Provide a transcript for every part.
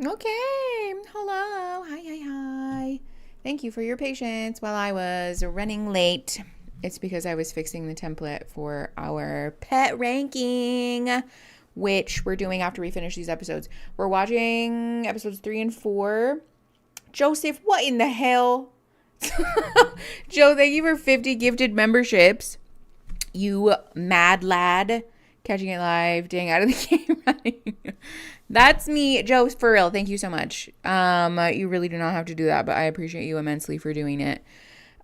Okay. Hello. Hi. Thank you for your patience while I was running late. It's because I was fixing the template for our pet ranking, which we're doing after we finish these episodes. We're watching episodes 3 and 4. Joseph, what in the hell? Joe, thank you for 50 gifted memberships. You mad lad. Catching it live, dang out of the game running. That's me, Joe, for real. Thank you so much. You really do not have to do that, but I appreciate you immensely for doing it.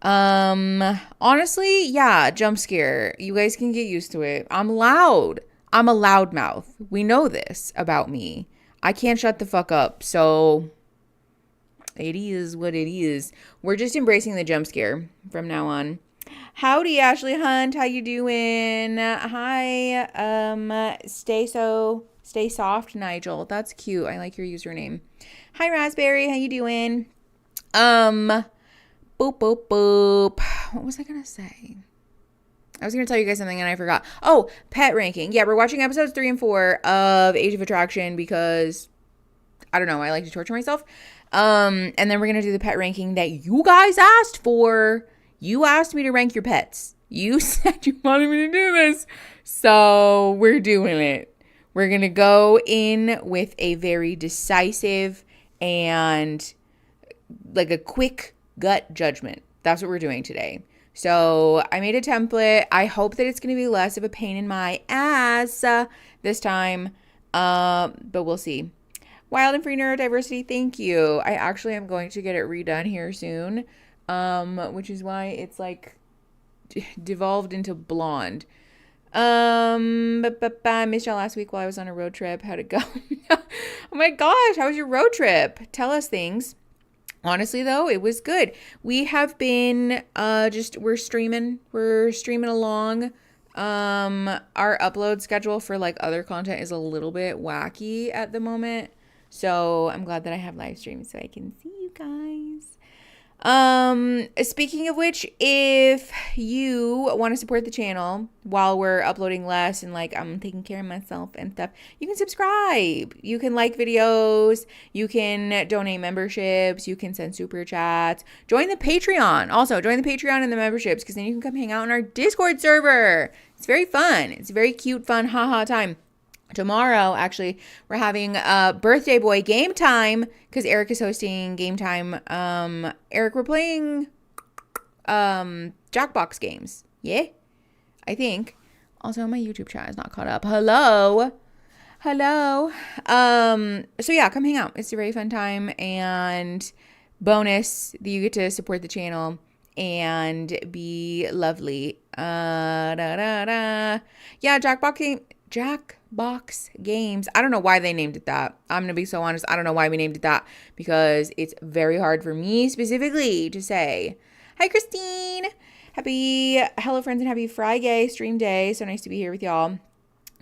Honestly, yeah, jump scare. You guys can get used to it. I'm loud. I'm a loud mouth. We know this about me. I can't shut the fuck up. So it is what it is. We're just embracing the jump scare from now on. Howdy, Ashley Hunt. How you doing? Hi. Stay soft, Nigel. That's cute. I like your username. Hi, Raspberry. How you doing? Boop, boop, boop. What was I gonna say? I was gonna tell you guys something and I forgot. Oh, pet ranking. Yeah, we're watching episodes 3 and 4 of Age of Attraction because I don't know. I like to torture myself. And then we're gonna do the pet ranking that you guys asked for. You asked me to rank your pets. You said you wanted me to do this. So we're doing it. We're going to go in with a very decisive and like a quick gut judgment. That's what we're doing today. So I made a template. I hope that it's going to be less of a pain in my ass this time. But we'll see. Wild and Free Neurodiversity, thank you. I actually am going to get it redone here soon. Which is why it's like devolved into blonde. I missed y'all last week while I was on a road trip. How'd it go? Oh my gosh, how was your road trip? Tell us things. Honestly though, it was good. We have been we're streaming along. Our upload schedule for like other content is a little bit wacky at the moment. So I'm glad that I have live streams so I can see you guys. Speaking of which, if you want to support the channel while we're uploading less and like I'm taking care of myself and stuff, you can subscribe. You can like videos. You can donate memberships. You can send super chats. Join the Patreon. Also, join the Patreon and the memberships because then you can come hang out in our Discord server. It's very fun. It's a very cute, fun, haha time. Tomorrow, actually, we're having a birthday boy game time because Eric is hosting game time. Eric, we're playing Jackbox games. Yeah, I think. Also, my YouTube chat is not caught up. Hello. So yeah, come hang out. It's a very fun time and bonus that you get to support the channel and be lovely. Yeah, Jackbox games. I don't know why they named it that. I'm gonna be so honest. I don't know why we named it that because it's very hard for me specifically to say. Hi, Christine. Hello, friends, and happy Friday stream day. So nice to be here with y'all.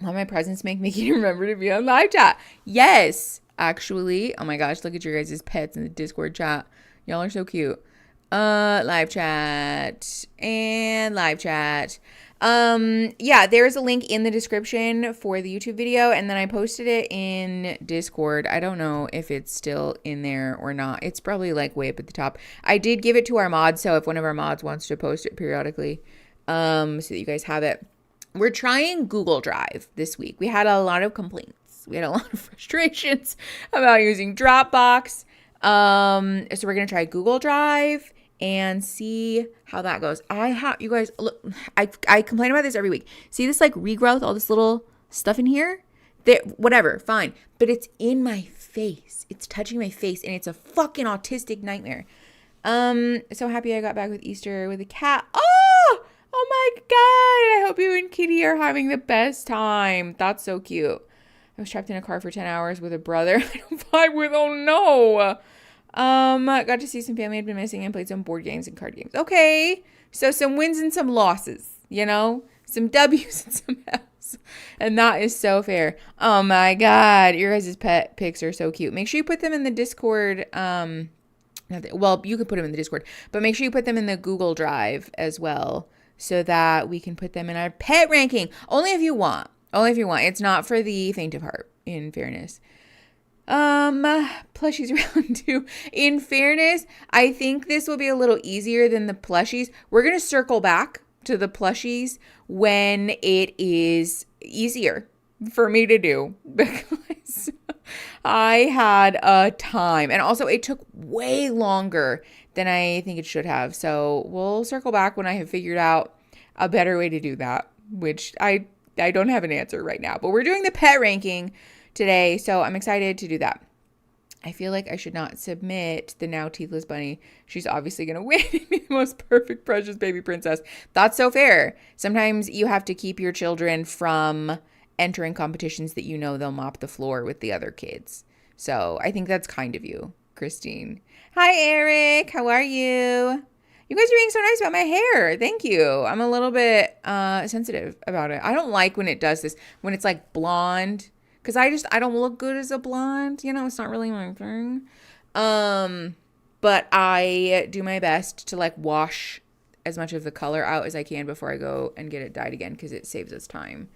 Will my presence make Mickey remember to be on live chat? Yes, actually. Oh my gosh, look at your guys' pets in the Discord chat. Y'all are so cute. Live chat and live chat. Yeah, there's a link in the description for the YouTube video, and then I posted it in Discord. I don't know if it's still in there or not. It's probably like way up at the top. I did give it to our mods, so if one of our mods wants to post it periodically, so that you guys have it. We're trying Google Drive this week. We had a lot of complaints. We had a lot of frustrations about using Dropbox. So we're going to try Google Drive and see how that goes. You guys, look, I complain about this every week. See this like regrowth, all this little stuff in here? Whatever, fine. But it's in my face. It's touching my face and it's a fucking autistic nightmare. So happy I got back with Easter with a cat. Oh my God. I hope you and Kitty are having the best time. That's so cute. I was trapped in a car for 10 hours with a brother I don't vibe with. Oh no. Got to see some family had been missing and played some board games and card games. Okay. So some wins and some losses, you know, some W's and some F's. And that is so fair. Oh my God. Your guys' pet pics are so cute. Make sure you put them in the Discord. Well, you could put them in the Discord, but make sure you put them in the Google Drive as well so that we can put them in our pet ranking. Only if you want. It's not for the faint of heart, in fairness. Plushies round 2. In fairness, I think this will be a little easier than the plushies. We're going to circle back to the plushies when it is easier for me to do, because I had a time, and also it took way longer than I think it should have. So we'll circle back when I have figured out a better way to do that, which I don't have an answer right now, but we're doing the pet ranking today, so I'm excited to do that. I feel like I should not submit the now teethless bunny. She's obviously going to win and be the most perfect, precious baby princess. That's so fair. Sometimes you have to keep your children from entering competitions that you know they'll mop the floor with the other kids. So I think that's kind of you, Christine. Hi, Eric. How are you? You guys are being so nice about my hair. Thank you. I'm a little bit sensitive about it. I don't like when it does this, when it's like blonde. Because I don't look good as a blonde. You know, it's not really my thing. But I do my best to like wash as much of the color out as I can before I go and get it dyed again, because it saves us time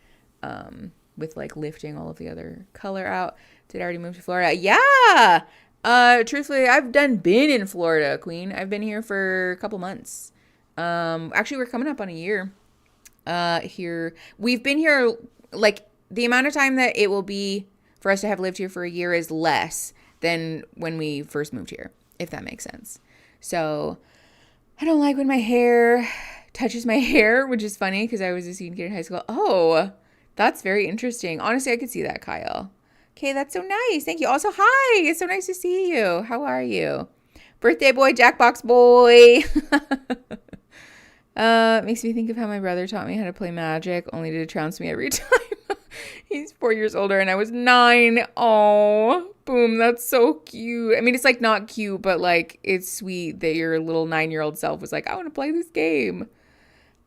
with like lifting all of the other color out. Did I already move to Florida? Yeah. Truthfully, I've been in Florida, Queen. I've been here for a couple months. Actually, we're coming up on a year here. We've been here like, the amount of time that it will be for us to have lived here for a year is less than when we first moved here, if that makes sense. So I don't like when my hair touches my hair, which is funny because I was a senior kid in high school. Oh, that's very interesting. Honestly, I could see that, Kyle. Okay, that's so nice. Thank you. Also, hi. It's so nice to see you. How are you? Birthday boy, Jackbox boy. Makes me think of how my brother taught me how to play Magic, only to trounce me every time. He's 4 years older and I was 9. Oh, boom. That's so cute. I mean, it's like not cute, but like it's sweet that your little 9-year-old self was like, I want to play this game.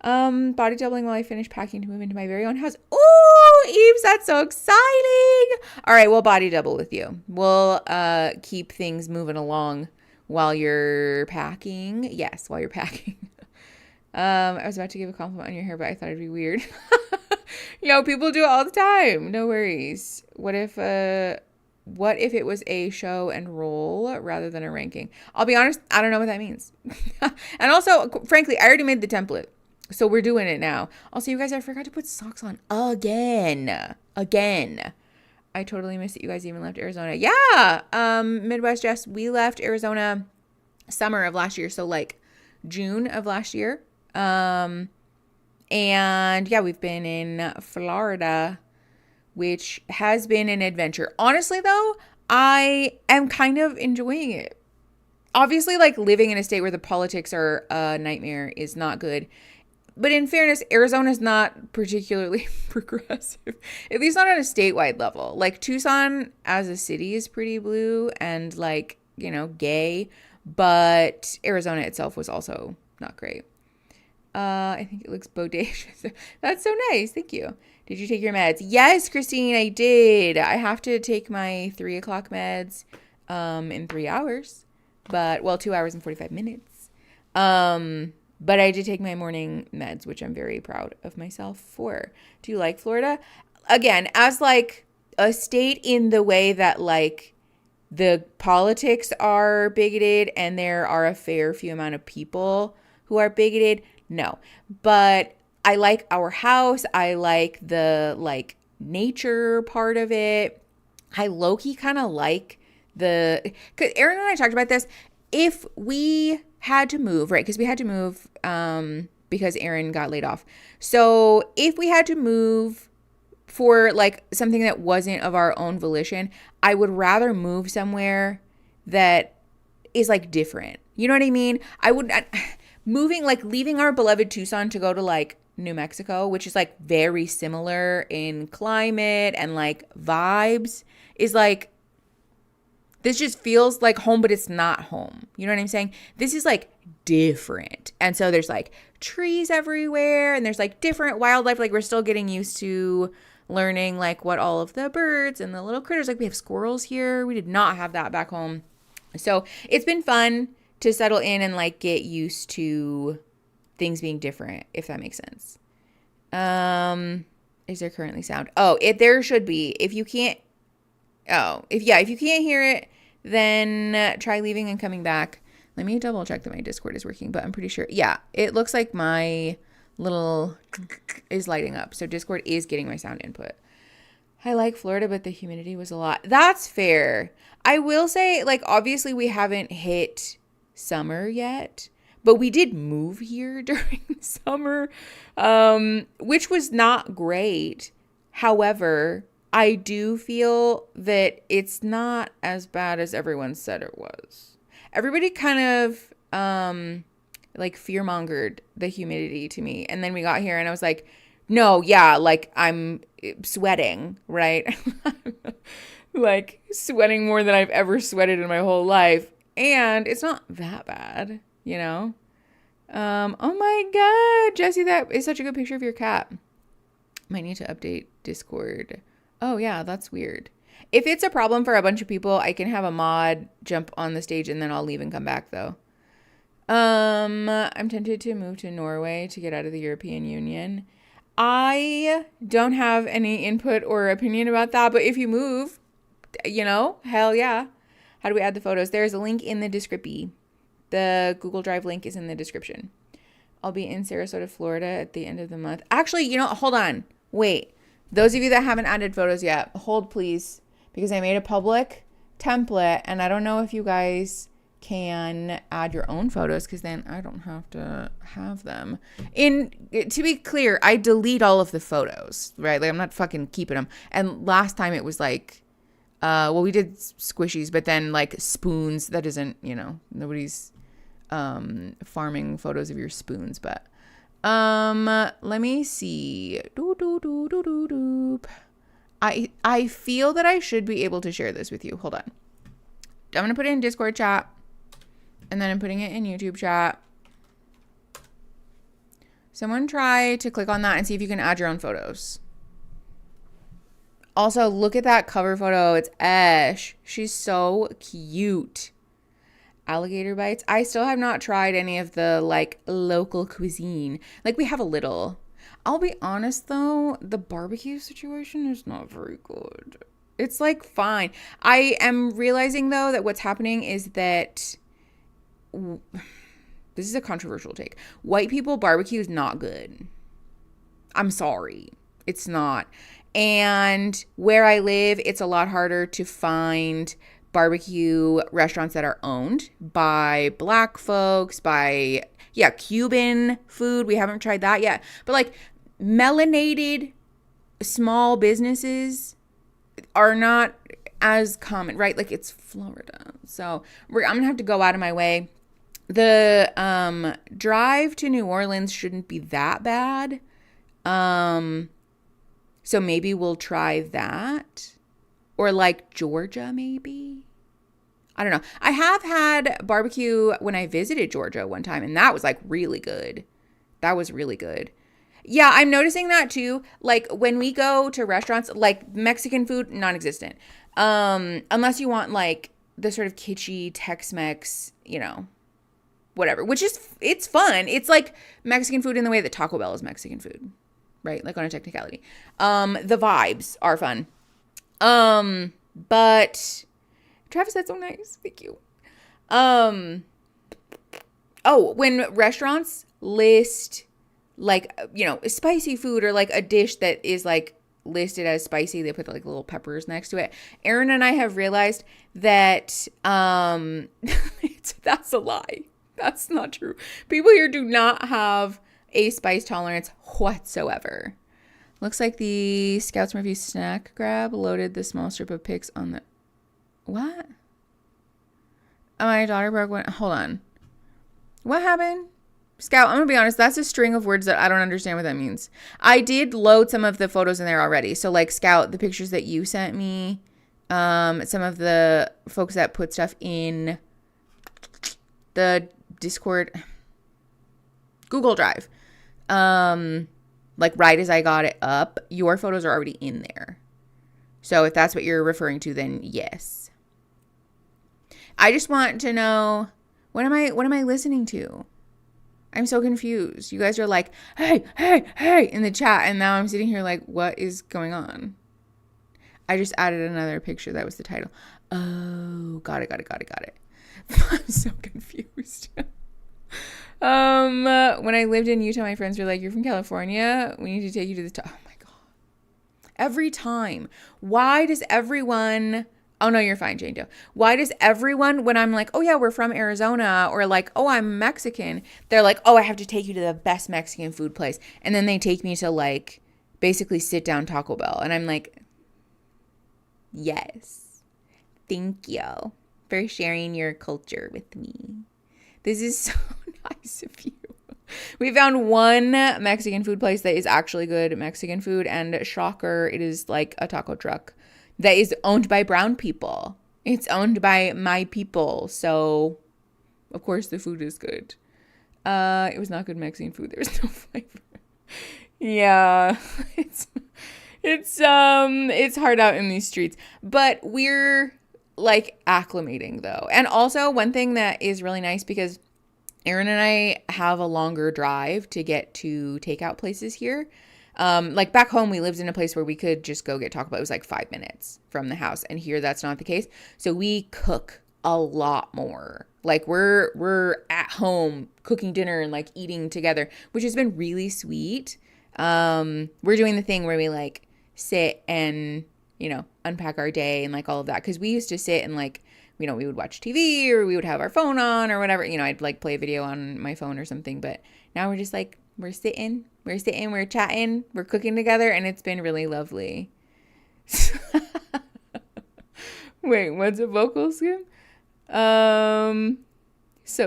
Body doubling while I finish packing to move into my very own house. Ooh, Eves, that's so exciting. All right, we'll body double with you. We'll keep things moving along while you're packing. Yes, while you're packing. I was about to give a compliment on your hair, but I thought it'd be weird. Yo, people do it all the time. No worries. What if it was a show and roll rather than a ranking? I'll be honest, I don't know what that means. And also, frankly, I already made the template, so we're doing it now. Also, you guys, I forgot to put socks on again. I totally missed that you guys even left Arizona. Yeah. Midwest Jess, we left Arizona summer of last year, so like June of last year. And yeah, we've been in Florida, which has been an adventure. Honestly, though, I am kind of enjoying it. Obviously, like living in a state where the politics are a nightmare is not good. But in fairness, Arizona's not particularly progressive, at least not on a statewide level. Like Tucson as a city is pretty blue and like, you know, gay, but Arizona itself was also not great. I think it looks bodacious. That's so nice. Thank you. Did you take your meds? Yes, Christine, I did. I have to take my 3 o'clock meds in 3 hours. 2 hours and 45 minutes. But I did take my morning meds, which I'm very proud of myself for. Do you like Florida? Again, as like a state in the way that like the politics are bigoted and there are a fair few amount of people who are bigoted. No, but I like our house. I like the like nature part of it. I low-key kind of like because Aaron and I talked about this. If we had to move, right? Because we had to move because Aaron got laid off. So if we had to move for like something that wasn't of our own volition, I would rather move somewhere that is like different. You know what I mean? Moving, like leaving our beloved Tucson to go to like New Mexico, which is like very similar in climate and like vibes, is like, this just feels like home, but it's not home. You know what I'm saying? This is like different. And so there's like trees everywhere and there's like different wildlife. Like we're still getting used to learning like what all of the birds and the little critters, like we have squirrels here. We did not have that back home. So it's been fun to settle in and like get used to things being different, if that makes sense. Is there currently sound? Oh, there should be. If you can't, Oh, if you can't hear it, then try leaving and coming back. Let me double check that my Discord is working, but I'm pretty sure. Yeah, it looks like my little is lighting up. So Discord is getting my sound input. I like Florida, but the humidity was a lot. That's fair. I will say, like, obviously we haven't hit summer yet, but we did move here during summer, which was not great. However, I do feel that it's not as bad as everyone said it was. Everybody kind of like fear-mongered the humidity to me. And then we got here and I was like, no, yeah, like I'm sweating, right? Like sweating more than I've ever sweated in my whole life. And it's not that bad, you know? Oh my God, Jesse, that is such a good picture of your cat. Might need to update Discord. Oh yeah, that's weird. If it's a problem for a bunch of people, I can have a mod jump on the stage and then I'll leave and come back though. I'm tempted to move to Norway to get out of the European Union. I don't have any input or opinion about that, but if you move, you know, hell yeah. How do we add the photos? There's a link in the description. The Google Drive link is in the description. I'll be in Sarasota, Florida at the end of the month. Actually, you know, hold on. Wait. Those of you that haven't added photos yet, hold please, because I made a public template and I don't know if you guys can add your own photos because then I don't have to have them. To be clear, I delete all of the photos, right? Like I'm not fucking keeping them. And last time it was like, well, we did squishies, but then like spoons, that isn't, you know, nobody's farming photos of your spoons, but let me see. I feel that I should be able to share this with you. Hold on. I'm going to put it in Discord chat and then I'm putting it in YouTube chat. Someone try to click on that and see if you can add your own photos. Also, look at that cover photo. It's Ash. She's so cute. Alligator bites. I still have not tried any of the like local cuisine. Like we have a little. I'll be honest though, the barbecue situation is not very good. It's like fine. I am realizing though that what's happening is that this is a controversial take. White people barbecue is not good. I'm sorry. It's not. And where I live, it's a lot harder to find barbecue restaurants that are owned by Black folks, by, Cuban food. We haven't tried that yet. But like melanated small businesses are not as common, right? Like it's Florida. So I'm going to have to go out of my way. The drive to New Orleans shouldn't be that bad. So maybe we'll try that. Or like Georgia, maybe. I don't know. I have had barbecue when I visited Georgia one time, and that was like really good. That was really good. Yeah, I'm noticing that too. Like when we go to restaurants, like Mexican food, non-existent. Unless you want like the sort of kitschy Tex-Mex, you know, whatever, which is, it's fun. It's like Mexican food in the way that Taco Bell is Mexican food, right? Like on a technicality. The vibes are fun. But Travis, that's so nice. Thank you. Oh, when restaurants list like, you know, spicy food or like a dish that is like listed as spicy, they put like little peppers next to it. Aaron and I have realized that, that's a lie. That's not true. People here do not have a spice tolerance whatsoever. Looks like the Scouts Review snack grab loaded the small strip of pics on the... What? Oh, my daughter broke one. Hold on. What happened? Scout, I'm going to be honest. That's a string of words that I don't understand what that means. I did load some of the photos in there already. So, like, Scout, the pictures that you sent me, some of the folks that put stuff in the Discord, Google Drive, like right as I got it up, your photos are already in there. So if that's what you're referring to, then yes. I just want to know, what am I listening to? I'm so confused. You guys are like, hey, in the chat. And now I'm sitting here like, what is going on? I just added another picture. That was the title. Oh, got it. I'm so confused. When I lived in Utah, my friends were like, "You're from California. We need to take you to the top." Oh my God. Every time. Why does everyone... Oh, no, you're fine, Jane Doe. Why does everyone, when I'm like, oh, yeah, we're from Arizona, or like, oh, I'm Mexican, they're like, oh, I have to take you to the best Mexican food place. And then they take me to like basically sit down Taco Bell. And I'm like, yes, thank you for sharing your culture with me. This is so nice of you. We found one Mexican food place that is actually good Mexican food. And shocker, it is like a taco truck that is owned by brown people. It's owned by my people. So, of course, the food is good. It was not good Mexican food. There was no flavor. Yeah. It's hard out in these streets. But we're, like, acclimating, though. And also, one thing that is really nice, because Aaron and I have a longer drive to get to takeout places here. Like back home, we lived in a place where we could just go get Taco Bell. It was like 5 minutes from the house. And here that's not the case. So we cook a lot more. Like we're at home cooking dinner and like eating together, which has been really sweet. We're doing the thing where we like sit and, you know, unpack our day and like all of that. Cause we used to sit and like, you know, we would watch TV or we would have our phone on or whatever, you know, I'd like play a video on my phone or something. But now we're just like, we're sitting, we're chatting, we're cooking together, and it's been really lovely. Wait, what's a vocal skim? So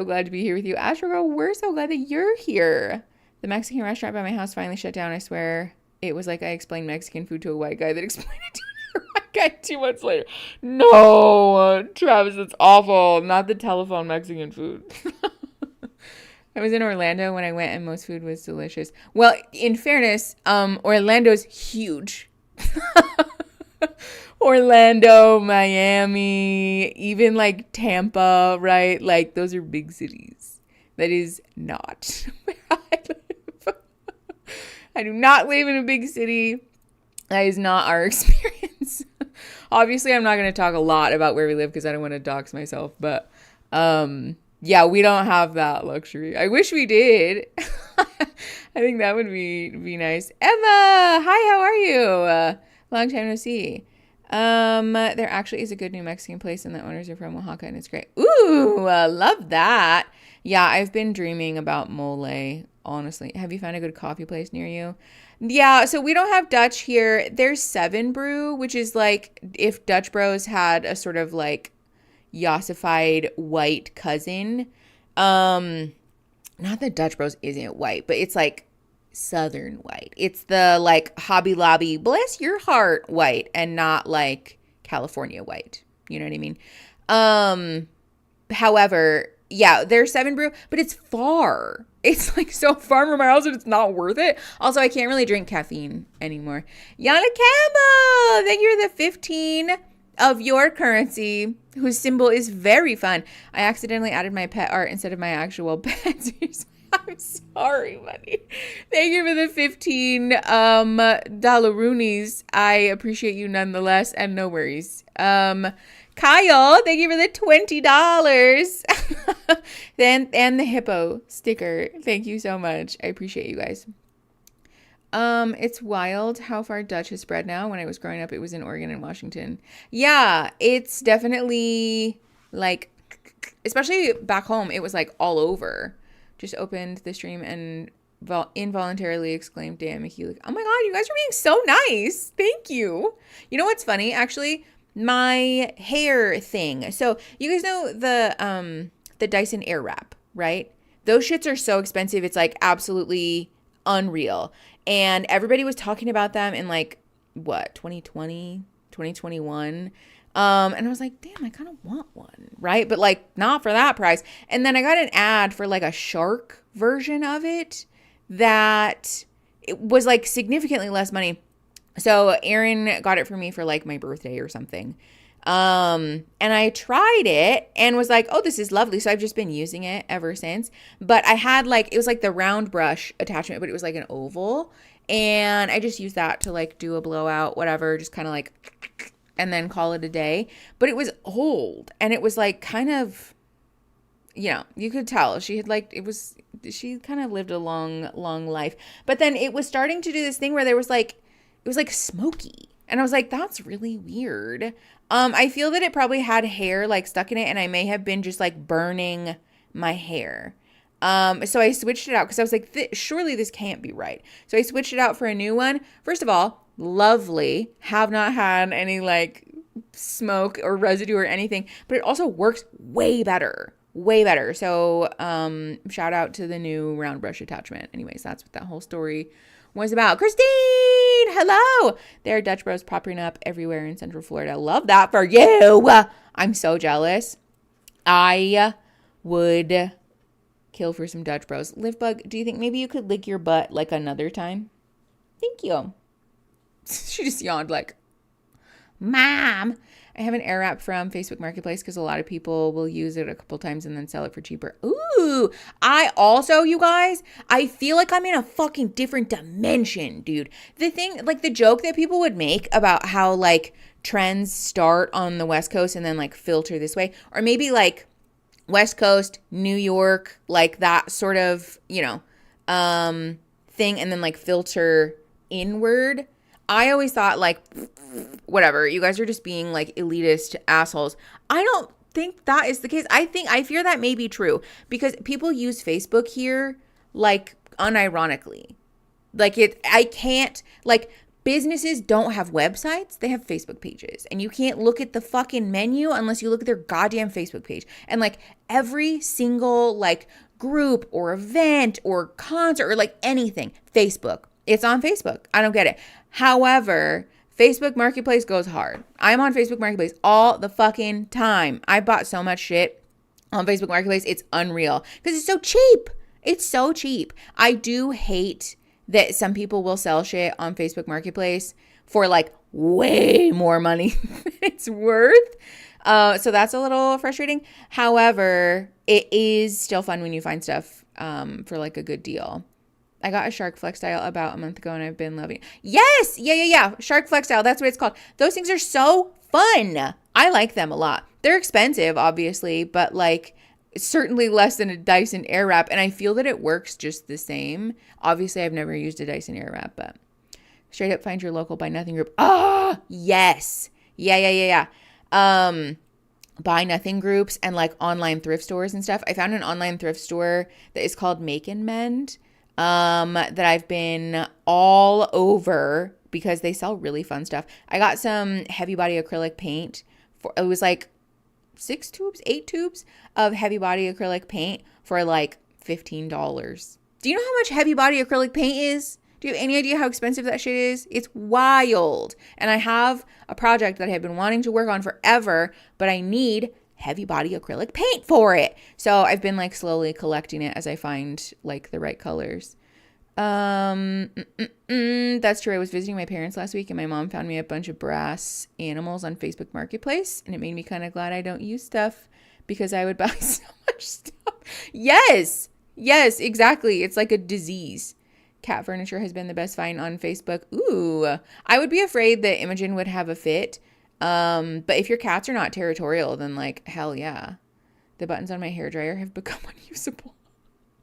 glad to be here with you. Astro Girl, we're so glad that you're here. The Mexican restaurant by my house finally shut down. I swear it was like I explained Mexican food to a white guy that explained it to another white guy 2 months later. No, Travis, that's awful. Not the telephone Mexican food. I was in Orlando when I went and most food was delicious. Well, in fairness, Orlando's huge. Orlando, Miami, even like Tampa, right? Like those are big cities. That is not where I live. I do not live in a big city. That is not our experience. Obviously, I'm not going to talk a lot about where we live because I don't want to dox myself, but yeah, we don't have that luxury. I wish we did. I think that would be nice. Emma, hi, how are you? Long time no see. There actually is a good new Mexican place and the owners are from Oaxaca and it's great. Ooh, love that. Yeah, I've been dreaming about mole, honestly. Have you found a good coffee place near you? Yeah, so we don't have Dutch here. There's 7 Brew, which is like if Dutch Bros had a sort of like yassified white cousin. Not that Dutch Bros isn't white, but it's like Southern white. It's the like Hobby Lobby, bless your heart white, and not like California white. You know what I mean? However, yeah, there's 7 Brew, but it's far. It's like so far from my house that it's not worth it. Also, I can't really drink caffeine anymore. Yana Campbell, thank you for the 15 of your currency, whose symbol is very fun. I accidentally added my pet art instead of my actual pet. I'm sorry, buddy. Thank you for the 15 dollaroonies. I appreciate you nonetheless, and no worries. Kyle, thank you for the $20. And the hippo sticker. Thank you so much. I appreciate you guys. It's wild how far Dutch has spread now. When I was growing up, it was in Oregon and Washington. Yeah, it's definitely like, especially back home, it was like all over. Just opened the stream and involuntarily exclaimed, damn, Mickey. Like, oh my God, you guys are being so nice. Thank you. You know what's funny? Actually, my hair thing. So you guys know the Dyson Airwrap, right? Those shits are so expensive. It's like absolutely unreal. And everybody was talking about them in like, what, 2020, 2021. And I was like, damn, I kind of want one, right? But like not for that price. And then I got an ad for like a shark version of it that it was like significantly less money. So Aaron got it for me for like my birthday or something. And I tried it and was like, oh, this is lovely. So I've just been using it ever since. But I had like, it was like the round brush attachment, but it was like an oval. And I just use that to like do a blowout, whatever, just kind of like, and then call it a day. But it was old, and it was like kind of, you could tell she had like, she kind of lived a long life. But then it was starting to do this thing where it was like smoky. And I was like, that's really weird. I feel that it probably had hair like stuck in it, and I may have been just like burning my hair. So I switched it out because I was like, surely this can't be right. So I switched it out for a new one. First of all, lovely. Have not had any like smoke or residue or anything, but it also works way better. Way better. So shout out to the new round brush attachment. Anyways, that's what that whole story was about. Christine, hello. There are Dutch Bros popping up everywhere in Central Florida. Love that for you. I'm so jealous. I would kill for some Dutch Bros. Livebug, do you think maybe you could lick your butt like another time? Thank you. She just yawned like, Mom. I have an air wrap from Facebook Marketplace because a lot of people will use it a couple times and then sell it for cheaper. Ooh, I also, you guys, I feel like I'm in a fucking different dimension, dude. The thing, like the joke that people would make about how like trends start on the West Coast and then like filter this way, or maybe like West Coast, New York, like that sort of, thing, and then like filter inward. I always thought like, whatever, you guys are just being like elitist assholes. I don't think that is the case. I fear that may be true because people use Facebook here like unironically. Like I can't, like businesses don't have websites, they have Facebook pages, and you can't look at the fucking menu unless you look at their goddamn Facebook page. And like every single like group or event or concert or like anything, Facebook, it's on Facebook. I don't get it. However, Facebook Marketplace goes hard. I'm on Facebook Marketplace all the fucking time. I bought so much shit on Facebook Marketplace. It's unreal because it's so cheap. It's so cheap. I do hate that some people will sell shit on Facebook Marketplace for like way more money than it's worth. So that's a little frustrating. However, it is still fun when you find stuff for like a good deal. I got a Shark Flex Style about a month ago and I've been loving it. Yes! Yeah. Shark Flex Style. That's what it's called. Those things are so fun. I like them a lot. They're expensive, obviously, but like certainly less than a Dyson Airwrap. And I feel that it works just the same. Obviously, I've never used a Dyson Airwrap, but straight up find your local Buy Nothing group. Ah, yes. Yeah. Buy Nothing groups and like online thrift stores and stuff. I found an online thrift store that is called Make and Mend. That I've been all over because they sell really fun stuff. I got some heavy body acrylic paint it was like 8 tubes of heavy body acrylic paint for like $15. Do you know how much heavy body acrylic paint is? Do you have any idea how expensive that shit is? It's wild. And I have a project that I have been wanting to work on forever, but I need heavy body acrylic paint for it. So I've been like slowly collecting it as I find like the right colors. That's true. I was visiting my parents last week and my mom found me a bunch of brass animals on Facebook Marketplace, and it made me kind of glad I don't use stuff because I would buy so much stuff. Yes, exactly. It's like a disease. Cat furniture has been the best find on Facebook. Ooh, I would be afraid that Imogen would have a fit. But if your cats are not territorial, then like, hell yeah. The buttons on my hairdryer have become unusable.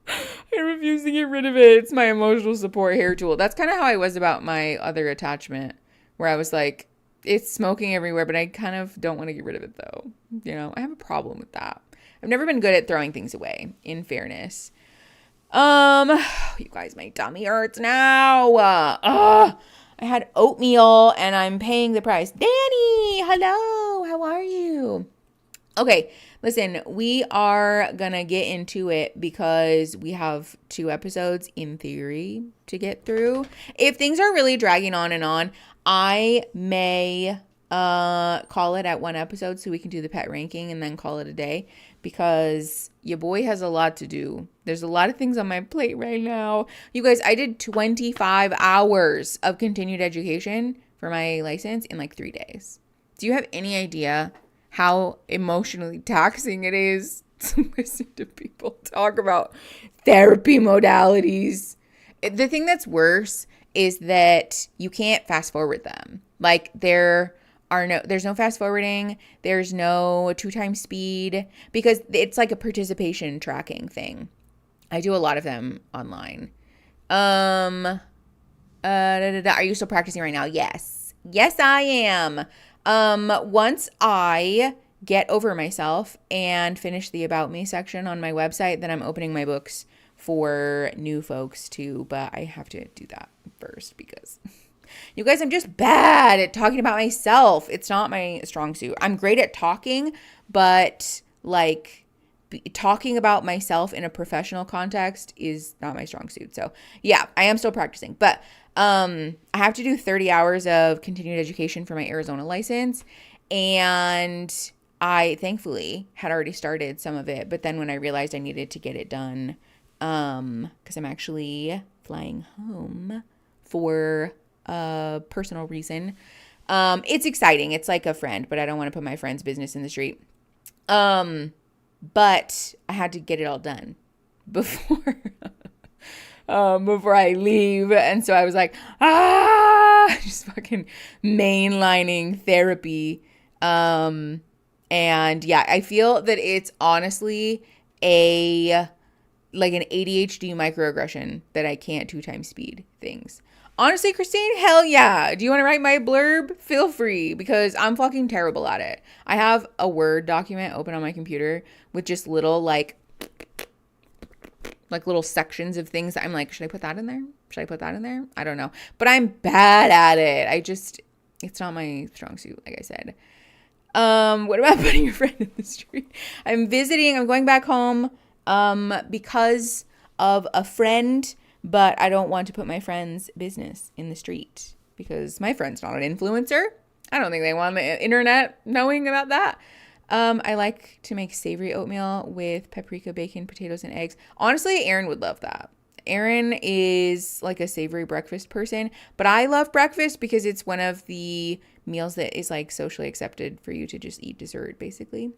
I refuse to get rid of it. It's my emotional support hair tool. That's kind of how I was about my other attachment, where I was like, it's smoking everywhere, but I kind of don't want to get rid of it though. I have a problem with that. I've never been good at throwing things away, in fairness. You guys, my tummy hurts now. I had oatmeal and I'm paying the price. Danny, hello. How are you? Okay, listen, we are gonna get into it because we have 2 episodes in theory to get through. If things are really dragging on and on, I may call it at 1 episode so we can do the pet ranking and then call it a day, because your boy has a lot to do. There's a lot of things on my plate right now. You guys, I did 25 hours of continued education for my license in like 3 days. Do you have any idea how emotionally taxing it is to listen to people talk about therapy modalities? The thing that's worse is that you can't fast forward them. Like there's no fast forwarding. There's no 2x speed because it's like a participation tracking thing. I do a lot of them online. Are you still practicing right now? Yes. Yes, I am. Once I get over myself and finish the About Me section on my website, then I'm opening my books for new folks too, but I have to do that first because you guys, I'm just bad at talking about myself. It's not my strong suit. I'm great at talking, but like talking about myself in a professional context is not my strong suit. So yeah, I am still practicing, but I have to do 30 hours of continued education for my Arizona license, and I thankfully had already started some of it, but then when I realized I needed to get it done, because I'm actually flying home for a personal reason. It's exciting. It's like a friend, but I don't want to put my friend's business in the street. But I had to get it all done before before I leave. And so I was like, just fucking mainlining therapy. And yeah, I feel that it's honestly like an ADHD microaggression that I can't 2x speed things. Honestly, Christine, hell yeah. Do you want to write my blurb? Feel free, because I'm fucking terrible at it. I have a Word document open on my computer with just little like little sections of things that I'm like, should I put that in there? Should I put that in there? I don't know. But I'm bad at it. It's not my strong suit, like I said. What about putting your friend in the street? I'm going back home because of a friend, but I don't want to put my friend's business in the street because my friend's not an influencer. I don't think they want the internet knowing about that. I like to make savory oatmeal with paprika, bacon, potatoes, and eggs. Honestly, Erin would love that. Erin is like a savory breakfast person, but I love breakfast because it's one of the meals that is like socially accepted for you to just eat dessert, basically.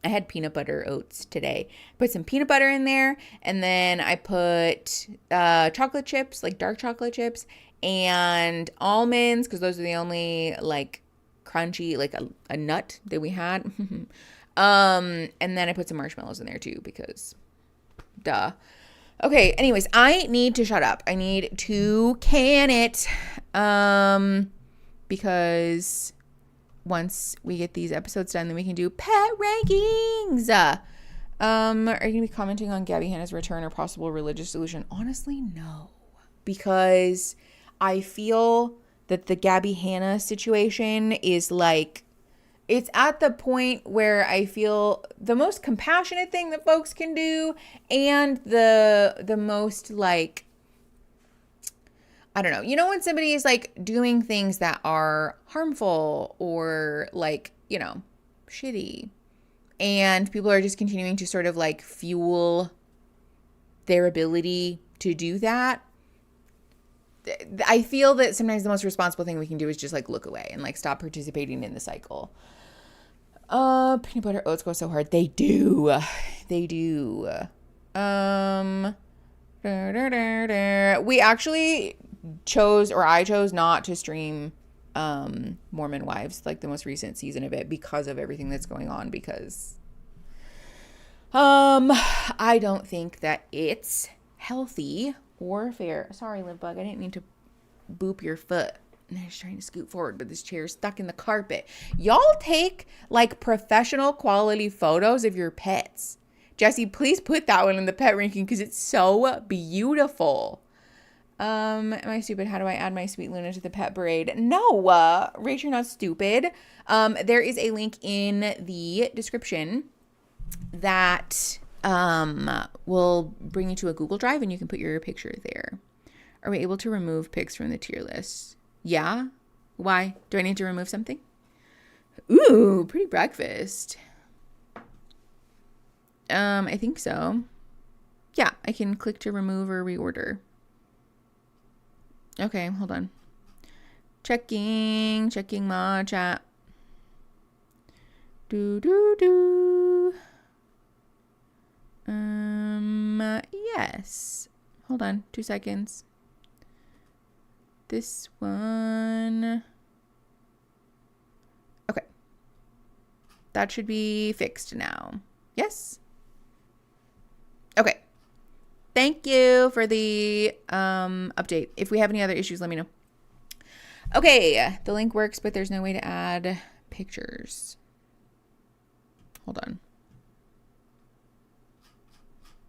I had peanut butter oats today. Put some peanut butter in there, and then I put chocolate chips, like dark chocolate chips, and almonds, because those are the only like crunchy, like a nut that we had. And then I put some marshmallows in there too, because duh. Okay, anyways, I need to shut up. I need to can it. Because once we get these episodes done, then we can do pet rankings. Are you gonna be commenting on Gabby Hanna's return or possible religious solution? Honestly, no, because I feel that the Gabby Hanna situation is like, it's at the point where I feel the most compassionate thing that folks can do, and the most like, I don't know. You know, when somebody is like doing things that are harmful or like, you know, shitty, and people are just continuing to sort of like fuel their ability to do that. I feel that sometimes the most responsible thing we can do is just like look away and like stop participating in the cycle. Peanut butter oats go so hard. They do. They do. We actually I chose not to stream Mormon Wives, like the most recent season of it, because of everything that's going on, because I don't think that it's healthy or fair. Sorry, Live Bug, I didn't mean to boop your foot. I was trying to scoot forward, but this chair is stuck in the carpet. Y'all take like professional quality photos of your pets. Jesse, please put that one in the pet ranking because it's so beautiful. Am I stupid? How do I add my sweet Luna to the pet parade? No, Rach, you're not stupid. There is a link in the description that will bring you to a Google Drive, and you can put your picture there. Are we able to remove pics from the tier list? Yeah? Why? Do I need to remove something? Ooh, pretty breakfast. I think so. Yeah, I can click to remove or reorder. Okay, hold on. Checking my chat. Yes. Hold on, 2 seconds. this one. Okay. That should be fixed now. Yes. Okay. Thank you for the update. If we have any other issues, let me know. Okay. The link works, but there's no way to add pictures. Hold on.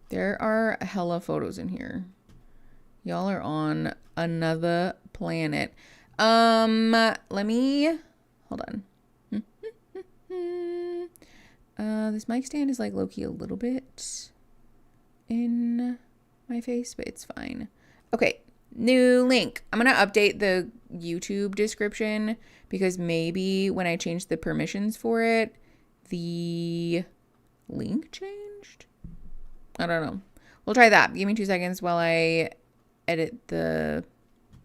There are hella photos in here. Y'all are on another planet. Let me, hold on. This mic stand is like low-key a little bit in my face, but it's fine. Okay, new link. I'm gonna update the YouTube description because maybe when I changed the permissions for it, the link changed. I don't know. We'll try that. Give me 2 seconds while I edit the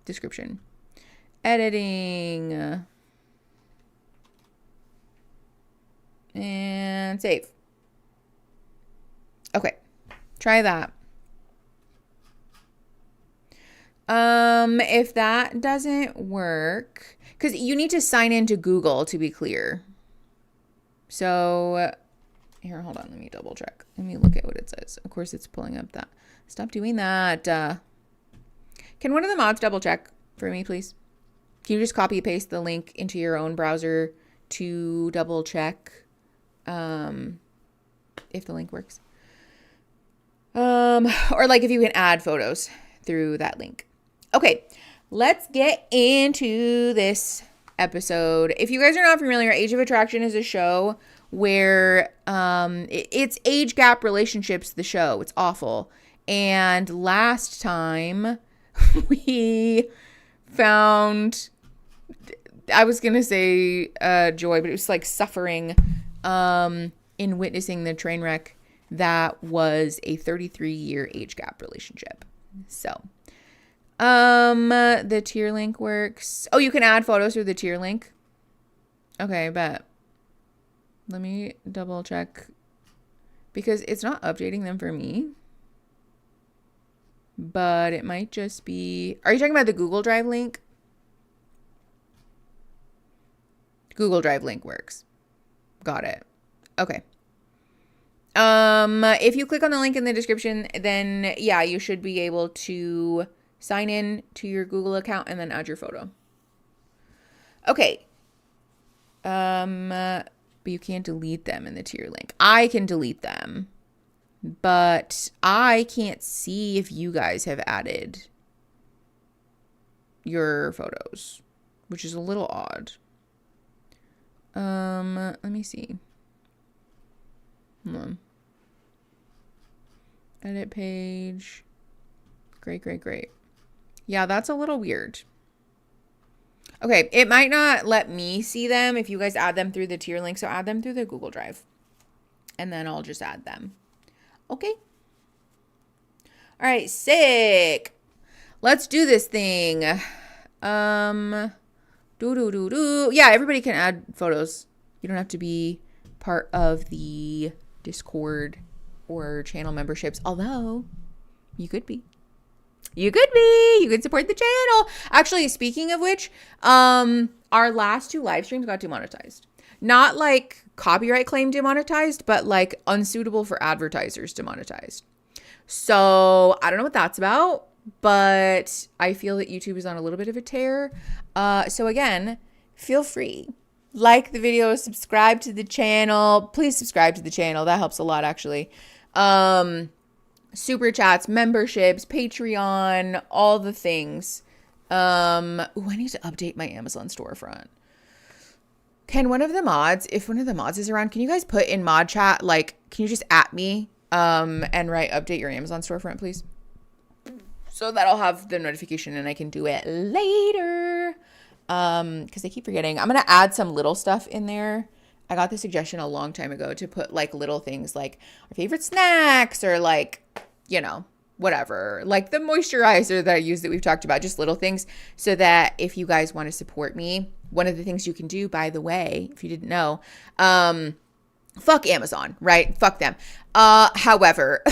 description. Editing. And save. Okay. Try that. If that doesn't work, because you need to sign into Google to be clear. So here, hold on. Let me double check. Let me look at what it says. Of course, it's pulling up that. Stop doing that. Can one of the mods double check for me, please? Can you just copy and paste the link into your own browser to double check if the link works? Or like if you can add photos through that link. Okay, let's get into this episode. If you guys are not familiar, Age of Attraction is a show where it's age gap relationships, the show. It's awful. And last time we found, I was going to say joy, but it was like suffering in witnessing the train wreck that was a 33-year age gap relationship. So, the tier link works. Oh, you can add photos through the tier link. Okay, I bet. Let me double check because it's not updating them for me. But it might just be... Are you talking about the Google Drive link? Google Drive link works. Got it. Okay. If you click on the link in the description, then yeah, you should be able to sign in to your Google account and then add your photo. Okay. But you can't delete them in the tier link. I can delete them, but I can't see if you guys have added your photos, which is a little odd. Let me see. Hold on. Edit page. Great. Yeah, that's a little weird. Okay, it might not let me see them if you guys add them through the tier link, so add them through the Google Drive. And then I'll just add them. Okay. All right, sick. Let's do this thing. Yeah, everybody can add photos. You don't have to be part of the Discord or channel memberships, although you could be. You could support the channel. Actually, speaking of which, our last 2 live streams got demonetized. Not like copyright claim demonetized, but like unsuitable for advertisers demonetized. So I don't know what that's about, but I feel that YouTube is on a little bit of a tear. So again, feel free. Like the video, subscribe to the channel. Please subscribe to the channel. That helps a lot, actually. Super chats, memberships, Patreon, all the things. I need to update my Amazon storefront. Can one of the mods, if one of the mods is around, can you guys put in mod chat, like, can you just at me, and write update your Amazon storefront, please? So that I'll have the notification and I can do it later. Because I keep forgetting. I'm going to add some little stuff in there. I got the suggestion a long time ago to put like little things like our favorite snacks or like, you know, whatever, like the moisturizer that I use that we've talked about, just little things so that if you guys want to support me, one of the things you can do, by the way, if you didn't know, fuck Amazon, right? Fuck them. However,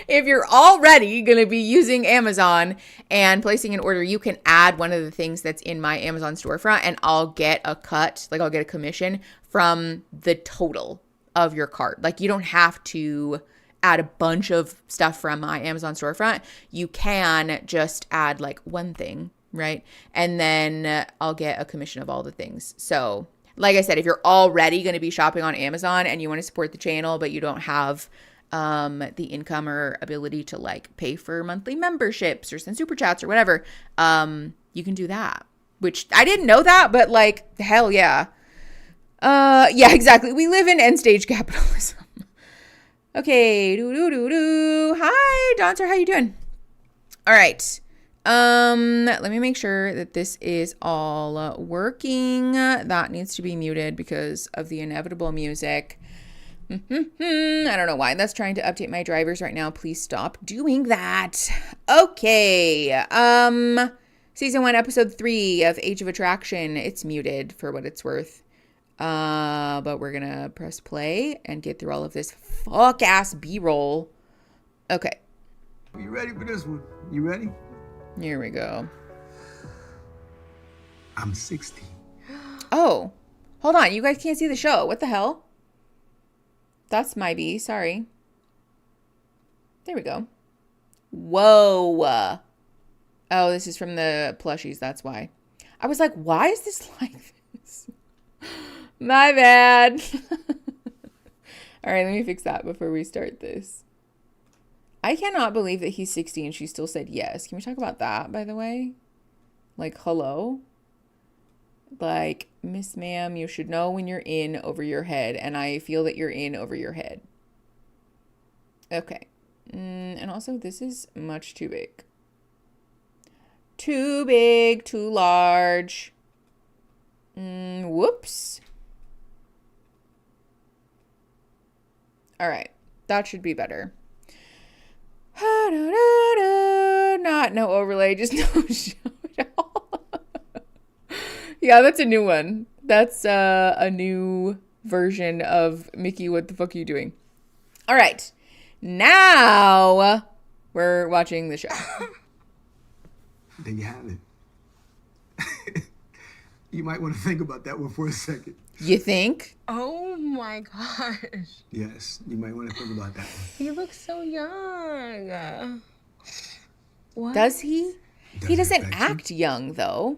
if you're already going to be using Amazon and placing an order, you can add one of the things that's in my Amazon storefront and I'll get a cut, like I'll get a commission from the total of your cart. Like you don't have to add a bunch of stuff from my Amazon storefront. You can just add like one thing, right? And then I'll get a commission of all the things. So like I said, if you're already going to be shopping on Amazon and you want to support the channel, but you don't have the income or ability to like pay for monthly memberships or send super chats or whatever, you can do that, which I didn't know that, but like, hell yeah. Yeah, exactly. We live in end stage capitalism. Okay. Hi, Donser. How you doing? All right. Let me make sure that this is all working. That needs to be muted because of the inevitable music. I don't know why that's trying to update my drivers right now. Please stop doing that. Okay. Season 1, episode 3 of Age of Attraction. It's muted for what it's worth. But we're gonna press play and get through all of this fuck ass B-roll. Okay. You ready for this one? You ready? Here we go. I'm 60. Oh, hold on. You guys can't see the show. What the hell? That's my B. Sorry. There we go. Whoa. Oh, this is from the plushies. That's why. I was like, why is this like this? My bad. All right, let me fix that before we start this. I cannot believe that he's 60 and she still said yes. Can we talk about that, by the way? Like, hello? Like, Miss Ma'am, you should know when you're in over your head. And I feel that you're in over your head. Okay. And also, this is much too big. Too big, too large. Whoops. All right. That should be better. Not no overlay, just no show at all. Yeah, that's a new one. That's a new version of Mickey, what the fuck are you doing? All right. Now we're watching the show. There you have it. You might want to think about that one for a second. You think? Oh my gosh. Yes, you might want to think about that one. He looks so young. What? Does he? He doesn't affect act young, though.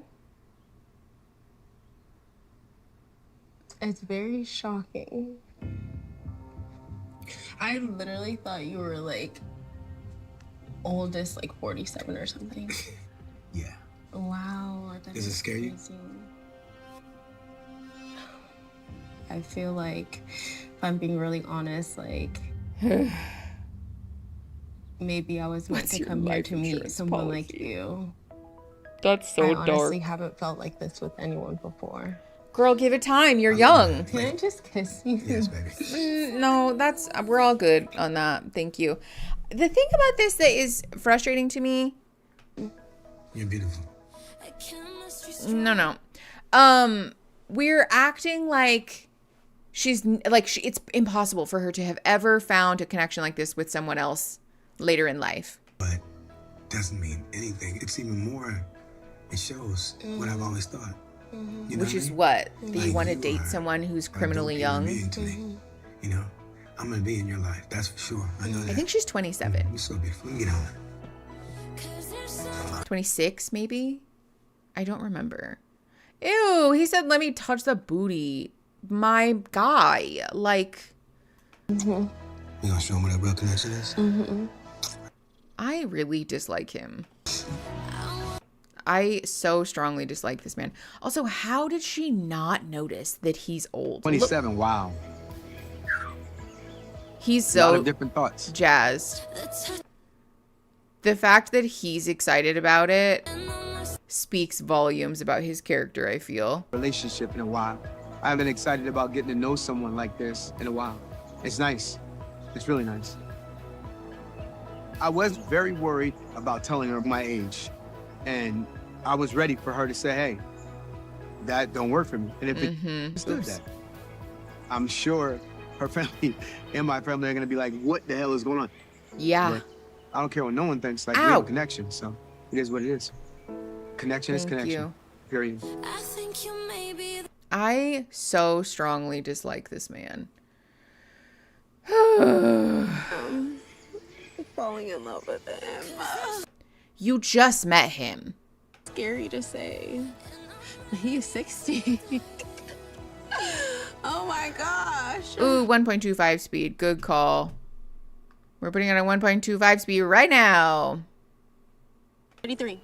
It's very shocking. I literally thought you were like oldest, like 47 or something. Yeah. Wow. Does it scare you? I feel like, if I'm being really honest, like maybe I was meant What's to your come here life to meet insurance someone policy? like you. That's so I dark. honestly haven't felt like this with anyone before. Girl, give it time. You're young. Can I just kiss you? Yes, baby. No, we're all good on that. Thank you. The thing about this that is frustrating to me. You're beautiful. No. We're acting like it's impossible for her to have ever found a connection like this with someone else later in life. But doesn't mean anything. It's even more, it shows what I've always thought. You know Which is I mean? what? That you Like, want to you date are someone who's a criminally dope human young? being to me. You know, I'm going to be in your life. That's for sure. I know that. I think she's 27. You're so beautiful. Let me get on. 26, maybe? I don't remember. Ew, he said, let me touch the booty. My guy. Like, You going to show him what a real connection is? I really dislike him. I so strongly dislike this man. Also, how did she not notice that he's old? 27, wow. He's A lot so of different thoughts. jazzed. The fact that he's excited about it speaks volumes about his character, I feel. Relationship in a while. I haven't been excited about getting to know someone like this in a while. It's nice. It's really nice. I was very worried about telling her my age. And I was ready for her to say, hey, that don't work for me. And if it understood that, I'm sure her family and my family are going to be like, what the hell is going on? Yeah. But I don't care what no one thinks. Like, we have a connection, so it is what it is. Connection is connection. Period. I so strongly dislike this man. Falling in love with him. You just met him. Scary to say. He's 60. Oh my gosh. Ooh, 1.25 speed. Good call. We're putting it on 1.25 speed right now. 33.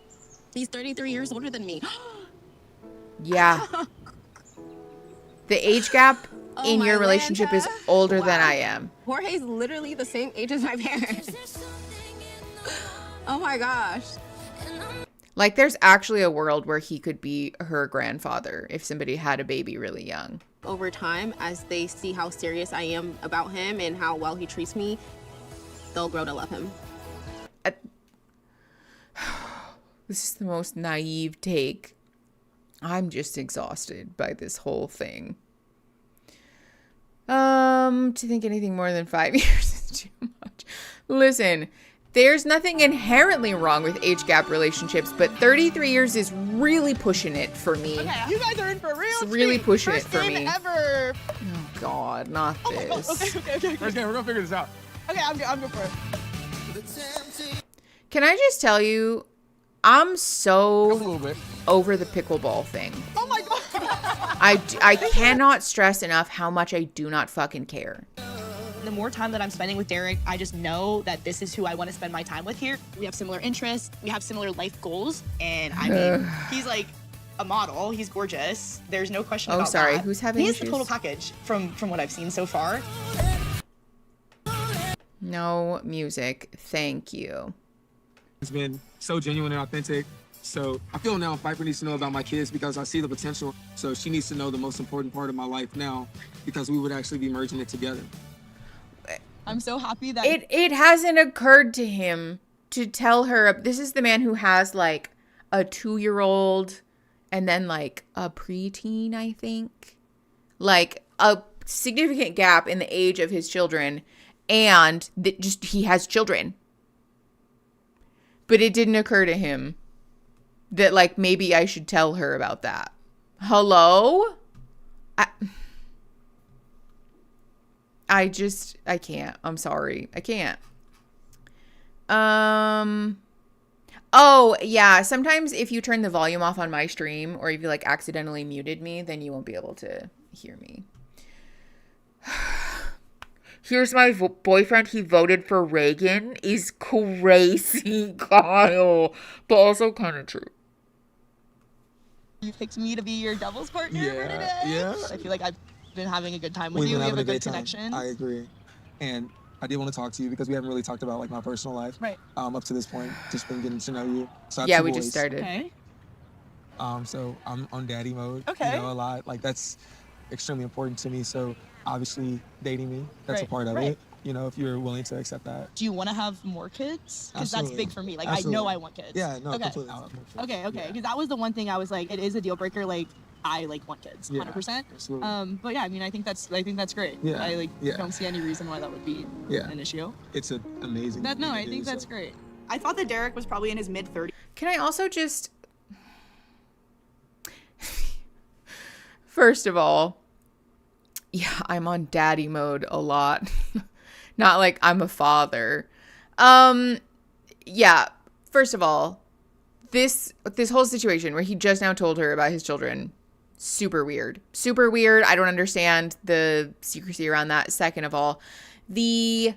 He's 33 years older than me. Yeah. The age gap in your relationship is older than I am. Jorge's literally the same age as my parents. Oh my gosh. Like, there's actually a world where he could be her grandfather if somebody had a baby really young. Over time, as they see how serious I am about him and how well he treats me, they'll grow to love him. This is the most naive take. I'm just exhausted by this whole thing. To think anything more than 5 years is too much. Listen, there's nothing inherently wrong with age gap relationships, but 33 years is really pushing it for me. Okay, you guys are in for real. It's really pushing it for me. Ever. Oh God, not this. Okay. We're gonna figure this out. Okay, I'm good for it. Can I just tell you, I'm A so little bit. over the pickleball thing. Oh my god. I cannot stress enough how much I do not fucking care. The more time that I'm spending with Derek, I just know that this is who I want to spend my time with here. We have similar interests, we have similar life goals, and I mean, he's like a model, he's gorgeous. There's no question about that. Oh, sorry, who's having He's issues? the total package from what I've seen so far. No music, thank you. It's been so genuine and authentic. So I feel now Piper needs to know about my kids because I see the potential. So she needs to know the most important part of my life now because we would actually be merging it together. I'm so happy that It hasn't occurred to him to tell her. This is the man who has like a 2-year-old and then like a preteen, I think. Like a significant gap in the age of his children, and just he has children. But it didn't occur to him that like maybe I should tell her about that. Hello? I can't. I'm sorry. I can't. Oh, yeah. Sometimes if you turn the volume off on my stream or if you like accidentally muted me, then you won't be able to hear me. Here's my boyfriend. He voted for Reagan. Is crazy, Kyle. But also kind of true. you picked me to be your doubles partner for Yeah, today. yeah. I feel like I've been having a good time with We've you. been We have having a a good great time. connection. I agree. And I did want to talk to you because we haven't really talked about like my personal life. Right. Up to this point, just been getting to know you. So I have Yeah, two we boys. just started. Okay. So I'm on daddy mode. Okay. You know, a lot. Like that's extremely important to me. So obviously dating me, that's a Right, part of right. it. You know, if you're willing to accept that. Do you want to have more kids? Because that's Absolutely. big for me. Like I Absolutely. know I want kids. Yeah, no, Okay. completely. I'll have more kids. Okay. Yeah. Because that was the one thing I was like, it is a deal breaker. Like I like want kids, Yeah, 100%. absolutely. But yeah, I mean, I think that's great. Yeah, I like yeah. don't see any reason why that would be Yeah. an issue. It's an amazing. That no, thing I to think do, that's so. great. I thought that Derek was probably in his mid-30s. Can I also just... First of all, yeah, I'm on daddy mode a lot. Not like I'm a father. Yeah, first of all, this whole situation where he just now told her about his children, super weird. Super weird. I don't understand the secrecy around that. Second of all, oh,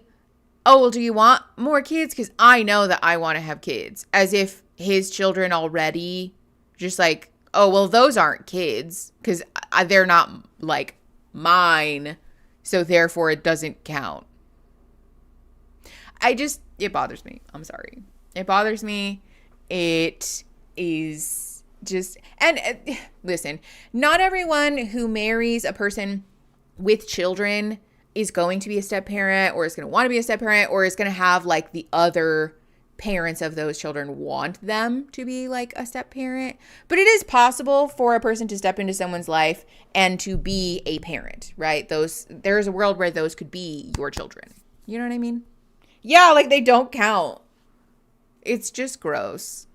well, do you want more kids? Because I know that I want to have kids. As if his children already just like, oh, well, those aren't kids because they're not like mine. So therefore it doesn't count. It bothers me. I'm sorry. It bothers me. It is just, and listen, not everyone who marries a person with children is going to be a step parent or is going to want to be a step parent or is going to have like the other parents of those children want them to be like a step parent. But it is possible for a person to step into someone's life and to be a parent, right? There's a world where those could be your children. You know what I mean? Yeah, like they don't count. It's just gross.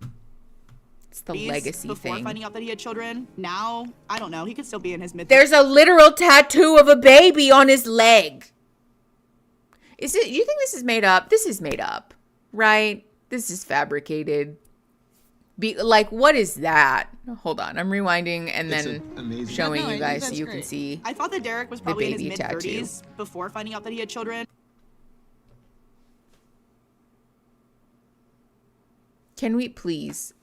It's the legacy before thing. finding out that he had children. Now, I don't know. He could still be in his mid. There's a literal tattoo of a baby on his leg. You think this is made up? This is made up, right? This is fabricated. What is that? Hold on, I'm rewinding and then showing you guys so you can see. I thought that Derek was probably in his baby mid-30s before finding out that he had children. Can we please,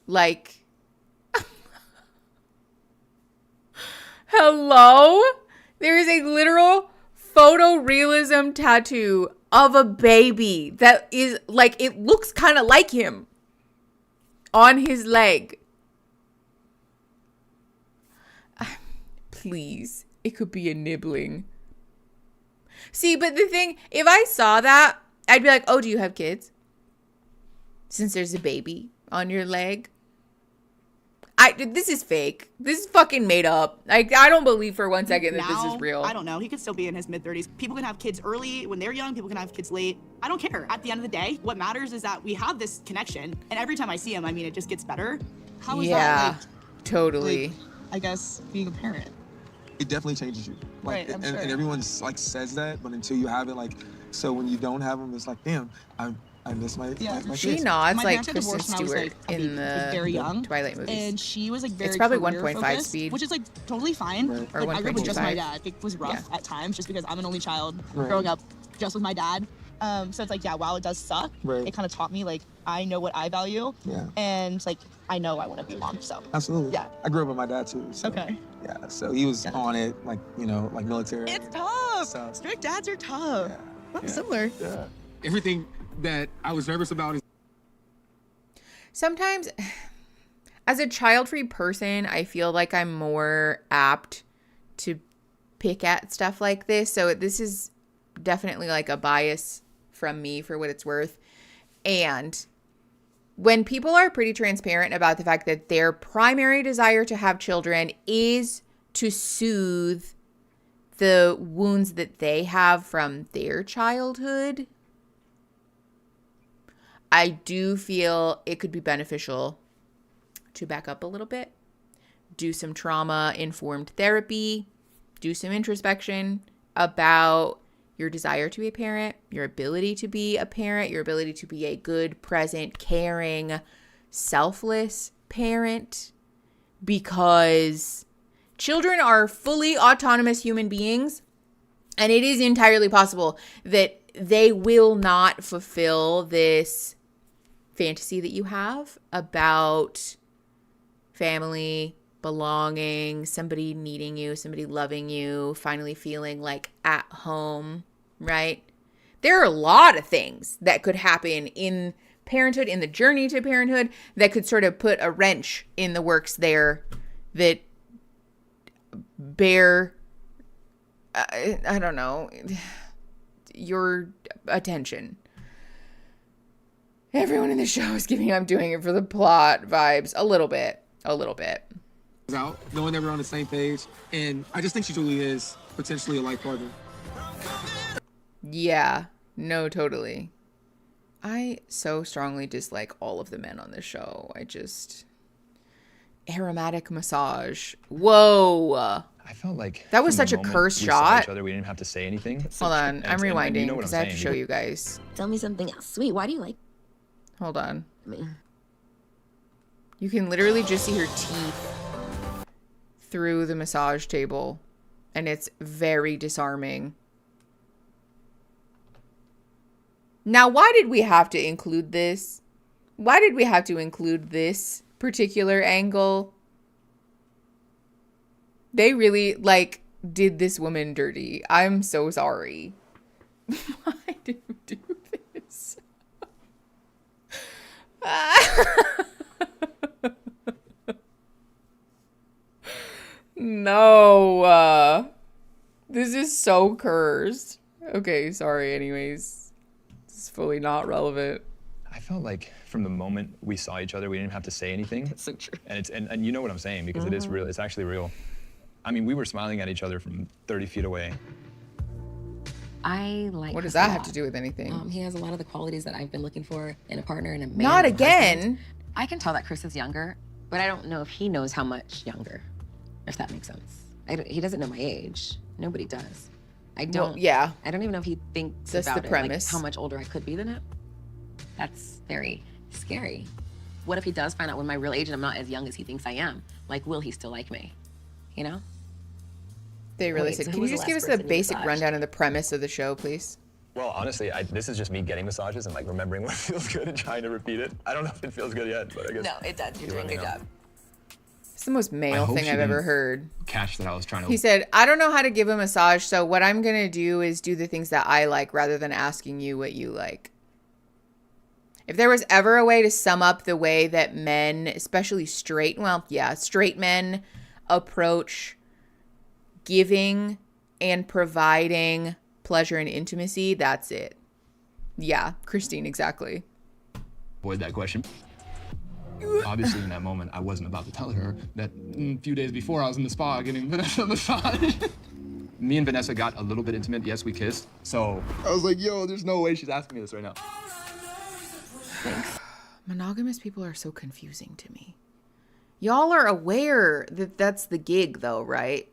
hello? There is a literal photorealism tattoo of a baby that is, it looks kind of like him on his leg. Please, it could be a nibbling. See, but the thing, if I saw that, I'd be like, oh, do you have kids? Since there's a baby on your leg. This is fake. This is fucking made up. I don't believe for 1 second that this is real. I don't know. He could still be in his mid-30s. People can have kids early when they're young. People can have kids late. I don't care. At the end of the day, what matters is that we have this connection. And every time I see him, it just gets better. How is that, totally. I guess, being a parent? It definitely changes you. Right, I'm sure. And everyone says that, but until you have it, so when you don't have them, it's damn, I miss my my She kids. nods My like parents got Kristen divorced when I was, Stewart in the very young, Twilight movies. and she was very It's probably career 1.5 focused, speed. which is totally fine. Right. Or I grew up with just my 1.25. dad. It was rough at times just because I'm an only child Right. growing up just with my dad. So it's while it does suck, Right. it kind of taught me I know what I value, Yeah. and I know I want to be a mom. So Absolutely. Yeah. I grew up with my dad too. So, okay, Yeah. So he was on it, military. it's tough. So- Strict dads are tough. Yeah. Not Yeah. similar. Yeah. Everything that I was nervous about is Sometimes, as a child-free person, I feel like I'm more apt to pick at stuff like this. So this is definitely a bias from me for what it's worth. And when people are pretty transparent about the fact that their primary desire to have children is to soothe the wounds that they have from their childhood, I do feel it could be beneficial to back up a little bit, do some trauma-informed therapy, do some introspection about your desire to be a parent, your ability to be a parent, your ability to be a good, present, caring, selfless parent, because children are fully autonomous human beings, and it is entirely possible that they will not fulfill this fantasy that you have about family, belonging, somebody needing you, somebody loving you, finally feeling at home, right? There are a lot of things that could happen in parenthood, in the journey to parenthood, that could sort of put a wrench in the works there that bear, I don't know, your attention. Everyone in the show is giving I'm doing it for the plot vibes. A little bit. out, knowing that we're on the same page. And I just think she truly is potentially a life partner. Yeah. No, totally. I so strongly dislike all of the men on this show. Aromatic massage. Whoa. I felt like that was from the such a moment cursed we saw shot. each other, we didn't have to say anything. Hold on, I'm rewinding you know what because I'm I have to saying. show you guys. Tell me something else. Sweet, why do you like Hold on. me? You can literally just see her teeth through the massage table, and it's very disarming. Now, why did we have to include this? Why did we have to include this particular angle? They really, did this woman dirty. I'm so sorry. Why did we do this? No. This is so cursed. Okay, sorry, anyways. It's fully not relevant. I felt like from the moment we saw each other, we didn't have to say anything. That's so true. And and you know what I'm saying, because it is real. It's actually real. I mean, we were smiling at each other from 30 feet away. I like. What does Chris a that have lot. to do with anything? He has a lot of the qualities that I've been looking for in a partner and a man. Not and a again. husband. I can tell that Chris is younger, but I don't know if he knows how much younger, if that makes sense. He doesn't know my age. Nobody does. I don't. Well, yeah. I don't even know if he thinks That's about the it, premise. like how much older I could be than him. That's very scary. What if he does find out when my real age and I'm not as young as he thinks I am? Like, will he still like me? You know? They really Wait, said, so who can you was the just give last us a person you basic massaged? rundown of the premise of the show, please? Well, honestly, this is just me getting massages and like remembering what feels good and trying to repeat it. I don't know if it feels good yet, but I guess. No, it does. You're doing a good job. It's the most male hope thing she I've ever didn't heard. Catch that I was trying to. He said, I don't know how to give a massage, so what I'm going to do is do the things that I like rather than asking you what you like. If there was ever a way to sum up the way that men, especially straight men approach giving and providing pleasure and intimacy, that's it. Yeah, Christine, exactly. Avoid that question. Obviously, in that moment, I wasn't about to tell her that a few days before I was in the spa getting Vanessa a massage. Me and Vanessa got a little bit intimate. Yes, we kissed. So I was like, yo, there's no way she's asking me this right now. Monogamous people are so confusing to me. Y'all are aware that that's the gig, though, right?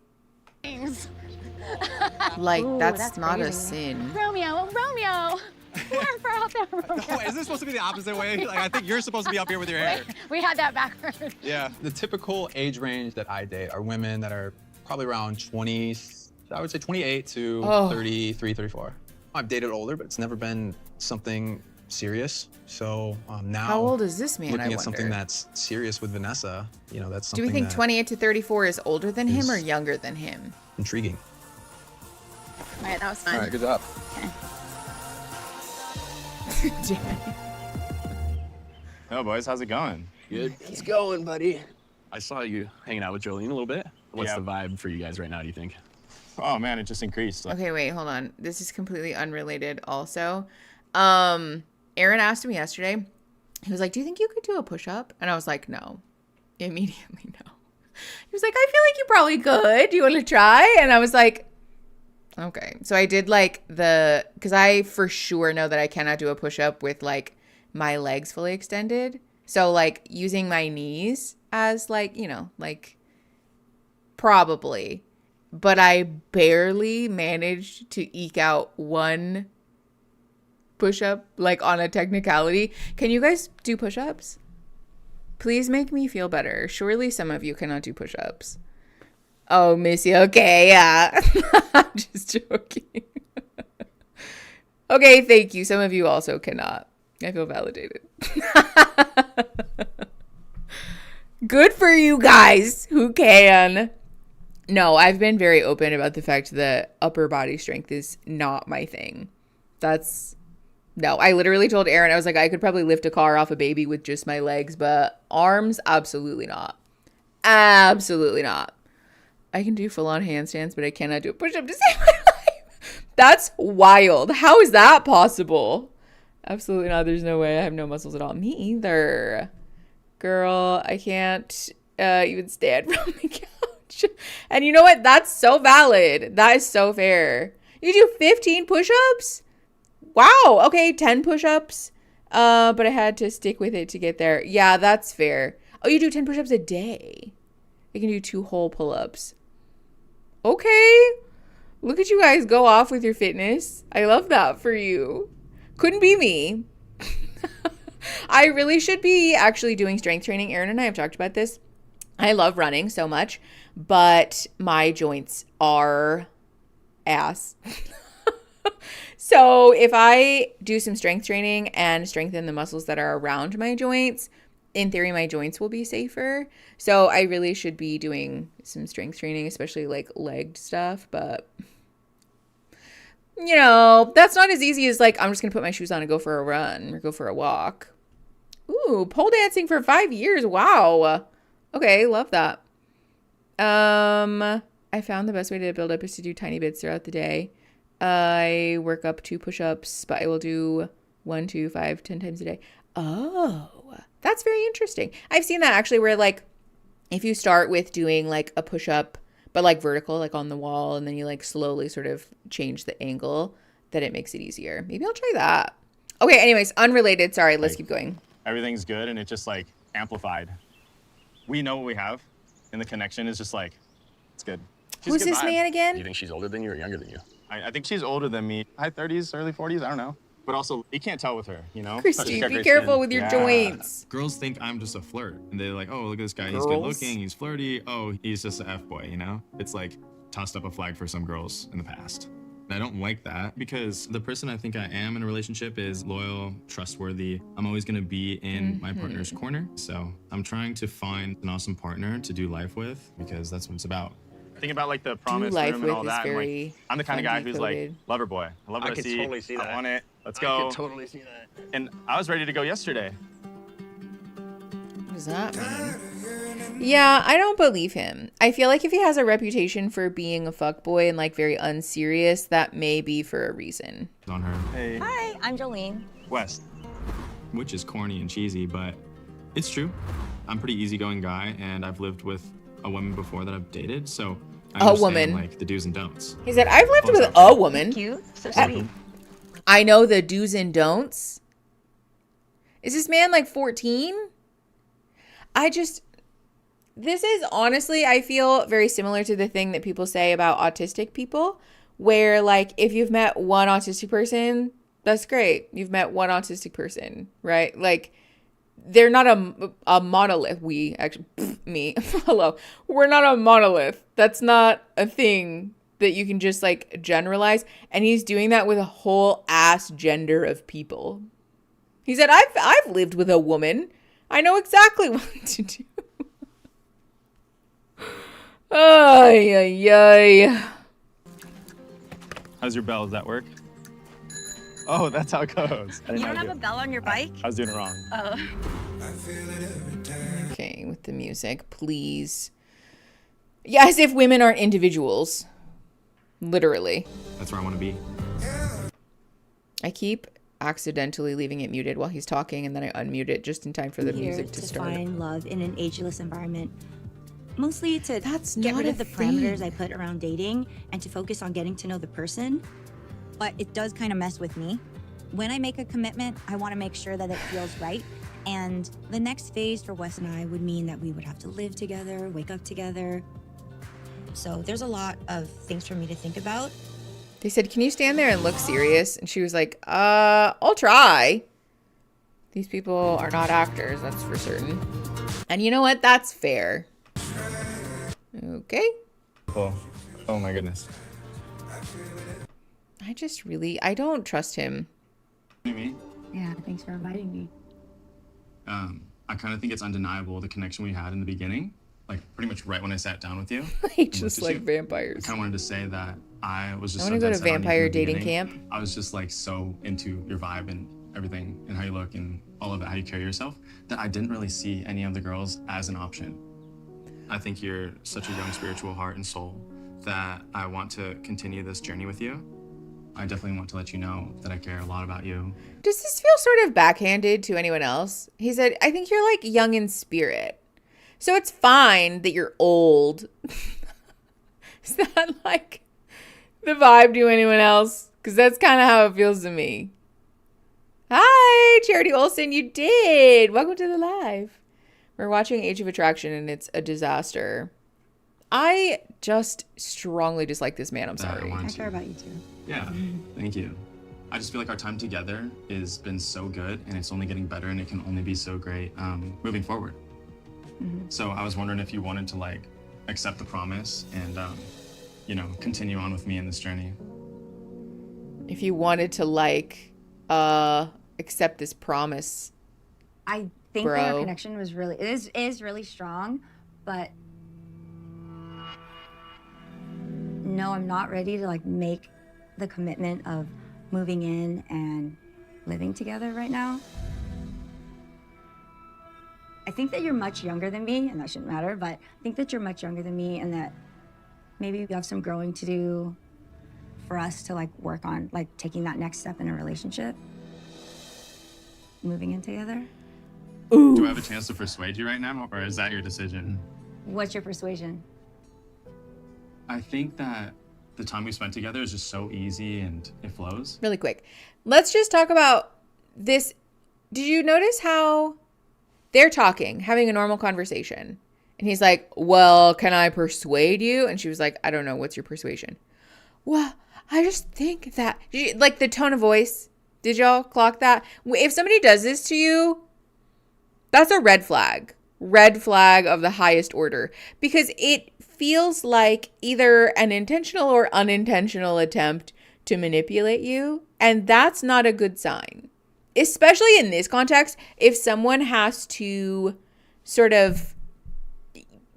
Like, that's not a sin. Romeo. We're out there, Romeo. Wait, is this supposed to be the opposite way? Like, I think you're supposed to be up here with your hair. We had that backwards. Yeah. The typical age range that I date are women that are probably around 20, I would say 28 to 33, 34. I've dated older, but it's never been something serious. So now, How old is this man, looking I at something wonder? that's serious with Vanessa, you know, that's Do something we think that 28 to 34 is older than him or is- younger than him? intriguing. All right, that was fun. All right, good job. Oh, boys, how's it going? Good. It's going, buddy. I saw you hanging out with Jolene a little bit. What's the vibe for you guys right now, do you think? Oh, man, it just increased. Okay, wait, hold on. This is completely unrelated also. Aaron asked me yesterday. He was like, do you think you could do a push-up? And I was like, no. Immediately, no. He was like, I feel like you probably could. Do you want to try? And I was like, okay. So I did like because I for sure know that I cannot do a push-up with like my legs fully extended. So like using my knees as like, you know, like probably. But I barely managed to eke out one push-up like on a technicality. Can you guys do push-ups? Please make me feel better. Surely some of you cannot do push-ups. Oh, Missy, okay, yeah. I'm just joking. Okay, thank you. Some of you also cannot. I feel validated. Good for you guys who can. No, I've been very open about the fact that upper body strength is not my thing. No, I literally told Aaron, I was like, I could probably lift a car off a baby with just my legs, but arms, absolutely not. Absolutely not. I can do full-on handstands, but I cannot do a push-up to save my life. That's wild. How is that possible? Absolutely not. There's no way. I have no muscles at all. Me either. Girl, I can't even stand from the couch. And you know what? That's so valid. That is so fair. You do 15 push-ups? Wow. Okay, 10 push-ups. But I had to stick with it to get there. Yeah, that's fair. Oh, you do 10 push-ups a day. I can do 2 whole pull-ups. Okay. Look at you guys go off with your fitness. I love that for you. Couldn't be me. I really should be actually doing strength training. Aaron and I have talked about this. I love running so much, but my joints are ass. So if I do some strength training and strengthen the muscles that are around my joints, in theory, my joints will be safer. So I really should be doing some strength training, especially like legged stuff. But, you know, that's not as easy as like, I'm just going to put my shoes on and go for a run or go for a walk. Ooh, pole dancing for 5 years. Wow. Okay, love that. I found the best way to build up is to do tiny bits throughout the day. I work up 2 push-ups, but I will do 1, 2, 5, 10 times a day. Oh, that's very interesting. I've seen that actually where like if you start with doing like a push-up, but like vertical, like on the wall, and then you like slowly sort of change the angle, that it makes it easier. Maybe I'll try that. Okay, anyways, unrelated. Sorry, let's keep going. Everything's good and it's just like amplified. We know what we have and the connection is just like, it's good. Who's this man again? You think she's older than you or younger than you? I think she's older than me. High 30s, early 40s, I don't know. But also, you can't tell with her, you know? Christy, be careful with your joints. Girls think I'm just a flirt. And they're like, oh, look at this guy. He's good looking. He's flirty. Oh, he's just an F-boy, you know? It's like tossed up a flag for some girls in the past. And I don't like that because the person I think I am in a relationship is loyal, trustworthy. I'm always going to be in my partner's corner. So I'm trying to find an awesome partner to do life with because that's what it's about. Think about like the promise room and all that. And, like, I'm the kind of guy who's like, lover boy. I love what I see. Totally see that. I want it. Let's go. I can totally see that. And I was ready to go yesterday. What does that mean? Yeah, I don't believe him. I feel like if he has a reputation for being a fuckboy and like very unserious, that may be for a reason. On her. Hey. Hi, I'm Jolene. West. Which is corny and cheesy, but it's true. I'm a pretty easygoing guy, and I've lived with a woman before that I've dated, so I understand, like, the do's and don'ts. He said, I've lived with a woman. Thank you. So sweet. I know the do's and don'ts. Is this man like 14? This is honestly, I feel very similar to the thing that people say about autistic people, where like if you've met one autistic person, that's great. You've met one autistic person, right? Like they're not a monolith. We actually, me, hello. We're not a monolith. That's not a thing that you can just like generalize. And he's doing that with a whole ass gender of people. He said, I've lived with a woman. I know exactly what to do. Ay, ay, ay. How's your bell? Does that work? Oh, that's how it goes. You don't have a bell on your bike? I was doing it wrong. Oh. Okay, with the music, please. Yeah, as if women aren't individuals. Literally. That's where I want to be. I keep accidentally leaving it muted while he's talking, and then I unmute it just in time for the music to start. Find love in an ageless environment. Mostly to get rid of the thing. parameters I put around dating and to focus on getting to know the person. But it does kind of mess with me. When I make a commitment, I want to make sure that it feels right. And the next phase for Wes and I would mean that we would have to live together, wake up together. So there's a lot of things for me to think about. They said, can you stand there and look serious? And she was like, I'll try. These people are not actors, that's for certain. And you know what? That's fair. Okay. Oh my goodness. I don't trust him. Me? Yeah, thanks for inviting me. I kind of think it's undeniable the connection we had in the beginning, like pretty much right when I sat down with you. I just like vampires. I kind of wanted to say that I was just. I want to go to vampire dating camp. I was just like so into your vibe and everything and how you look and all of it, how you carry yourself, that I didn't really see any of the girls as an option. I think you're such a young spiritual heart and soul that I want to continue this journey with you. I definitely want to let you know that I care a lot about you. Does this feel sort of backhanded to anyone else? He said, I think you're like young in spirit. So it's fine that you're old. Is that like the vibe to anyone else? Because that's kind of how it feels to me. Hi, Charity Olsen, you did. Welcome to the live. We're watching Age of Attraction and it's a disaster. I just strongly dislike this man. I'm sorry. I care about you too. Yeah, thank you. I just feel like our time together has been so good and it's only getting better and it can only be so great moving forward. So I was wondering if you wanted to like accept the promise and, you know, continue on with me in this journey. If you wanted to like accept this promise. I think that our connection was really, is really strong, but no, I'm not ready to like make the commitment of moving in and living together right now. I think that you're much younger than me, and that shouldn't matter, but I think that you're much younger than me and that maybe we have some growing to do for us to like work on like taking that next step in a relationship, moving in together. Ooh. Do I have a chance to persuade you right now, or is that your decision? What's your persuasion? I think that the time we spent together is just so easy and it flows. Really quick. Let's just talk about this. Did you notice how they're talking, having a normal conversation? And he's like, well, can I persuade you? And she was like, I don't know. What's your persuasion? Well, I just think that, like the tone of voice. Did y'all clock that? If somebody does this to you, that's a red flag. Red flag of the highest order. Because it feels like either an intentional or unintentional attempt to manipulate you. And that's not a good sign. Especially in this context, if someone has to sort of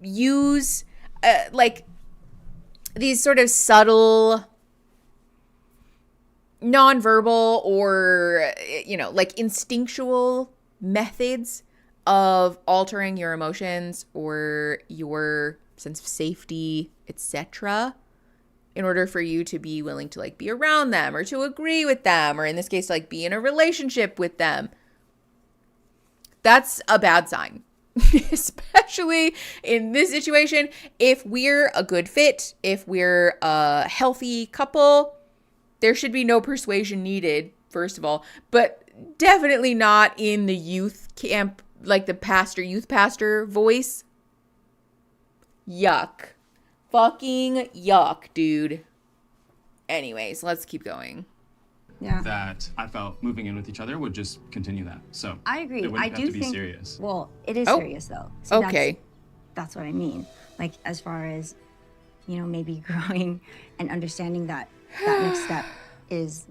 use like these sort of subtle nonverbal or, you know, like instinctual methods of altering your emotions or your sense of safety, etc., in order for you to be willing to like be around them or to agree with them, or in this case, like be in a relationship with them. That's a bad sign, especially in this situation. If we're a good fit, if we're a healthy couple, there should be no persuasion needed, first of all, but definitely not in the youth camp, like the youth pastor voice. Yuck. Fucking yuck, dude. Anyways, let's keep going. Yeah. That I felt moving in with each other would just continue that. So I agree. It wouldn't I have do to be think. serious. Well, it is Oh. serious though. So Okay. That's what I mean. Like as far as, you know, maybe growing and understanding that that next step is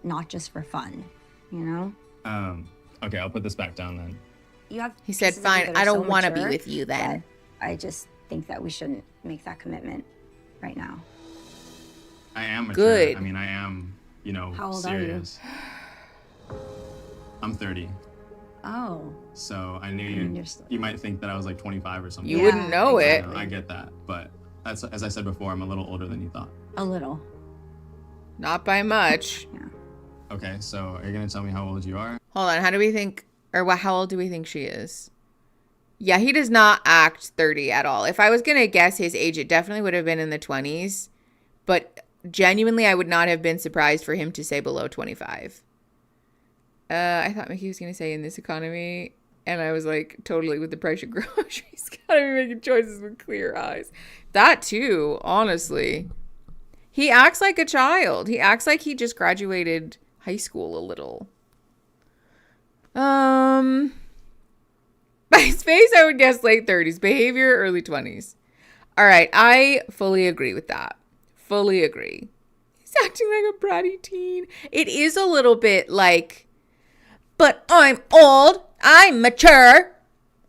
not just for fun. You know. Okay, I'll put this back down then. You have. He said, pieces of "Fine, you that I are don't so want to be mature with you then." that I just think that we shouldn't make that commitment right now. I am mature. Good. I mean, I am, you know, How old are you? serious. I'm 30. Oh. So I knew you're you might think that I was like 25 or something. You wouldn't know it. I get that, but that's, as I said before, I'm a little older than you thought. A little. Not by much. Yeah. Okay, so are you gonna tell me how old you are? Hold on. How do we think, or how old do we think she is? Yeah, he does not act 30 at all. If I was going to guess his age, it definitely would have been in the 20s. But genuinely, I would not have been surprised for him to say below 25. I thought Mickey was going to say in this economy. And I was like, totally with the price of groceries. Gotta be making choices with clear eyes. That too, honestly. He acts like a child. He acts like he just graduated high school a little. By his face, I would guess late 30s. Behavior, early 20s. All right, I fully agree with that. Fully agree. He's acting like a bratty teen. It is a little bit like, but I'm old. I'm mature.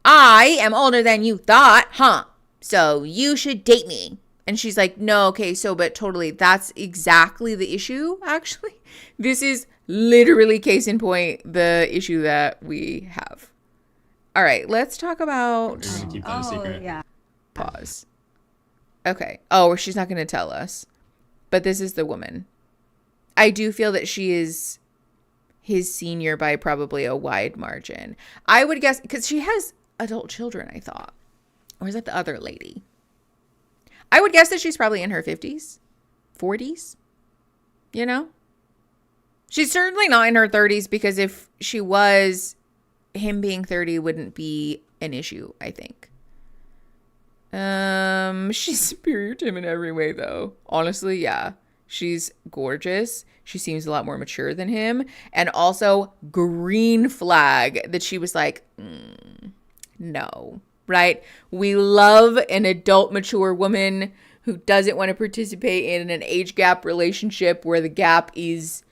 I am older than you thought, huh? So you should date me. And she's like, no, okay, so, but totally, that's exactly the issue, actually. This is literally case in point, the issue that we have. All right, let's talk about... You're gonna keep that a secret. Yeah. Pause. Okay. Oh, she's not going to tell us. But this is the woman. I do feel that she is his senior by probably a wide margin. I would guess, because she has adult children, I thought. Or is that the other lady? I would guess that she's probably in her 50s, 40s, you know? She's certainly not in her 30s, because if she was, him being 30 wouldn't be an issue, I think. She's superior to him in every way, though. Honestly, yeah. She's gorgeous. She seems a lot more mature than him. And also, green flag that she was like, no, right? We love an adult, mature woman who doesn't want to participate in an age gap relationship where the gap is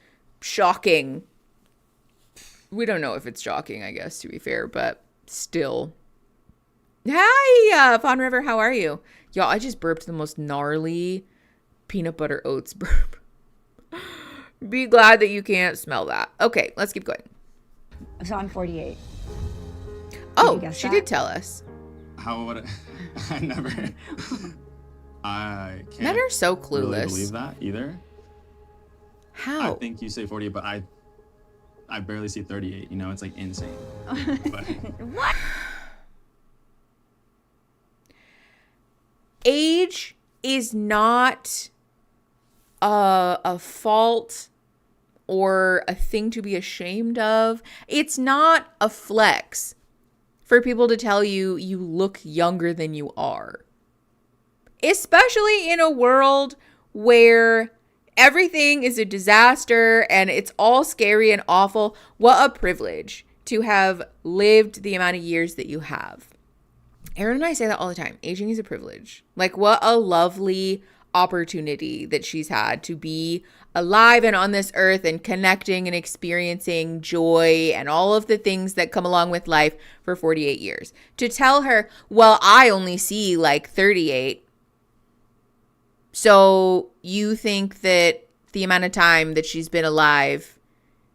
shocking. We don't know if it's shocking, I guess, to be fair, but still. Hi, Fawn River, how are you? Y'all, I just burped the most gnarly peanut butter oats burp. Be glad that you can't smell that. Okay, let's keep going. So I'm 48. Oh, she did tell us. How would I never... I can't Men are so really clueless. believe that either. How? I think you say 40, but I barely see 38. You know, it's like insane. But What? Age is not a fault or a thing to be ashamed of. It's not a flex for people to tell you you look younger than you are. Especially in a world where everything is a disaster and it's all scary and awful. What a privilege to have lived the amount of years that you have. Erin and I say that all the time. Aging is a privilege. Like, what a lovely opportunity that she's had to be alive and on this earth and connecting and experiencing joy and all of the things that come along with life for 48 years. To tell her, well, I only see like 38. So you think that the amount of time that she's been alive,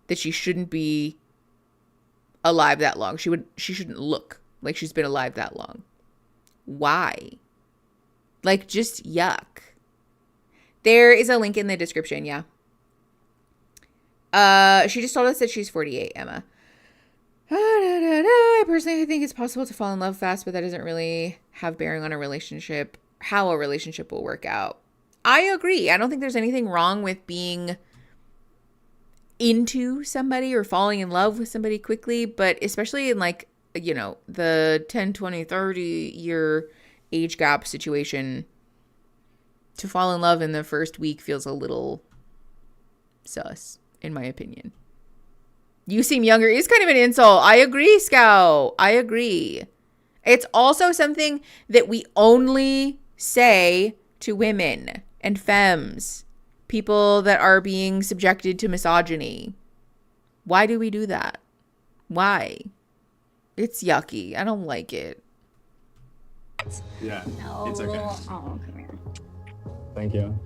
that she shouldn't be alive that long. She shouldn't look like she's been alive that long. Why? Like, just yuck. There is a link in the description, yeah. She just told us that she's 48, Emma. I personally think it's possible to fall in love fast, but that doesn't really have bearing on a relationship, how a relationship will work out. I agree. I don't think there's anything wrong with being into somebody or falling in love with somebody quickly, but especially in like, you know, the 10, 20, 30 year age gap situation, to fall in love in the first week feels a little sus, in my opinion. You seem younger is kind of an insult. I agree, Scout. I agree. It's also something that we only say to women and femmes, people that are being subjected to misogyny. Why do we do that? Why? It's yucky. I don't like it. Yeah, No. it's okay. Oh, come here. Thank you.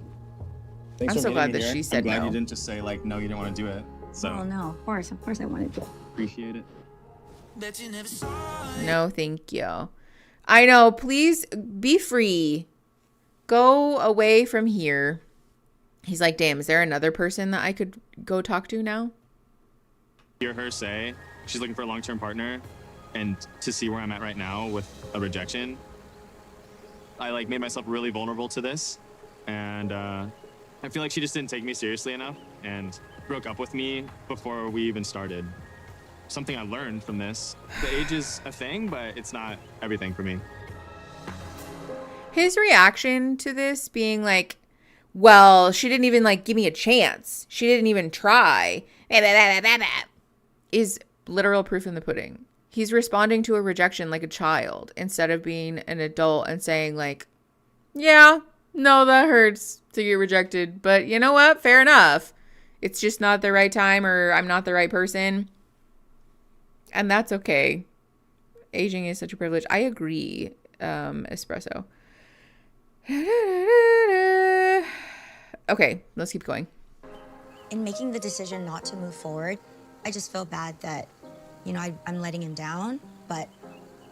Thanks I'm for so meeting glad me that here. she said I'm glad no. you didn't just say like, no, you didn't want to do it. So Oh, no, of course I wanted to. appreciate it. No, thank you. I know. Please be free. Go away from here. He's like, damn, is there another person that I could go talk to now? Hear her say she's looking for a long-term partner, and to see where I'm at right now with a rejection, I like made myself really vulnerable to this, and I feel like she just didn't take me seriously enough and broke up with me before we even started. Something I learned from this. The age is a thing, but it's not everything for me. His reaction to this being like, well, she didn't even like give me a chance. She didn't even try. Is literal proof in the pudding. He's responding to a rejection like a child instead of being an adult and saying like, yeah, no, that hurts to get rejected. But you know what? Fair enough. It's just not the right time, or I'm not the right person. And that's okay. Aging is such a privilege. I agree, Espresso. Okay, let's keep going. In making the decision not to move forward, I just feel bad that, you know, I'm letting him down, but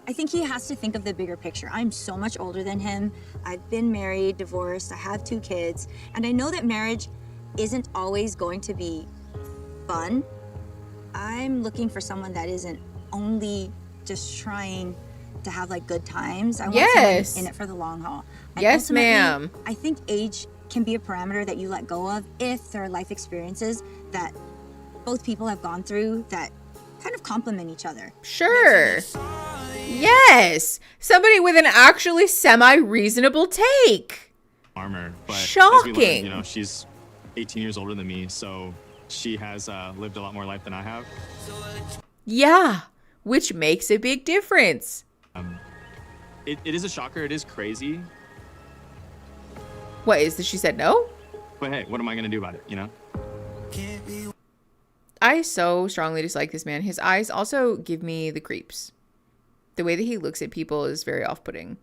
I think he has to think of the bigger picture. I'm so much older than him. I've been married, divorced, I have 2 kids, and I know that marriage isn't always going to be fun. I'm looking for someone that isn't only just trying to have like good times. I want someone in it for the long haul. And yes, ultimately, ma'am. I think age can be a parameter that you let go of if there are life experiences that both people have gone through that kind of complement each other. Sure. Yes. Somebody with an actually semi-reasonable take. Armor, but shocking. As we learned, you know, she's 18 years older than me, so she has lived a lot more life than I have. Yeah, which makes a big difference. It is a shocker. It is crazy. What is that? She said no? But hey, what am I gonna do about it? You know. I so strongly dislike this man. His eyes also give me the creeps. The way that he looks at people is very off-putting.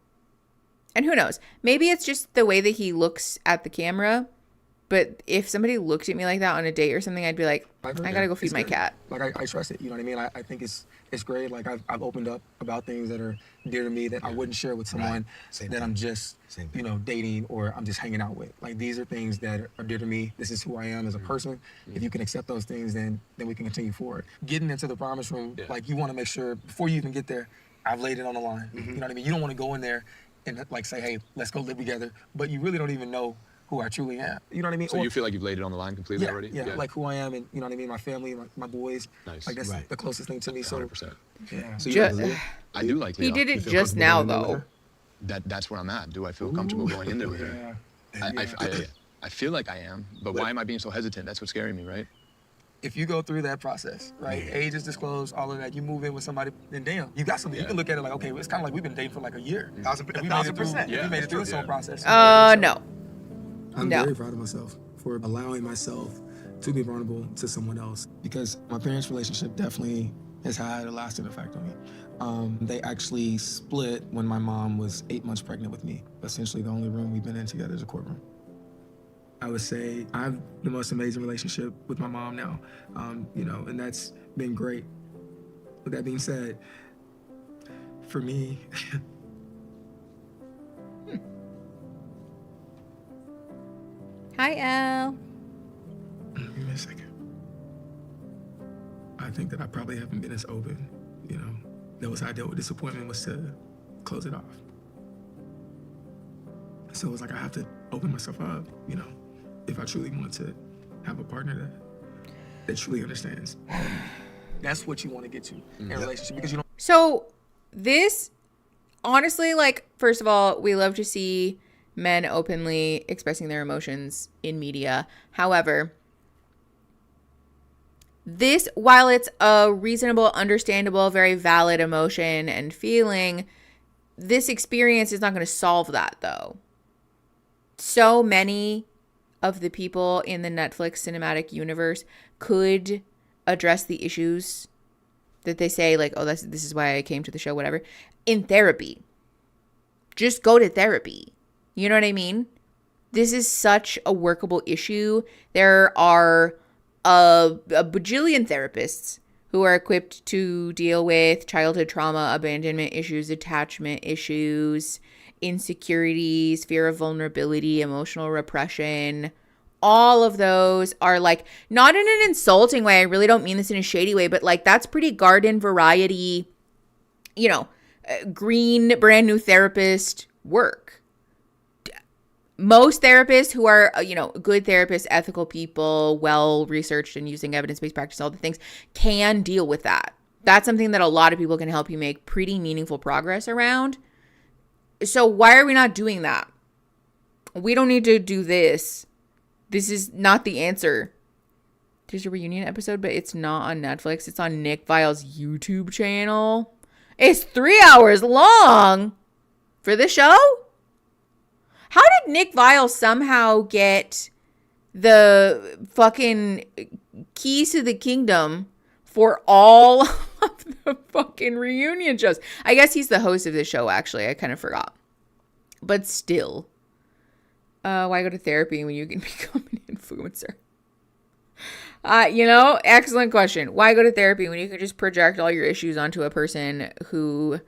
And who knows? Maybe it's just the way that he looks at the camera. But if somebody looked at me like that on a date or something, I'd be like, I gotta go feed my cat. Like I trust it, you know what I mean? I think it's great. Like I've opened up about things that are dear to me that I wouldn't share with someone that I'm just, you know, dating or I'm just hanging out with. Like these are things that are dear to me. This is who I am as a person. If you can accept those things, then we can continue forward. Getting into the promise room, like you want to make sure before you even get there, I've laid it on the line. You know what I mean? You don't want to go in there and like say, hey, let's go live together, but you really don't even know who I truly am. You know what I mean? So you feel like you've laid it on the line completely already? Yeah, like who I am, and you know what I mean. My family, my boys. Nice. Like that's the closest thing to me. So 100%. Yeah. So I do like Leo. He did it just now, though. That's where I'm at. Do I feel comfortable going into it? I feel like I am, but why am I being so hesitant? That's what's scaring me, right? If you go through that process, right, age is disclosed, all of that, you move in with somebody, then damn, you got something. You can look at it like, okay, well, it's kind of like we've been dating for like a year. 1,000%. We made it through this whole process. No. I'm very proud of myself for allowing myself to be vulnerable to someone else, because my parents' relationship definitely has had a lasting effect on me. They actually split when my mom was 8 months pregnant with me. Essentially, the only room we've been in together is a courtroom. I would say I have the most amazing relationship with my mom now, you know, and that's been great. With that being said, for me, Hi, Elle. give me a second. I think that I probably haven't been as open, you know. That was how I dealt with disappointment, was to close it off. So it was like I have to open myself up, you know, if I truly want to have a partner that truly understands. That's what you want to get to in a relationship, because you don't. So this, honestly, like, first of all, we love to see men openly expressing their emotions in media. However, this, while it's a reasonable, understandable, very valid emotion and feeling, this experience is not going to solve that, though. So many of the people in the Netflix cinematic universe could address the issues that they say, like, oh, this is why I came to the show, whatever, in therapy. Just go to therapy. You know what I mean? This is such a workable issue. There are a bajillion therapists who are equipped to deal with childhood trauma, abandonment issues, attachment issues, insecurities, fear of vulnerability, emotional repression. All of those are, like, not in an insulting way. I really don't mean this in a shady way, but, like, that's pretty garden variety, you know, green, brand new therapist work. Most therapists who are, you know, good therapists, ethical people, well-researched and using evidence-based practice, all the things, can deal with that. That's something that a lot of people can help you make pretty meaningful progress around. So why are we not doing that? We don't need to do this. This is not the answer. There's a reunion episode, but it's not on Netflix. It's on Nick Vile's YouTube channel. It's 3 hours long for the show. How did Nick Vile somehow get the fucking keys to the kingdom for all of the fucking reunion shows? I guess he's the host of this show, actually. I kind of forgot. But still. Why go to therapy when you can become an influencer? You know, excellent question. Why go to therapy when you can just project all your issues onto a person who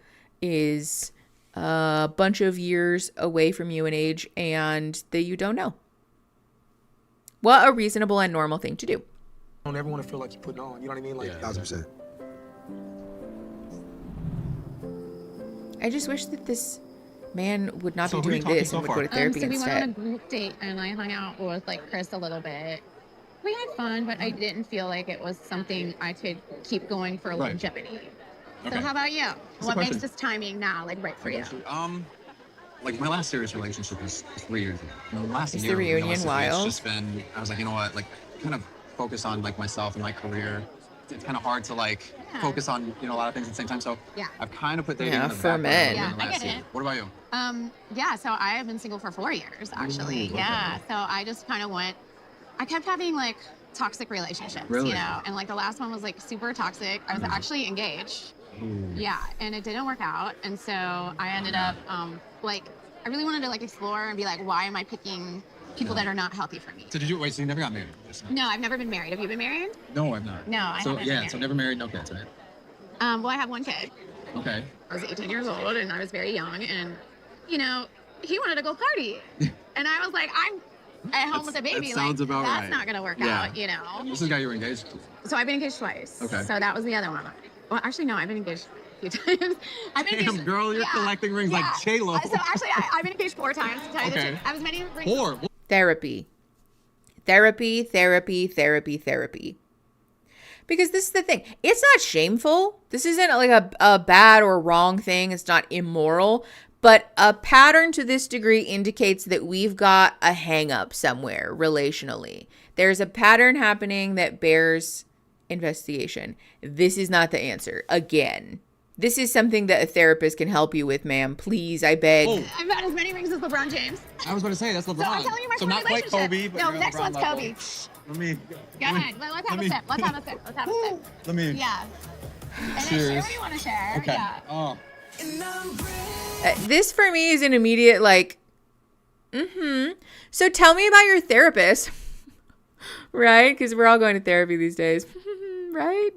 is a bunch of years away from you in age and that you don't know? What a reasonable and normal thing to do. Don't ever want to feel like you're putting on. You know what I mean? Like, 1,000%. I just wish that this man would not be doing this and would go to therapy so we instead. went on a group date and I hung out with, like, Chris a little bit. We had fun, but I didn't feel like it was something I could keep going for longevity. So how about you? What makes this timing now, like, right for you? Like, my last serious relationship was 3 years ago. The last Is year, the reunion realistically, wild? It's just been, I was like, you know what, like, kind of focus on, like, myself and my career. It's kind of hard to, like, focus on, you know, a lot of things at the same time. So I've kind of put dating in the for background men. Yeah, I last get year. it. What about you? Yeah, so I have been single for 4 years, actually. Ooh, okay. Yeah, so I just kind of I kept having, like, toxic relationships, Really? you know? And, like, the last one was, like, super toxic. I was actually engaged. Ooh. Yeah, and it didn't work out. And so I ended up, like, I really wanted to, like, explore and be like, why am I picking people that are not healthy for me? So did you, wait, so you never got married? No, I've never been married. Have you been married? No, I've not. No, I so, haven't been yeah, married. so never married, no kids, right? Well, I have one kid. Okay. I was 18 years old and I was very young, and, you know, he wanted to go party. And I was like, I'm at home with a baby. That sounds like, about that's right. not going to work Yeah. out, you know? This is the guy you were engaged to. So I've been engaged twice. Okay. So that was the other one. Well, actually, no, I've been engaged a few times. I've been Damn, engaged, girl, you're collecting rings like J-Lo. So actually, I've been engaged 4 times, to tell you the truth. I was many rings. 4? Therapy. Therapy, therapy, therapy, therapy. Because this is the thing. It's not shameful. This isn't like a bad or wrong thing. It's not immoral. But a pattern to this degree indicates that we've got a hang up somewhere relationally. There's a pattern happening that bears investigation. This is not the answer. Again, this is something that a therapist can help you with, ma'am. Please, I beg. Oh. I've had as many rings as LeBron James. I was going to say, that's LeBron. So I'm telling you my so not quite Kobe, but no, you're next LeBron one's level. Kobe. Let me. Go ahead. Let's have a sip. Let's have a sip. Let's have a sip. Let me. Yeah. And Cheers. then share what you want to share. Okay. Yeah. Oh. This for me is an immediate like, So tell me about your therapist, right? Because we're all going to therapy these days, right?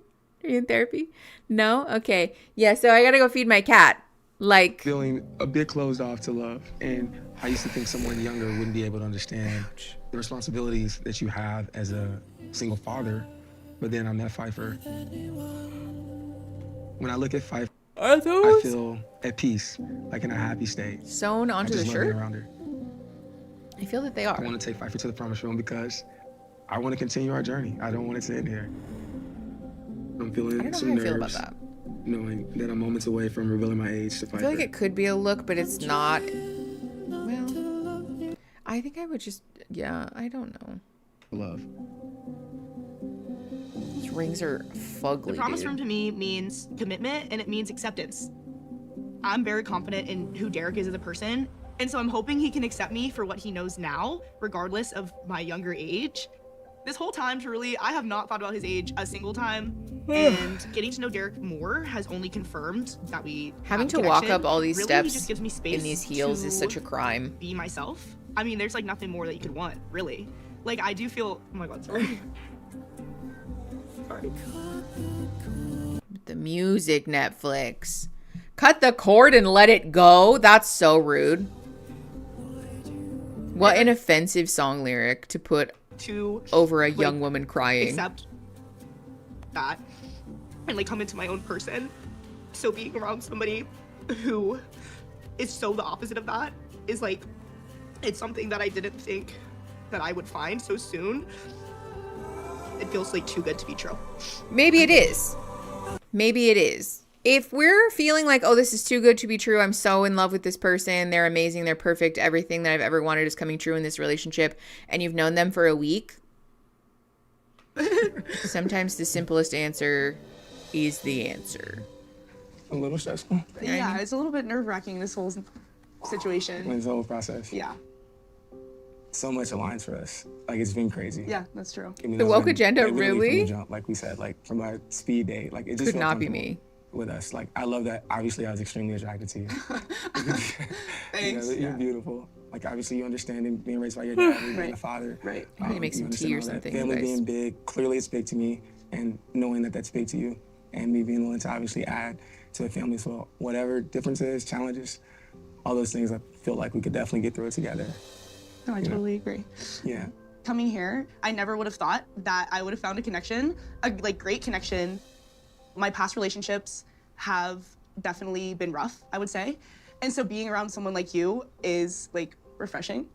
Are you in therapy? No? Okay. Yeah, so I got to go feed my cat. Like, feeling a bit closed off to love. And I used to think someone younger wouldn't be able to understand the responsibilities that you have as a single father. But then I met Pfeiffer. When I look at Pfeiffer, I feel at peace, like in a happy state. Sewn onto the I just love being shirt? around her. I feel that they are. I want to take Pfeiffer to the promised room because I want to continue our journey. I don't want it to end here. I'm feeling I don't know some how I nerves, feel about that. knowing that I'm moments away from revealing my age to I Pfeiffer. feel like it could be a look, but it's not. Well, I think I would just, I don't know. Love. These rings are fugly, The promise dude. room to me means commitment and it means acceptance. I'm very confident in who Derek is as a person. And so I'm hoping he can accept me for what he knows now, regardless of my younger age. This whole time, truly, I have not thought about his age a single time. And getting to know Derek more has only confirmed that we Having have to walk connection. up all these Really, steps he just gives me space in these heels to is such a crime. Be myself. I mean, there's like nothing more that you could want, really. Like, I do feel, oh my God, sorry. Sorry. The music, Netflix. Cut the cord and let it go. That's so rude. What an offensive song lyric to put To over a young woman crying. accept that and like come into my own person. So being around somebody who is so the opposite of that is like, it's something that I didn't think that I would find so soon. It feels like too good to be true. Maybe it is. Maybe it is. If we're feeling like, oh, this is too good to be true, I'm so in love with this person, they're amazing, they're perfect, everything that I've ever wanted is coming true in this relationship, and you've known them for a week, sometimes the simplest answer is the answer. A little stressful. Yeah, it's a little bit nerve-wracking, this whole situation. This whole process. Yeah. So much aligns for us. Like, it's been crazy. Yeah, that's true. I mean, The that's woke been, agenda, like, literally really? From the jump, like we said, like from our speed date, like it just Could felt not be comfortable me. with us. Like, I love that. Obviously, I was extremely attracted to you. Thanks. You're beautiful. Like, obviously, you understand being raised by your dad, being Right. a father. Right. I need to make you some understand tea or all that. something, Family you guys. being big, clearly it's big to me, and knowing that that's big to you, and me being willing to obviously add to the family. So whatever differences, challenges, all those things, I feel like we could definitely get through it together. No, I totally agree. Yeah. Coming here, I never would have thought that I would have found a connection, a like great connection. My past relationships have definitely been rough, I would say. And so being around someone like you is like refreshing.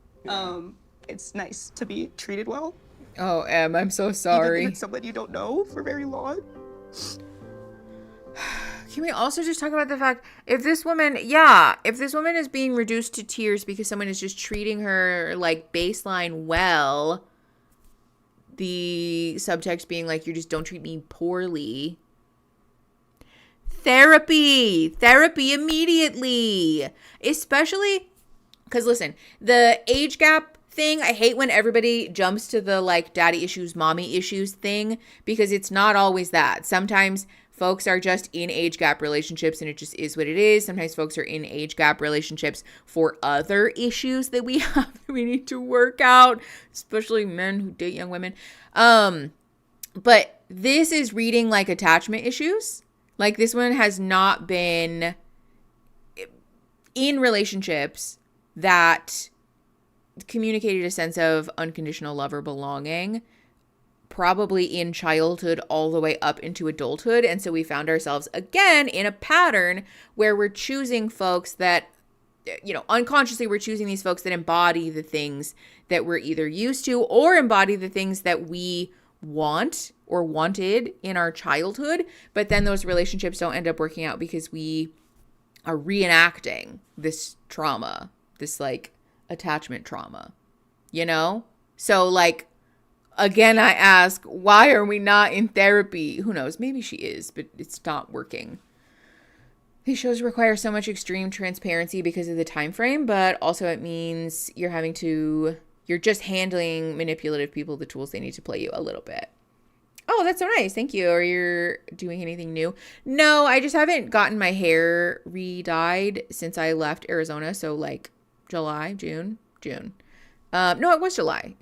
It's nice to be treated well. Oh, Em, I'm so Even sorry. if it's someone you don't know for very long. Can we also just talk about the fact if this woman is being reduced to tears because someone is just treating her like baseline well, the subtext being like, you just don't treat me poorly. Therapy immediately, especially because listen, the age gap thing, I hate when everybody jumps to the like daddy issues, mommy issues thing, because it's not always that. Sometimes folks are just in age gap relationships and it just is what it is. Sometimes folks are in age gap relationships for other issues that we have that we need to work out, especially men who date young women. But this is reading like attachment issues. Like, this one has not been in relationships that communicated a sense of unconditional love or belonging, probably in childhood all the way up into adulthood. And so we found ourselves again in a pattern where we're choosing folks that unconsciously we're choosing these folks that embody the things that we're either used to or embody the things that we want or wanted in our childhood, but then those relationships don't end up working out because we are reenacting this trauma, this like attachment trauma, So like, again, I ask, why are we not in therapy? Who knows? Maybe she is, but it's not working. These shows require so much extreme transparency because of the time frame, but also it means you're just handling manipulative people the tools they need to play you a little bit. Oh, that's so nice. Thank you. Are you doing anything new? No, I just haven't gotten my hair re-dyed since I left Arizona. So like June. No, it was July.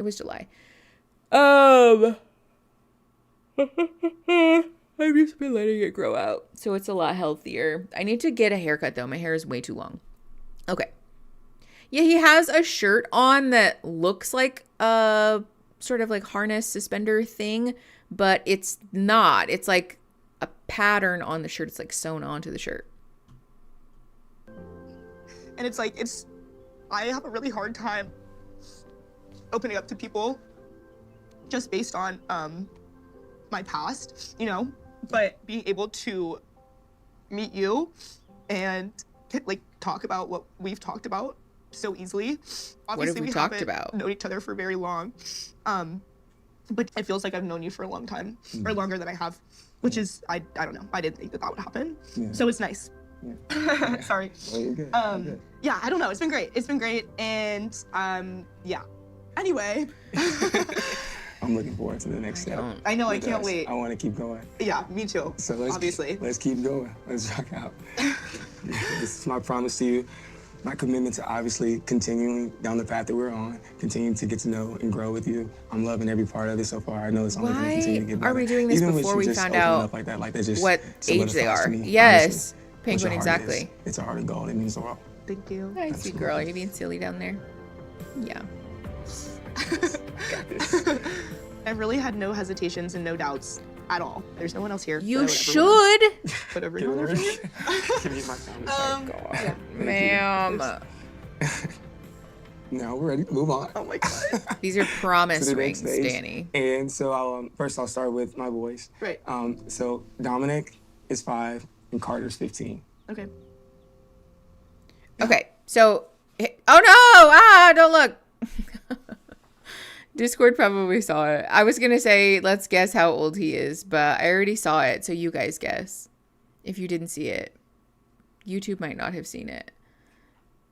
I've just been letting it grow out. So it's a lot healthier. I need to get a haircut though. My hair is way too long. Okay. Yeah, he has a shirt on that looks like a sort of like harness suspender thing, but it's not. It's like a pattern on the shirt. It's like sewn onto the shirt. And I have a really hard time opening up to people just based on my past, but being able to meet you and like talk about what we've talked about so easily. Obviously, we haven't known each other for very long, but it feels like I've known you for a long time, or longer than I have, which is I don't know. I didn't think that would happen, so it's nice. Yeah. Sorry. Oh, you're good. You're good. Yeah, I don't know. It's been great, and yeah. Anyway. I'm looking forward to the next step. I know. I can't wait. I want to keep going. Yeah, me too. So obviously. Let's keep going. Let's rock out. This is my promise to you. My commitment to obviously continuing down the path that we're on, continuing to get to know and grow with you. I'm loving every part of it so far. I know it's only going to continue to get better. Are we doing this Even before we found out like that just what age they are? Me, Yes, honestly, Penguin, exactly. It's a heart of gold. It means the world. Thank you. Hi, sweet girl. Are you being silly down there? Yeah. I've really had no hesitations and no doubts at all. There's no one else here. You should. Whatever. Give me my phone. Ma'am. Now we're ready to move on. Oh my god. These are promise rings, Danny. And so first I'll start with my boys. Right. So Dominic is 5 and Carter's 15. Okay. Okay. So, oh no! Don't look. Discord probably saw it. I was gonna say let's guess how old he is, but I already saw it. So you guys guess. If you didn't see it, YouTube might not have seen it.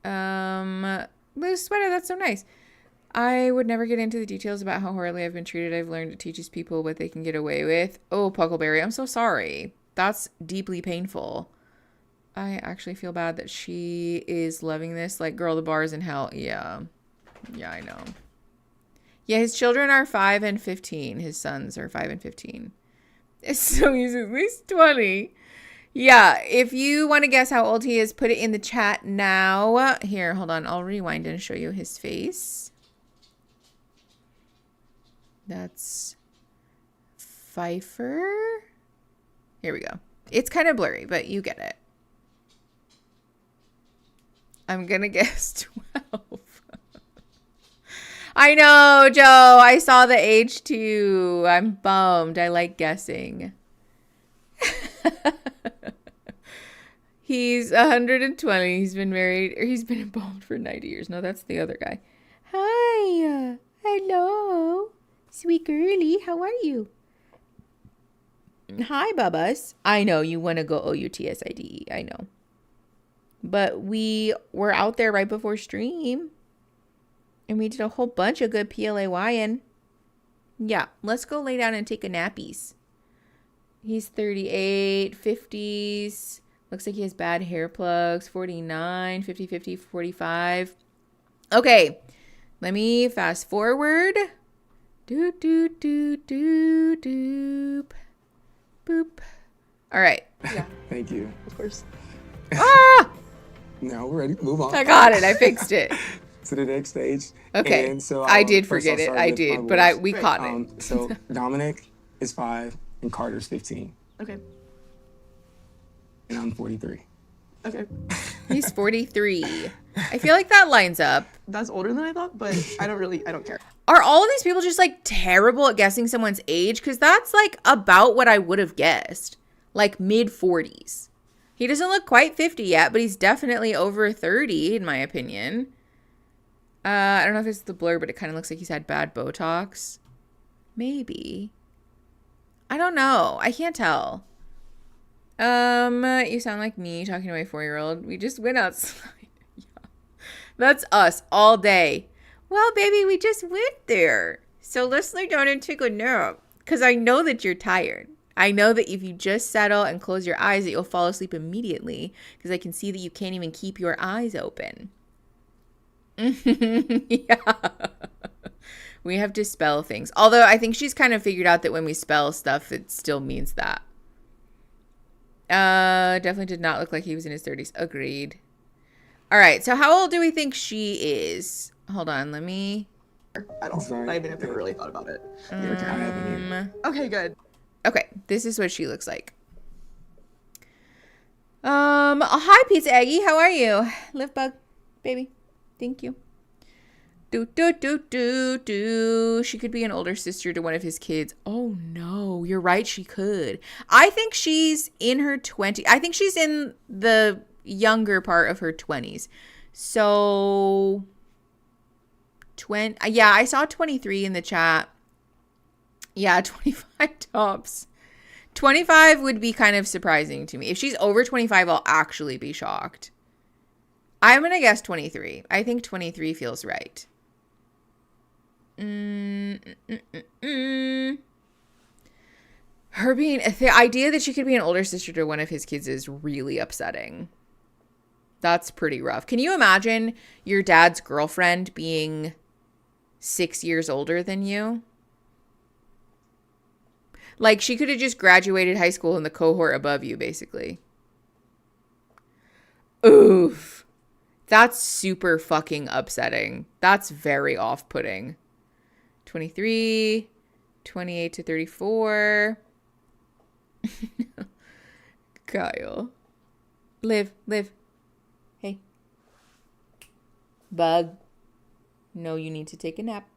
Blue sweater, that's so nice. I would never get into the details about how horribly I've been treated. I've learned it teaches people what they can get away with. Oh, Puckleberry, I'm so sorry. That's deeply painful. I actually feel bad that she is loving this. Like, girl, the bar's in hell. Yeah. Yeah, I know. Yeah, his children are 5 and 15. His sons are 5 and 15. So he's at least 20. Yeah, if you want to guess how old he is, put it in the chat now. Here, hold on. I'll rewind and show you his face. That's Pfeiffer. Here we go. It's kind of blurry, but you get it. I'm going to guess 12. I know, Joe. I saw the age too. I'm bummed. I like guessing. He's 120. He's been married, or he's been involved for 90 years. No, that's the other guy. Hi. Hello. Sweet girly. How are you? Hi, Bubbas. I know you want to go OUTSIDE. I know. But we were out there right before stream. And we did a whole bunch of good PLAYing. Yeah, let's go lay down and take a nappies. He's 38, 50s. Looks like he has bad hair plugs. 49, 50, 50, 45. Okay, let me fast forward. Doop, doop, doop, doop, doop. Boop. All right. Yeah. Thank you. Of course. Ah! Now we're ready to move on. I got it. I fixed it. To the next stage. Okay. And so I did first forget I'll it. start I with did, my but boys. we caught it. So Dominic is 5 and Carter's 15. Okay. And I'm 43. Okay. He's 43. I feel like that lines up. That's older than I thought, but I don't care. Are all of these people just like terrible at guessing someone's age? Because that's like about what I would have guessed. Like mid 40s. He doesn't look quite 50 yet, but he's definitely over 30 in my opinion. I don't know if it's the blur, but it kind of looks like he's had bad Botox. Maybe. I don't know. I can't tell. You sound like me talking to my 4-year-old. We just went outside. Yeah. That's us all day. Well, baby, we just went there. So let's lay down and take a nap. Because I know that you're tired. I know that if you just settle and close your eyes that you'll fall asleep immediately. Because I can see that you can't even keep your eyes open. Yeah. We have to spell things. Although I think she's kind of figured out that when we spell stuff, it still means that. Definitely did not look like he was in his 30s. Agreed. All right. So how old do we think she is? Hold on. Let me. I even have never really thought about it. Okay, good. Okay. This is what she looks like. Hi, Pizza Eggie. How are you? Live bug, baby. Thank you. She could be an older sister to one of his kids. Oh no, you're right. She could. I think she's in her 20s. I think she's in the younger part of her 20s. So, yeah, I saw 23 in the chat. Yeah, 25 tops. 25 would be kind of surprising to me. If she's over 25, I'll actually be shocked. I'm going to guess 23. I think 23 feels right. Her being the idea that she could be an older sister to one of his kids is really upsetting. That's pretty rough. Can you imagine your dad's girlfriend being 6 years older than you? Like she could have just graduated high school in the cohort above you, basically. Oof. That's super fucking upsetting. That's very off-putting. 23, 28 to 34. Kyle. Live. Hey. Bug. No, you need to take a nap.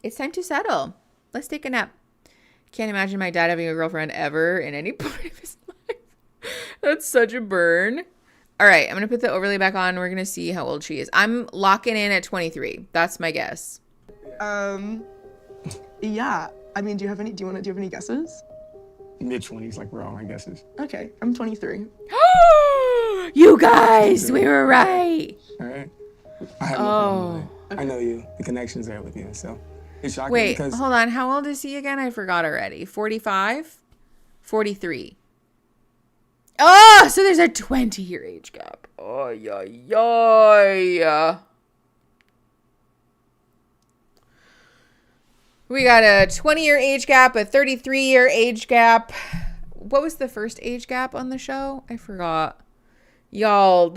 It's time to settle. Let's take a nap. Can't imagine my dad having a girlfriend ever in any part of his life. That's such a burn. All right, I'm going to put the overlay back on. We're going to see how old she is. I'm locking in at 23. That's my guess. Yeah. I mean, do you have any guesses? Mid-20s, like we're all my guesses. Okay, I'm 23. You guys, we were right. All right. I have no problem with it. I know you. The connection's there with you, so it's shocking. Wait, because hold on. How old is he again? I forgot already. 45? 43. Oh, so there's a 20-year age gap. Oh, yeah. We got a 20-year age gap, a 33-year age gap. What was the first age gap on the show? I forgot. Y'all,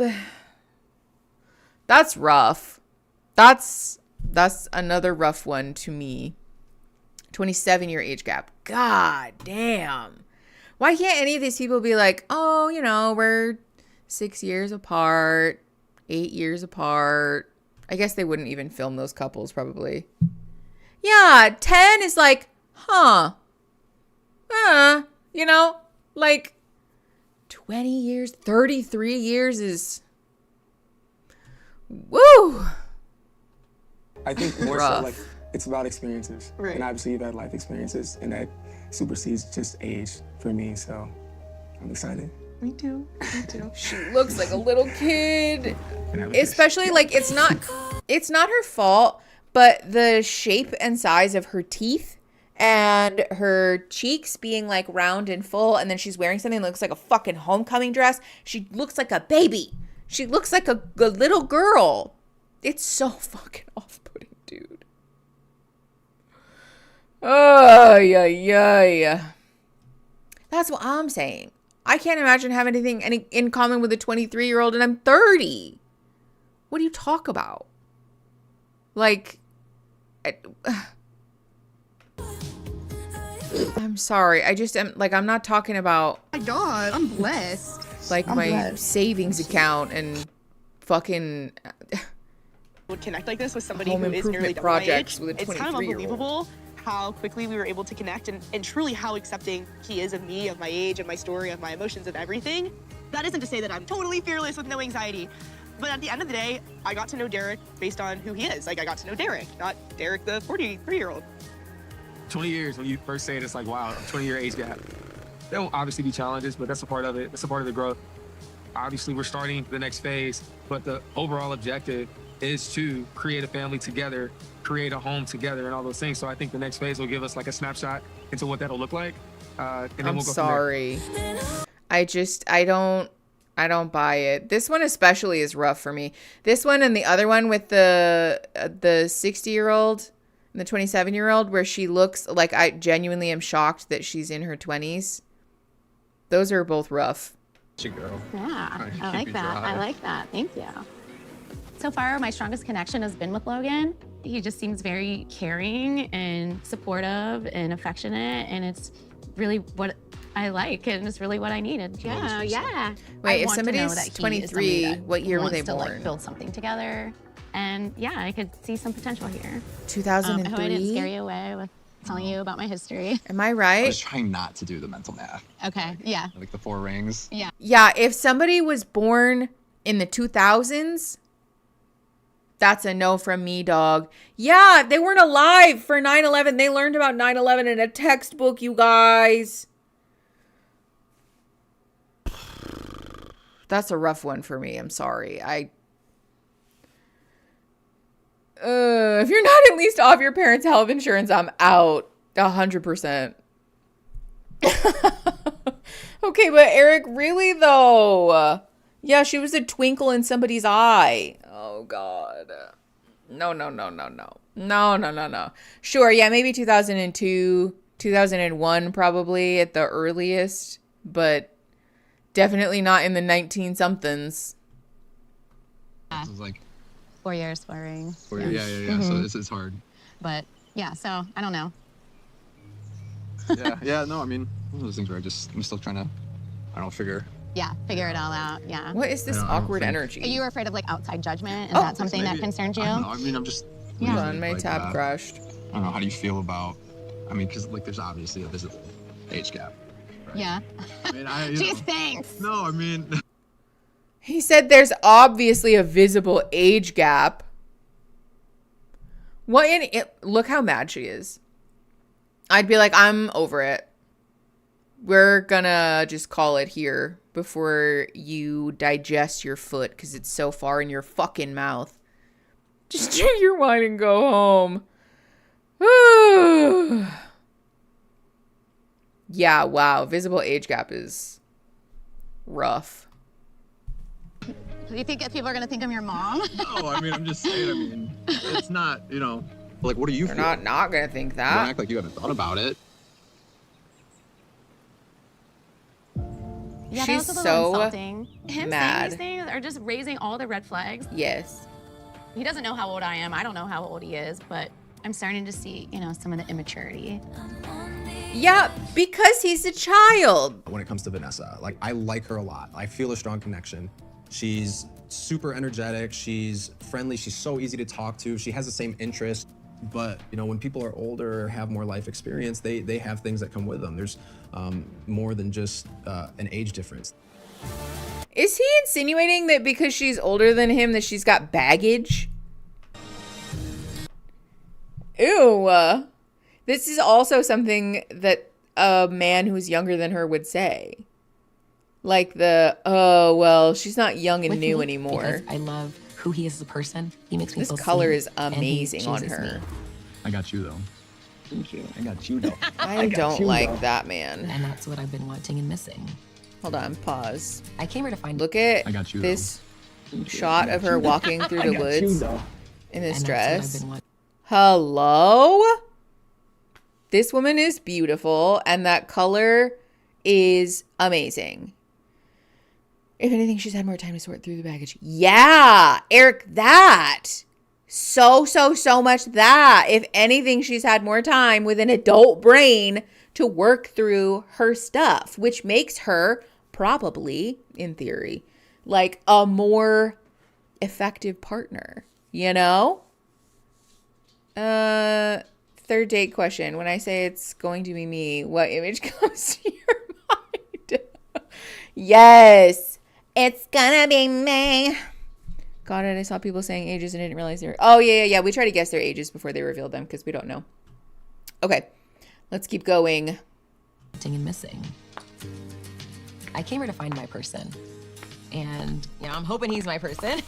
that's rough. That's another rough one to me. 27-year age gap. God damn. Why can't any of these people be like, oh, you know, we're 6 years apart, 8 years apart. I guess they wouldn't even film those couples probably. Yeah, 10 is like, you know, like 20 years, 33 years is, woo. I think more Rough. so like it's about experiences. Right. And obviously you've had life experiences and that supersedes just age for me, so I'm excited. Me too. She looks like a little kid. Especially like it's not her fault, but the shape and size of her teeth and her cheeks being like round and full, and then she's wearing something that looks like a fucking homecoming dress. She looks like a baby. She looks like a little girl. It's so fucking off-putting, dude. Oh, yeah. That's what I'm saying. I can't imagine having anything in common with a 23-year-old and I'm 30. What do you talk about? Like, I'm sorry. I just am like, I'm not talking about. Oh my God, I'm blessed. like my savings account and fucking would connect like this with somebody home who is nearly improvement double my projects age. with a It's kind of 23-year-old. unbelievable how quickly we were able to connect and truly how accepting he is of me, of my age, of my story, of my emotions, of everything. That isn't to say that I'm totally fearless with no anxiety. But at the end of the day, I got to know Derek based on who he is. Like, I got to know Derek, not Derek, the 43-year-old. 20 years, when you first say it, it's like, wow, a 20-year age gap. There will obviously be challenges, but that's a part of it. That's a part of the growth. Obviously, we're starting the next phase, but the overall objective is to create a family together, create a home together, and all those things. So I think the next phase will give us like a snapshot into what that'll look like. And then I'm we'll go sorry. I don't buy it. This one especially is rough for me. This one and the other one with the 60-year-old and the 27-year-old, where she looks like, I genuinely am shocked that she's in her 20s. Those are both rough. Girl. Yeah, I like that. I like that. Thank you. So far, my strongest connection has been with Logan. He just seems very caring and supportive and affectionate, and it's really what I like, and it's really what I needed. Yeah, yeah. Wait, I if want to know somebody's that he is 23, somebody that what year were wants they to, like, born? build something together, and yeah, I could see some potential here. 2003? I hope I didn't scare you away with telling you about my history. Am I I right? was trying not to do the mental math. Okay, yeah. Like the 4 rings. Yeah. Yeah, if somebody was born in the 2000s, that's a no from me, dog. Yeah, they weren't alive for 9/11. They learned about 9/11 in a textbook, you guys. That's a rough one for me. I'm sorry. If you're not at least off your parents' health insurance, I'm out. 100%. Okay, but Eric, really though? Yeah, she was a twinkle in somebody's eye. Oh God. No. Sure, yeah, maybe 2002, 2001 probably at the earliest, but definitely not in the 19-somethings. This is like 4 years, 4 rings. 4 years. Yeah. So this is hard. But yeah, so I don't know. Yeah. No, I mean, one of those things where I'm still trying to, I don't know, figure Figure it all out. Yeah. What is this I don't awkward think- energy? Are you afraid of like outside judgment? Is Oh, that something that maybe- concerns you? I don't know. I mean, I'm just. Hold Yeah. on, my like, tab crashed. I don't know. How do you feel about? I mean, because like there's obviously a visible age gap. Yeah. I mean, Geez, thanks. No, I mean. He said there's obviously a visible age gap. What in it? Look how mad she is. I'd be like, I'm over it. We're gonna just call it here before you digest your foot because it's so far in your fucking mouth. Just drink your wine and go home. Yeah, wow. Visible age gap is rough. Do you think that people are gonna think I'm your mom? No, I mean, I'm just saying. I mean, it's not. Like, what do you They're feel? not gonna think Don't that. act like you haven't thought about it. Yeah, She's that was a so little insulting. Him mad. saying these things are just raising all the red flags. Yes. He doesn't know how old I am. I don't know how old he is, but I'm starting to see, some of the immaturity. Yeah, because he's a child. When it comes to Vanessa, like, I like her a lot. I feel a strong connection. She's super energetic. She's friendly. She's so easy to talk to. She has the same interests. But, when people are older or have more life experience, they have things that come with them. There's more than just an age difference. Is he insinuating that because she's older than him that she's got baggage? Ew. This is also something that a man who's younger than her would say. Like oh, well, she's not young and With new me, anymore. because I love who he is as a person. He makes me This feel color seen, is and he amazing on chooses her. me. I got you though. Thank you. I got you though. I don't like that man. And that's what I've been wanting and missing. Hold on, pause. I came here to find. Look at I got you, this shot of her walking through the woods in this And that's what I've dress. been wanting. Hello? This woman is beautiful, and that color is amazing. If anything, she's had more time to sort through the baggage. Yeah, Eric, that. So much that. If anything, she's had more time with an adult brain to work through her stuff, which makes her probably, in theory, like a more effective partner, you know? Third date question. When I say it's going to be me, what image comes to your mind? Yes, it's gonna be me. Got it. I saw people saying ages and didn't realize they were. Oh, yeah. We try to guess their ages before they reveal them because we don't know. Okay, let's keep going. And missing. I came here to find my person. And, I'm hoping he's my person.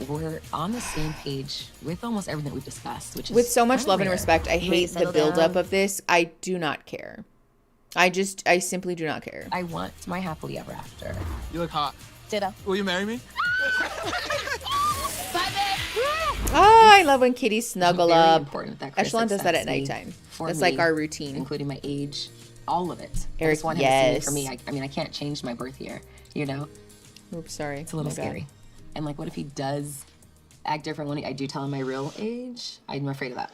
We're on the same page with almost everything we've discussed, which is with so much kinda love and rare. respect. I You ready hate to the settle buildup down? of this. I do not care. I simply do not care. I want my happily ever after. You look hot. Ditto. Will you marry me? Oh, I love when kitties snuggle Very up. important that Chris Echelon does that at accepts me nighttime. for That's me, like our routine. including my age, all of it. I Eric, just want him to see me for me. yes. I mean, I can't change my birth year, Oops, sorry. It's a little My bad. scary. And like, what if he does act different when I do tell him my real age? I'm afraid of that.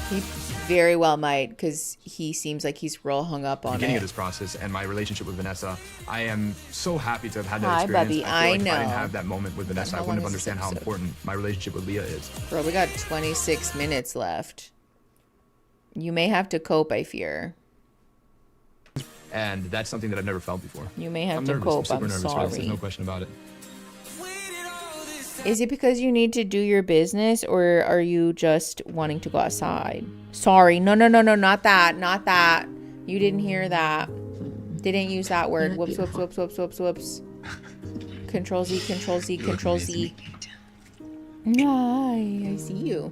He very well might, because he seems like he's real hung up on Beginning it. of this process and my relationship with Vanessa, I am so happy to have had that Hi, experience. Bubby. I feel like if I know. didn't have that moment with Vanessa, I How wouldn't long have is this understand how episode? important my relationship with Leah is. Bro, we got 26 minutes left. You may have to cope, I fear. And that's something that I've never felt before. You may have I'm to nervous. cope. I'm super I'm nervous for this. sorry. There's no question about it. Is it because you need to do your business, or are you just wanting to go outside? Sorry. No, not that. You didn't hear that. Didn't use that word. Whoops. Control Z. Hi, I see you.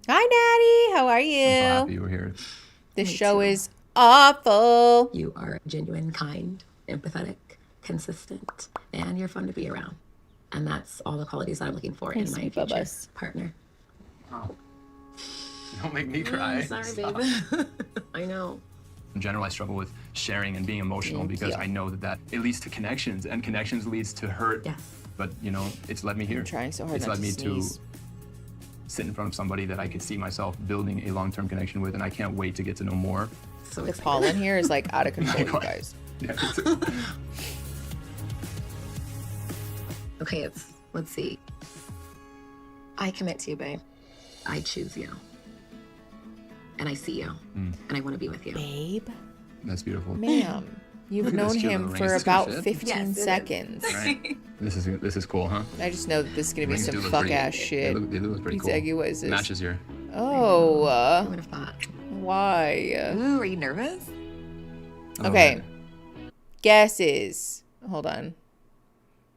Hi, Daddy. How are you? I'm so happy you were here. This show is awful. You are genuine, kind, empathetic, consistent, and you're fun to be around. And that's all the qualities that I'm looking for in Thanks, my sweet future Bubba's. partner. Oh. Don't make me cry. Sorry, Stop. babe. I know. In general, I struggle with sharing and being emotional Thank because you. I know that it leads to connections, and connections leads to hurt. Yes. But it's led me here. I'm trying so hard It's not led to me sneeze. to sit in front of somebody that I could see myself building a long-term connection with, and I can't wait to get to know more. So The pollen here is like out of control, you guys. Yeah, me too. Okay, let's see. I commit to you, babe. I choose you. And I see you. And I want to be with you. Babe? That's beautiful. Ma'am, you've Look at this known cute him little for ring. Is this gonna about fit? 15 Yes, it is. seconds. Right. This is cool, huh? I just know that this is going to be Rings some do look fuck pretty- ass shit. They look pretty Pizza cool. Eggy, what is this? Matches your. Oh, Who would have thought? why? Ooh, are you nervous? Okay. Guesses. Hold on.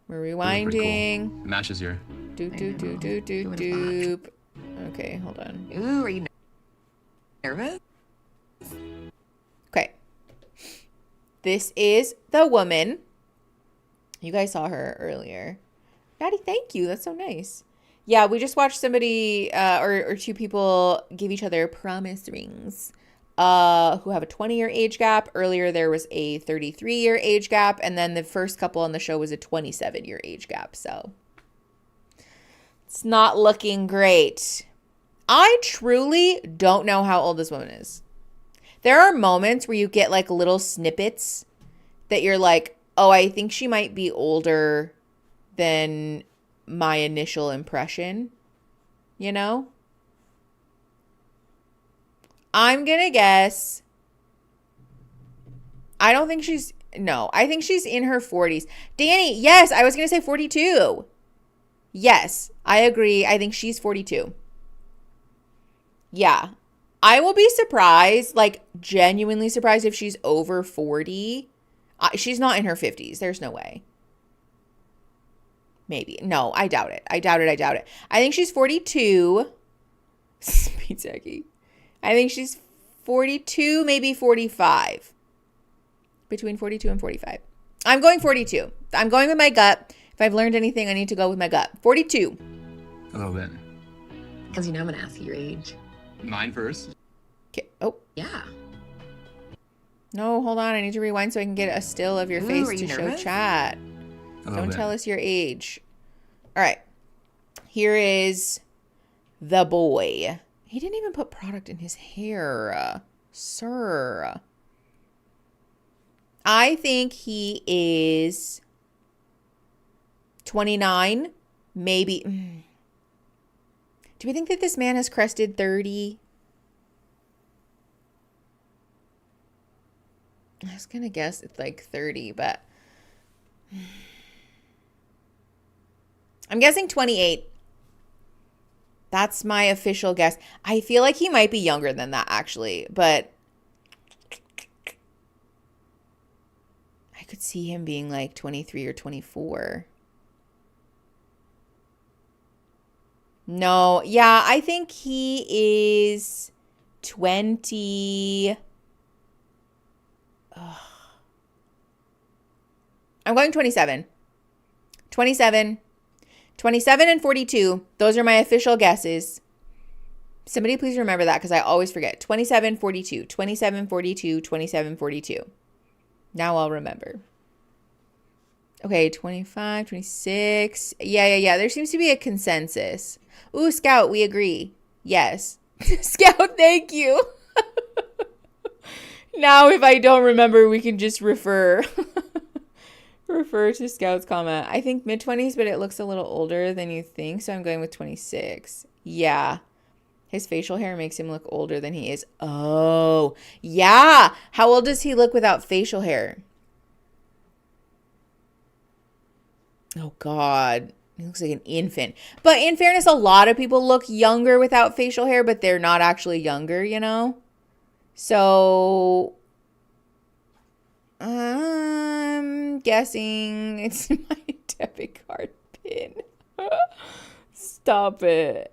We're They look pretty rewinding. cool. Matches your. Doop. Okay, hold on. Ooh, are you nervous? Okay. This is the woman. You guys saw her earlier. Daddy, thank you. That's so nice. Yeah, we just watched somebody or two people give each other promise rings who have a 20-year age gap. Earlier, there was a 33-year age gap. And then the first couple on the show was a 27-year age gap. So it's not looking great. I truly don't know how old this woman is. There are moments where you get like little snippets that you're like, oh, I think she might be older than my initial impression, you know? I'm gonna guess. I think she's in her 40s. Danny, yes, I was gonna say 42. Yes, I agree. I think she's 42. Yeah. I will be surprised, like genuinely surprised if she's over 40. She's not in her 50s. There's no way. Maybe. No, I doubt it. I doubt it. I think she's 42. Pizza Eggy. I think she's 42, maybe 45. Between 42 and 45. I'm going 42. I'm going with my gut. If I've learned anything, I need to go with my gut. 42. A little bit. Because I'm going to ask you your age. Mine first. Okay. Oh. Yeah. No, hold on. I need to rewind so I can get a still of your Ooh, face are to you show nervous? chat. A little Don't bit. tell us your age. All right. Here is the boy. He didn't even put product in his hair, sir. I think he is 29, maybe. Do we think that this man has crested 30? I was going to guess it's like 30, but I'm guessing 28. That's my official guess. I feel like he might be younger than that, actually, but I could see him being like 23 or 24. No, yeah, I think he is 20. Ugh. I'm going 27. 27 and 42. Those are my official guesses. Somebody please remember that because I always forget. 27, 42, 27, 42, 27, 42. Now I'll remember. Okay, 25, 26. Yeah. There seems to be a consensus. Ooh, Scout, we agree. Yes. Scout, thank you. Now if I don't remember, we can just refer to Scout's comment. I think mid-20s, but it looks a little older than you think, so I'm going with 26. Yeah. His facial hair makes him look older than he is. Oh, yeah. How old does he look without facial hair? Oh, God. He looks like an infant. But in fairness, a lot of people look younger without facial hair, but they're not actually younger, you know? So I'm guessing it's my debit card pin. Stop it.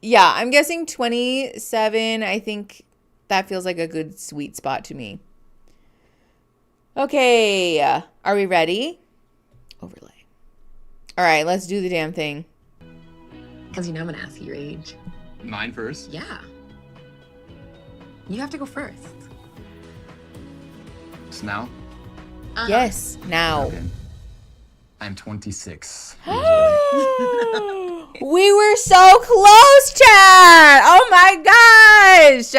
Yeah, I'm guessing 27. I think that feels like a good sweet spot to me. Okay, are we ready? Overlay. All right, let's do the damn thing. Because you know I'm going to ask you your age. Mine first? Yeah. You have to go first. So now? Yes, now. Okay. I'm 26. We were so close, Chad. Oh my gosh.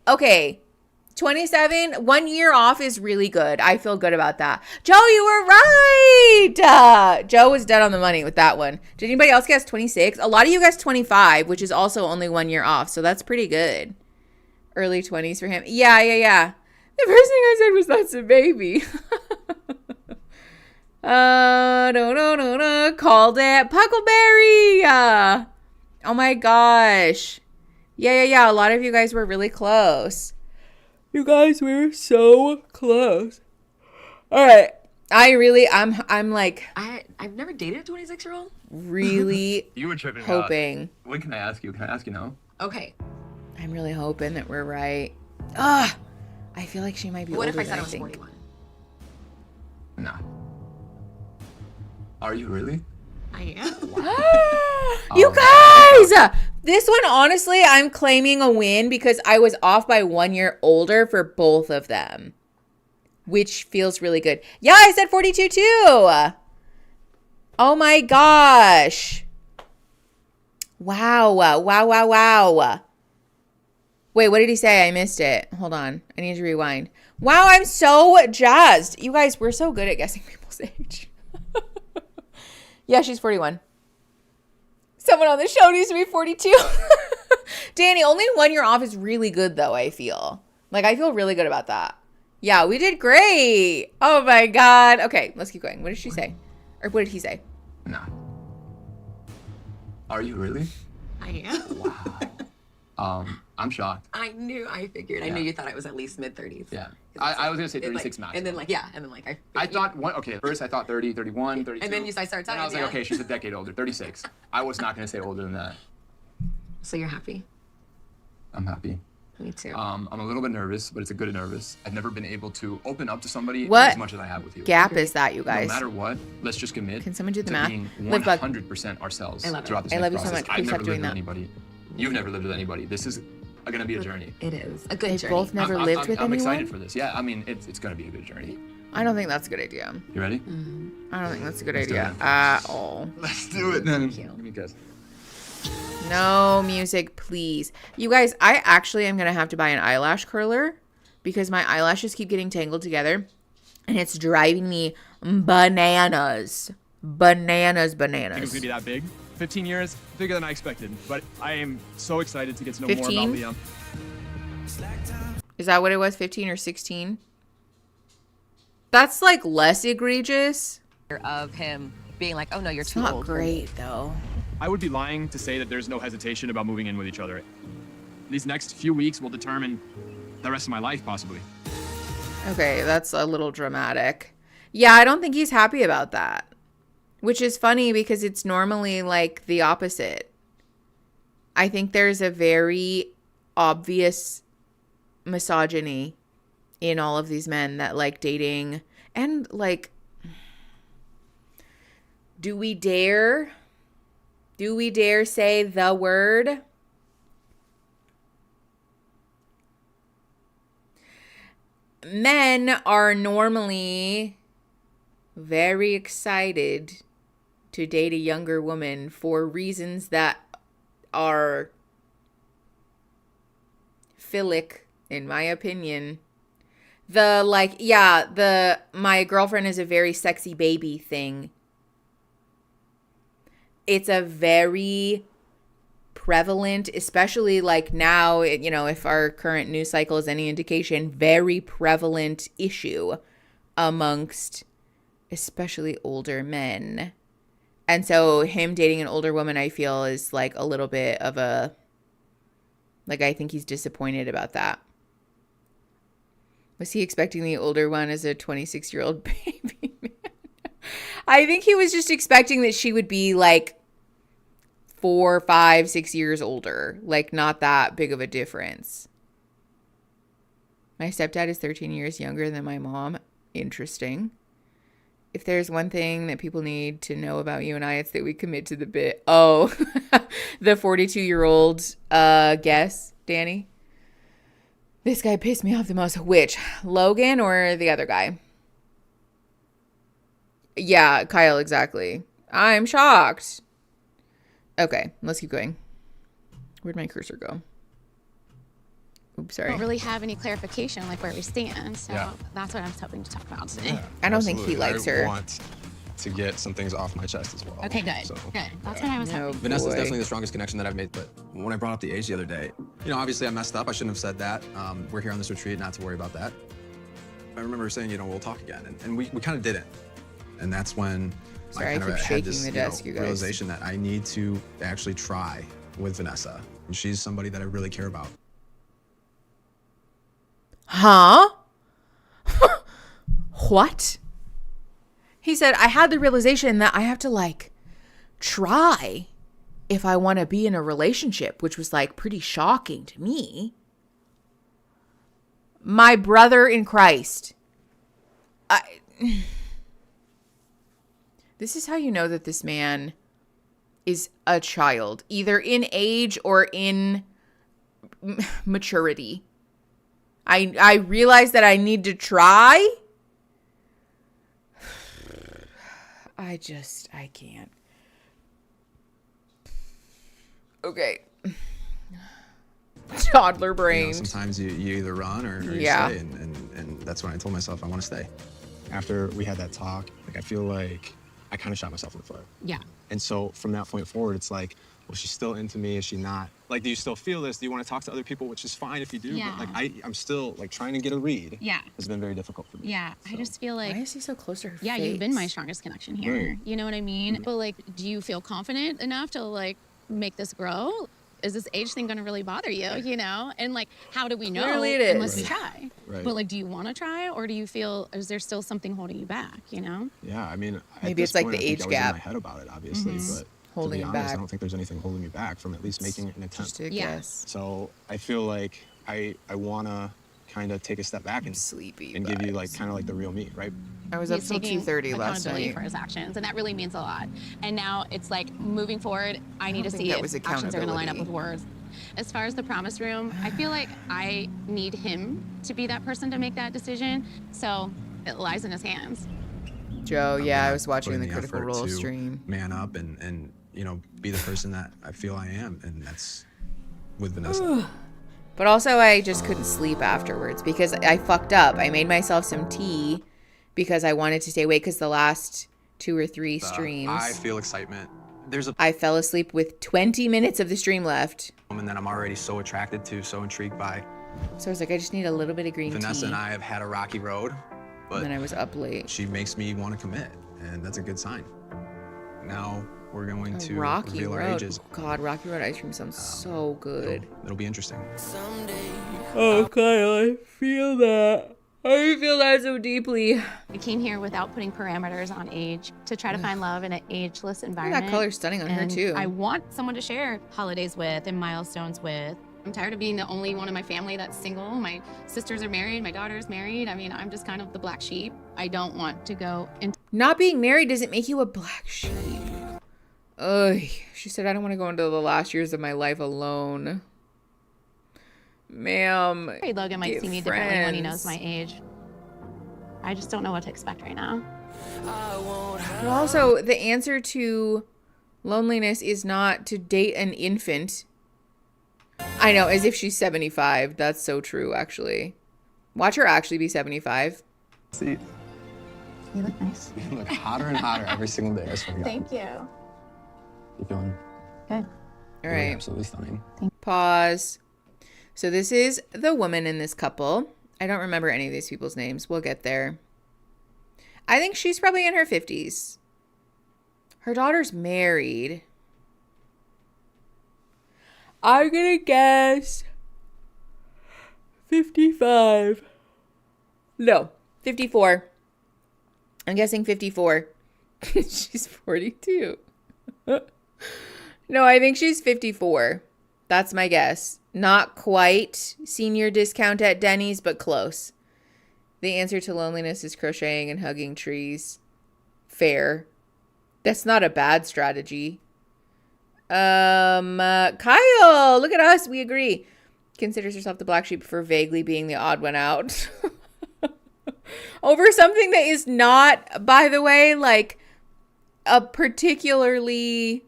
Okay. 27, 1 year off is really good. I feel good about that. Joe, you were right. Joe was dead on the money with that one. Did anybody else guess 26? A lot of you guessed 25, which is also only 1 year off. So that's pretty good. Early 20s for him. Yeah. The first thing I said was that's a baby. No. Called it Puckleberry. Oh my gosh. Yeah. A lot of you guys were really close. You guys were so close. All right. I'm like. I've never dated a 26-year-old. Really you were tripping hoping. Out. What can I ask you? Can I ask you now? Okay. I'm really hoping that we're right. I feel like she might be What older if I said than I was 41? No. Are you really? I am. You guys! This one, honestly, I'm claiming a win because I was off by 1 year older for both of them, which feels really good. Yeah, I said 42 too. Oh my gosh. Wow. Wait, what did he say? I missed it. Hold on. I need to rewind. Wow, I'm so jazzed. You guys, we're so good at guessing people's age. Yeah, she's 41. Someone on the show needs to be 42. Danny, only 1 year off is really good, though, I feel. Like, I feel really good about that. Yeah, we did great. Oh, my God. Okay, let's keep going. What did she say? Or what did he say? No. Are you really? I am. Wow. I'm shocked. I figured. I knew you thought I was at least mid-30s. Yeah. I was going to say 36 max. And then I thought, first I thought 30, 31, 32. And then I started talking. And I was like, okay, she's a decade older, 36. I was not going to say older than that. So you're happy? I'm happy. Me too. I'm a little bit nervous, but it's a good nervous. I've never been able to open up to somebody What as much as I have with you. gap is that, you guys? No matter what, let's just commit. Can someone do the to math? being Live bug. 100% ourselves I love it. throughout this I love you so process. much. Please I've stop never doing lived that. with anybody. You've never lived with anybody. This is going to be a journey. It is a good They've journey. both never lived with I'm anyone? excited for this. Yeah, I mean, it's going to be a good journey. I don't think that's a good idea. You ready? I don't think that's a good Let's do idea it. at all. Let's do it then. Give me a guess. No music, please. You guys, I actually am going to have to buy an eyelash curler because my eyelashes keep getting tangled together. And it's driving me bananas. Bananas. I think it was gonna be that big. 15 years, bigger than I expected. But I am so excited to get to know 15? more about Liam. Is that what it was? 15 or 16? That's like less egregious. Of him being like, oh no, you're It's too not old. great though. I would be lying to say that there's no hesitation about moving in with each other. These next few weeks will determine the rest of my life, possibly. Okay, that's a little dramatic. Yeah, I don't think he's happy about that. Which is funny because it's normally like the opposite. I think there's a very obvious misogyny in all of these men that like dating and like, do we dare say the word? Men are normally very excited to date a younger woman for reasons that are philic, in my opinion. The like, yeah, the my girlfriend is a very sexy baby thing. It's a very prevalent, especially like now, you know, if our current news cycle is any indication, very prevalent issue amongst especially older men. And so him dating an older woman, I feel, is like a little bit of a, like, I think he's disappointed about that. Was he expecting the older one as a 26-year-old baby man? I think he was just expecting that she would be like 4, 5, 6 years older. Like, not that big of a difference. My stepdad is 13 years younger than my mom. Interesting. If there's one thing that people need to know about you and I, it's that we commit to the bit. Oh, the 42-year-old guess, Danny. This guy pissed me off the most. Which? Logan or the other guy? Yeah, Kyle, exactly. I'm shocked. Okay, let's keep going. Where'd my cursor go? Oops, sorry. I don't really have any clarification like where we stand, so Yeah. that's what I was hoping to talk about today. Yeah, I don't think he absolutely. likes I her. want to get some things off my chest as well. Okay, good. So, Good. That's what I was hoping. Vanessa's definitely the strongest connection that I've made, but when I brought up the age the other day, you know, obviously I messed up. I shouldn't have said that. We're here on this retreat, not to worry about that. I remember saying, you know, we'll talk again, and we kind of didn't. And that's when Sorry, I kind I of keep had shaking this the desk, you guys. realization that I need to actually try with Vanessa. And she's somebody that I really care about. Huh? What? He said, I had the realization that I have to like try if I want to be in a relationship, which was like pretty shocking to me. My brother in Christ. This is how you know that this man is a child, either in age or in maturity. I realize that I need to try. I can't. Okay. Toddler brain. You know, sometimes you either run or you Yeah. stay, and that's when I told myself I want to stay. After we had that talk, like I feel like I kind of shot myself in the foot. Yeah. And so from that point forward, it's like, well, she's still into me. Is she not? Like, do you still feel this? Do you want to talk to other people? Which is fine if you do. Yeah. But like, I'm still like trying to get a read. Yeah. Has been very difficult for me. Yeah, I just feel like. Why is he so close to her Yeah, face? you've been my strongest connection here. Right. You know what I mean? But like, do you feel confident enough to like make this grow? Is this age thing gonna really bother you? You know? And like, how do we know Clearly it is. unless we try? Right. But like, do you want to try, or do you feel is there still something holding you back? You know? Yeah, I mean, at Maybe this it's like point, the I think age I was in gap. my head about it, obviously, Mhm. but Holding to you be honest, back. I don't think there's anything holding me back from at least making an attempt. Just a Yeah. guess. So I feel like I wanna kind of take a step back and Sleepy and give you like kind of like the real me, right? I was up He's till taking 2:30 last accountability night. for his actions, and that really means a lot. And now it's like moving forward, I need to think see that if was actions are going to line up accountability. with words. As far as the promise room, I feel like I need him to be that person to make that decision. So it lies in his hands. Joe, yeah, I was watching Put the in Critical effort Role to stream. Man up and you know, be the person that I feel I am, and that's with Vanessa. But also, I just couldn't sleep afterwards because I fucked up. I made myself some tea because I wanted to stay awake because the last 2 or 3 streams. I feel excitement. I fell asleep with 20 minutes of the stream left. Woman that I'm already so attracted to, so intrigued by. So I was like, I just need a little bit of green Vanessa tea. and I have had a rocky road, but then I was up late. She makes me want to commit, and that's a good sign. Now we're going to Rocky reveal our Road. ages. Oh, God, Rocky Road ice cream sounds so good. It'll be interesting. Oh, Kyle, I feel that. I feel that so deeply. I came here without putting parameters on age to try to find love in an ageless environment. That color's stunning on her, And too. I want someone to share holidays with and milestones with. I'm tired of being the only one in my family that's single. My sisters are married, my daughter's married. I mean, I'm just kind of the black sheep. I don't want to go into... Not being married doesn't make you a black sheep. Ugh. She said, I don't want to go into the last years of my life alone. Ma'am. Logan might see me differently when he knows my age. I just don't know what to expect right now. But also, the answer to loneliness is not to date an infant. I know, as if she's 75. That's so true, actually. Watch her actually be 75. See, You look nice. you look hotter and hotter every single day. I swear to God. Thank you. You feeling? Good. All right. Absolutely stunning. Pause. So this is the woman in this couple. I don't remember any of these people's names. We'll get there. I think she's probably in her 50s. Her daughter's married. I'm gonna guess 55. No, 54. I'm guessing 54. She's 42. No, I think she's 54. That's my guess. Not quite senior discount at Denny's, but close. The answer to loneliness is crocheting and hugging trees. Fair. That's not a bad strategy. Kyle, look at us. We agree. Considers herself the black sheep for vaguely being the odd one out. Over something that is not, by the way, like a particularly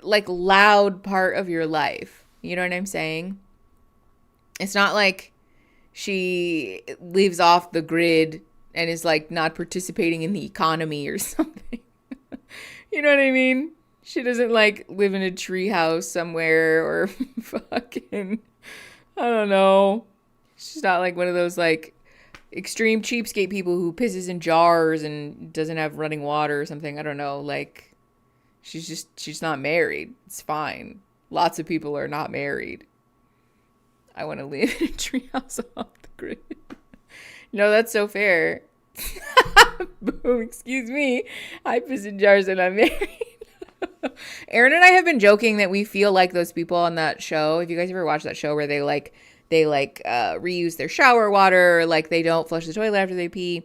like loud part of your life. You know what I'm saying? It's not like she leaves off the grid and is like not participating in the economy or something. You know what I mean? She doesn't like live in a tree house somewhere or fucking, I don't know. She's not like one of those like extreme cheapskate people who pisses in jars and doesn't have running water or something. I don't know. Like she's not married. It's fine. Lots of people are not married. I want to live in a treehouse off the grid. No, that's so fair. Boom, excuse me. I piss in jars and I'm married. Aaron and I have been joking that we feel like those people on that show. If you guys ever watch that show where they reuse their shower water, or like they don't flush the toilet after they pee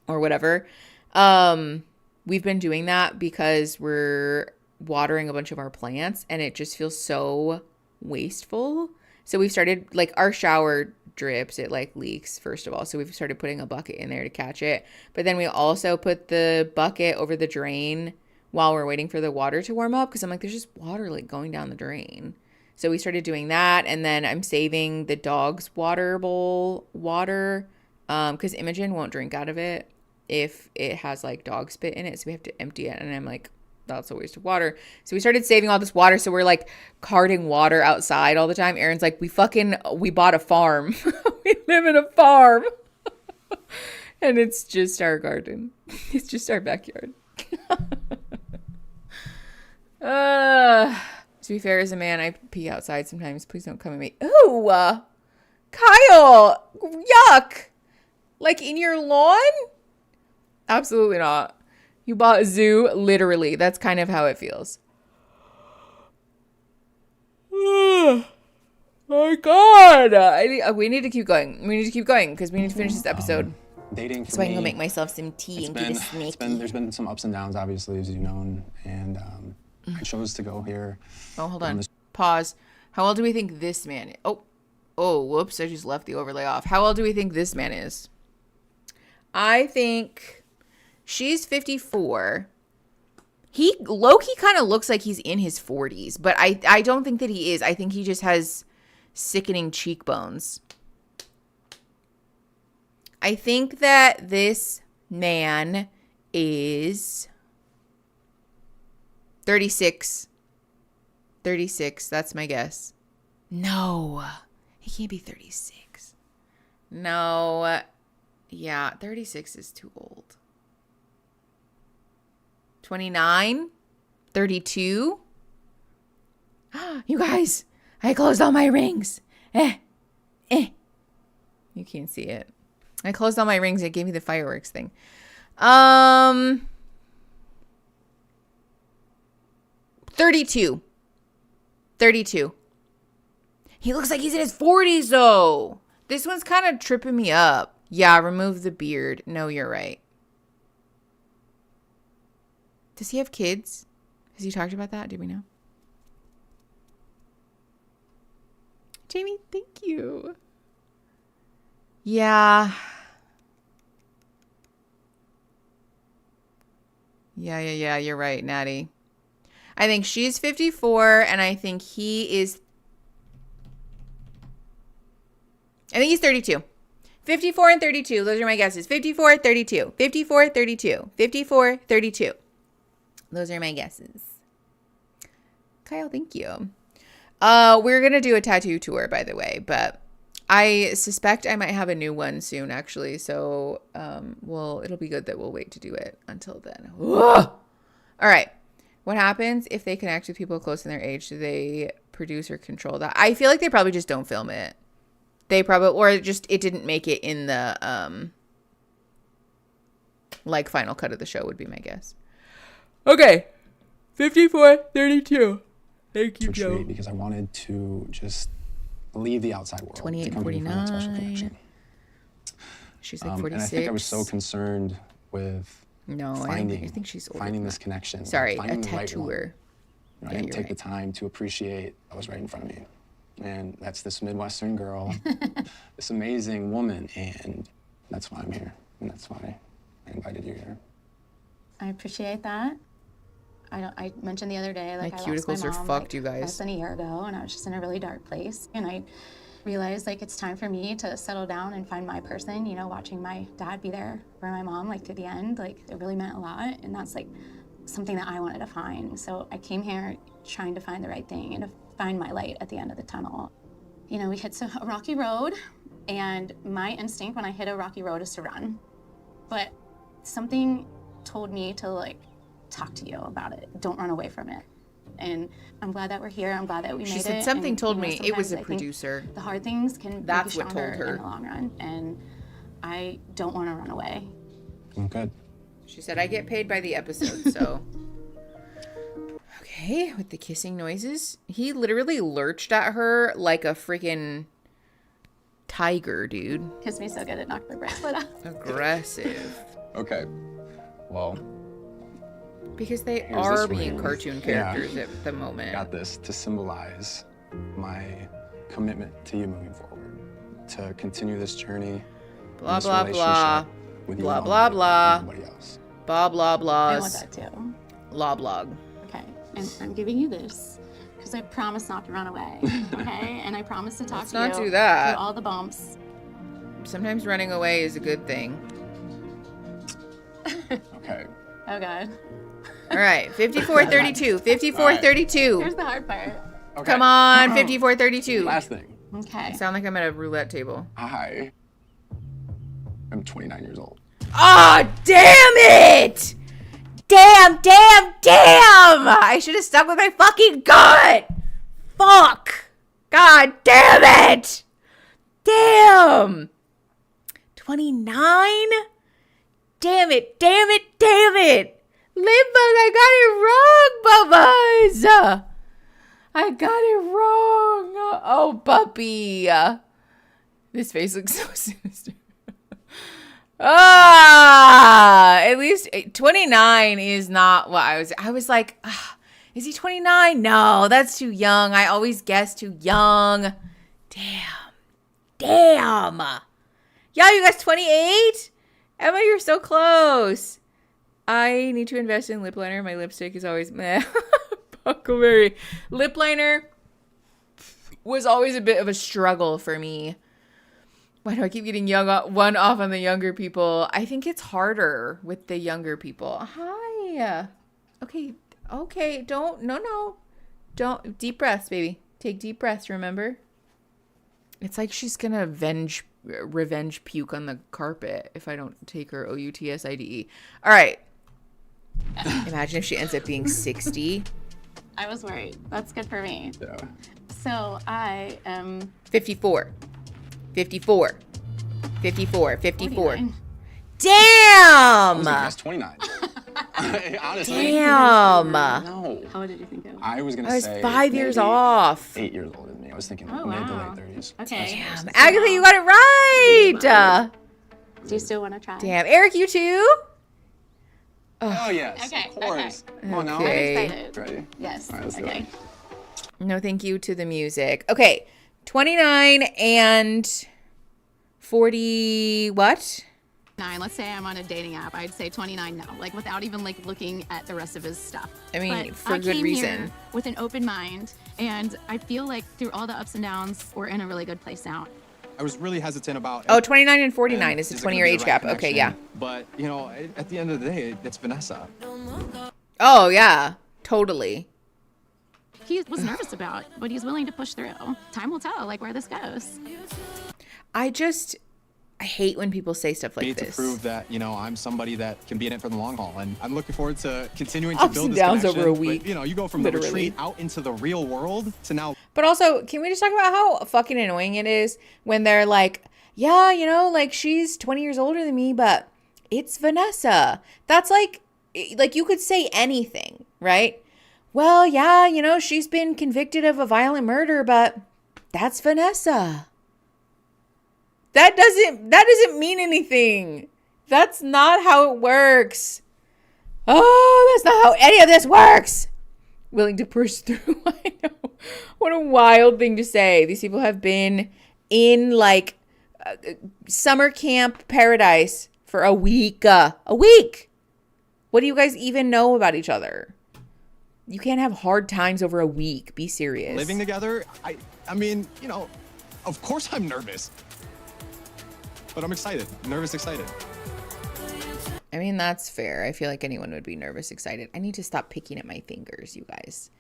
or whatever. We've been doing that because we're watering a bunch of our plants and it just feels so wasteful. So we've started, like, our shower drips, it like leaks first of all, so we've started putting a bucket in there to catch it, but then we also put the bucket over the drain while we're waiting for the water to warm up, because I'm like, there's just water like going down the drain. So we started doing that, and then I'm saving the dog's water bowl water because Imogen won't drink out of it if it has like dog spit in it, so we have to empty it, and I'm like, that's a waste of water. So we started saving all this water, so we're like carting water outside all the time. Aaron's like, we bought a farm. We live in a farm. And it's just our garden. It's just our backyard. To be fair, as a man, I pee outside sometimes. Please don't come at me. Ooh, Kyle, yuck. Like in your lawn? Absolutely not. You bought a zoo, literally. That's kind of how it feels. Oh my God. We need to keep going. We need to keep going because we need to finish this episode. Dating for so I can go me, make myself some tea and get a snacky. There's been some ups and downs, obviously, as you know, and I chose to go here. Oh, hold on. Pause. How old do we think this man is? Oh, whoops. I just left the overlay off. How old do we think this man is? I think she's 54. He low-key kind of looks like he's in his 40s, but I don't think that he is. I think he just has sickening cheekbones. I think that this man is 36. 36, that's my guess. No, he can't be 36. No, yeah, 36 is too old. 29? 32? You guys, I closed all my rings. You can't see it. I closed all my rings. It gave me the fireworks thing. 32. 32. He looks like he's in his 40s, though. This one's kind of tripping me up. Yeah, remove the beard. No, you're right. Does he have kids? Has he talked about that? Do we know? Jamie, thank you. Yeah. Yeah, you're right, Natty. I think she's 54, and I think he's 32. 54 and 32. Those are my guesses. 54, 32. 54, 32. 54, 32. Those are my guesses. Kyle, thank you. We're going to do a tattoo tour, by the way, but I suspect I might have a new one soon, actually. So, it'll be good that we'll wait to do it until then. Ugh! All right. What happens if they connect with people close in their age? Do they produce or control that? I feel like they probably just don't film it. They probably, or just, it didn't make it in the, final cut of the show would be my guess. Okay. 54, 32. Thank you, Joe. Because I wanted to just leave the outside world. 28 and 49. She's like 46. And I think I was so concerned with I think she's older finding this connection. Sorry, finding a the right tattooer. one. I didn't take the time to appreciate what was right in front of me. And that's this Midwestern girl, this amazing woman. And that's why I'm here. And that's why I invited you here. I appreciate that. I mentioned the other day, like, My I lost my cuticles are mom, fucked, you guys. less than a year ago, and I was just in a really dark place. And I realized, like, it's time for me to settle down and find my person. You know, watching my dad be there for my mom, like, to the end, like, it really meant a lot. And that's, like, something that I wanted to find. So I came here trying to find the right thing and to find my light at the end of the tunnel. You know, we hit a rocky road, and my instinct when I hit a rocky road is to run. But something told me to, like, talk to you about it. Don't run away from it. And I'm glad that we're here. I'm glad that we made it. She said something told me it was a I think producer. The hard things can That's make you what told stronger her. in the long run. And I don't want to run away. I'm good. She said I get paid by the episode, so. Okay, with the kissing noises. He literally lurched at her like a freaking tiger, dude. Kissed me so good it knocked my bracelet off. Aggressive. Okay. Well. Because they Here's are this being ring. cartoon characters at the moment. Got this to symbolize my commitment to you moving forward, to continue this journey. Blah, this blah, blah. relationship with you Blah, and blah, blah. everybody else. Blah, blah, blahs. I want that too. Blah, blog. Okay, and I'm giving you this because I promise not to run away. Okay, and I promise to talk Let's to you not do that. through all the bumps. Sometimes running away is a good thing. Okay. Oh God. All right, 54-32. 54-32. Here's the hard part. Okay. Come on, 54-32. Last thing. Okay. I sound like I'm at a roulette table. I am 29 years old. Oh, damn it! Damn! I should have stuck with my fucking gut! Fuck! God damn it! Damn! 29? Damn it! Limbos, I got it wrong, Bubbas! I got it wrong! Oh, puppy! This face looks so sinister. At least 29 is not what I was like, is he 29? No, that's too young. I always guess too young. Damn. Yeah, you guys 28? Emma, you're so close. I need to invest in lip liner. My lipstick is always meh. Huckleberry. Lip liner was always a bit of a struggle for me. Why do I keep getting one off on the younger people? I think it's harder with the younger people. Hi. Okay. Don't. Deep breaths, baby. Take deep breaths, remember? It's like she's going to revenge puke on the carpet if I don't take her OUTSIDE. All right. Imagine if she ends up being 60. I was worried. That's good for me. Yeah. So I am 54. 54. 54. 54. 49. Damn! That's 29. Honestly. Damn. No. How old did you think it was? I was gonna I was say 5 years maybe off. 8 years older than me. I was thinking Oh, mid wow. to late 30s. Okay. Damn. Agatha, you got it right. Do you still want to try? Damn. Eric, you too? Oh yes, Okay, of course. okay. Come on now. Okay. I'm excited. Ready? Yes. All right, let's do Okay. it. No, thank you to the music. Okay. 29 and 40 what? 9. Let's say I'm on a dating app. I'd say 29 no, like without even like looking at the rest of his stuff. I mean, But for I good came reason. here with an open mind, and I feel like through all the ups and downs, we're in a really good place now. I was really hesitant about. Oh, 29 and 49 and is a it 20-year gonna be age the right gap. Okay, yeah. connection? But you know, at the end of the day, it's Vanessa. Oh, yeah. Totally. He was nervous about, but he's willing to push through. Time will tell, like where this goes. I hate when people say stuff like Need this. to prove that I'm somebody that can be in it for the long haul, and I'm looking forward to continuing to Ups build and this downs connection. over a But, week, you go from literally. the retreat out into the real world to now. But also, can we just talk about how fucking annoying it is when they're like, yeah, like she's 20 years older than me, but it's Vanessa. That's like you could say anything, right? Well, yeah, she's been convicted of a violent murder, but that's Vanessa. That doesn't mean anything. That's not how it works. Oh, that's not how any of this works. Willing to push through. I know. What a wild thing to say. These people have been in like summer camp paradise for a week. A week. What do you guys even know about each other? You can't have hard times over a week. Be serious. Living together, I mean, of course I'm nervous. But I'm excited. Nervous, excited. I mean, that's fair. I feel like anyone would be nervous, excited. I need to stop picking at my fingers, you guys.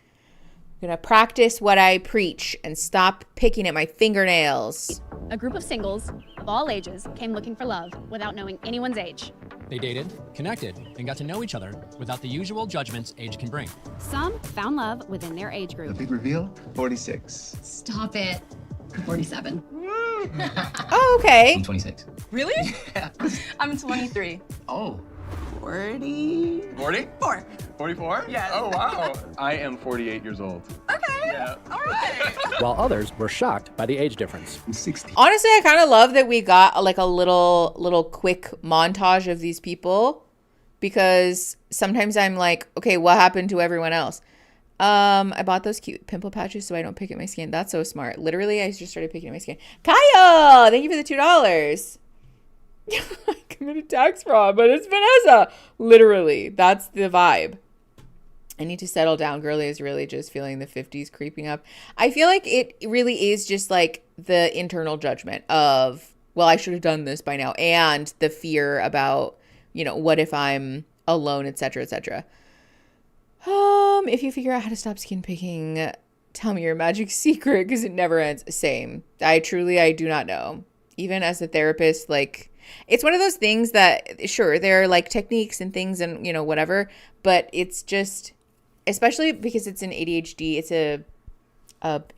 I'm going to practice what I preach and stop picking at my fingernails. A group of singles of all ages came looking for love without knowing anyone's age. They dated, connected, and got to know each other without the usual judgments age can bring. Some found love within their age group. Big reveal, 46. Stop it. 47. Oh, okay. I'm 26. Really? I'm 23. Oh. 40. 40? 4. 44? Yes. Oh wow. I am 48 years old. Okay. Yeah. All right. While others were shocked by the age difference. I'm 60. Honestly, I kind of love that we got like a little quick montage of these people, because sometimes I'm like, okay, what happened to everyone else? I bought those cute pimple patches so I don't pick at my skin. That's so smart. Literally, I just started picking at my skin. Kyle, thank you for the $2. I committed tax fraud, but it's Vanessa. Literally, that's the vibe. I need to settle down. Girly is really just feeling the 50s creeping up. I feel like it really is just like the internal judgment of, well, I should have done this by now, and the fear about, what if I'm alone, etc., etc. If you figure out how to stop skin picking, tell me your magic secret, because it never ends. Same. I do not know. Even as a therapist, like, it's one of those things that, sure, there are like techniques and things and, whatever, but it's just, especially because it's an ADHD, it's an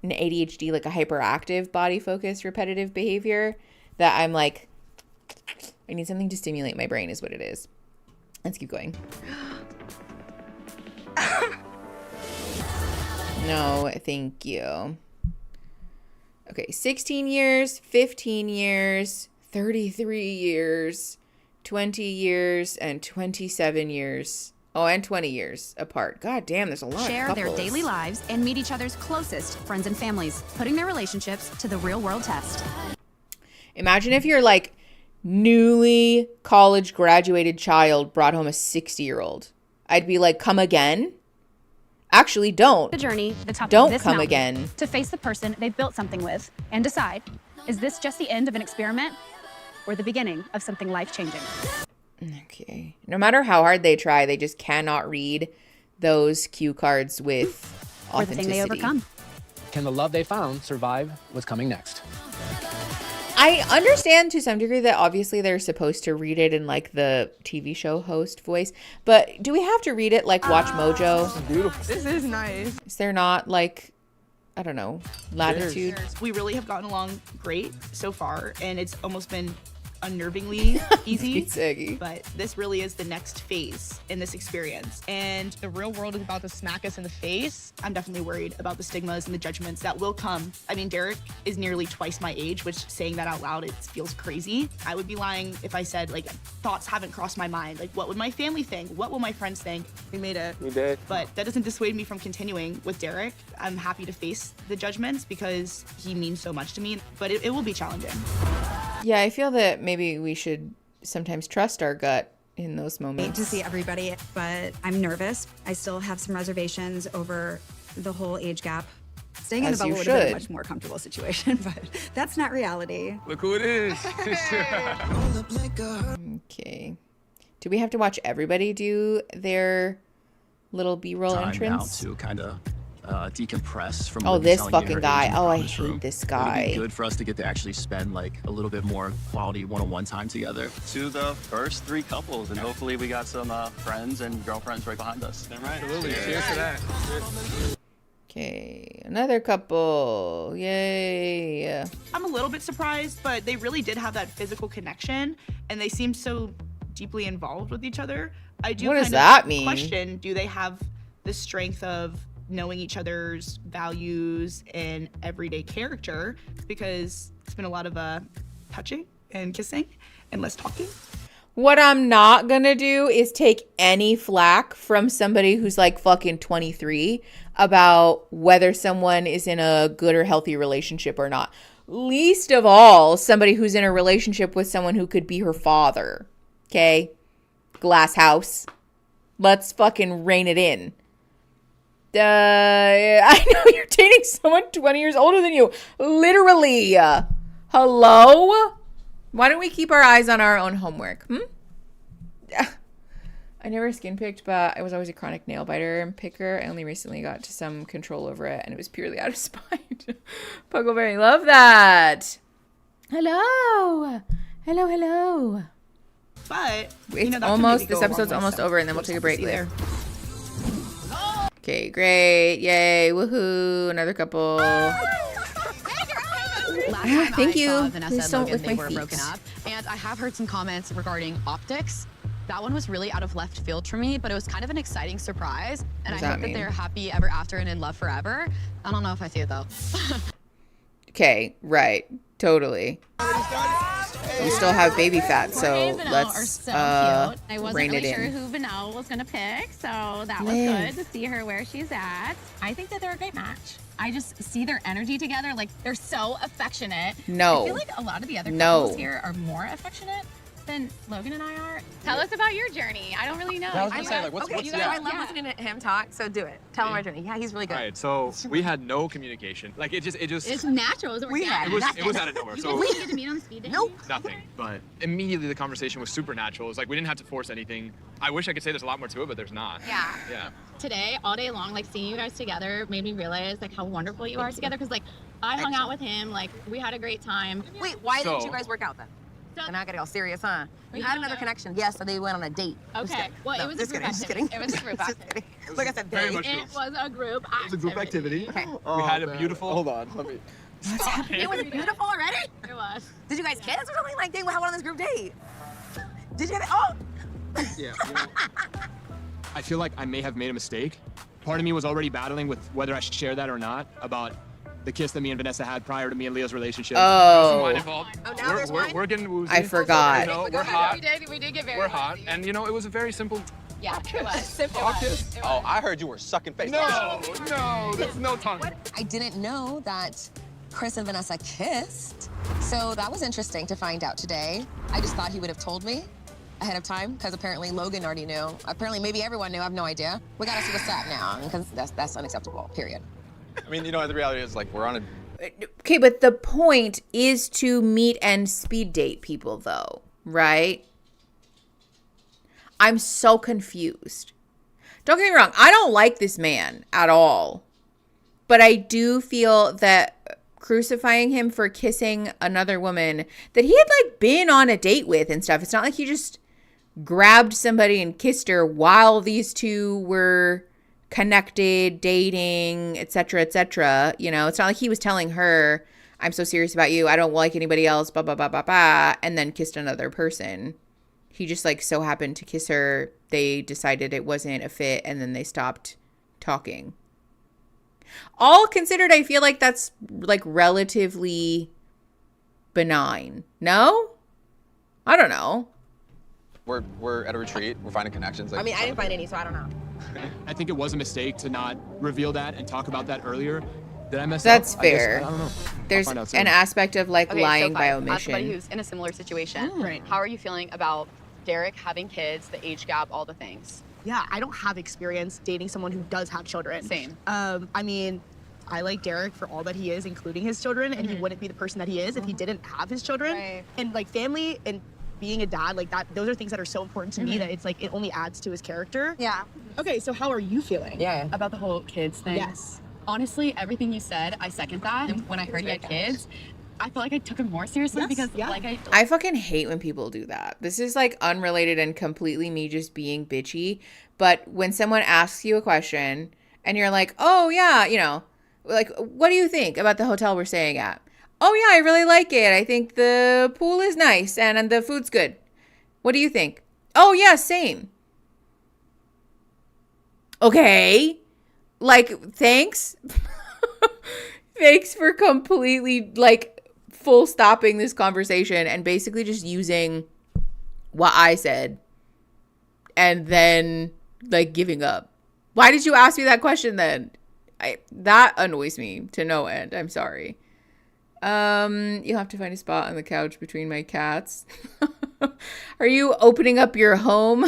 ADHD, like a hyperactive body focused repetitive behavior, that I'm like, I need something to stimulate my brain is what it is. Let's keep going. No, thank you. Okay, 16 years, 15 years, 33 years, 20 years, and 27 years. Oh, and 20 years apart. God damn, there's a lot Share of their couples. daily lives and meet each other's closest friends and families, putting their relationships to the real world test. Imagine if your like newly college graduated child brought home a 60-year-old. I'd be like, come again? Actually, don't. The journey, the top Don't of this come mountain, again. to face the person they built something with and decide Is this just the end of an experiment or the beginning of something life-changing? Okay. No matter how hard they try, they just cannot read those cue cards with Or the thing they authenticity. overcome. Can the love they found survive what's coming next? I understand to some degree that obviously they're supposed to read it in like the TV show host voice, but do we have to read it like Watch Mojo? Beautiful. This is nice. Is there not like, I don't know, latitude? We really have gotten along great so far, and it's almost been unnervingly easy. But this really is the next phase in this experience. And the real world is about to smack us in the face. I'm definitely worried about the stigmas and the judgments that will come. I mean, Derek is nearly twice my age, which saying that out loud, it feels crazy. I would be lying if I said like thoughts haven't crossed my mind. Like, what would my family think? What will my friends think? We did. But that doesn't dissuade me from continuing with Derek. I'm happy to face the judgments because he means so much to me, but it will be challenging. Yeah, I feel that maybe we should sometimes trust our gut in those moments. To see everybody, but I'm nervous. I still have some reservations over the whole age gap. Staying in the As you bubble would have been a should. much more comfortable situation, but that's not reality. Look who it is. Okay. Do we have to watch everybody do their little B-roll Time entrance? now to kind of decompress from. Oh, Libby this telling me fucking her guy. age in the Oh, I conference room. hate this It'd guy. be good for us to get to actually spend like a little bit more quality one-on-one time together. To the first 3 couples, and hopefully we got some friends and girlfriends right behind us. Absolutely. Cheers to that. Okay, another couple. Yay. I'm a little bit surprised, but they really did have that physical connection, and they seemed so deeply involved with each other. I do What kind does of that mean? question, do they have the strength of knowing each other's values and everyday character? Because it's been a lot of touching and kissing and less talking. What I'm not gonna do is take any flack from somebody who's like fucking 23 about whether someone is in a good or healthy relationship or not. Least of all, somebody who's in a relationship with someone who could be her father. Okay? Glass house. Let's fucking rein it in. I know you're dating someone 20 years older than you. Literally. Hello? Why don't we keep our eyes on our own homework? I never skin picked, but I was always a chronic nail biter and picker. I only recently got to some control over it, and it was purely out of spite. Puckleberry, love that. Hello. Hello. But It's almost, this episode's almost over, and then we'll take a break later. Okay, great. Yay. Woohoo. Another couple. Thank you. Vanessa Please and don't Logan, lick they my were feet. broken up. And I have heard some comments regarding optics. That one was really out of left field for me, but it was kind of an exciting surprise. And What does I that hope that mean? they're happy ever after and in love forever. I don't know if I see it though. Okay, right. Totally. You still have baby fat, so Vanilla let's are so cute. I wasn't rein really it sure in. who Vanilla was gonna pick, so that was Liv. good to see her where she's at. I think that they're a great match. I just see their energy together, like they're so affectionate. No. I feel like a lot of the other No. couples here are more affectionate than Logan and I are. Tell us about your journey. I don't really know. Yeah, I was gonna say, like, what's You guys, I love listening to him talk, so do it. Tell him our journey. Yeah, he's really good. All right, so we had no communication. Like it just. It's natural. It was organic. It was out of nowhere. So We didn't get to meet on speed dating? Nope. nothing. But immediately the conversation was super natural. It was like we didn't have to force anything. I wish I could say there's a lot more to it, but there's not. Yeah. Yeah. Today, all day long, like seeing you guys together made me realize like how wonderful you are together. Because like I hung out with him, like we had a great time. Wait, why didn't So- you guys work out then? And I got all serious, huh? We You had don't another know. connection. Yes, so they went on a date. Just Okay. kidding. Well, No, it was just a group kidding, just activity. kidding. It was a group activity. Like I said, Very date. much It was a group activity. It was a group activity. Okay. We had a beautiful. Hold on, let me. It was beautiful already? It was. Did you guys kiss or something? Like, they went on this group date. Did you? Oh! Yeah. I feel like I may have made a mistake. Part of me was already battling with whether I should share that or not about the kiss that me and Vanessa had prior to me and Leah's relationship. Oh. There's some wine involved. Oh, now there's wine? We're getting woozy. I forgot. You know, we're hot. We did get very We're hot. And you know, it was a very simple. Yeah, it was. It Soft was. kiss. Oh, I heard you were sucking face. No, there's no tongue. I didn't know that Chris and Vanessa kissed. So that was interesting to find out today. I just thought he would have told me ahead of time because apparently Logan already knew. Apparently maybe everyone knew. I have no idea. We gotta see what's up now because that's unacceptable, period. I mean, you know, the reality is like we're on Okay, but the point is to meet and speed date people, though, right? I'm so confused. Don't get me wrong. I don't like this man at all. But I do feel that crucifying him for kissing another woman that he had like been on a date with and stuff. It's not like he just grabbed somebody and kissed her while these two were connected, dating, etc., etc. You know, it's not like he was telling her, I'm so serious about you, I don't like anybody else, blah, blah, blah, blah, blah, and then kissed another person. He just like so happened to kiss her. They decided it wasn't a fit and then they stopped talking. All considered, I feel like that's like relatively benign. No? I don't know. We're at a retreat. We're finding connections. Like, I mean, I didn't find any, so I don't know. I think it was a mistake to not reveal that and talk about that earlier. Did I mess That's up? fair. I don't know. There's an aspect of like lying by omission. As somebody who's in a similar situation, how are you feeling about Derek having kids, the age gap, all the things? Yeah, I don't have experience dating someone who does have children. Same. I mean, I like Derek for all that he is, including his children, and he wouldn't be the person that he is if he didn't have his children. Right. And like family and being a dad, like that, those are things that are so important to me that it's like, it only adds to his character. Yeah. Okay, so how are you feeling? Yeah. About the whole kids thing? Yes. Honestly, everything you said, I second that. And when I heard you had kids, I felt like I took him more seriously because like I fucking hate when people do that. This is like unrelated and completely me just being bitchy. But when someone asks you a question and you're like, oh yeah, you know, like, what do you think about the hotel we're staying at? Oh yeah, I really like it. I think the pool is nice and the food's good. What do you think? Oh yeah, same. Okay. Like, thanks. Thanks for completely like full stopping this conversation and basically just using what I said and then like giving up. Why did you ask me that question then? That annoys me to no end. I'm sorry. You'll have to find a spot on the couch between my cats. Are you opening up your home?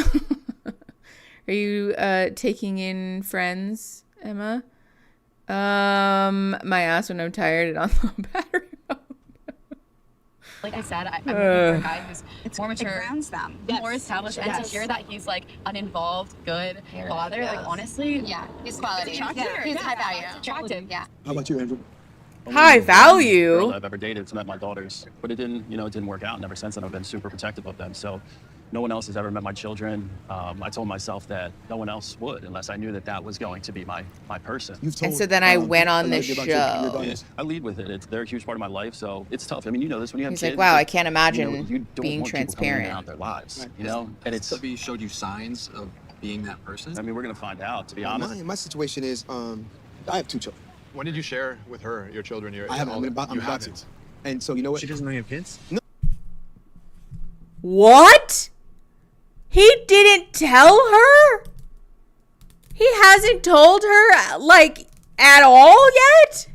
Are you taking in friends, Emma? My ass when I'm tired and on low battery mode. like I said, I'm looking for a guy who's more mature, It grounds them. more established, and to hear that he's like an involved, good father, like honestly, He's quality. attractive. He's high value. It's attractive. Yeah. How about you, Andrew? High value. Girl I've ever dated to met my daughters, but it didn't work out. And ever since then, I've been super protective of them. So no one else has ever met my children. I told myself that no one else would unless I knew that that was going to be my person. And so then I went on this show. Yeah, I lead with it. They're a huge part of my life, so it's tough. I mean, you know this when you have He's kids. like, wow, I can't imagine you don't being want people coming in and transparent. out their lives, you know? And it's. He showed you signs of being that person. I mean, we're gonna find out. To be honest. My situation is, I have 2 children. When did you share with her your children? I haven't. I'm about to. And so you know what? She doesn't know you have kids? No. What? He didn't tell her? He hasn't told her, like, at all yet?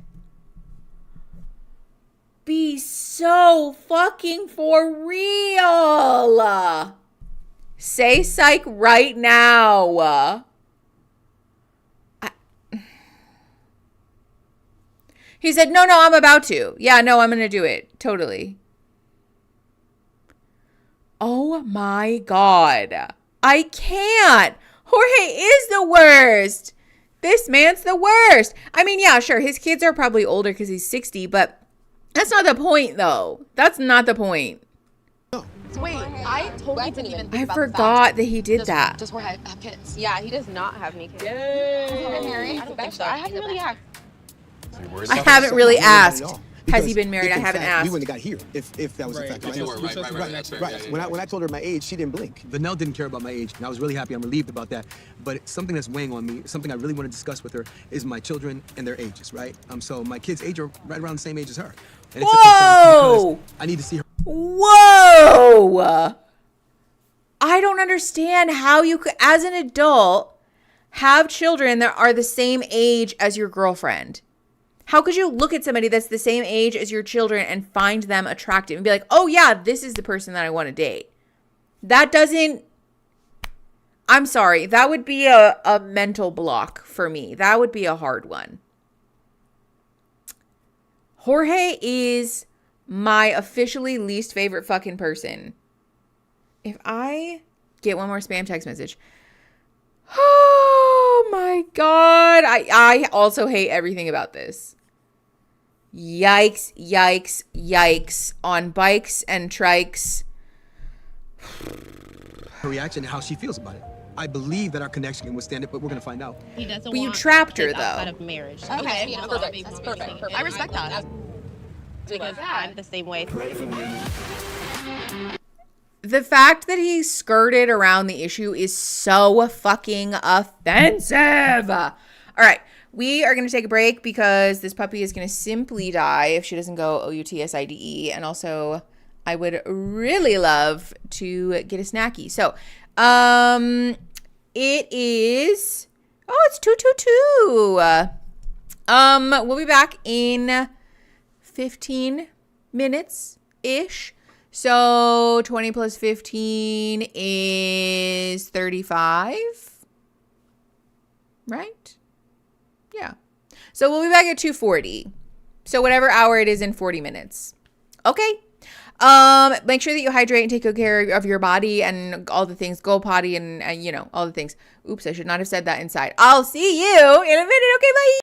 Be so fucking for real. Say psych right now. He said, no, I'm about to. Yeah, no, I'm going to do it. Totally. Oh my God. I can't. Jorge is the worst. This man's the worst. I mean, yeah, sure. His kids are probably older because he's 60, but that's not the point, though. That's not the point. Wait, I totally didn't even think I about forgot that he did that. Does Jorge have kids? Yeah, he does not have any kids. Has he been married? I don't think so. I haven't really asked. I haven't really asked. Has he been married? I haven't asked. We wouldn't have got here if that was a fact. Right. When I told her my age, she didn't blink. Vanelle didn't care about my age, and I was really happy. I'm relieved about that. But something that's weighing on me, something I really want to discuss with her, is my children and their ages, right? So my kids' age are right around the same age as her. And it's Whoa! I need to see her. Whoa! I don't understand how you could, as an adult, have children that are the same age as your girlfriend. How could you look at somebody that's the same age as your children and find them attractive and be like, oh yeah, this is the person that I want to date? That doesn't, I'm sorry, that would be a mental block for me. That would be a hard one. Jorge is my officially least favorite fucking person. If I get one more spam text message. Oh my God. I also hate everything about this. Yikes, yikes, yikes. On bikes and trikes. Her reaction and how she feels about it. I believe that our connection can withstand it, but we're gonna find out. He doesn't But you want trapped her, kids outside though. of marriage. Okay, perfect. That's perfect. I respect that. Because I'm the same way. The fact that he skirted around the issue is so fucking offensive. All right. We are going to take a break because this puppy is going to simply die if she doesn't go OUTSIDE. And also, I would really love to get a snacky. So, it is... Oh, it's 222. We'll be back in 15 minutes-ish. So 20 plus 15 is 35, right? Yeah. So we'll be back at 2:40. So whatever hour it is in 40 minutes. Okay. Make sure that you hydrate and take good care of your body and all the things. Go potty and you know, all the things. Oops, I should not have said that inside. I'll see you in a minute. Okay, bye.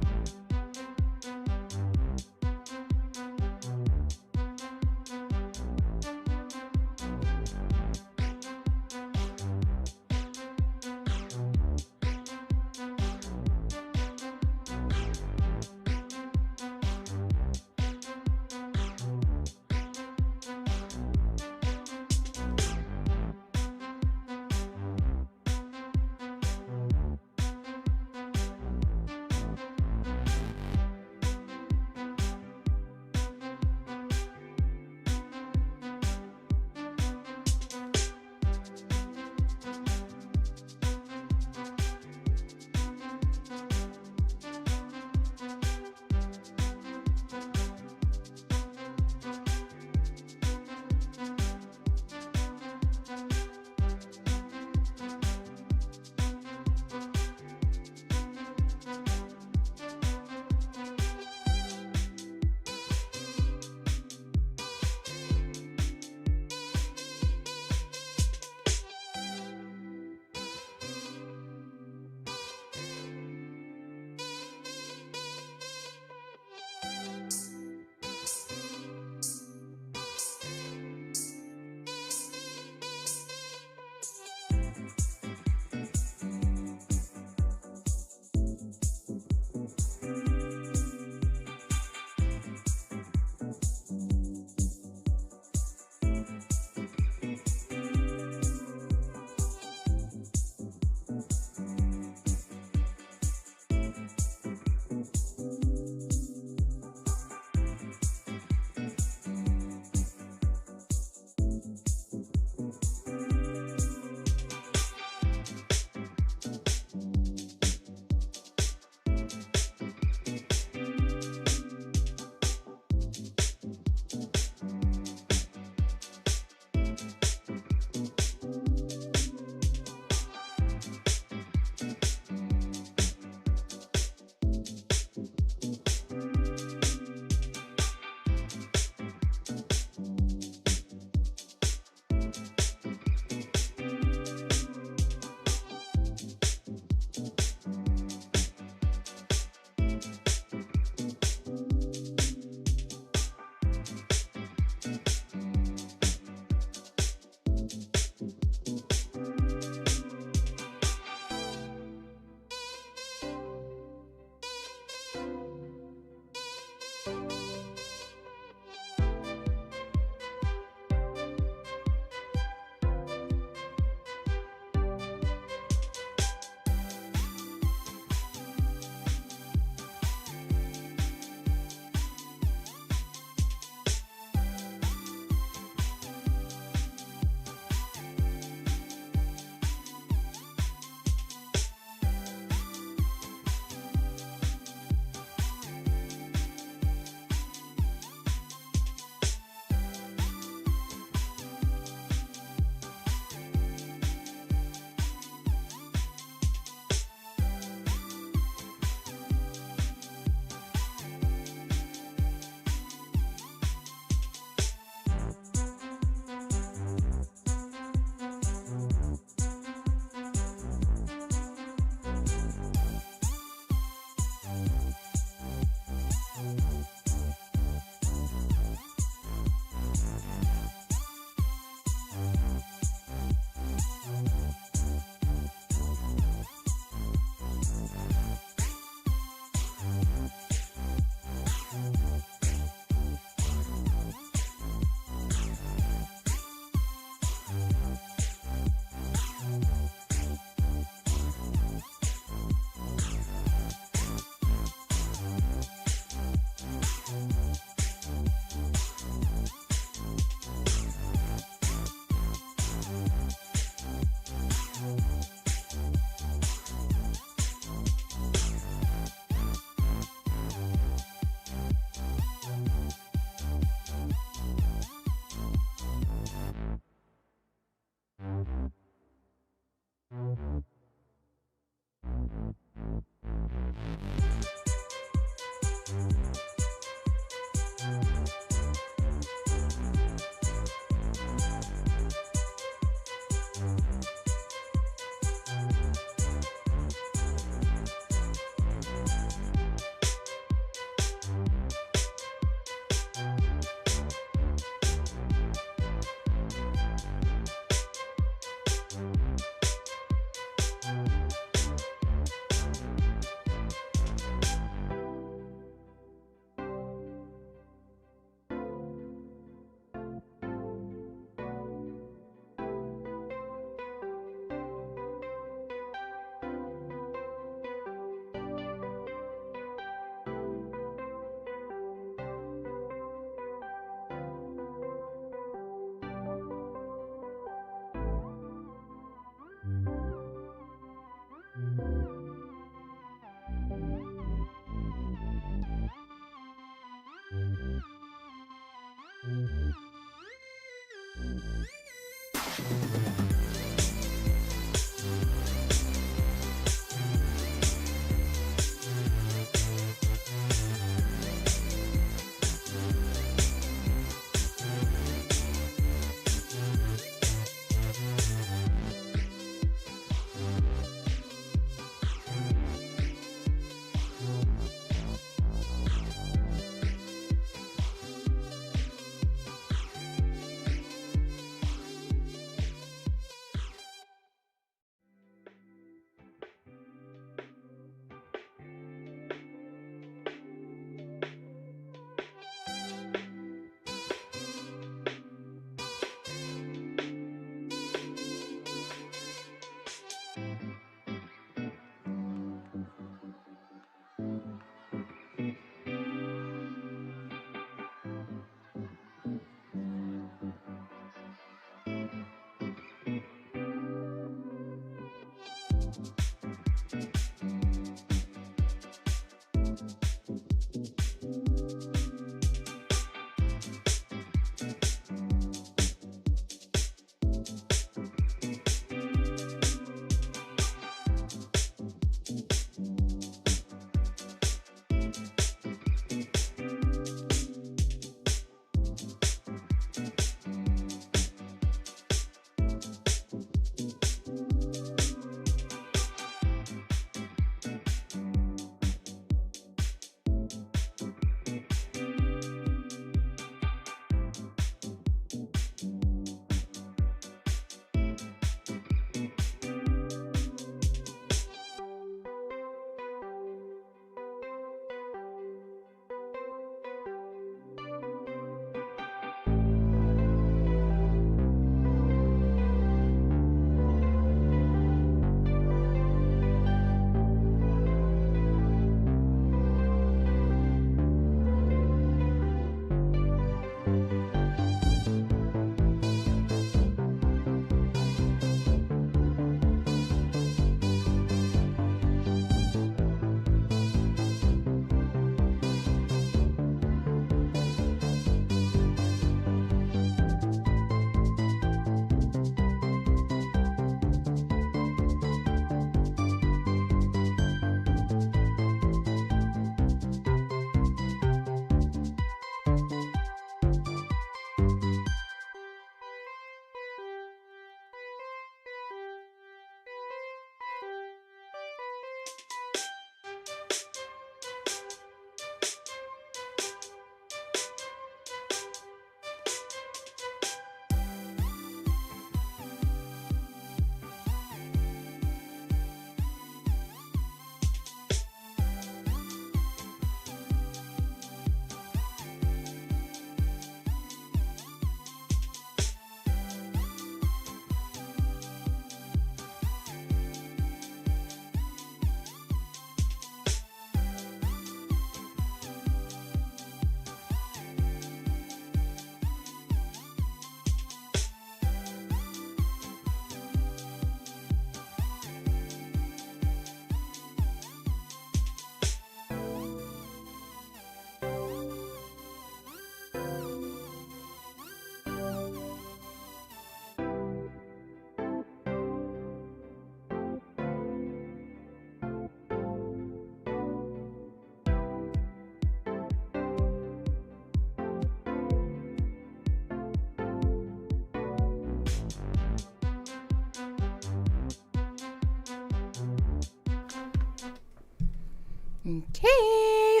Okay.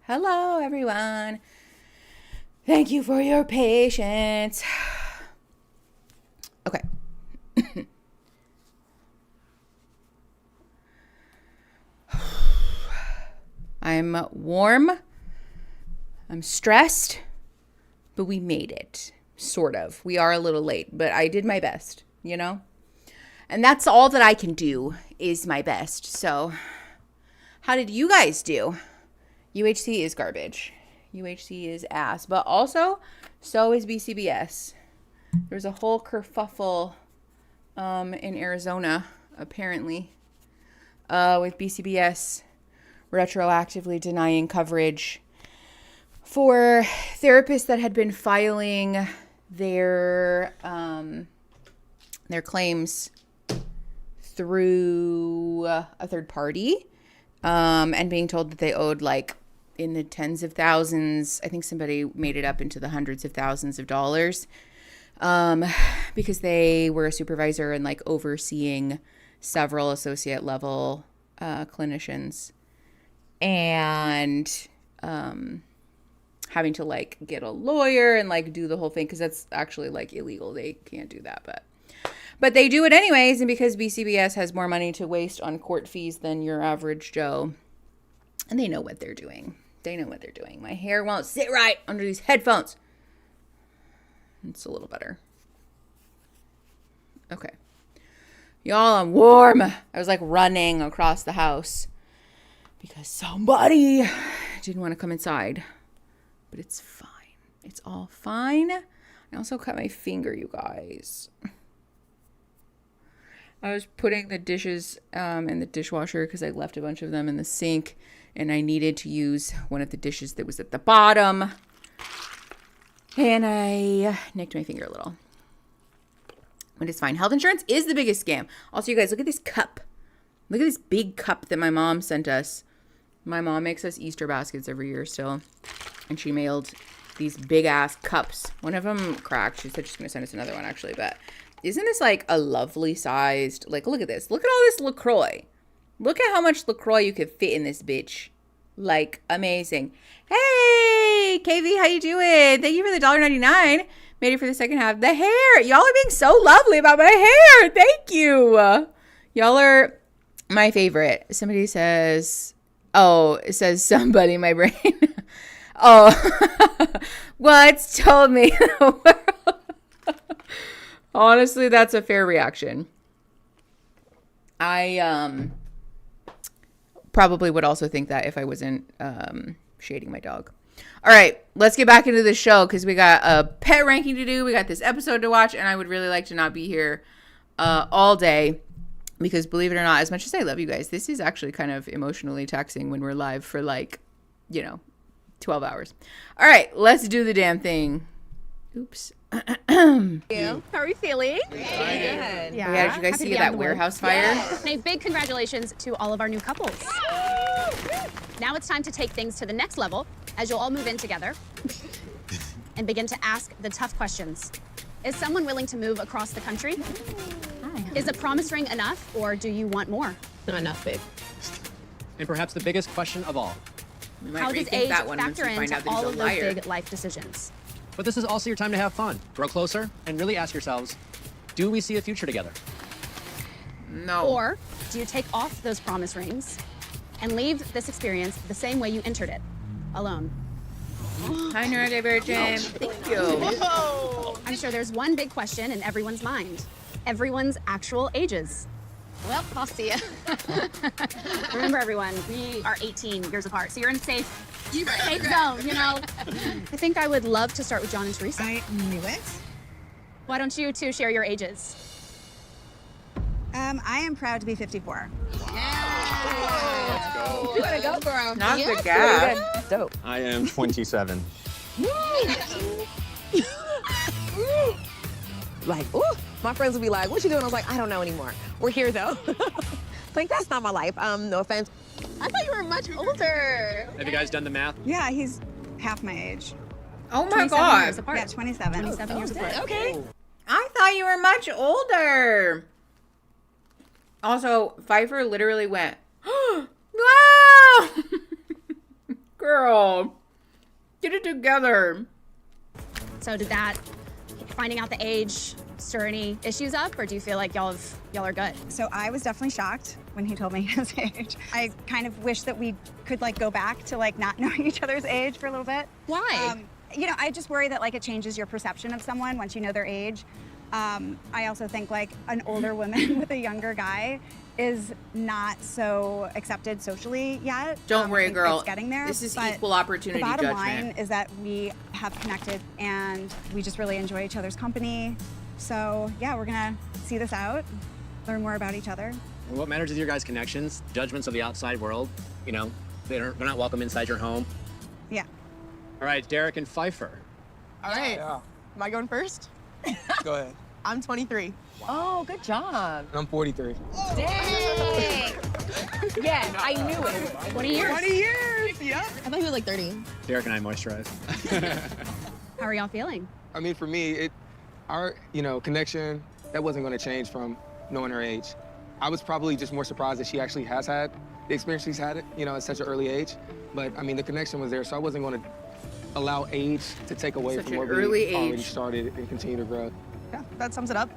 Hello, everyone. Thank you for your patience. Okay. I'm warm. I'm stressed. but we made it. Sort of. We are a little late, but I did my best, you know? And that's all that I can do is my best. So how did you guys do? UHC is garbage. UHC is ass. But also, so is BCBS. There's a whole kerfuffle in Arizona, apparently, with BCBS retroactively denying coverage for therapists that had been filing their claims through a third party, and being told that they owed like in the tens of thousands. I think somebody made it up into the hundreds of thousands of dollars, because they were a supervisor and like overseeing several associate level clinicians, and having to like get a lawyer and like do the whole thing, because that's actually like illegal. They can't do that, but they do it anyways. And because BCBS has more money to waste on court fees than your average Joe, and they know what they're doing. They know what they're doing. My hair won't sit right under these headphones. It's a little better. Okay. Y'all, I'm warm. I was like running across the house because somebody didn't want to come inside. But it's fine. It's all fine. I also cut my finger, you guys. I was putting the dishes in the dishwasher because I left a bunch of them in the sink, and I needed to use one of the dishes that was at the bottom. And I nicked my finger a little. But it's fine. Health insurance is the biggest scam. Also, you guys, look at this cup. Look at this big cup that my mom sent us. My mom makes us Easter baskets every year still. And she mailed these big ass cups. One of them cracked. She said she's going to send us another one actually. But isn't this like a lovely sized, like, look at this. Look at all this LaCroix. Look at how much LaCroix you could fit in this bitch. Like, amazing. Hey, KV, how you doing? Thank you for the $1.99. Made it for the second half. The hair. Y'all are being so lovely about my hair. Thank you. Y'all are my favorite. Somebody says, oh, it says somebody in my brain. Oh, what's told me the world? Honestly, that's a fair reaction. I probably would also think that if I wasn't shading my dog. All right, let's get back into the show because we got a pet ranking to do. We got this episode to watch, and I would really like to not be here all day because, believe it or not, as much as I love you guys, this is actually kind of emotionally taxing when we're live for like, 12 hours. All right, let's do the damn thing. Oops. How are we feeling? Good. Yeah. Did you guys see that warehouse fire? And a big congratulations to all of our new couples. Now it's time to take things to the next level as you'll all move in together and begin to ask the tough questions. Is someone willing to move across the country? Is a promise ring enough, or do you want more? Not enough, babe. And perhaps the biggest question of all. How does age factor into all of those big life decisions? But this is also your time to have fun, grow closer, and really ask yourselves, do we see a future together? No. Or do you take off those promise rings and leave this experience the same way you entered it, alone? Hi, neurodivergent. Thank you. I'm sure there's one big question in everyone's mind. Everyone's actual ages. Well, I'll see ya. Remember, everyone, we are 18 years apart, so you're in a safe zone, I think I would love to start with John and Teresa. I knew it. Why don't you two share your ages? I am proud to be 54. Let's go. You gotta go, girl. Not the gap. Dope. I am 27. Like, ooh, my friends would be like, what you doing? I was like, I don't know anymore. We're here though. Like, that's not my life. No offense. I thought you were much older. Have you guys done the math? Yeah, he's half my age. Oh my God. Years apart. Yeah, 27. 27 years apart. Okay. I thought you were much older. Also, Pfeiffer literally went, wow! Girl, get it together. So did that, finding out the age, stir any issues up, or do you feel like y'all are good? So I was definitely shocked when he told me his age. I kind of wish that we could like go back to like not knowing each other's age for a little bit. Why? you know, I just worry that like it changes your perception of someone once you know their age. I also think like an older woman with a younger guy is not so accepted socially yet. Don't worry, think girl. It's getting there. This is but equal opportunity the bottom judgment. line is that we have connected and we just really enjoy each other's company. So yeah, we're gonna see this out, learn more about each other. And what matters is your guys' connections, judgments of the outside world. You know, they're not welcome inside your home. Yeah. All right, Derek and Pfeiffer. All right. Am I going first? Go ahead. I'm 23. Oh, good job. I'm 43. Dang. Yeah, I knew it. 20 years. 20 years. Yeah. I thought he was like 30. Derek and I moisturize. How are y'all feeling? I mean, for me, our connection, that wasn't going to change from knowing her age. I was probably just more surprised that she actually has had the experience she's had, at such an early age. But I mean, the connection was there, so I wasn't going to allow age to take away Such from an what early we already age. started and continue to grow. Yeah, that sums it up.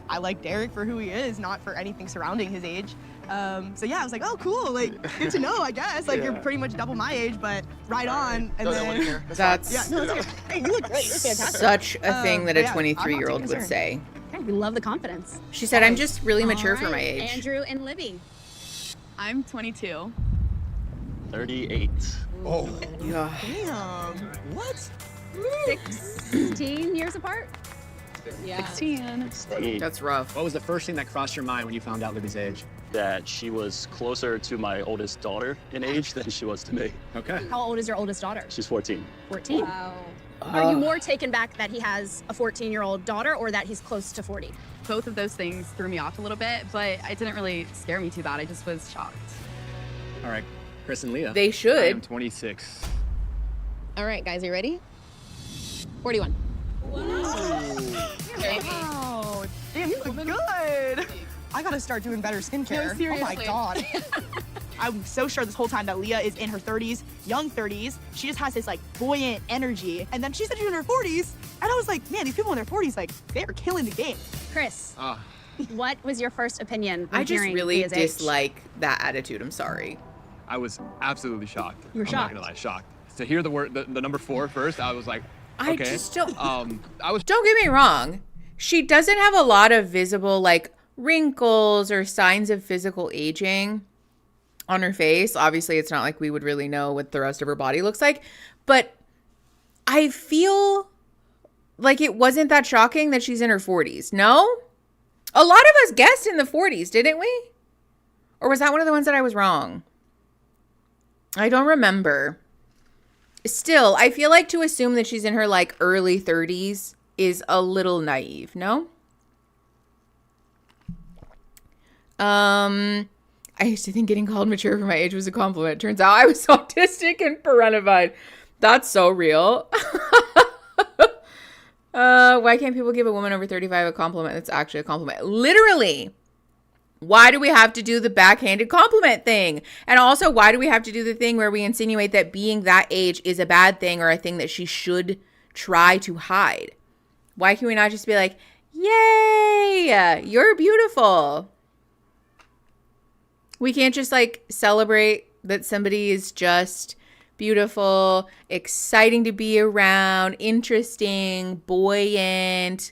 I like Derek for who he is, not for anything surrounding his age. So yeah, I was like, oh, cool, like, good to know, I guess. Like, you're pretty much double my age, but right on. And then, That's yeah, no, it's okay. Hey, you look great. You're fantastic. such a thing that a but yeah, I'm not 23-year-old too would concerned. say. Okay, we love the confidence. She said, I'm just really mature All for my right, age. Andrew and Libby. I'm 22. 38. Oh. Yeah. Damn. What? 16 years apart? Yeah. 16. That's rough. What was the first thing that crossed your mind when you found out Libby's age? That she was closer to my oldest daughter in age than she was to me. Okay. How old is your oldest daughter? She's 14. 14. Wow. Are you more taken back that he has a 14-year-old daughter or that he's close to 40? Both of those things threw me off a little bit, but it didn't really scare me too bad. I just was shocked. All right, Chris and Leah. They I am should. 26. All right, guys, are you ready? 41. Wow. Damn, you look good. I gotta start doing better skincare. No, seriously. Oh my God. I'm so sure this whole time that Leah is in her 30s, young 30s. She just has this like buoyant energy. And then she said she's in her 40s. And I was like, man, these people in their 40s, like, they are killing the game. Chris, what was your first opinion when I just hearing really Leah's age? dislike that attitude. I'm sorry. I was absolutely shocked. You were I'm shocked? not gonna lie, shocked. To hear the number 4 first, I was like, I okay. just don't. Don't get me wrong. She doesn't have a lot of visible like wrinkles or signs of physical aging on her face. Obviously, it's not like we would really know what the rest of her body looks like. But I feel like it wasn't that shocking that she's in her 40s. No? A lot of us guessed in the 40s, didn't we? Or was that one of the ones that I was wrong? I don't remember. Still, I feel like to assume that she's in her like early 30s is a little naive, no? I used to think getting called mature for my age was a compliment. Turns out I was autistic and parentified. That's so real. Why can't people give a woman over 35 a compliment that's actually a compliment? Literally. Why do we have to do the backhanded compliment thing? And also, why do we have to do the thing where we insinuate that being that age is a bad thing or a thing that she should try to hide? Why can we not just be like, yay, you're beautiful? We can't just like celebrate that somebody is just beautiful, exciting to be around, interesting, buoyant,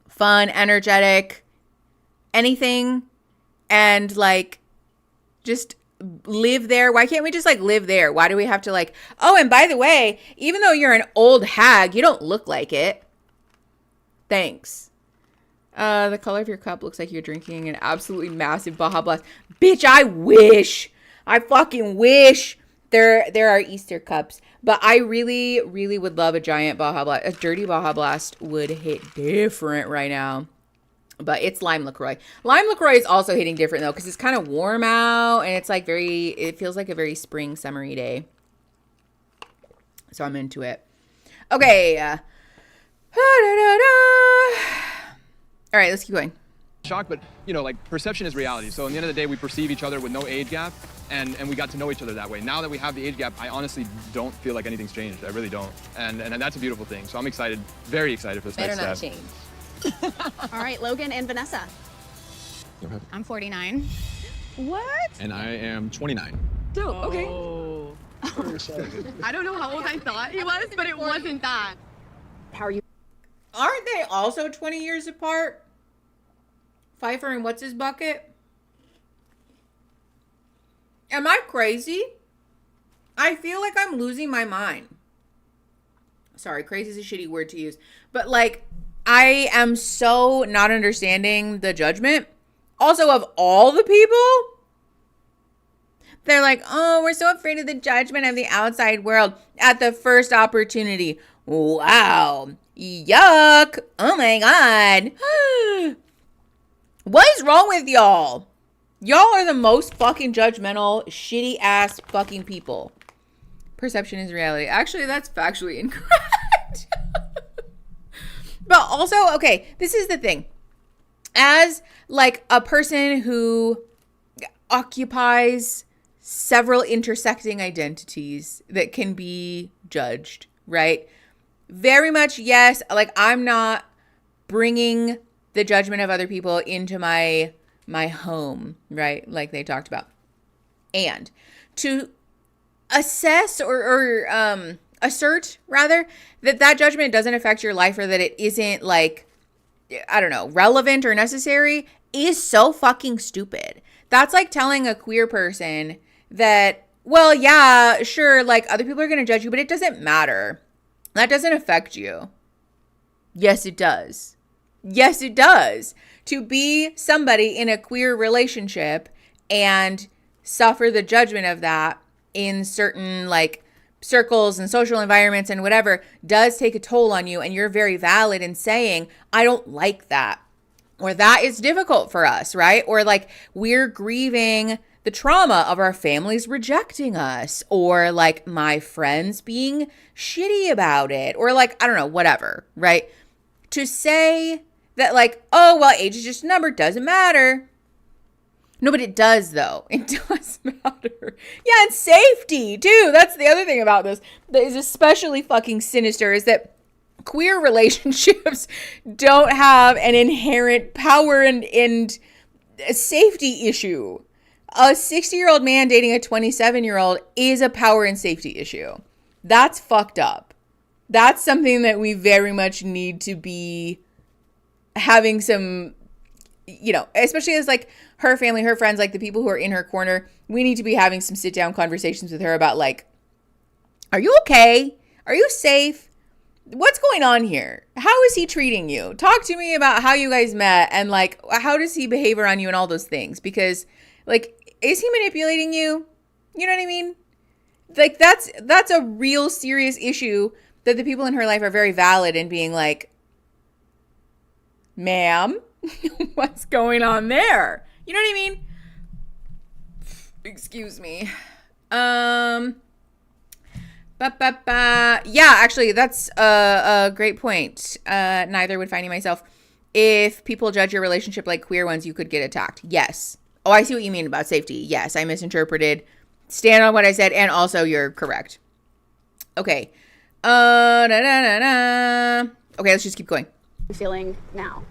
fun, energetic, anything. And like, just live there. Why can't we just like live there? Why do we have to like, oh, and by the way, even though you're an old hag, you don't look like it. Thanks. The color of your cup looks like you're drinking an absolutely massive Baja Blast. Bitch, I wish. I fucking wish there are Easter cups. But I really, really would love a giant Baja Blast. A dirty Baja Blast would hit different right now. But it's lime LaCroix. Lime LaCroix is also hitting different though, because it's kind of warm out and it's like it feels like a very spring, summery day. So I'm into it. Okay. All right, let's keep going. shocked, but like perception is reality. So in the end of the day, we perceive each other with no age gap, and we got to know each other that way. Now that we have the age gap, I honestly don't feel like anything's changed. I really don't, and that's a beautiful thing. So I'm excited, very excited for this Better next not step. change. All right, Logan and Vanessa. I'm 49. What? And I am 29. Dope. Okay. I don't know how old I thought he was, but it wasn't that. How are you? Aren't they also 20 years apart? Pfeiffer and what's his bucket? Am I crazy? I feel like I'm losing my mind. Sorry, crazy is a shitty word to use. But like, I am so not understanding the judgment. Also, of all the people, they're like, oh, we're so afraid of the judgment of the outside world at the first opportunity. Wow. Yuck. Oh my God. What is wrong with y'all? Y'all are the most fucking judgmental, shitty ass fucking people. Perception is reality. Actually, that's factually incorrect. But also, okay, this is the thing. As like a person who occupies several intersecting identities that can be judged, right? Very much, yes. Like, I'm not bringing the judgment of other people into my home, right? Like they talked about. And to assess or assert rather that judgment doesn't affect your life, or that it isn't like, I don't know, relevant or necessary, is so fucking stupid. That's like telling a queer person that, well, yeah, sure, like other people are going to judge you, but it doesn't matter. That doesn't affect you. Yes, it does. Yes, it does. To be somebody in a queer relationship and suffer the judgment of that in certain like circles and social environments and whatever does take a toll on you. And you're very valid in saying, I don't like that. Or that is difficult for us, right? Or like we're grieving the trauma of our families rejecting us, or like my friends being shitty about it, or like, I don't know, whatever, right? To say that like, oh, well, age is just a number, doesn't matter. No, but it does though. It does matter. Yeah, and safety too. That's the other thing about this that is especially fucking sinister, is that queer relationships don't have an inherent power and safety issue. A 60-year-old man dating a 27-year-old is a power and safety issue. That's fucked up. That's something that we very much need to be having some, you know, especially as like her family, her friends, like the people who are in her corner, we need to be having some sit down conversations with her about like, are you okay? Are you safe? What's going on here? How is he treating you? Talk to me about how you guys met and like, how does he behave around you and all those things? Because like, is he manipulating you? You know what I mean? Like that's a real serious issue that the people in her life are very valid in being like, ma'am, what's going on there? You know what I mean? Excuse me. Yeah, actually, that's a great point. Neither would finding myself. If people judge your relationship like queer ones, you could get attacked. Yes. Oh, I see what you mean about safety. Yes, I misinterpreted. Stand on what I said, and also you're correct. Okay. Okay, let's just keep going. Feeling now?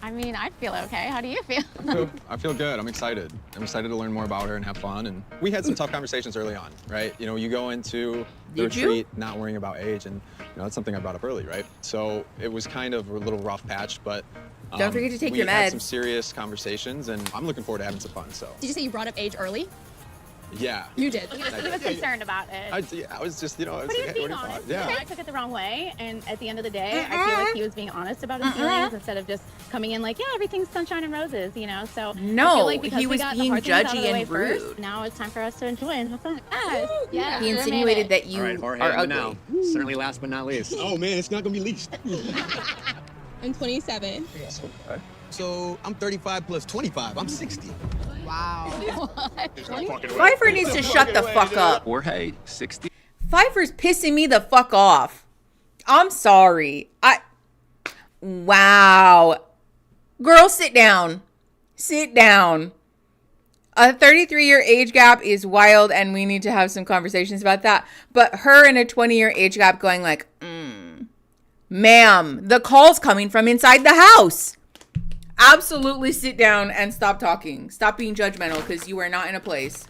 I mean, I feel okay. How do you feel? I feel good. I'm excited. I'm excited to learn more about her and have fun. And we had some tough conversations early on, right? You know, you go into the retreat not worrying about age, and you know, that's something I brought up early, right? So it was kind of a little rough patch, but don't forget to take your meds. We had some serious conversations, and I'm looking forward to having some fun. So. Did you say you brought up age early? Yeah. You did. He was concerned about it. I was just, you know, I was But he was like, being hey, what do you honest. thought? Yeah. I took it the wrong way, and at the end of the day, I feel like he was being honest about his feelings instead of just coming in like, yeah, everything's sunshine and roses, you know? So no, I feel like because he was we got being the hard things out of judgy the way and rude. First, now it's time for us to enjoy and have fun. Yes. Yeah. He insinuated that you All right, Jorge, are and ugly. now, certainly last but not least. Oh man, it's not gonna be least. I'm 27. So I'm 35 plus 25. I'm 60. Wow. Pfeiffer needs to shut the fuck up. Jorge, 60. Pfeiffer's pissing me the fuck off. I'm sorry. Wow. Girl, sit down. Sit down. A 33-year age gap is wild, and we need to have some conversations about that. But her in a 20-year age gap going like, ma'am, the call's coming from inside the house. Absolutely sit down and stop talking. Stop being judgmental, because you are not in a place.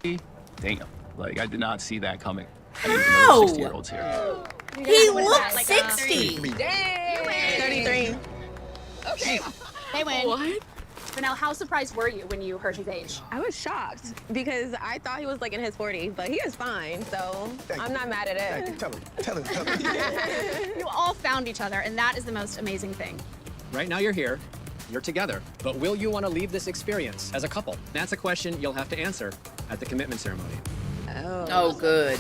Damn. Like, I did not see that coming. How? 60-year-olds here. He looks 60. 33. Okay. They win. What? So now, how surprised were you when you heard his age? I was shocked because I thought he was like in his 40s, but he is fine, so I'm not mad at it. Tell him. You all found each other, and that is the most amazing thing. Right now you're here, you're together, but will you want to leave this experience as a couple? That's a question you'll have to answer at the commitment ceremony. Oh, good.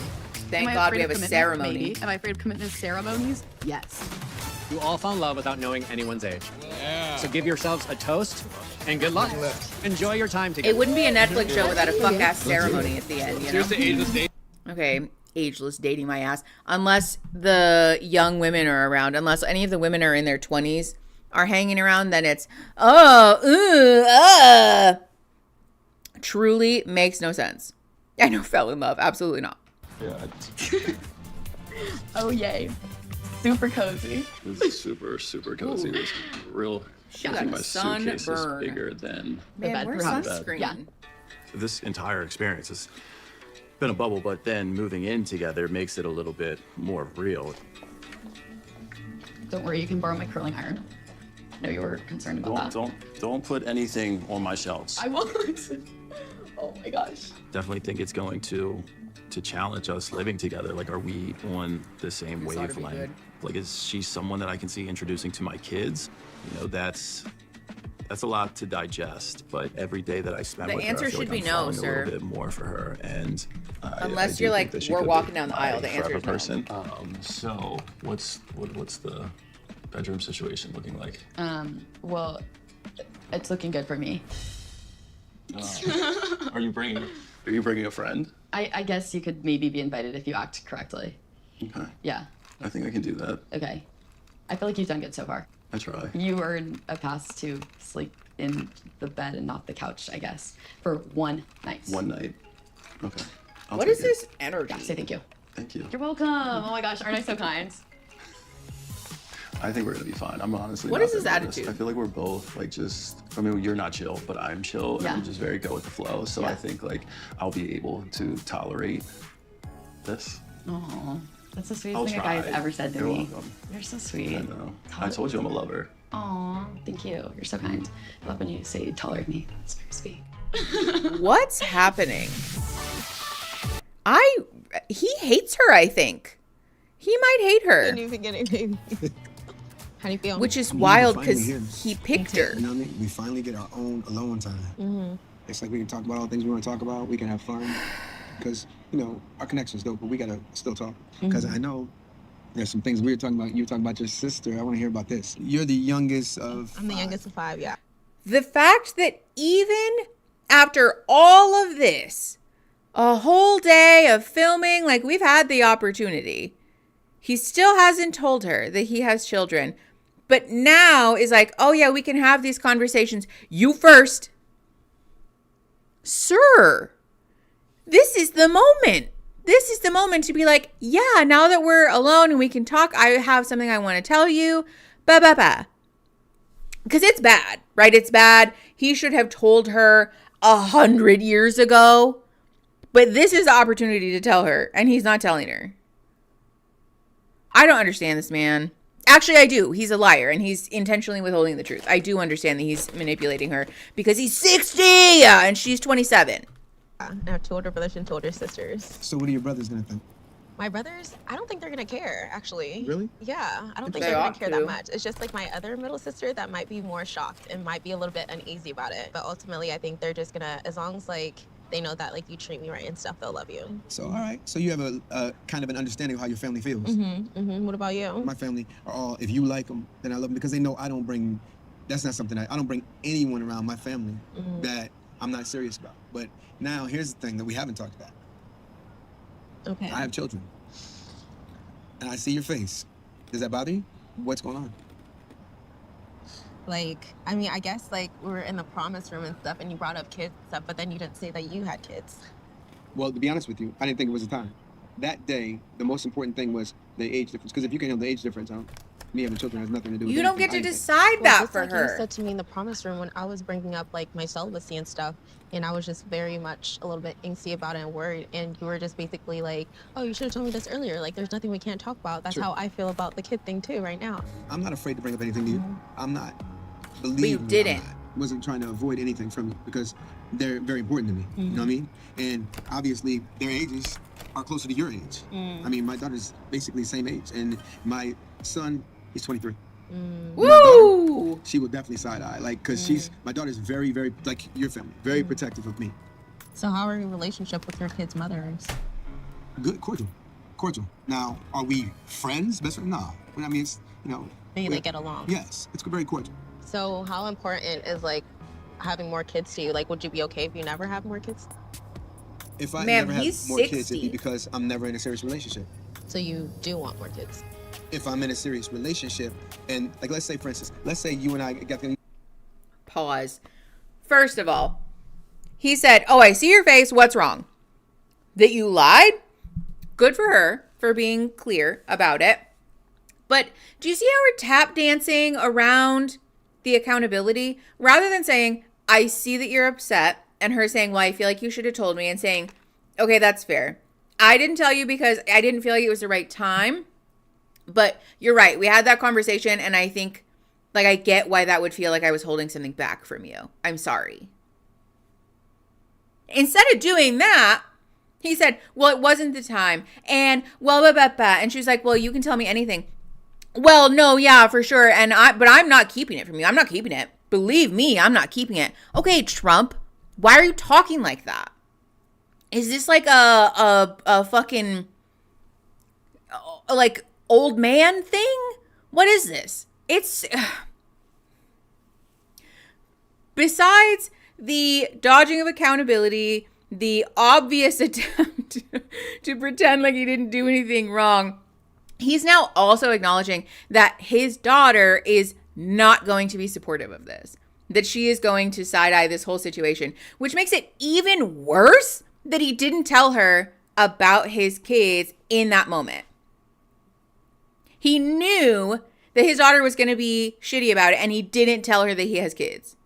Thank God we have a ceremony. Maybe. Am I afraid of commitment ceremonies? Yes. You all found love without knowing anyone's age. So give yourselves a toast and good luck. Enjoy your time together. It wouldn't be a Netflix show without a fuck-ass ceremony at the end, you know? Here's the ageless date. Okay, ageless dating my ass. Unless the young women are around, unless any of the women are in their 20s are hanging around, then it's, truly makes no sense. I know, fell in love. Absolutely not. Yeah. Oh, yay. Super cozy. This is super, super cozy. This real, I think my suitcase is sunburn. bigger than Man, where's sunscreen? Yeah. this entire experience has been a bubble, but then moving in together makes it a little bit more real. Don't worry, you can borrow my curling iron. I know you were concerned about that. Don't put anything on my shelves. I won't. Oh my gosh. Definitely think it's going to challenge us living together. Like, are we on the same This ought to be wavelength? good. Like, is she someone that I can see introducing to my kids? You know, that's a lot to digest. But every day that I spend The with her, answer I feel should like be I'm no, falling sir. a little bit more for her. And Unless I do you're think like, that she we're could be walking down the aisle, the my answer forever is no. person. So what's the bedroom situation looking like? Well, it's looking good for me. Are you bringing a friend? I guess you could maybe be invited if you act correctly. Okay. Yeah. I think I can do that. Okay. I feel like you've done good so far. I try. You earned a pass to sleep in the bed and not the couch, I guess, for one night. One night. Okay. What is this energy? Yeah, say thank you. Thank you. You're welcome. Oh my gosh, aren't I so kind? I think we're gonna be fine. I'm honestly. What not is his that nervous. attitude? I feel like we're both like just. I mean, you're not chill, but I'm chill, Yeah. and we just very go with the flow. So I think like I'll be able to tolerate this. Oh, that's the sweetest I'll thing a guy has try. ever said to You're me. welcome. You're so sweet. I know. I told you I'm a lover. Aw, thank you. You're so kind. I love when you say you tolerate me. It's very sweet. What's happening? He hates her, I think. He might hate her. Didn't even get anything. How do you feel? Which is I mean, wild we're finally because here. he picked her. You know what I mean? We finally get our own alone time. Mm-hmm. It's like we can talk about all the things we want to talk about. We can have fun. Because, you know, our connection's dope, but we got to still talk. Because I know there's some things we were talking about. You were talking about your sister. I want to hear about this. You're the youngest of I'm the youngest of 5, yeah. The fact that even after all of this, a whole day of filming, like we've had the opportunity, he still hasn't told her that he has children. But now is like, oh yeah, we can have these conversations. You first. Sir, this is the moment. This is the moment to be like, yeah, now that we're alone and we can talk, I have something I want to tell you. Because it's bad, right? It's bad. He should have told her 100 years ago. But this is the opportunity to tell her, and he's not telling her. I don't understand this man. Actually, I do. He's a liar, and he's intentionally withholding the truth. I do understand that he's manipulating her because he's 60 and she's 27. I have 2 older brothers and 2 older sisters. So what are your brothers going to think? My brothers, I don't think they're gonna care, actually. Really? Yeah, I don't think They they're gonna ought care to. that much. It's just like my other middle sister that might be more shocked and might be a little bit uneasy about it. But ultimately, I think they're just gonna, as long as like they know that like you treat me right and stuff, they'll love you. So, all right. So you have a kind of an understanding of how your family feels. What about you? My family are all, if you like them, then I love them because they know I don't bring, that's not something I don't bring anyone around my family that I'm not serious about. But now here's the thing that we haven't talked about. Okay. I have children. And I see your face. Does that bother you? What's going on? Like, I mean, I guess like we were in the promise room and stuff, and you brought up kids and stuff, but then you didn't say that you had kids. Well, to be honest with you, I didn't think it was the time. That day, the most important thing was the age difference. Because if you can handle the age difference, Me having children has nothing to do with You don't get to anything. decide Well, that just for like her. you said to me in the promise room when I was bringing up like my celibacy and stuff, and I was just very much a little bit angsty about it and worried, and you were just basically like, oh, you should have told me this earlier. Like, there's nothing we can't talk about. That's Sure. how I feel about the kid thing too right now. I'm not afraid to bring up anything to you. I'm not. Believe you me, didn't. I'm not. Wasn't trying to avoid anything from you because they're very important to me. You know what I mean? And obviously their ages are closer to your age. I mean, my daughter's basically the same age, and my son, he's 23. My daughter, she will definitely side eye, like, cause my daughter's very, very, like your family, very protective of me. So how are your relationship with your kid's mothers? Good, cordial. Now, are we friends? Best friends? No. I mean, it's, you know. Maybe they get along. Yes, it's very cordial. So how important is like having more kids to you? Like, would you be okay if you never have more kids? If I Ma'am, never have he's more kids, it'd 60. be because I'm never in a serious relationship. So you do want more kids? If I'm in a serious relationship, and like, let's say, for instance, let's say you and I got the. Pause. First of all, he said, oh, I see your face. What's wrong? That you lied? Good for her for being clear about it. But do you see how we're tap dancing around the accountability? Rather than saying, I see that you're upset, and her saying, well, I feel like you should have told me, and saying, okay, that's fair. I didn't tell you because I didn't feel like it was the right time. But you're right. We had that conversation, and I think, like, I get why that would feel like I was holding something back from you. I'm sorry. Instead of doing that, he said, well, it wasn't the time. And, well, blah, blah, blah. And she was like, well, you can tell me anything. Well, no, yeah, for sure. But I'm not keeping it from you. I'm not keeping it. Believe me, I'm not keeping it. Okay, Trump, why are you talking like that? Is this like a fucking, like, old man thing? What is this? It's besides the dodging of accountability, the obvious attempt to pretend like he didn't do anything wrong, he's now also acknowledging that his daughter is not going to be supportive of this, that she is going to side-eye this whole situation, which makes it even worse that he didn't tell her about his kids in that moment. He knew that his daughter was going to be shitty about it, and he didn't tell her that he has kids.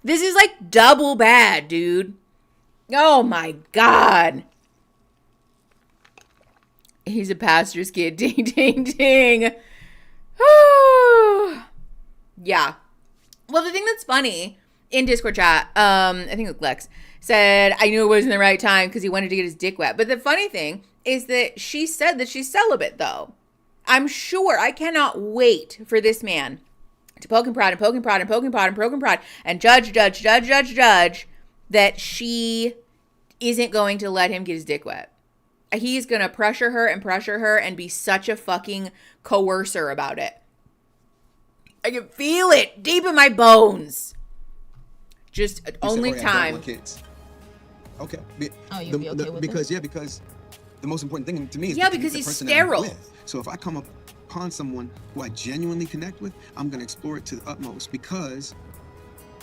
This is like double bad, dude. Oh my God. He's a pastor's kid. Ding, ding, ding. Yeah. Well, the thing that's funny in Discord chat, I think it was Lex, said, I knew it wasn't the right time because he wanted to get his dick wet. But the funny thing is that she said that she's celibate, though. I'm sure, I cannot wait for this man to poke and prod and poke and prod and poke and prod and poke and prod and judge that she isn't going to let him get his dick wet. He's going to pressure her and be such a fucking coercer about it. I can feel it deep in my bones. Just only time. Kids. Okay. Oh, you'd be okay with because the most important thing to me is because he's sterile. So if I come upon someone who I genuinely connect with, I'm going to explore it to the utmost because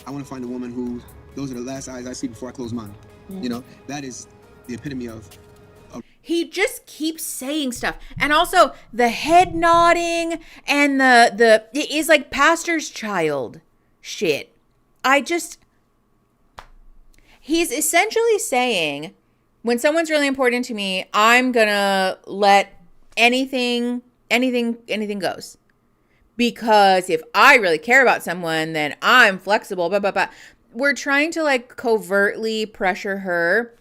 I want to find a woman who, those are the last eyes I see before I close mine. You know, that is the epitome of. He just keeps saying stuff. And also the head nodding and it is like pastor's child shit. He's essentially saying, when someone's really important to me, I'm gonna let anything goes. Because if I really care about someone, then I'm flexible, blah, blah, blah. We're trying to like covertly pressure her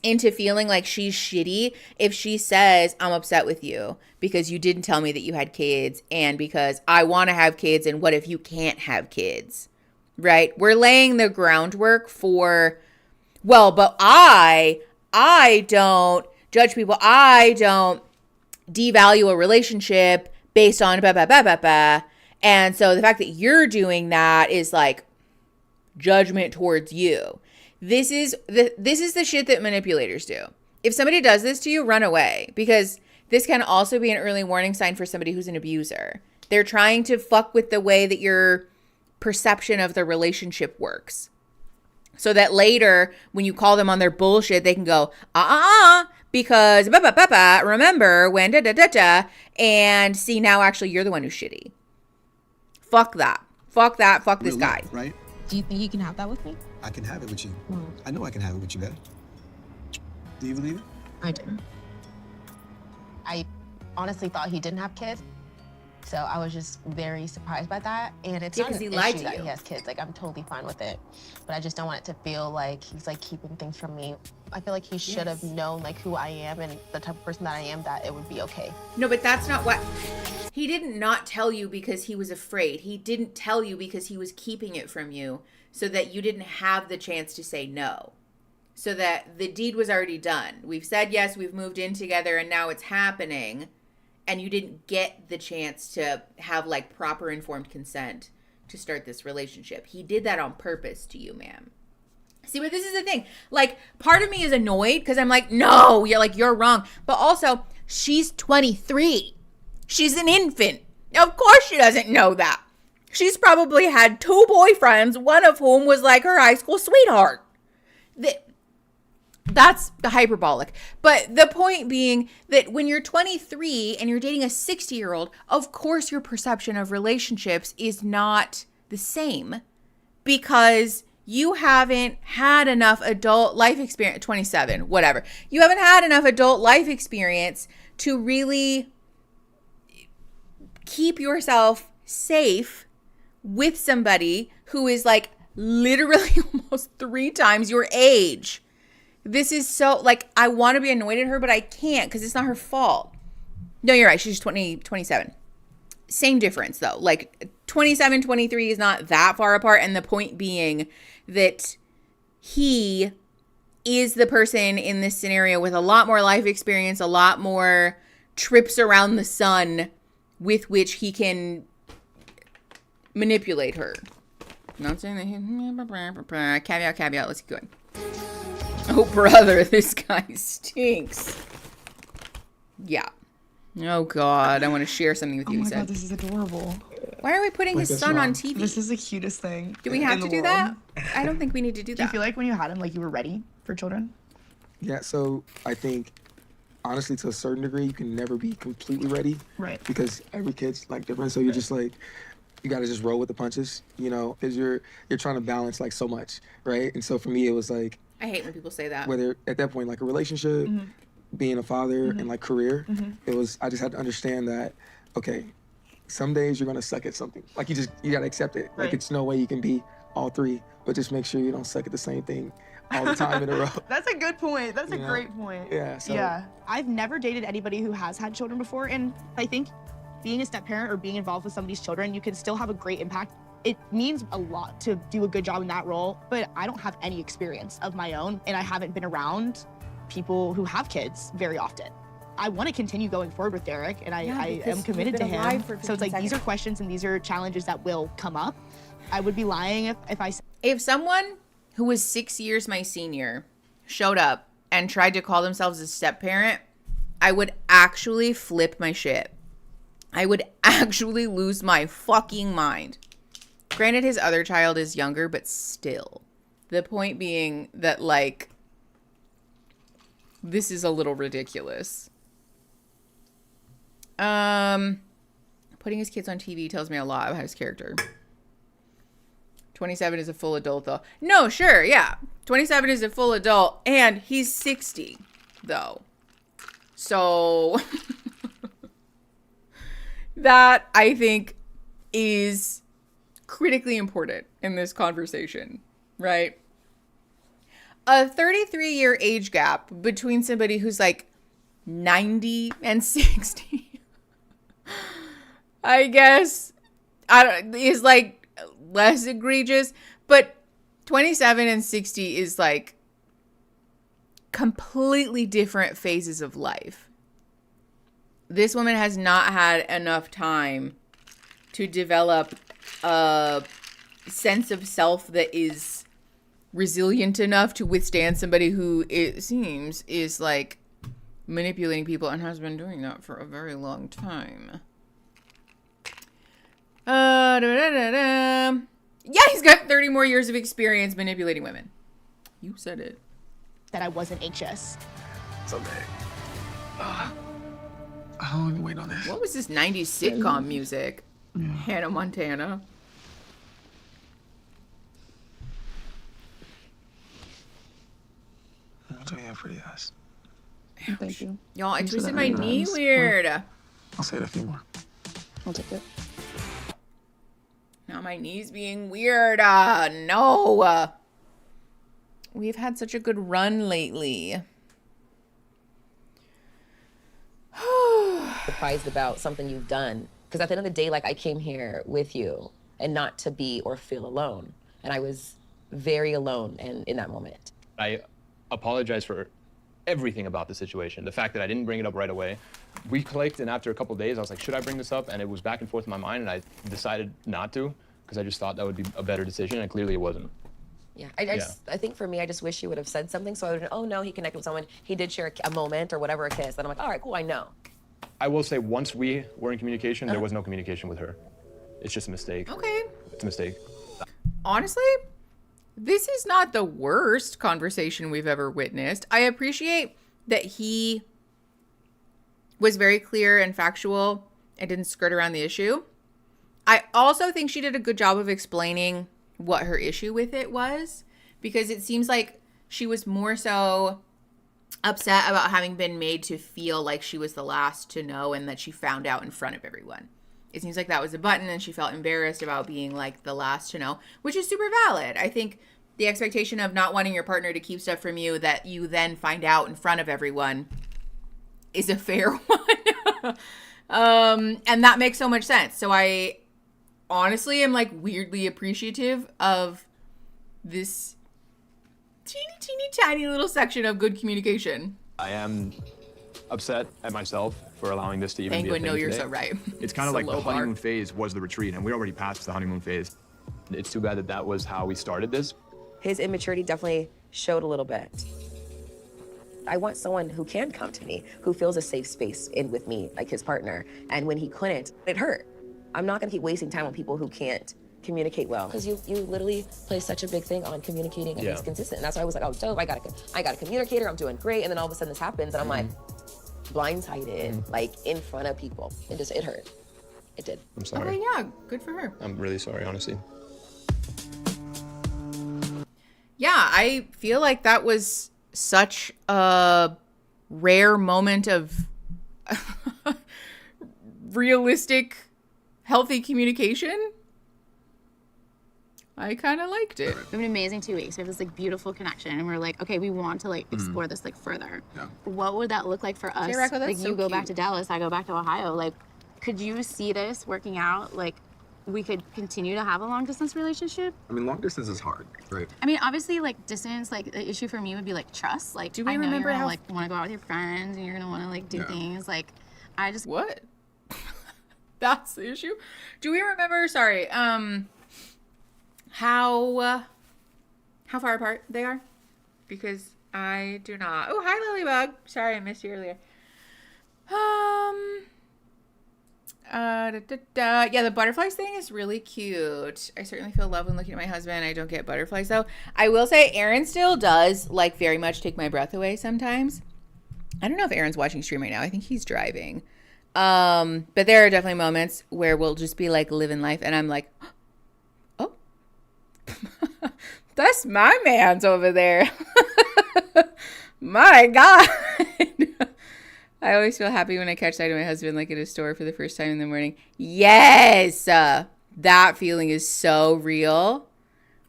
into feeling like she's shitty if she says, I'm upset with you because you didn't tell me that you had kids and because I want to have kids, and what if you can't have kids, right? We're laying the groundwork for, well, but I don't judge people. I don't devalue a relationship based on blah, blah, blah, blah, blah. And so the fact that you're doing that is like judgment towards you. This is the shit that manipulators do. If somebody does this to you, run away, because this can also be an early warning sign for somebody who's an abuser. They're trying to fuck with the way that your perception of the relationship works, so that later when you call them on their bullshit, they can go, because remember when da-da-da-da, and see, now actually you're the one who's shitty. Fuck that. Fuck that. Fuck this guy. Right? Do you think you can have that with me? I can have it with you. I know I can have it with you, man. Do you believe it? I do. I honestly thought he didn't have kids. So I was just very surprised by that. And it's Yeah, not 'cause an he lied issue to that you. he has kids. Like, I'm totally fine with it. But I just don't want it to feel like he's like keeping things from me. I feel like he should have known like who I am and the type of person that I am, that it would be okay. No, but that's not what... He didn't not tell you because he was afraid. He didn't tell you because he was keeping it from you so that you didn't have the chance to say no. So that the deed was already done. We've said yes, we've moved in together, and now it's happening. And you didn't get the chance to have like proper informed consent to start this relationship. He did that on purpose to you, ma'am. See, but this is the thing. Like, part of me is annoyed because I'm like, no, you're wrong. But also, she's 23. She's an infant. Of course she doesn't know that. She's probably had 2 boyfriends, one of whom was like her high school sweetheart. That's the hyperbolic. But the point being that when you're 23 and you're dating a 60-year-old, of course your perception of relationships is not the same because you haven't had enough adult life experience, 27, whatever. You haven't had enough adult life experience to really keep yourself safe with somebody who is like literally almost 3 times your age. This is so, like, I want to be annoyed at her, but I can't because it's not her fault. No, you're right. She's 27. Same difference, though. Like, 27, 23 is not that far apart. And the point being that he is the person in this scenario with a lot more life experience, a lot more trips around the sun with which he can manipulate her. Not saying that he... Caveat. Let's keep going. Oh, brother, this guy stinks. Yeah. Oh, God. I want to share something with you, Oh my he said. god, this is adorable. Why are we putting his son on TV? This is the cutest thing. Do we have to do that? I don't think we need to do that. Do you feel like when you had him, like you were ready for children? Yeah, so I think, honestly, to a certain degree, you can never be completely ready. Right. Because every kid's like different, so you're just like, you gotta just roll with the punches, you know, because you're trying to balance like so much, right? And so for me, it was like, I hate when people say that. whether at that point, like a relationship, being a father, and like career, it was, I just had to understand that, okay, some days you're gonna suck at something. Like you gotta accept it. Right. Like it's no way you can be all 3, but just make sure you don't suck at the same thing all the time in a row. That's a good point. That's a You know? great point. Yeah, so- Yeah. I've never dated anybody who has had children before, and I think being a step parent or being involved with somebody's children, you can still have a great impact. It means a lot to do a good job in that role, but I don't have any experience of my own, and I haven't been around people who have kids very often. I want to continue going forward with Derek, and I am committed to him. So it's like, these are questions and these are challenges that will come up. I would be lying if I said... If someone who was 6 years my senior showed up and tried to call themselves a step parent, I would actually flip my shit. I would actually lose my fucking mind. Granted, his other child is younger, but still. The point being that, like, this is a little ridiculous. Putting his kids on TV tells me a lot about his character. 27 is a full adult, though. No, sure, yeah. 27 is a full adult, and he's 60, though. So, that, I think, is critically important in this conversation, right? A 33-year age gap between somebody who's like 90 and 60, I guess, is like less egregious, but 27 and 60 is like completely different phases of life. This woman has not had enough time to develop a sense of self that is resilient enough to withstand somebody who, it seems, is like manipulating people and has been doing that for a very long time. Yeah, he's got 30 more years of experience manipulating women. You said it. That I wasn't anxious. It's okay. I don't even wait on this. What was this 90s sitcom music? Hannah Montana. I'll tell you how pretty eyes. Thank you. Y'all, I Thanks for twisted that my really knee nice. weird. I'll say it a few more. I'll take it. Now my knee's being weird. No. We've had such a good run lately. Surprised about something you've done. Because at the end of the day, like, I came here with you and not to be or feel alone. And I was very alone in that moment. I apologize for everything about the situation. The fact that I didn't bring it up right away. We clicked, and after a couple days, I was like, should I bring this up? And it was back and forth in my mind, and I decided not to, because I just thought that would be a better decision, and clearly it wasn't. Yeah, I think for me, I just wish you would have said something so I would have, oh no, he connected with someone, he did share a moment or whatever, a kiss. And I'm like, all right, cool, I know. I will say, once we were in communication, there was no communication with her. It's just a mistake. Okay. It's a mistake. Honestly, this is not the worst conversation we've ever witnessed. I appreciate that he was very clear and factual and didn't skirt around the issue. I also think she did a good job of explaining what her issue with it was, because it seems like she was more so upset about having been made to feel like she was the last to know and that she found out in front of everyone. It seems like that was a button, and she felt embarrassed about being like the last to know, which is super valid. I think the expectation of not wanting your partner to keep stuff from you that you then find out in front of everyone is a fair one. And that makes so much sense. So I honestly am like weirdly appreciative of this teeny tiny little section of good communication. I am upset at myself for allowing this to even be a thing no, you're today. so right. It's kind of It's a like the low bar. honeymoon phase was the retreat, and we already passed the honeymoon phase. It's too bad that that was how we started this. His immaturity definitely showed a little bit. I want someone who can come to me, who feels a safe space with me, like his partner. And when he couldn't, it hurt. I'm not gonna keep wasting time on people who can't communicate well. Because you literally place such a big thing on communicating and he's consistent. And that's why I was like, oh, dope, I got a communicator, I'm doing great. And then all of a sudden this happens and I'm like blindsided, like in front of people. It hurt. It did. I'm sorry. Okay, yeah, good for her. I'm really sorry, honestly. Yeah, I feel like that was such a rare moment of realistic, healthy communication. I kind of liked it. We have an amazing 2 weeks. We have this like beautiful connection, and we're like, okay, we want to like explore this like further. Yeah. What would that look like for us? Hey, Rocco, that's like so you go back cute. to Dallas, I go back to Ohio. Like, could you see this working out? Like, we could continue to have a long distance relationship? I mean, long distance is hard, right? I mean, obviously, like distance, like the issue for me would be like trust. Like, Do we I know remember you're gonna how- like want to go out with your friends, and you're gonna want to like do things. Like, I just What? That's the issue. Do we remember? Sorry. How far apart they are? Because I do not. Oh, hi, Lilybug. Sorry, I missed you earlier. Yeah, the butterflies thing is really cute. I certainly feel love when looking at my husband. I don't get butterflies though. I will say Aaron still does like very much take my breath away sometimes. I don't know if Aaron's watching stream right now. I think he's driving. But there are definitely moments where we'll just be like living life and I'm like, oh, that's my man's over there. My God. I always feel happy when I catch sight of my husband like at a store for the first time in the morning. Yes. That feeling is so real.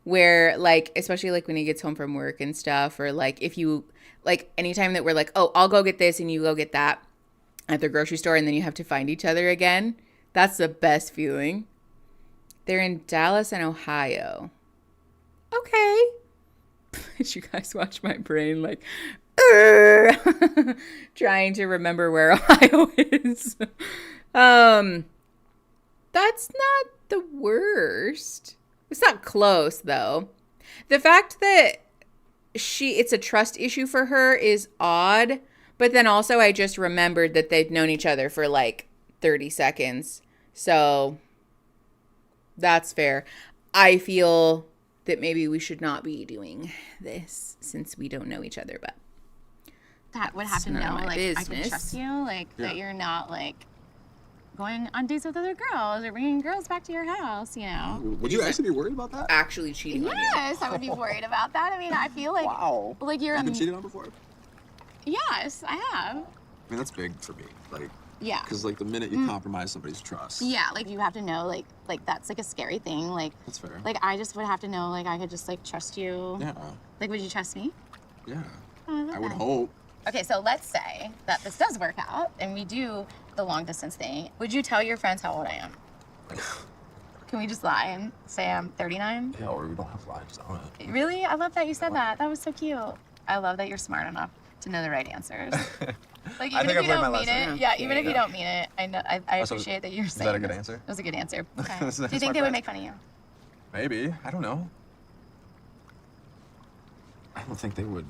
Where like, especially like when he gets home from work and stuff, or like if you, like anytime that we're like, oh, I'll go get this and you go get that at the grocery store and then you have to find each other again. That's the best feeling. They're in Dallas and Ohio. Okay. Did you guys watch my brain like trying to remember where Ohio is? That's not the worst. It's not close though. The fact that it's a trust issue for her is odd, but then also I just remembered that they've known each other for like 30 seconds. So that's fair. I feel that maybe we should not be doing this since we don't know each other, but that would have to none of know, my like, I business. can trust you, like, Yeah. that you're not, like, going on dates with other girls or bringing girls back to your house, you know? Would you actually be worried about that? Actually cheating on you. Yes, I would be worried about that. I mean, I feel like, Wow. like you're You've been cheated on before? Yes, I have. I mean, that's big for me. Like, Yeah. because like the minute you compromise somebody's trust. Yeah, like you have to know, like that's like a scary thing. Like, That's fair. like I just would have to know, like I could just like trust you. Yeah. Like, would you trust me? Yeah. Oh, I would hope. Okay, so let's say that this does work out and we do the long distance thing. Would you tell your friends how old I am? Can we just lie and say I'm 39? Yeah, or we don't have to lie. Just own it. Really? I love that you said that. That was so cute. I love that you're smart enough to know the right answers. Like, even if you don't mean it, even if you don't mean it, I know. I appreciate that you're saying. Is that a good this. answer? That was a good answer. Okay. That's Do you my think they would friend. make fun of you? Maybe. I don't know. I don't think they would.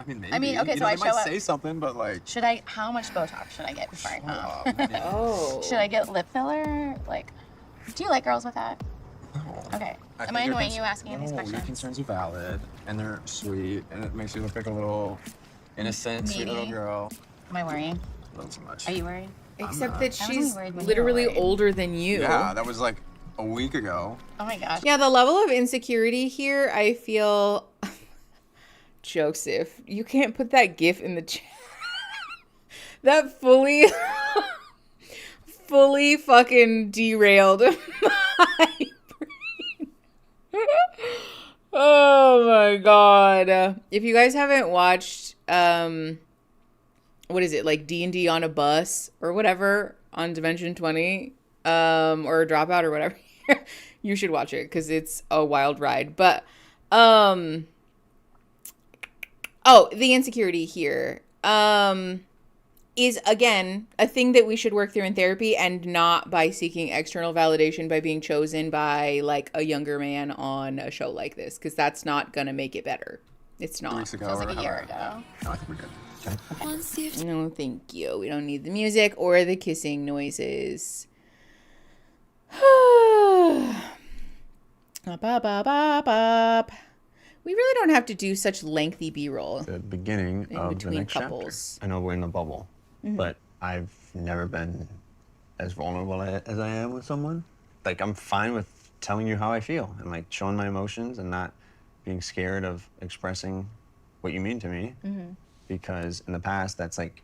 I mean, maybe. I mean, okay, You so know, I they show might up- say something, but like. How much Botox should I get before I come? Oh. Should I get lip filler? Like, do you like girls with that? No. Okay. Am think I your annoying you asking these No, your questions? concerns are valid, and they're sweet, and it makes you look like a little innocent, sweet little Needy. girl. Am I worrying? A little too much. Are you worried? Except not. that I wasn't she's worried when you were literally worried. older than you. Yeah, that was like a week ago. Oh my gosh. Yeah, the level of insecurity here, I feel. Joseph, you can't put that gif in the chat. That fully fucking derailed my brain. Oh my god. If you guys haven't watched what is it, like D&D on a bus or whatever on Dimension 20 or Dropout or whatever, you should watch it because it's a wild ride. But the insecurity here is, again, a thing that we should work through in therapy, and not by seeking external validation by being chosen by like a younger man on a show like this, because that's not gonna make it better. It's not. Weeks ago. Feels like or a year however. ago. No, I think we're good. Okay. No, thank you. We don't need the music or the kissing noises. Bop, bop, bop, bop, bop. We really don't have to do such lengthy B-roll. The beginning In of the between next couples. chapter. I know we're in a bubble, Mhm. but I've never been as vulnerable as I am with someone. Like, I'm fine with telling you how I feel and like showing my emotions and not being scared of expressing what you mean to me. Mhm. Because in the past, that's like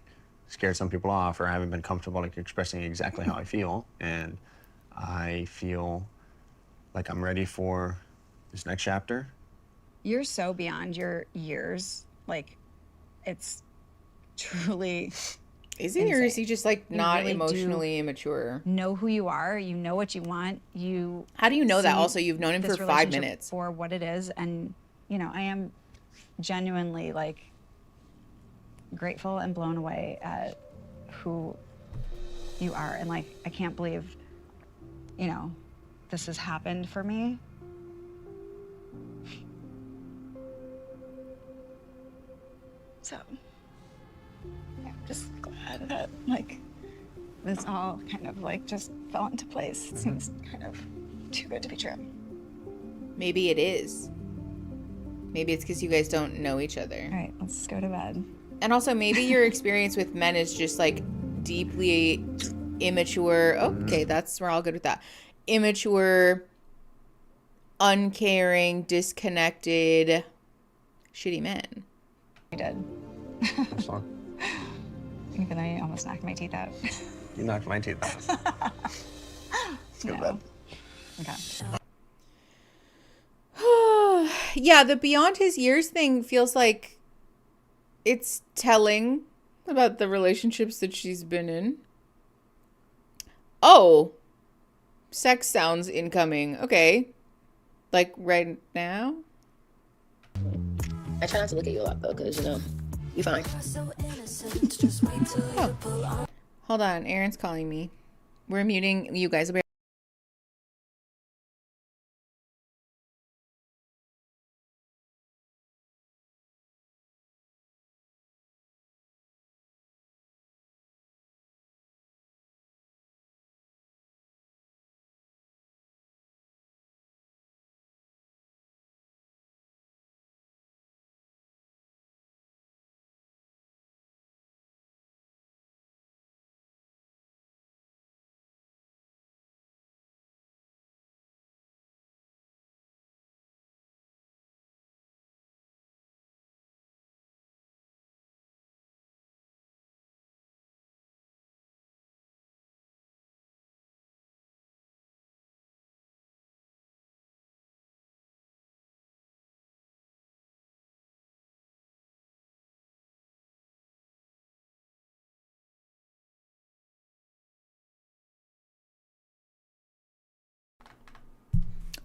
scared some people off, or I haven't been comfortable like expressing exactly how I feel. And I feel like I'm ready for this next chapter. You're so beyond your years. Like, it's truly. Is he, or is he just like You not really do emotionally immature? Know who you are. You know what you want. You. How do you know that? see Also, you've known him this for 5 relationship minutes. for what it is, and you know, I am genuinely like grateful and blown away at who you are, and like I can't believe, you know, this has happened for me. So, yeah, I'm just glad that like this all kind of like just fell into place. It seems kind of too good to be true. Maybe it is. Maybe it's because you guys don't know each other. All right, let's go to bed. And also, maybe your experience with men is just like deeply immature. Okay, we're all good with that. Immature, uncaring, disconnected, shitty men. I did. That's fine. Even though you almost knocked my teeth out. You knocked my teeth out. Let's go to bed. Okay. Yeah, the beyond his years thing feels like it's telling about the relationships that she's been in. Oh, sex sounds incoming. Okay. Like right now? I try not to look at you a lot though, because you know, you fine. Oh. Hold on, Aaron's calling me. We're muting you guys.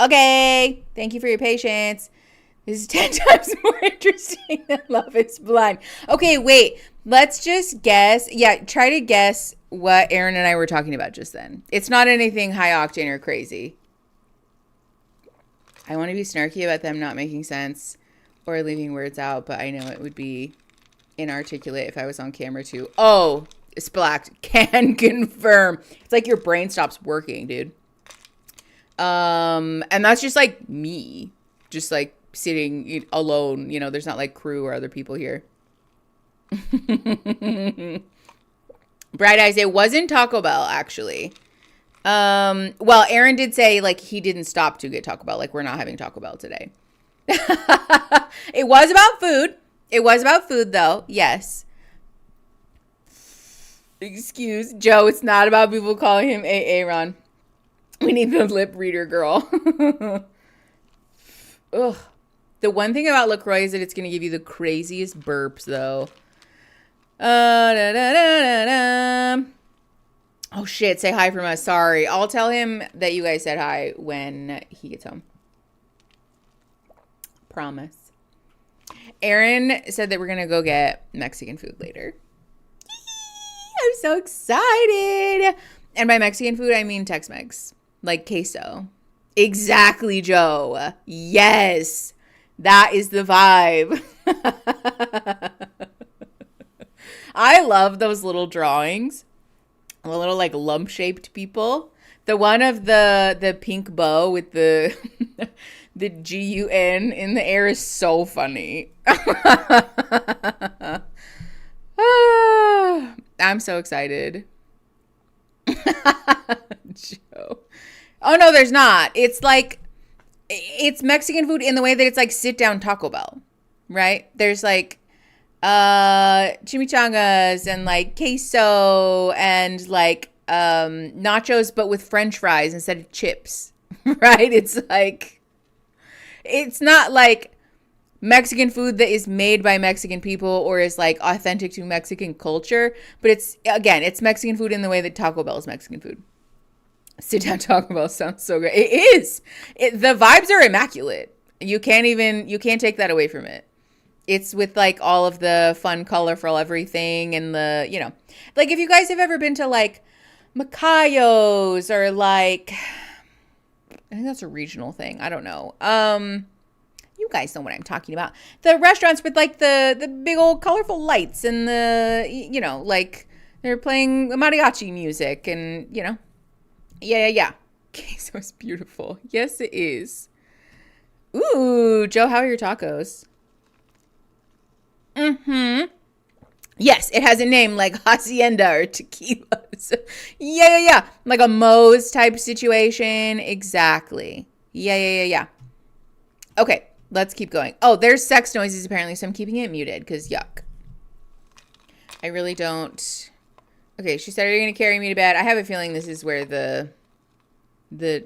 Okay. Thank you for your patience. This is 10 times more interesting than Love is Blind. Okay, wait. Let's just guess. Yeah, try to guess what Aaron and I were talking about just then. It's not anything high octane or crazy. I want to be snarky about them not making sense or leaving words out, but I know it would be inarticulate if I was on camera too. Oh, Splacked. Can confirm. It's like your brain stops working, dude. And that's just like me. Just like sitting alone. You know, there's not like crew or other people here. Bright Eyes, it wasn't Taco Bell, actually. Well, Aaron did say, like, he didn't stop to get Taco Bell. Like, we're not having Taco Bell today. It was about food. It was about food, though. Yes. Excuse Joe. It's not about people calling him Aaron. We need the lip reader girl. Ugh. The one thing about LaCroix is that it's going to give you the craziest burps, though. Oh, shit. Say hi from us. Sorry. I'll tell him that you guys said hi when he gets home. Promise. Aaron said that we're going to go get Mexican food later. I'm so excited. And by Mexican food, I mean Tex-Mex. Like queso. Exactly, Joe. Yes. That is the vibe. I love those little drawings. The little like lump-shaped people. The one of the pink bow with the the GUN in the air is so funny. I'm so excited. Joe. Oh no, there's not. It's like it's Mexican food in the way that it's like sit down Taco Bell, right? There's like chimichangas and like queso and like nachos, but with French fries instead of chips, right? It's like, it's not like Mexican food that is made by Mexican people or is like authentic to Mexican culture, but it's, again, it's Mexican food in the way that Taco Bell is Mexican food. Sit down Taco Bell sounds so great. It is. The vibes are immaculate. You can't take that away from it. It's with like all of the fun, colorful everything and the, you know, like if you guys have ever been to like Macayo's or like, I think that's a regional thing. I don't know. You guys know what I'm talking about. The restaurants with like the big old colorful lights and the, you know, like they're playing mariachi music and, you know, yeah. Queso is beautiful. Yes, it is. Ooh, Joe, how are your tacos? Yes, it has a name like Hacienda or Tequilas. Yeah. Like a Moe's type situation. Exactly. Yeah. Okay, let's keep going. Oh, there's sex noises apparently, so I'm keeping it muted because yuck. I really don't. Okay, she said, are you going to carry me to bed? I have a feeling this is where the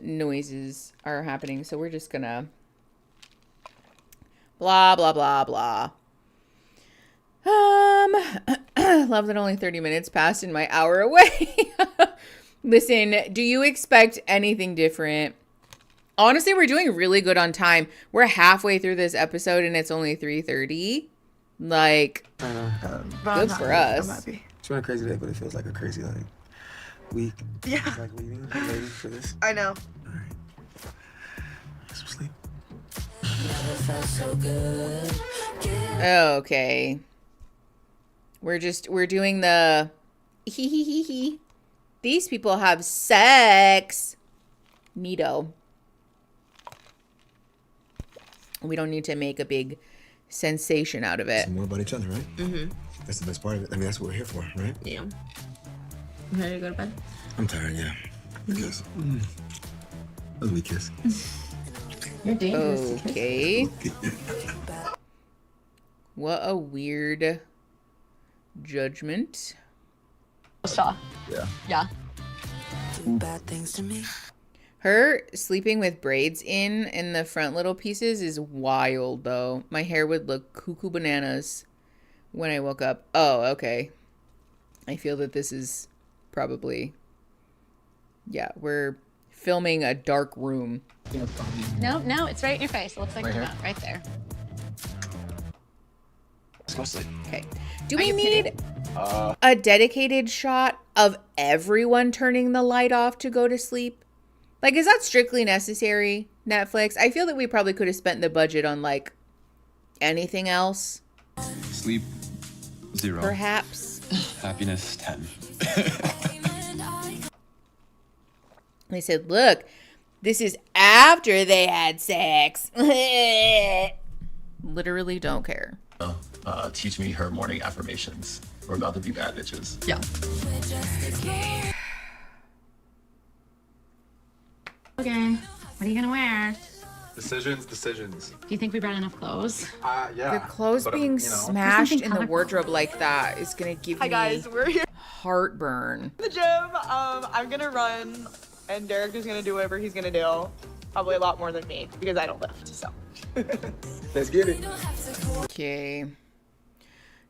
noises are happening, so we're just going to blah, blah, blah, blah. Love that only 30 minutes passed in my hour away. Listen, do you expect anything different? Honestly, we're doing really good on time. We're halfway through this episode and it's only 3:30. Like, good for us. I'm happy. It's been a crazy day, but it feels like a crazy like week. Yeah. It's like waiting for this. I know. All right. Get some sleep. Okay. We're doing the hee. These people have sex. Neato. We don't need to make a big sensation out of it. Some more about each other, right? Mm-hmm. That's the best part of it. I mean, that's what we're here for, right? Yeah. You ready to go to bed? I'm tired, yeah. Because that was a weak kiss. You're dangerous. Okay. What a weird judgment. Shaw. Yeah. Bad things to me. Her sleeping with braids in the front little pieces is wild, though. My hair would look cuckoo bananas when I woke up. Oh, okay. I feel that this is probably, yeah, we're filming a dark room. No, it's right in your face. It looks like Right a here? nut right there. Let's go sleep. Okay. Do we need a dedicated shot of everyone turning the light off to go to sleep? Like, is that strictly necessary, Netflix? I feel that we probably could have spent the budget on, like, anything else. Sleep 0. Perhaps. Happiness 10. They said, look, this is after they had sex. Literally don't care. Teach me her morning affirmations. We're about to be bad bitches. Yeah. Okay, what are you gonna wear? Decisions. Do you think we brought enough clothes? Yeah. The clothes But, being you know. smashed Something in the colorful. wardrobe like that is going to give Hi me guys, we're here heartburn. at the gym. I'm gonna run, and Derek is gonna do whatever he's gonna do. Probably a lot more than me because I don't lift. So. Let's get it. Okay.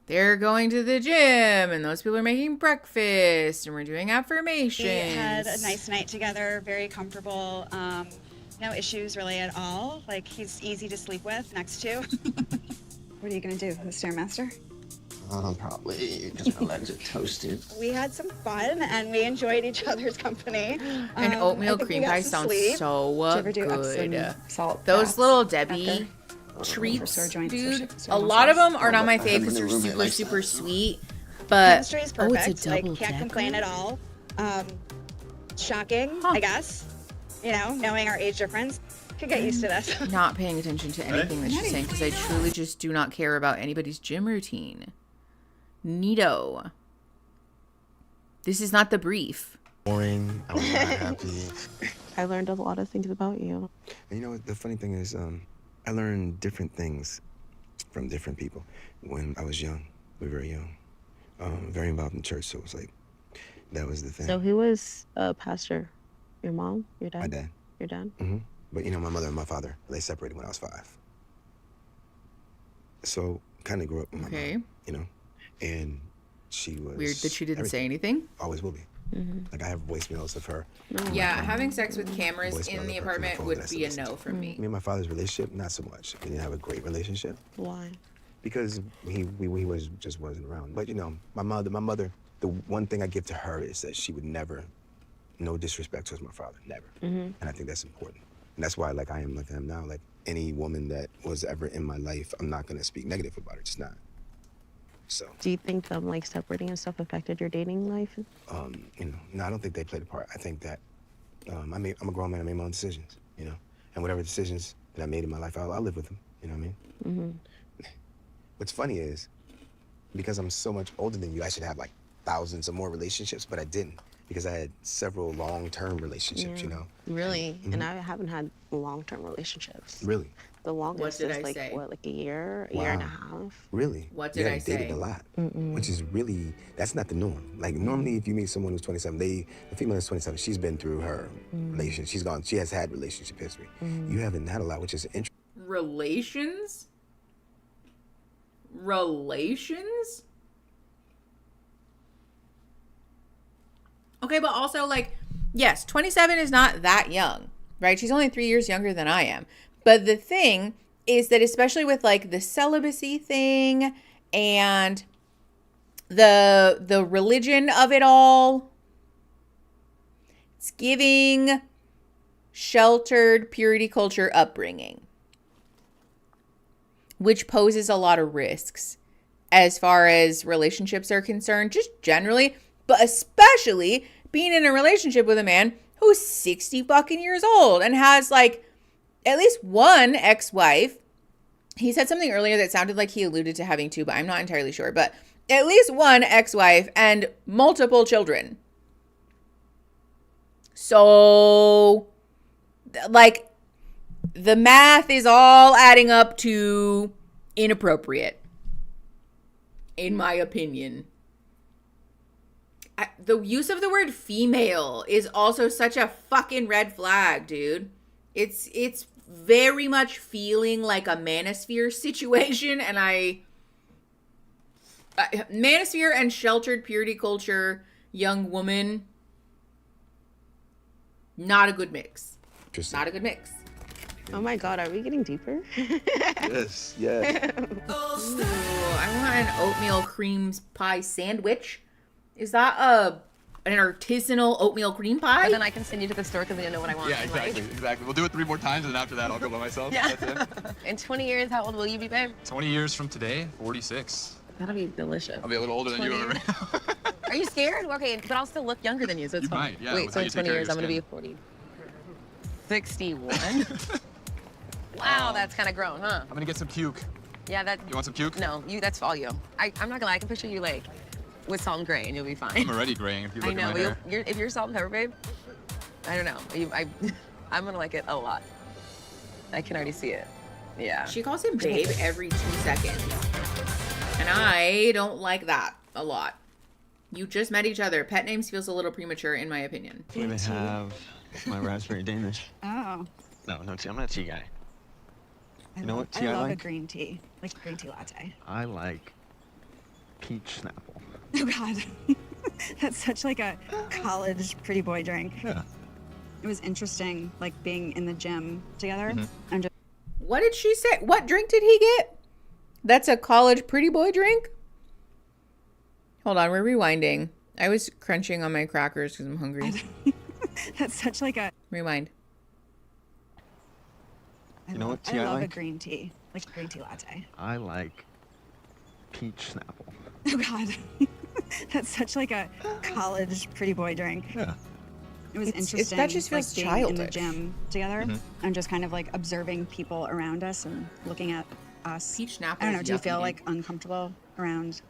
They're going to the gym, and those people are making breakfast, and we're doing affirmations. We had a nice night together, very comfortable. No issues really at all. Like, he's easy to sleep with next to. What are you gonna do, the Stairmaster? Probably just my legs are toasted. We had some fun and we enjoyed each other's company. And I oatmeal think we cream got pie some sounds sleep. so Did you ever do good. Epsom salt Those baths little Debbie after? treats, For sore joints, dude. sore A lot of muscles. them are not my I have fave a because new they're roommate super, like super that. sweet. But Chemistry is perfect. oh, it's a double like, can't complain decker? at all. Shocking, I guess. You know, knowing our age difference. Could get used to this. Not paying attention to anything that she's saying because I truly just do not care about anybody's gym routine. Neato. This is not the brief. Boring. I was not happy. I learned a lot of things about you. And you know what? The funny thing is, I learned different things from different people. When I was young, we were very young, very involved in church. So it was like, that was the thing. So who was a pastor? Your mom? Your dad? My dad. Your dad? Mm-hmm. But you know, my mother and my father, they separated when I was 5. So kind of grew up with my mom, you know, and she was Weird that she didn't say everything. anything. Always will be. Mm-hmm. Like I have voicemails of her. Yeah, having sex with cameras Voicemail in of the her from apartment phone would that I be a still no listen for to. me. Me and my father's relationship, not so much. We didn't have a great relationship. Why? Because he wasn't around. But you know, my mother, the one thing I give to her is that she would never, no disrespect towards my father, never. Mm-hmm. And I think that's important. And that's why like I am like I am now. Like any woman that was ever in my life, I'm not gonna speak negative about her, just not. So Do you think like separating and stuff affected your dating life? you know, no, I don't think they played a part. I think that I'm a grown man, I made my own decisions, you know. And whatever decisions that I made in my life, I'll live with them. You know what I mean? Mm-hmm. What's funny is, because I'm so much older than you, I should have like thousands of more relationships, but I didn't because I had several long-term relationships, you know? Really? And I haven't had long-term relationships. Really? The longest did is I like, say? what, like a year and a half? Really? What You did I haven't dated say? a lot, Mm-mm. which is really, that's not the norm. Like normally if you meet someone who's 27, the female is 27, she's been through her relationship. She has had relationship history. You haven't had a lot, which is interesting. Relations? Okay, but also like, yes, 27 is not that young, right? She's only 3 years younger than I am. But the thing is that especially with like the celibacy thing and the religion of it all, it's giving sheltered purity culture upbringing, which poses a lot of risks as far as relationships are concerned, just generally, but especially being in a relationship with a man who's 60 fucking years old and has like at least one ex-wife. He said something earlier that sounded like he alluded to having two, but I'm not entirely sure. But at least one ex-wife and multiple children. So, like, the math is all adding up to inappropriate, in my opinion. The use of the word female is also such a fucking red flag, dude. It's very much feeling like a manosphere situation, and manosphere and sheltered purity culture young woman Not a good mix. Just Not a good mix. Oh my God, are we getting deeper? Yes, yes. Ooh, I want an oatmeal cream pie sandwich. Is that an artisanal oatmeal cream pie? And then I can send you to the store because I don't know what I want. Yeah, exactly. We'll do it 3 more times, and after that, I'll go by myself. Yeah. That's it. In 20 years, how old will you be, babe? 20 years from today, 46. That'll be delicious. I'll be a little older than you are. Are you scared? Okay, but I'll still look younger than you, so it's You fine. might, yeah, Wait, with so how in you take 20 care of years, your I'm gonna be skin. 40. 61. Wow, that's kind of grown, huh? I'm gonna get some puke. Yeah, that. You want some puke? No, that's all you. I'm not gonna lie, I can picture you like with salt and gray, and you'll be fine. I'm already graying if you look I know, at my hair. if you're salt and pepper, babe. I don't know. I'm gonna like it a lot. I can already see it. Yeah. She calls him babe every 2 seconds. And I don't like that a lot. You just met each other. Pet names feels a little premature in my opinion. I even have my raspberry Danish. Oh. No, tea. I'm not a tea guy. I You know love, what tea I love a like? green tea, like a green tea latte. I like peach Snapple. Oh God, that's such like a college pretty boy drink. Yeah. It was interesting, like being in the gym together. Mm-hmm. And just What did she say? What drink did he get? That's a college pretty boy drink? Hold on, we're rewinding. I was crunching on my crackers because I'm hungry. that's such like a. Rewind. You know what I tea I love a like? green tea, like a green tea latte. I like peach Snapple. Oh God, that's such like a college pretty boy drink. Yeah. It was It's- interesting. that just feels like being in the childish. gym together Mhm. and just kind of like observing people around us and looking at us. Peach Snapple I don't know. is Do you feel yucky. like uncomfortable around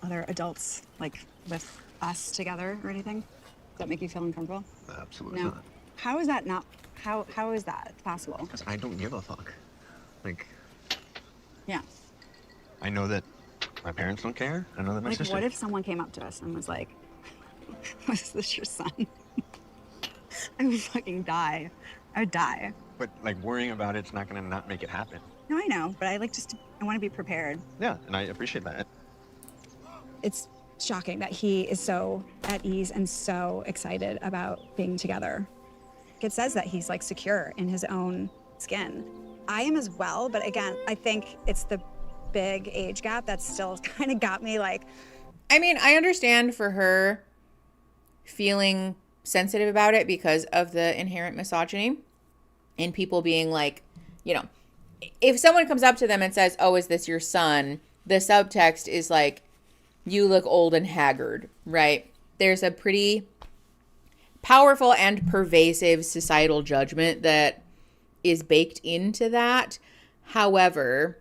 other adults, like with us together or anything? Does that make you feel uncomfortable? Absolutely No. not. How is that not? How is that possible? Because I don't give a fuck. Like, Yeah. I know that my parents don't care. I know that my Like, sister. what if someone came up to us and was like, "Was this your son?" I would fucking die. I would die. But like worrying about it's not gonna not make it happen. No, I know, but I like I want to be prepared. Yeah, and I appreciate that. It's shocking that he is so at ease and so excited about being together. It says that he's like secure in his own skin. I am as well, but again, I think it's the big age gap that still kind of got me like. I mean, I understand for her feeling sensitive about it because of the inherent misogyny and people being like, you know, if someone comes up to them and says, "Oh, is this your son?" The subtext is like, "You look old and haggard," right? There's a pretty powerful and pervasive societal judgment that is baked into that. However,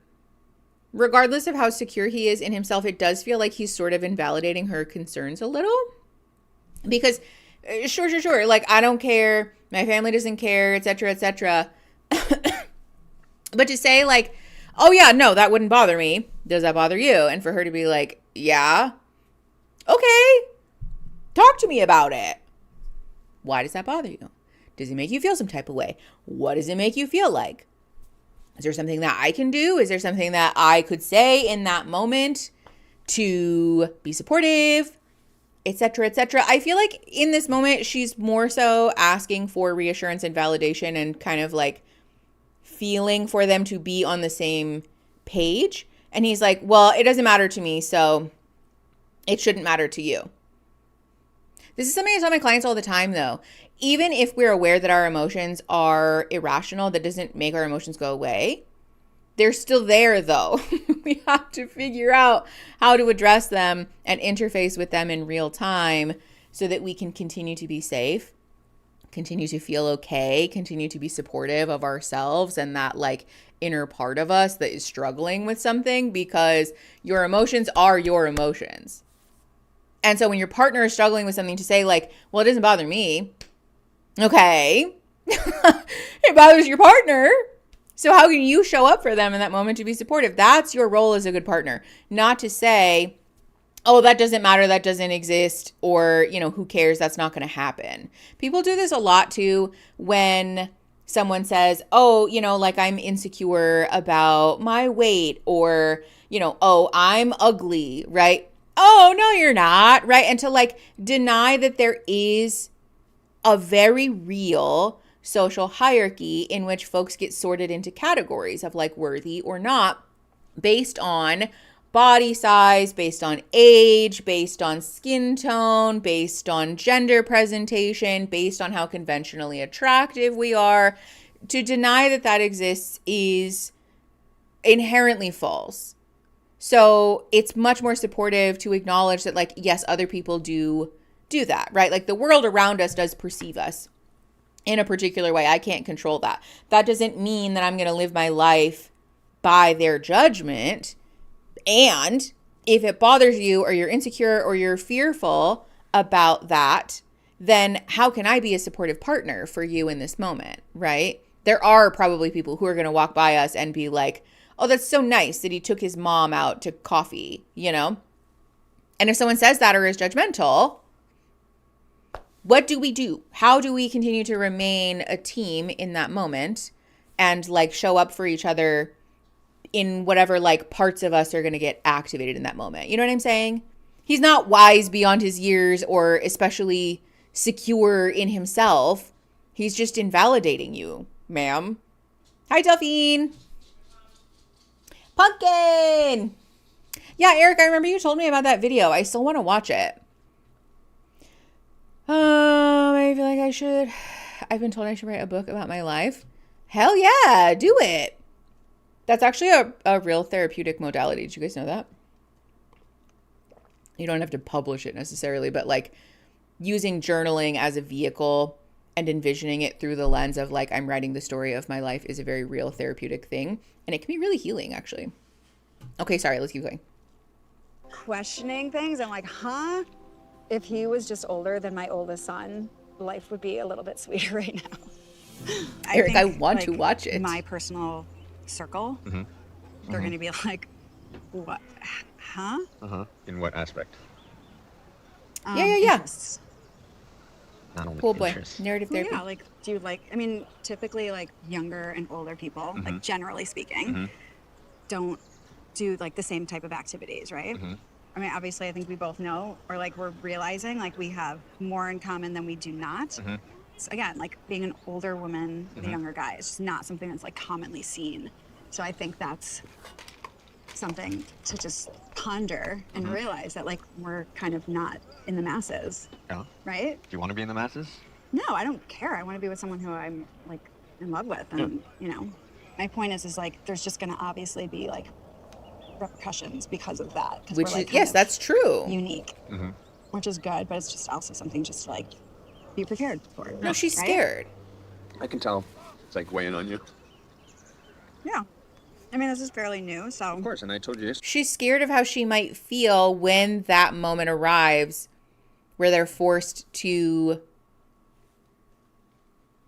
regardless of how secure he is in himself, it does feel like he's sort of invalidating her concerns a little. Because, sure, like, I don't care, my family doesn't care, etc., etc. But to say, like, "Oh yeah, no, that wouldn't bother me. Does that bother you?" And for her to be like, "Yeah. Okay. Talk to me about it. Why does that bother you? Does it make you feel some type of way? What does it make you feel like? Is there something that I can do? Is there something that I could say in that moment to be supportive, etc., etc.?" I feel like in this moment, she's more so asking for reassurance and validation and kind of like feeling for them to be on the same page. And he's like, "Well, it doesn't matter to me, so it shouldn't matter to you." This is something I tell my clients all the time, though. Even if we're aware that our emotions are irrational, that doesn't make our emotions go away. They're still there, though. We have to figure out how to address them and interface with them in real time so that we can continue to be safe, continue to feel okay, continue to be supportive of ourselves and that like inner part of us that is struggling with something, because your emotions are your emotions. And so when your partner is struggling with something, to say like, "Well, it doesn't bother me." Okay. It bothers your partner. So how can you show up for them in that moment to be supportive? That's your role as a good partner. Not to say, "Oh, that doesn't matter, that doesn't exist," or, you know, "Who cares? That's not going to happen." People do this a lot too when someone says, "Oh, you know, like I'm insecure about my weight," or, you know, "Oh, I'm ugly," right? "Oh, no, you're not," right? And to like deny that there is a very real social hierarchy in which folks get sorted into categories of like worthy or not based on body size, based on age, based on skin tone, based on gender presentation, based on how conventionally attractive we are. To deny that that exists is inherently false. So it's much more supportive to acknowledge that, like, yes, other people do that, right? Like the world around us does perceive us in a particular way. I can't control that. That doesn't mean that I'm going to live my life by their judgment. And if it bothers you or you're insecure or you're fearful about that, then how can I be a supportive partner for you in this moment, right? There are probably people who are going to walk by us and be like, oh, that's so nice that he took his mom out to coffee, you know? And if someone says that or is judgmental, what do we do? How do we continue to remain a team in that moment and like show up for each other in whatever like parts of us are going to get activated in that moment? You know what I'm saying? He's not wise beyond his years or especially secure in himself. He's just invalidating you, ma'am. Hi, Delphine. Pumpkin. Yeah, Eric, I remember you told me about that video. I still want to watch it. I feel like I should. I've been told I should write a book about my life. Hell yeah, do it. That's actually a real therapeutic modality. Did you guys know that? You don't have to publish it necessarily, but like using journaling as a vehicle and envisioning it through the lens of like, I'm writing the story of my life is a very real therapeutic thing. And it can be really healing, actually. Okay, sorry, let's keep going. Questioning things. I'm like, huh? If he was just older than my oldest son, life would be a little bit sweeter right now. Eric, I want to watch it. My personal circle, they're going to be like, what? Huh? In what aspect? Yeah. Interests. Not only Cool boy. interests. Narrative Well, therapy. yeah, like, do you like, I mean, typically like younger and older people, like generally speaking, don't do like the same type of activities, right? I mean, obviously, I think we both know, or like we're realizing like we have more in common than we do not. So again, like being an older woman with a younger guy is just not something that's like commonly seen. So I think that's something to just ponder and realize that like we're kind of not in the masses, right? Do you want to be in the masses? No, I don't care. I want to be with someone who I'm like in love with, and you know, my point is like there's just going to obviously be like repercussions because of that. Which we're, like, is, yes, that's true. Unique, which is good, but it's just also something just to like be prepared for. No, she's right? scared. I can tell. It's like weighing on you. Yeah. I mean, this is fairly new, so. Of course, and I told you this. She's scared of how she might feel when that moment arrives where they're forced to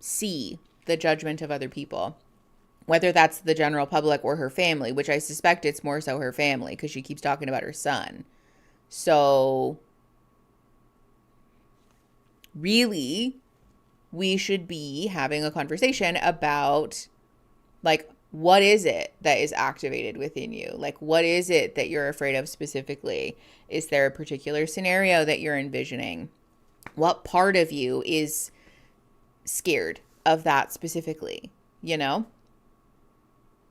see the judgment of other people. Whether that's the general public or her family, which I suspect it's more so her family because she keeps talking about her son. So really, we should be having a conversation about like, what is it that is activated within you? Like, what is it that you're afraid of specifically? Is there a particular scenario that you're envisioning? What part of you is scared of that specifically, you know?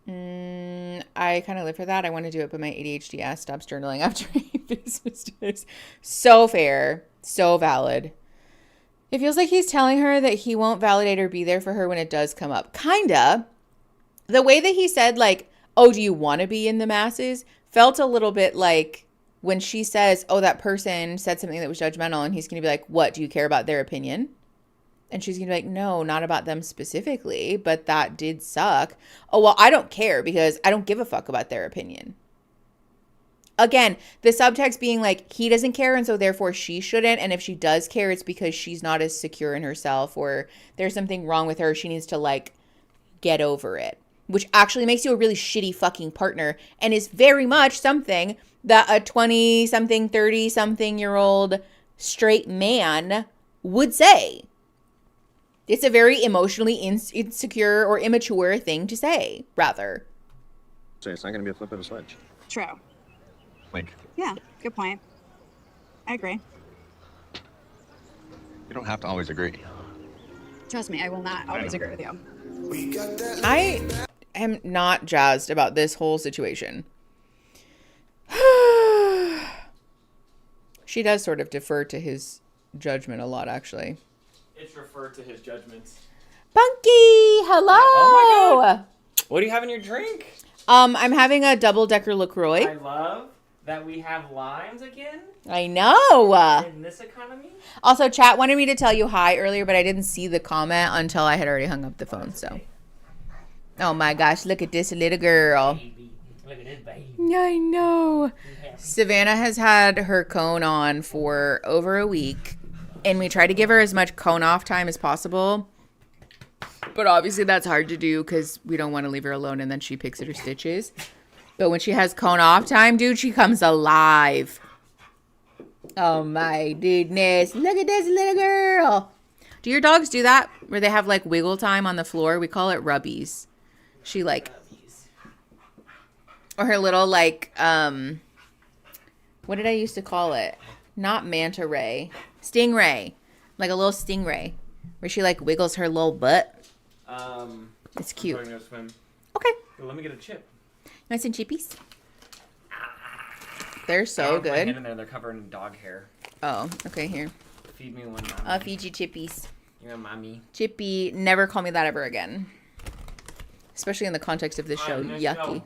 I kind of live for that. I want to do it, but my ADHD ass stops journaling after 8 business days. So fair. So valid. It feels like he's telling her that he won't validate or be there for her when it does come up. Kinda. The way that he said, like, oh, do you want to be in the masses? Felt a little bit like when she says, oh, that person said something that was judgmental, and he's going to be like, what, do you care about their opinion? And she's going to be like, no, not about them specifically, but that did suck. Oh, well, I don't care because I don't give a fuck about their opinion. Again, the subtext being like, he doesn't care and so therefore she shouldn't. And if she does care, it's because she's not as secure in herself or there's something wrong with her. She needs to like get over it, which actually makes you a really shitty fucking partner and is very much something that a 20-something, 30-something-year-old straight man would say. It's a very emotionally insecure or immature thing to say, rather. So it's not going to be a flip of a switch. True. Like, Yeah, good point. I agree. you don't have to always agree. Trust me, I will not always agree with you. I am not jazzed about this whole situation. She does sort of defer to his judgment a lot, actually. It's referred to his judgments. Bunky, hello. Oh my God. What do you have in your drink? I'm having a double-decker LaCroix. I love that we have limes again. I know. In this economy. Also, chat wanted me to tell you hi earlier, but I didn't see the comment until I had already hung up the phone. So, oh my gosh, look at this little girl. Baby. Look at this baby. I know. Savannah has had her cone on for over a week, and we try to give her as much cone off time as possible. But obviously that's hard to do because we don't want to leave her alone and then she picks at her stitches. But when she has cone off time, dude, she comes alive. Oh my goodness. Look at this little girl. Do your dogs do that? Where they have like wiggle time on the floor? We call it rubbies. She like... Or her little like... What did I used to call it? Not manta ray. Stingray. Like a little stingray. Where she like wiggles her little butt. It's cute. I'm going to swim. Okay. Well, let me get a chip. You want some chippies? They're I so don't have my good. hand in there. They're covered in dog hair. Oh, okay, here. Feed me one. Mommy. I'll feed you chippies. You know, mommy. Chippy, never call me that ever again. Especially in the context of this show. Let's Yucky. go. Do you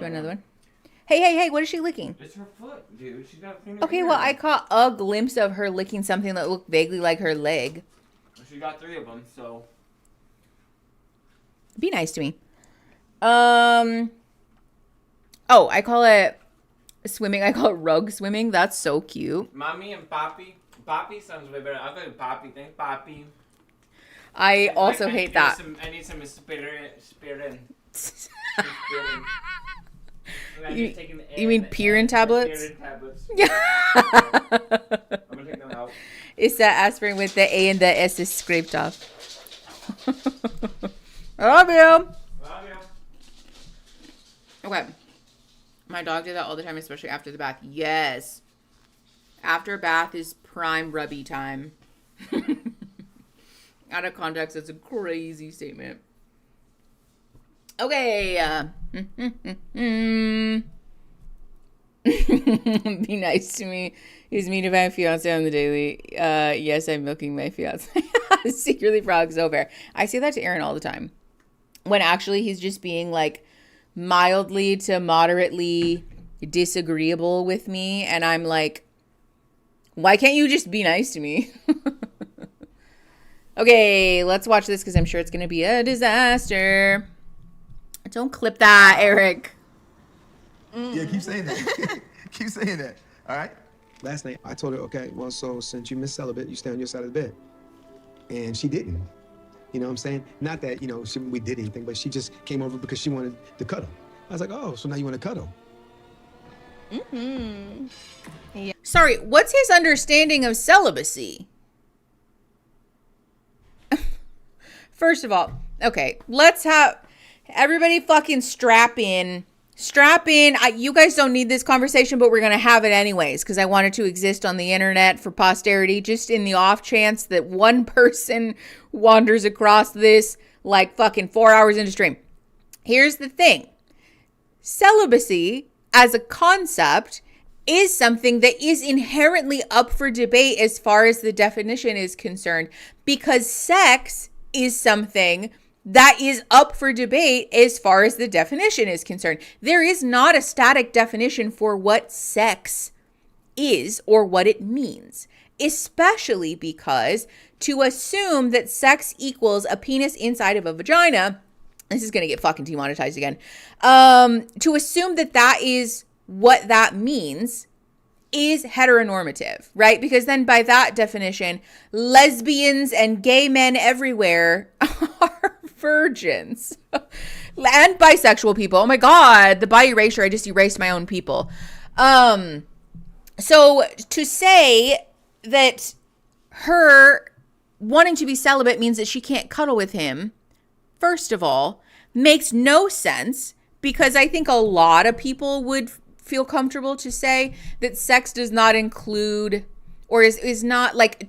want another one? Hey, what is she licking? It's her foot, dude. She's got a finger. Okay, well, I caught a glimpse of her licking something that looked vaguely like her leg. She got 3 of them, so. Be nice to me. Oh, I call it swimming. I call it rug swimming. That's so cute. Mommy and Papi. Papi sounds way better. I'll go to Papi. Thanks, Papi. I also hate that. I need some aspirin. You mean Pirin tablets? Pirin tablets. Yeah. I'm gonna take them out. It's that aspirin with the A and the S is scraped off. I love you. Love you. Okay. My dog did that all the time, especially after the bath. Yes. After bath is prime rubby time. Out of context, that's a crazy statement. Okay. Be nice to me. Is me to my fiance on the daily. Yes, I'm milking my fiance. Secretly frog so fair. I say that to Aaron all the time. When actually he's just being like mildly to moderately disagreeable with me. And I'm like, why can't you just be nice to me? Okay, let's watch this because I'm sure it's going to be a disaster. Don't clip that, Eric. Yeah, keep saying that. Keep saying that. All right? Last night, I told her, okay, well, so since you miss celibate, you stay on your side of the bed. And she didn't. You know what I'm saying? Not that, we did anything, but she just came over because she wanted to cuddle. I was like, oh, so now you want to cuddle? Mm-hmm. Yeah. Sorry, what's his understanding of celibacy? First of all, okay, let's have everybody fucking strap in. Strap in. You guys don't need this conversation, but we're going to have it anyways because I wanted to exist on the internet for posterity just in the off chance that one person wanders across this like fucking 4 hours into stream. Here's the thing. Celibacy as a concept is something that is inherently up for debate as far as the definition is concerned because sex is something that is up for debate as far as the definition is concerned. There is not a static definition for what sex is or what it means, especially because to assume that sex equals a penis inside of a vagina, this is going to get fucking demonetized again, to assume that that is what that means is heteronormative, right? Because then by that definition, lesbians and gay men everywhere are virgins. And bisexual people. Oh my God, the bi erasure, I just erased my own people. So to say that her wanting to be celibate means that she can't cuddle with him, first of all, makes no sense because I think a lot of people would feel comfortable to say that sex does not include or is not like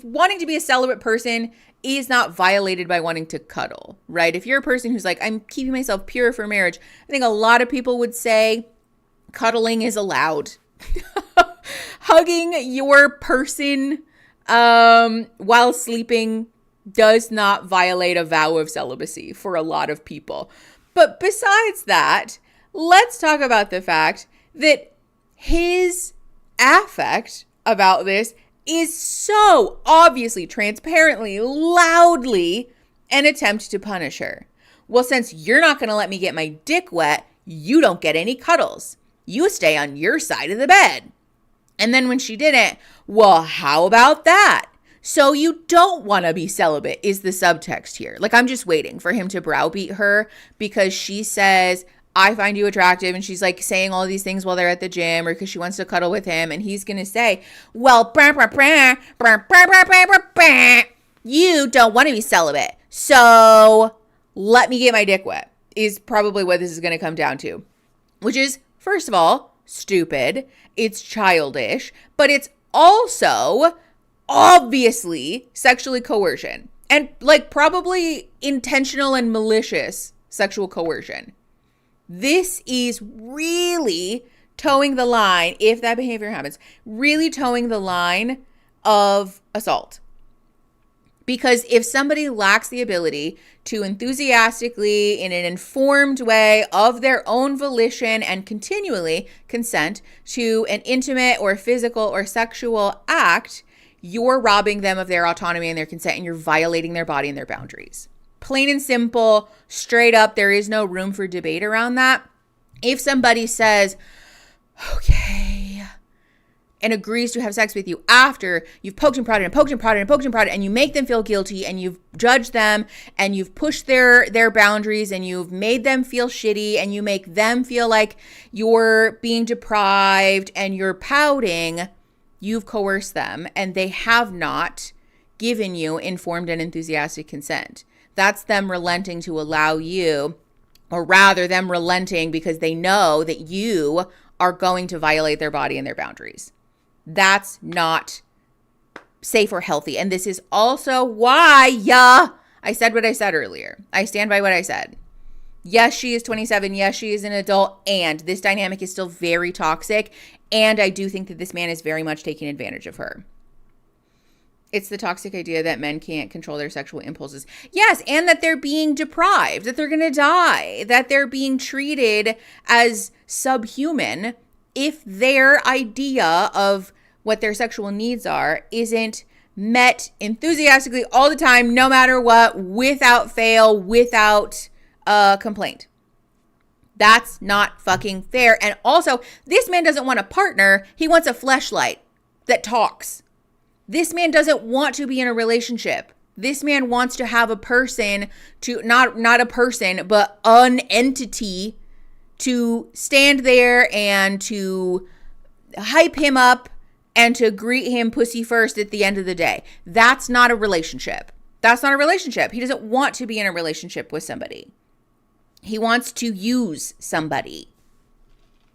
wanting to be a celibate person is not violated by wanting to cuddle, right? If you're a person who's like, I'm keeping myself pure for marriage, I think a lot of people would say cuddling is allowed. Hugging your person while sleeping does not violate a vow of celibacy for a lot of people. But besides that, let's talk about the fact that his affect about this is so obviously, transparently, loudly an attempt to punish her. Well, since you're not going to let me get my dick wet, you don't get any cuddles. You stay on your side of the bed. And then when she didn't, well, how about that? So you don't want to be celibate is the subtext here. Like, I'm just waiting for him to browbeat her because she says, I find you attractive. And she's like saying all these things while they're at the gym or because she wants to cuddle with him. And he's going to say, well, you don't want to be celibate. So let me get my dick wet is probably what this is going to come down to, which is, first of all, stupid. It's childish, but it's also obviously sexually coercion and like probably intentional and malicious sexual coercion. This is really towing the line, if that behavior happens, really towing the line of assault. Because if somebody lacks the ability to enthusiastically, in an informed way of their own volition and continually consent to an intimate or physical or sexual act, you're robbing them of their autonomy and their consent, and you're violating their body and their boundaries. Plain and simple, straight up, there is no room for debate around that. If somebody says, okay, and agrees to have sex with you after you've poked and prodded and poked and prodded and poked and prodded, and you make them feel guilty and you've judged them and you've pushed their boundaries and you've made them feel shitty and you make them feel like you're being deprived and you're pouting, you've coerced them and they have not given you informed and enthusiastic consent. That's them relenting to allow you, or rather them relenting because they know that you are going to violate their body and their boundaries. That's not safe or healthy. And this is also why, I said what I said earlier. I stand by what I said. Yes, she is 27. Yes, she is an adult. And this dynamic is still very toxic. And I do think that this man is very much taking advantage of her. It's the toxic idea that men can't control their sexual impulses. Yes, and that they're being deprived, that they're going to die, that they're being treated as subhuman if their idea of what their sexual needs are isn't met enthusiastically all the time, no matter what, without fail, without complaint. That's not fucking fair. And also, this man doesn't want a partner. He wants a fleshlight that talks. This man doesn't want to be in a relationship. This man wants to have a person to, not a person, but an entity to stand there and to hype him up and to greet him pussy first at the end of the day. That's not a relationship. That's not a relationship. He doesn't want to be in a relationship with somebody. He wants to use somebody,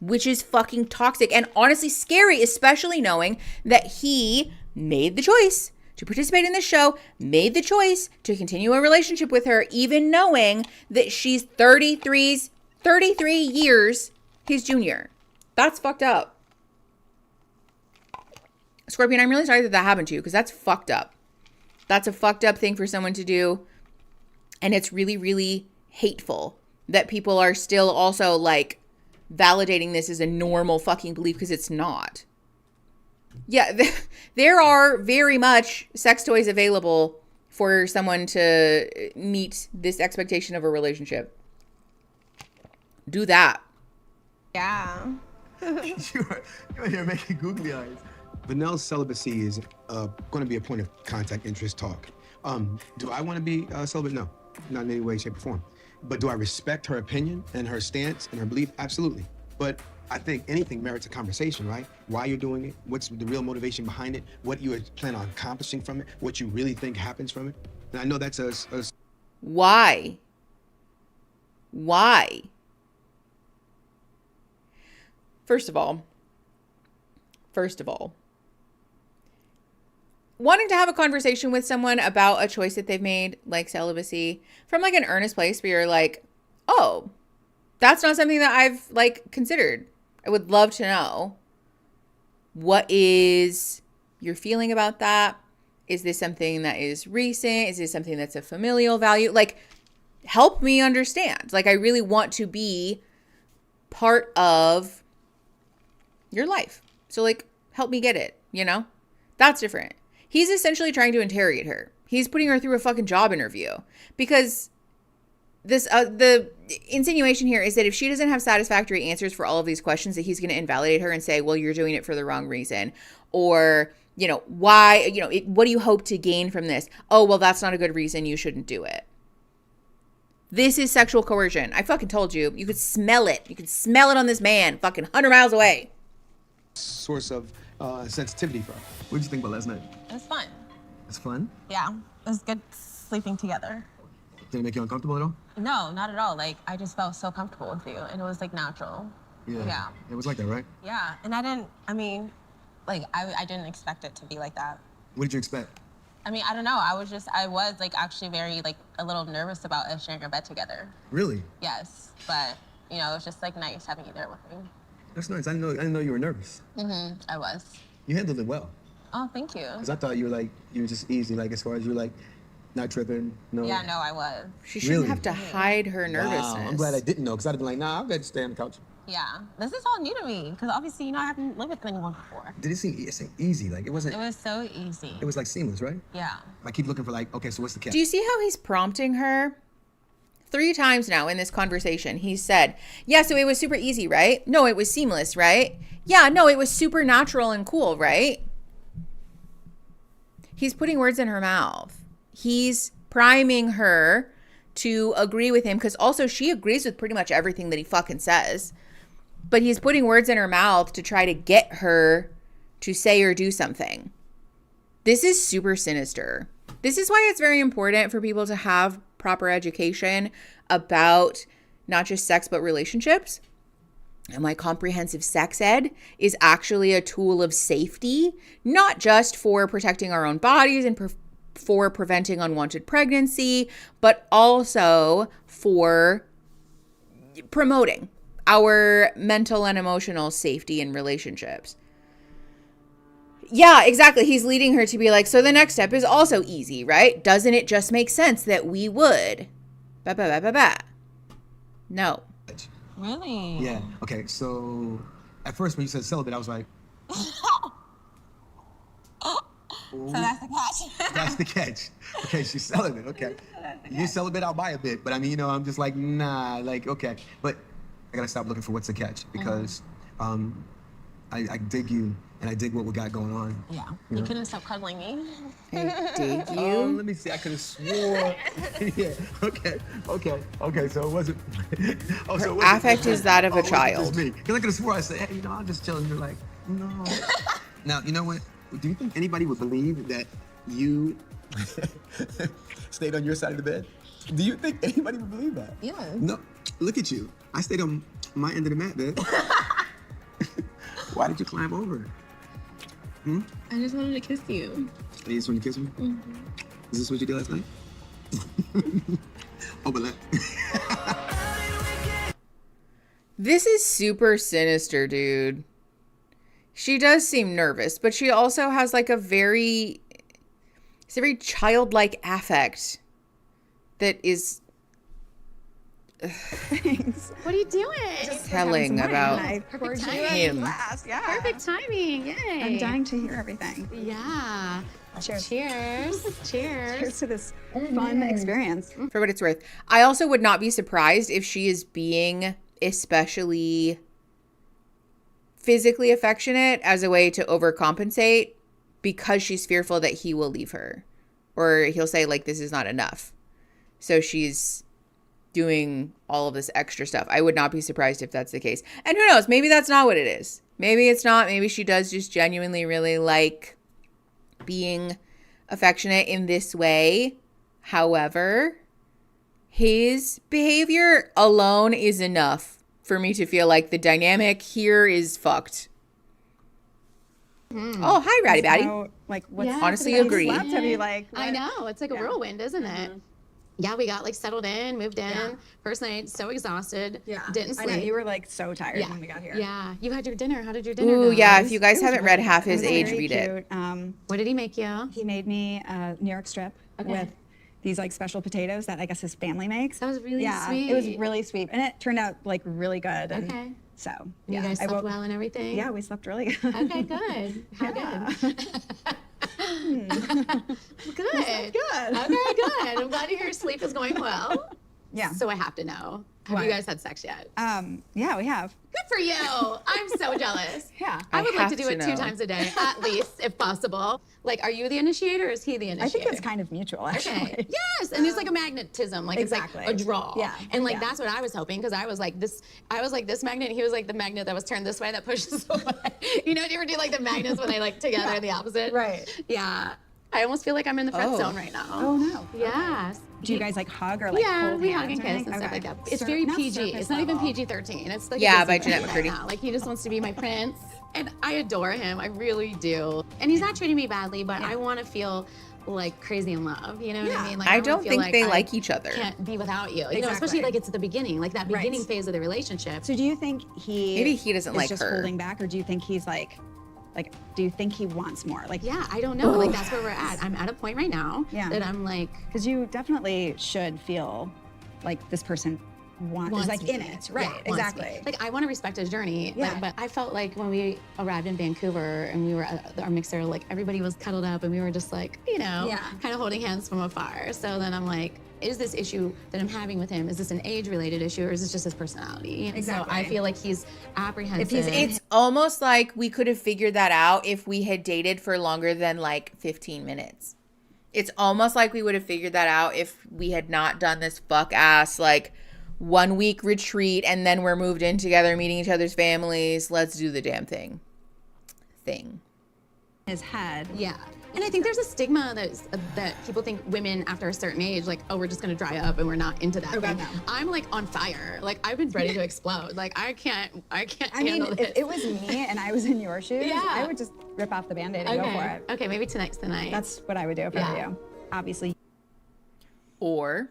which is fucking toxic and honestly scary, especially knowing that he made the choice to participate in this show, made the choice to continue a relationship with her, even knowing that she's 33 years his junior. That's fucked up. Scorpion, I'm really sorry that happened to you because that's fucked up. That's a fucked up thing for someone to do. And it's really, really hateful that people are still also like validating this as a normal fucking belief because it's not. Yeah, there are very much sex toys available for someone to meet this expectation of a relationship. Do that. Yeah. You're here making googly eyes. Vanelle's celibacy is going to be a point of contact, interest, talk. Do I want to be celibate? No, not in any way, shape, or form. But do I respect her opinion and her stance and her belief? Absolutely. But I think anything merits a conversation, right? Why you're doing it, what's the real motivation behind it, what you plan on accomplishing from it, what you really think happens from it. And I know that's a Why? Why? First of all, wanting to have a conversation with someone about a choice that they've made, like celibacy, from like an earnest place where you're like, oh, that's not something that I've like considered. I would love to know, what is your feeling about that? Is this something that is recent? Is this something that's a familial value? Like, help me understand. Like, I really want to be part of your life. So like, help me get it, you know? That's different. He's essentially trying to interrogate her. He's putting her through a fucking job interview because this the insinuation here is that if she doesn't have satisfactory answers for all of these questions, that he's going to invalidate her and say, well, you're doing it for the wrong reason. Or, you know, why, you know, what do you hope to gain from this? Oh, well, that's not a good reason. You shouldn't do it. This is sexual coercion. I fucking told you. You could smell it. You could smell it on this man fucking 100 miles away. Source of sensitivity for. What did you think about last night? It was fun. It's fun? Yeah, it was good sleeping together. Did it make you uncomfortable at all? No, not at all. Like, I just felt so comfortable with you, and it was like natural. Yeah. It was like that, right? Yeah, and I didn't expect it to be like that. What did you expect? I mean, I don't know. I was like actually very like a little nervous about us sharing a bed together. Really? Yes, but you know, it was just like nice having you there with me. That's nice. I didn't know you were nervous. I was. You handled it well. Oh, thank you. Because I thought you were just easy, like as far as you were like not tripping. No. Yeah, no, I was. She shouldn't have to hide her nervousness. Wow, I'm glad I didn't know, because I'd have been like, nah, I'll bet you stay on the couch. Yeah, this is all new to me, because obviously, you know, I haven't lived with anyone before. Did it seem easy? Like, it wasn't... It was so easy. It was like seamless, right? Yeah. I keep looking for like, okay, so what's the catch? Do you see how he's prompting her? 3 times now in this conversation, he said, yeah, so it was super easy, right? No, it was seamless, right? Yeah, no, it was super natural and cool, right? He's putting words in her mouth. He's priming her to agree with him, because also she agrees with pretty much everything that he fucking says. But he's putting words in her mouth to try to get her to say or do something. This is super sinister. This is why it's very important for people to have proper education about not just sex, but relationships. And why comprehensive sex ed is actually a tool of safety, not just for protecting our own bodies and for preventing unwanted pregnancy, but also for promoting our mental and emotional safety in relationships. Yeah, exactly. He's leading her to be like, so the next step is also easy, right? Doesn't it just make sense that we would? No. Really? Yeah. Okay, so at first when you said celibate, I was like... So that's the catch. That's the catch. Okay, she's celibate. Okay. You celibate, I'll buy a bit. But I mean, you know, I'm just like, nah, like, okay. But I gotta stop looking for what's the catch, because I dig you and I dig what we got going on. Yeah. You You know? couldn't stop cuddling me. I dig you. Oh, let me see. I could have swore. Yeah. Okay. So it wasn't. Oh, so it wasn't, Affect is that of a it wasn't child. Just me. Because I could have swore I said, hey, you know, I'm just chilling. You're like, no. Now, you know what? Do you think anybody would believe that you stayed on your side of the bed? Do you think anybody would believe that? Yeah. No. Look at you. I stayed on my end of the mat, babe. Why did you climb over? I just wanted to kiss you. You just want to kiss me? Is this what you did last night? Oh, but This is super sinister, dude. She does seem nervous, but she also has like it's a very childlike affect that is Thanks. What are you doing? telling about Perfect him. Yeah. Perfect timing. Yay. I'm dying to hear everything. Yeah. Cheers. Cheers. Cheers. Cheers to this fun experience. For what it's worth. I also would not be surprised if she is being especially physically affectionate as a way to overcompensate because she's fearful that he will leave her. Or he'll say, like, this is not enough. So she's doing all of this extra stuff. I would not be surprised if that's the case. And who knows? Maybe that's not what it is. Maybe it's not. Maybe she does just genuinely really like being affectionate in this way. However, his behavior alone is enough for me to feel like the dynamic here is fucked. Oh, hi, Ratty Batty. How, like, what's Honestly have you agree. slept? Have you like? I know, it's like a whirlwind, isn't it? Yeah, we got like settled in, moved in. First night, so exhausted. Yeah. Didn't I sleep. know you were like so tired Yeah. when we got here. Yeah. You had your dinner. How did your dinner Ooh, go? yeah. If you guys It was haven't really read half good. It his was age, very read it. cute. What did he make you? He made me a New York strip with these like special potatoes that I guess his family makes. That was really sweet. It was really sweet, and it turned out like really good. And Okay. So You guys slept well and everything? Yeah, we slept really good. Okay, good. How good? Good. Good. Okay, good. I'm glad to hear sleep is going well. Yeah. So I have to know. Have you guys had sex yet? Yeah, we have. Good for you. I'm so jealous. Yeah. I would like to have do to it 2 know. times a day, at least, if possible. Like, are you the initiator or is he the initiator? I think it's kind of mutual, actually. Okay. Yes, and there's like a magnetism, like Exactly. it's like a draw. Yeah. And like Yeah. that's what I was hoping because I was like this magnet, and he was like the magnet that was turned this way that pushes away. You know, do you ever do like the magnets when they like together and the opposite? Right. Yeah. I almost feel like I'm in the friend zone right now. Oh no. Yes. Do you guys like hug or like yeah, hold we hands hug and or kiss anything? and stuff Okay. like that. It's very Not PG. surface It's not even level. PG-13. It's like Yeah, a by Disney Jeanette movie McCurdy. right now. Like he just wants to be my prince, and I adore him. I really do. And he's not treating me badly, but I want to feel like crazy in love. You know what I mean? Like I wanna don't feel think they I like each other. Can't be without you. You know, Exactly. especially like it's at the beginning, like that beginning Right. phase of the relationship. So do you think he Maybe he doesn't is like just her. holding back, or do you think he's like do you think he wants more? Like Yeah, I don't know. Like that's where we're at. I'm at a point right now that I'm like, because you definitely should feel like this person is like me. in it, right? Yeah, wants Exactly. me. Like I want to respect his journey. Yeah. But I felt like when we arrived in Vancouver and we were at our mixer, like everybody was cuddled up and we were just like, you know, kind of holding hands from afar. So then I'm like, is this issue that I'm having with him, is this an age-related issue or is this just his personality? And Exactly. So I feel like he's apprehensive. It's almost like we could have figured that out if we had dated for longer than like 15 minutes. It's almost like we would have figured that out if we had not done this fuck ass like 1 week retreat and then we're moved in together, meeting each other's families. Let's do the damn thing. His head. Yeah. And I think there's a stigma that people think women after a certain age, like, oh, we're just gonna dry up and we're not into that. Oh, God, thing. no. I'm like on fire. Like I've been ready to explode. Like I can't I mean, handle if this. it was me and I was in your shoes, Yeah. I would just rip off the Band-Aid and go for it. Okay, maybe tonight's the night. That's what I would do if I were you. Obviously. Or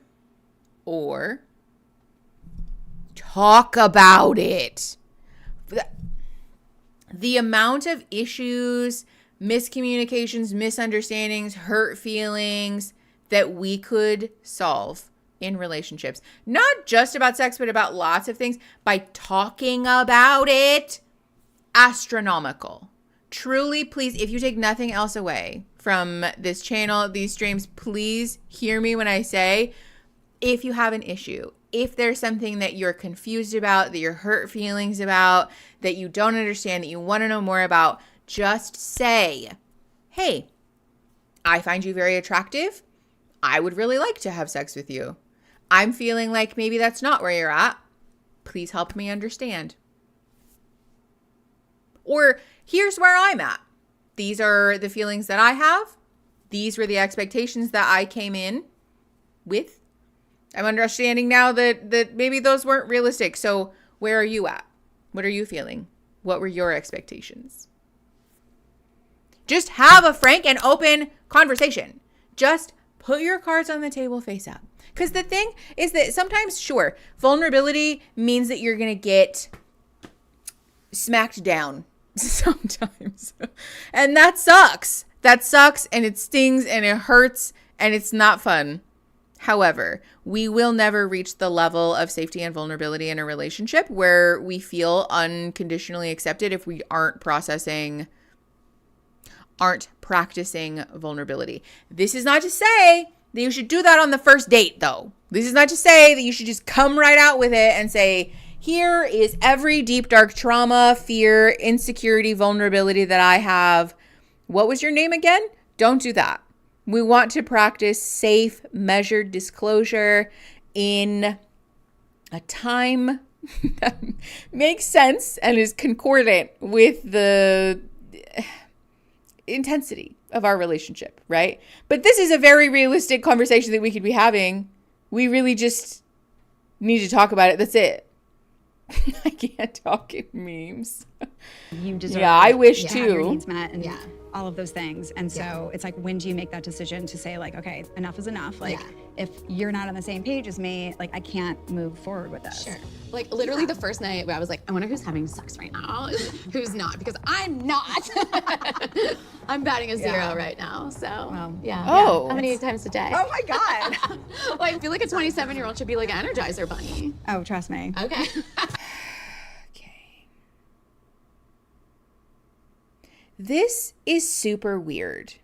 talk about it. The amount of issues, miscommunications, misunderstandings, hurt feelings that we could solve in relationships, not just about sex, but about lots of things by talking about it, astronomical. Truly, please, if you take nothing else away from this channel, these streams, please hear me when I say, if you have an issue, if there's something that you're confused about, that you're hurt feelings about, that you don't understand, that you want to know more about, just say, hey, I find you very attractive. I would really like to have sex with you. I'm feeling like maybe that's not where you're at. Please help me understand. Or here's where I'm at. These are the feelings that I have. These were the expectations that I came in with. I'm understanding now that maybe those weren't realistic. So where are you at? What are you feeling? What were your expectations? Just have a frank and open conversation. Just put your cards on the table face up. Because the thing is that sometimes, sure, vulnerability means that you're going to get smacked down sometimes. And that sucks. That sucks and it stings and it hurts and it's not fun. However, we will never reach the level of safety and vulnerability in a relationship where we feel unconditionally accepted if we aren't practicing vulnerability. This is not to say that you should do that on the first date, though. This is not to say that you should just come right out with it and say, here is every deep, dark trauma, fear, insecurity, vulnerability that I have. What was your name again? Don't do that. We want to practice safe, measured disclosure in a time that makes sense and is concordant with the intensity of our relationship, right? But this is a very realistic conversation that we could be having. We really just need to talk about it. That's it. I can't talk in memes. You deserve. Yeah, I wish to have your too. needs met and all of those things. And so it's like, when do you make that decision to say like, okay, enough is enough? Like, if you're not on the same page as me, like I can't move forward with this. Sure. Like literally the first night where I was like, I wonder who's having sex right now, who's not, because I'm not. I'm batting a 0 right now. So Oh. How many times a day? Oh my God. Like, I feel like a 27-year-old should be like an Energizer bunny. Oh, trust me. Okay. This is super weird.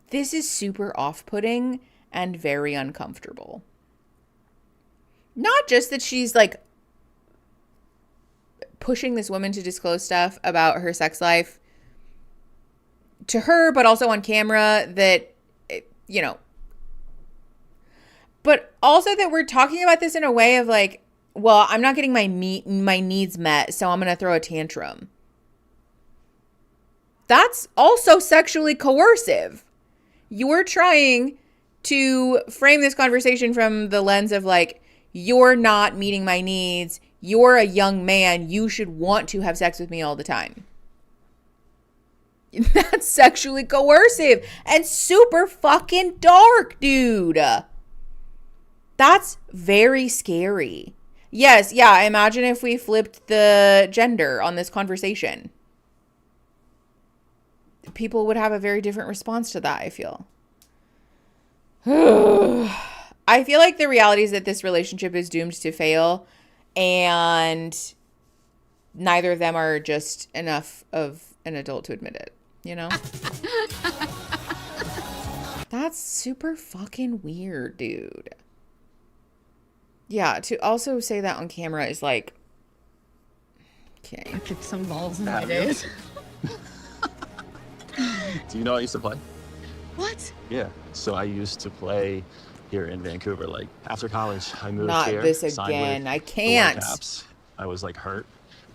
This is super off-putting and very uncomfortable. Not just that she's like pushing this woman to disclose stuff about her sex life to her, but also on camera that, you know, but also that we're talking about this in a way of like, well, I'm not getting my needs met, so I'm going to throw a tantrum. That's also sexually coercive. You're trying to frame this conversation from the lens of like, you're not meeting my needs. You're a young man. You should want to have sex with me all the time. That's sexually coercive and super fucking dark, dude. That's very scary. Yes, yeah, imagine if we flipped the gender on this conversation. People would have a very different response to that, I feel. I feel like the reality is that this relationship is doomed to fail, and neither of them are just enough of an adult to admit it, you know? That's super fucking weird, dude. Yeah, to also say that on camera is like, okay. I kicked some balls in my days. Do you know I used to play? What? Yeah. So I used to play here in Vancouver. Like after college, I moved Not here. this signed again. with I the can't. Whitecaps. I was like hurt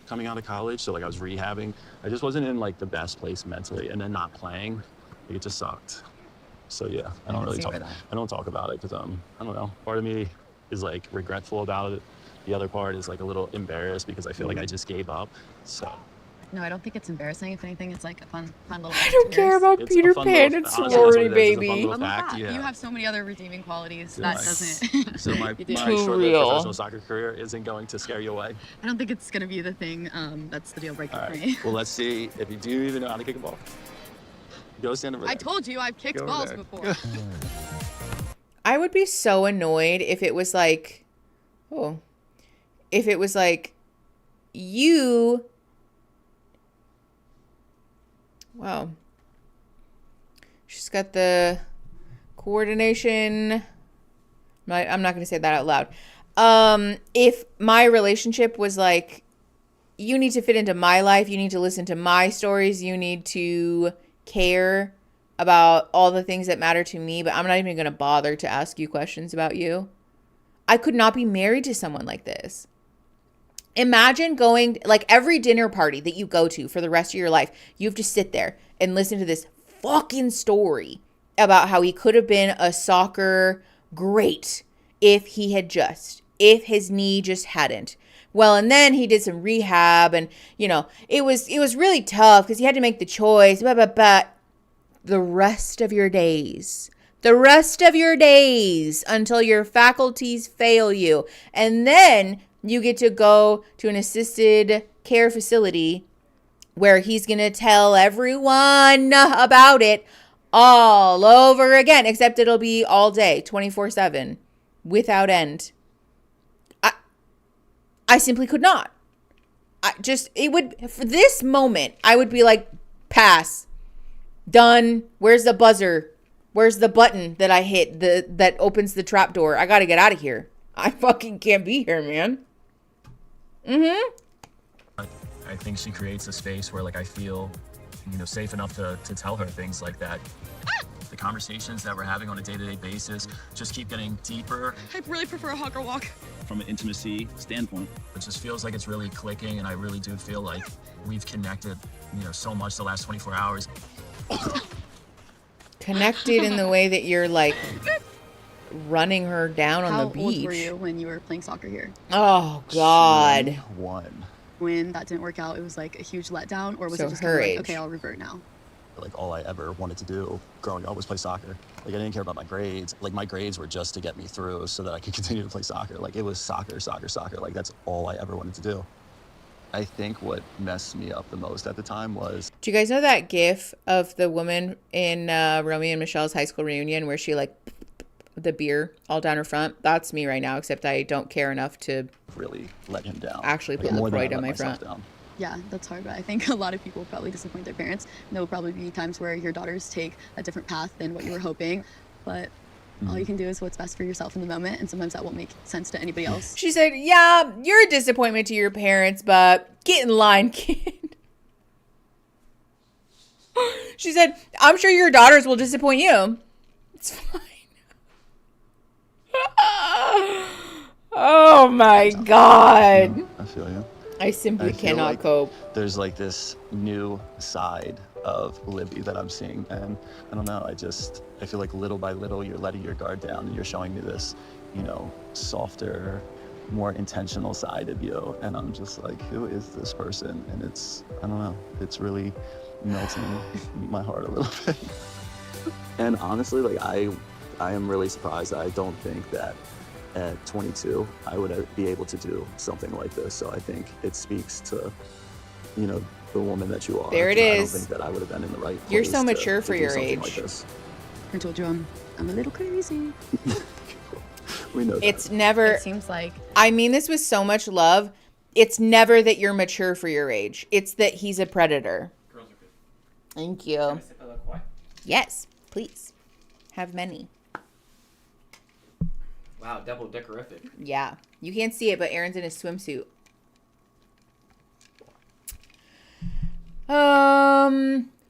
coming out of college, so like I was rehabbing. I just wasn't in like the best place mentally, and then not playing, like it just sucked. So yeah, I don't really talk. I don't talk about it because I don't know. Part of me is like regretful about it. The other part is like a little embarrassed because I feel like I just gave up. So. No, I don't think it's embarrassing. If anything, it's like a fun little. I don't care about It's Peter a fun Pan little- and honestly, that's what sorority, it is. It's a baby. fun little I love fact, that. yeah. You have so many other redeeming qualities. Yeah. That doesn't. So my You do. short-lived real. professional soccer career isn't going to scare you away. I don't think it's gonna be the thing. That's the deal breaker All for right. me. Well, let's see if you do even know how to kick a ball. Go stand over there. I told you I've kicked Go over balls there. before. I would be so annoyed if it was like, if it was like, you, wow, she's got the coordination. I'm not going to say that out loud. If my relationship was like, you need to fit into my life, you need to listen to my stories, you need to care about all the things that matter to me, but I'm not even going to bother to ask you questions about you. I could not be married to someone like this. Imagine going, like every dinner party that you go to for the rest of your life, you have to sit there and listen to this fucking story about how he could have been a soccer great if his knee just hadn't. Well, and then he did some rehab and, you know, it was really tough because he had to make the choice, but the rest of your days until your faculties fail you. And then you get to go to an assisted care facility where he's going to tell everyone about it all over again, except it'll be all day, 24/7, without end. I simply could not. For this moment, I would be like, pass. Done. Where's the buzzer? Where's the button that I hit that opens the trap door? I gotta get out of here. I fucking can't be here, man. I think she creates a space where like I feel, safe enough to tell her things like that. The conversations that we're having on a day-to-day basis just keep getting deeper. I really prefer a hawker walk. From an intimacy standpoint, it just feels like it's really clicking, and I really do feel like we've connected, so much the last 24 hours. Connected in the way that you're like running her down on the beach. How old were you when you were playing soccer here? Oh, God. 21. When that didn't work out, it was like a huge letdown, or was So it just her kind of age. like, okay, I'll revert now? Like all I ever wanted to do growing up was play soccer. Like I didn't care about my grades. Like my grades were just to get me through so that I could continue to play soccer. Like it was soccer, soccer, soccer. Like that's all I ever wanted to do. I think what messed me up the most at the time was. Do you guys know that gif of the woman in Romeo and Michelle's high school reunion where she like the beer all down her front? That's me right now, except I don't care enough to really let him down. Actually put more than I LaCroix down let my myself front. down. Yeah, that's hard, but I think a lot of people probably disappoint their parents. And there will probably be times where your daughters take a different path than what you were hoping, but all you can do is what's best for yourself in the moment, and sometimes that won't make sense to anybody else. She said, yeah, you're a disappointment to your parents, but get in line, kid. She said, I'm sure your daughters will disappoint you. It's fine. Oh my God. I feel you. I simply I feel cannot like cope. There's like this new side of Libby that I'm seeing, and I don't know. I feel like little by little you're letting your guard down and you're showing me this, you know, softer, more intentional side of you, and I'm just like, who is this person? And it's, I don't know, it's really melting my heart a little bit. And honestly, like I am really surprised. I don't think that at 22 I would be able to do something like this. So I think it speaks to, you know, the woman that you are. There it I is. don't think that I would have been in the right place. You're so mature for do your something age. Like this. I told you I'm a little crazy. We know that. It's never. It seems like. I mean this with so much love. It's never that you're mature for your age. It's that he's a predator. Girls are good. Thank you. Yes, please. Have many. Wow, double deckerific. Yeah. You can't see it, but Aaron's in his swimsuit.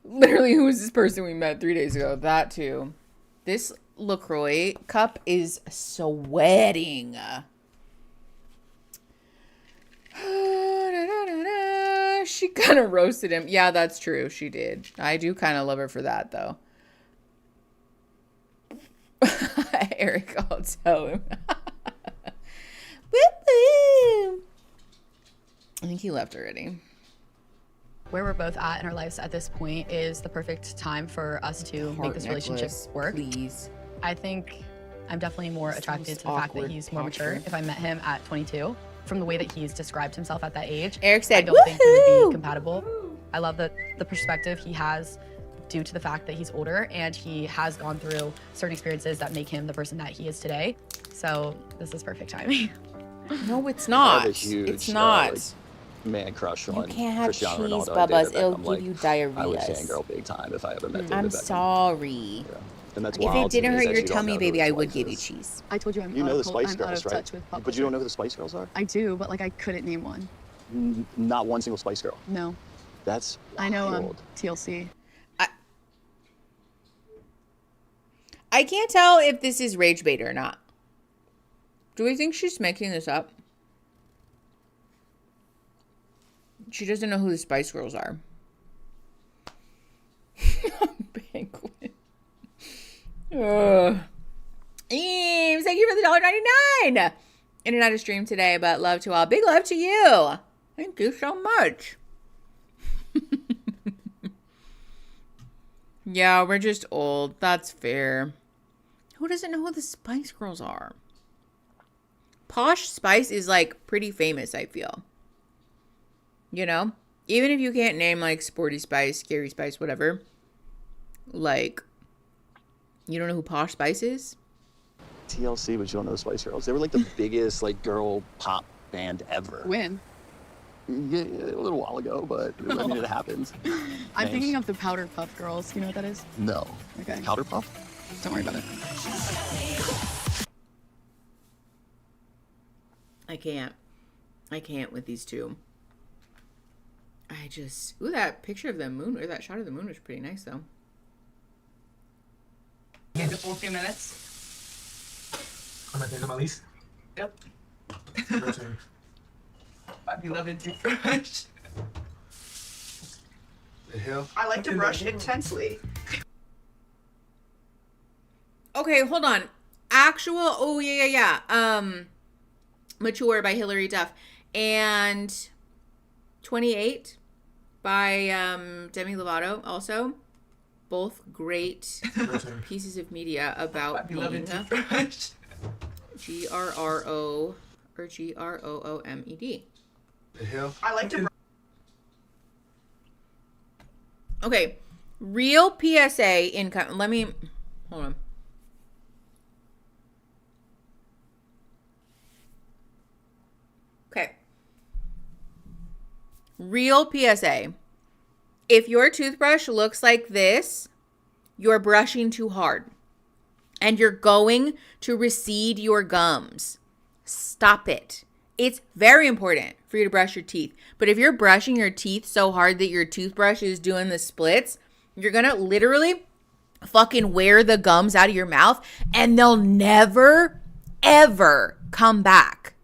Literally, who was this person we met 3 days ago? That too. This LaCroix cup is sweating. She kind of roasted him. Yeah, that's true. She did. I do kind of love her for that, though. Eric, I'll tell him. Woo-hoo. I think he left already. Where we're both at in our lives at this point is the perfect time for us to make this relationship work. Please. I think I'm definitely more attracted to the fact that he's more mature. If I met him at 22, from the way that he's described himself at that age, Eric said, I don't think we would "Woohoo!" be compatible. I love the perspective he has due to the fact that he's older and he has gone through certain experiences that make him the person that he is today. So this is perfect timing. No, it's I not. have a huge, It's not. like, man crush on can't have Cristiano cheese, Ronaldo. I Bubba's. dated It'll Beckham, give like, you I would diarrheas. fangirl big time if I ever met David I'm Beckham. sorry. And that's If wild it to me didn't is hurt that your you don't tummy, know baby, who I his would wife give you is. cheese. I told you I'm You know the out Spice of Girls, touch right? with pop But you don't culture. know who the Spice Girls are? I do, but like I couldn't name one. Not one single Spice Girl. No. That's I know wild. TLC. I can't tell if this is rage bait or not. Do we think she's making this up? She doesn't know who the Spice Girls are. Banquet. Eames, thank you for the $1.99. In and out of stream today, but love to all. Big love to you. Thank you so much. Yeah, we're just old. That's fair. Who doesn't know who the Spice Girls are? Posh Spice is like pretty famous, I feel. You know? Even if you can't name like Sporty Spice, Scary Spice, whatever. Like, you don't know who Posh Spice is? TLC, but you don't know the Spice Girls. They were like the biggest like girl pop band ever. When? Yeah, a little while ago, but I mean, it happened. I'm Names? thinking of the Powder Puff Girls. You know what that is? No. Okay. Powder Puff? Don't worry about it. I can't with these two. I just... Ooh, that picture of the moon, or that shot of the moon was pretty nice, though. Get the full few minutes. I'm at the end of my lease. Yep. My beloved toothbrush. The hell? I like to brush intensely. Okay, hold on. Mature by Hilary Duff, and 28 by Demi Lovato, also. Both great pieces of media about being G-R-R-O or G-R-O-O-M-E-D. The hell? I like to. Okay, real PSA income. Let me, hold on. Okay. Real PSA. If your toothbrush looks like this, you're brushing too hard. And you're going to recede your gums. Stop it. It's very important for you to brush your teeth. But if you're brushing your teeth so hard that your toothbrush is doing the splits, you're going to literally fucking wear the gums out of your mouth and they'll never, ever come back.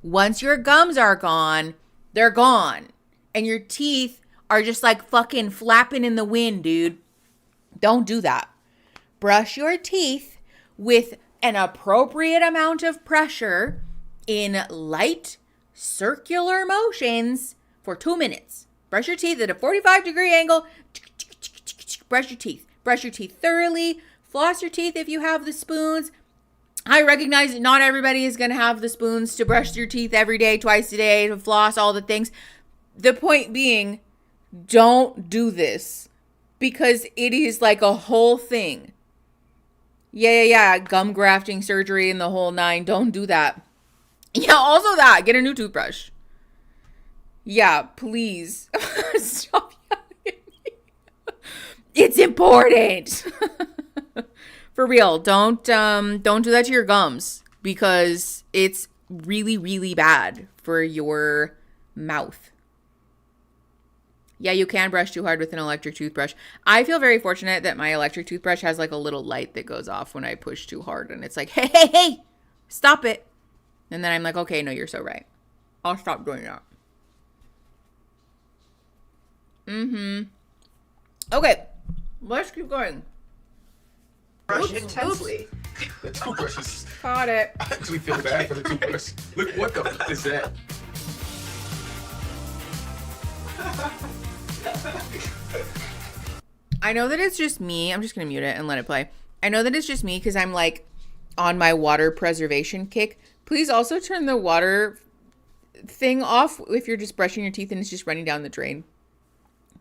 Once your gums are gone, they're gone. And your teeth are just like fucking flapping in the wind, dude. Don't do that. Brush your teeth with an appropriate amount of pressure in light circular motions for 2 minutes. Brush your teeth at a 45-degree angle. Brush your teeth. Brush your teeth thoroughly. Floss your teeth if you have the spoons. I recognize that not everybody is going to have the spoons to brush your teeth every day, twice a day, to floss, all the things. The point being, don't do this because it is like a whole thing. Yeah. Gum grafting surgery and the whole 9. Don't do that. Yeah, also that. Get a new toothbrush. Yeah, please. Stop yelling at me. It's important. For real. Don't do that to your gums because it's really, really bad for your mouth. Yeah, you can brush too hard with an electric toothbrush. I feel very fortunate that my electric toothbrush has like a little light that goes off when I push too hard. And it's like, hey, stop it. And then I'm like, okay, no, you're so right. I'll stop doing that. Okay, let's keep going. Brush intensely. The toothbrush is... Caught it. I actually feel bad for the toothbrush. Look, what the fuck is that? I know that it's just me. I'm just going to mute it and let it play. I know that it's just me because I'm like on my water preservation kick. Please also turn the water thing off if you're just brushing your teeth and it's just running down the drain.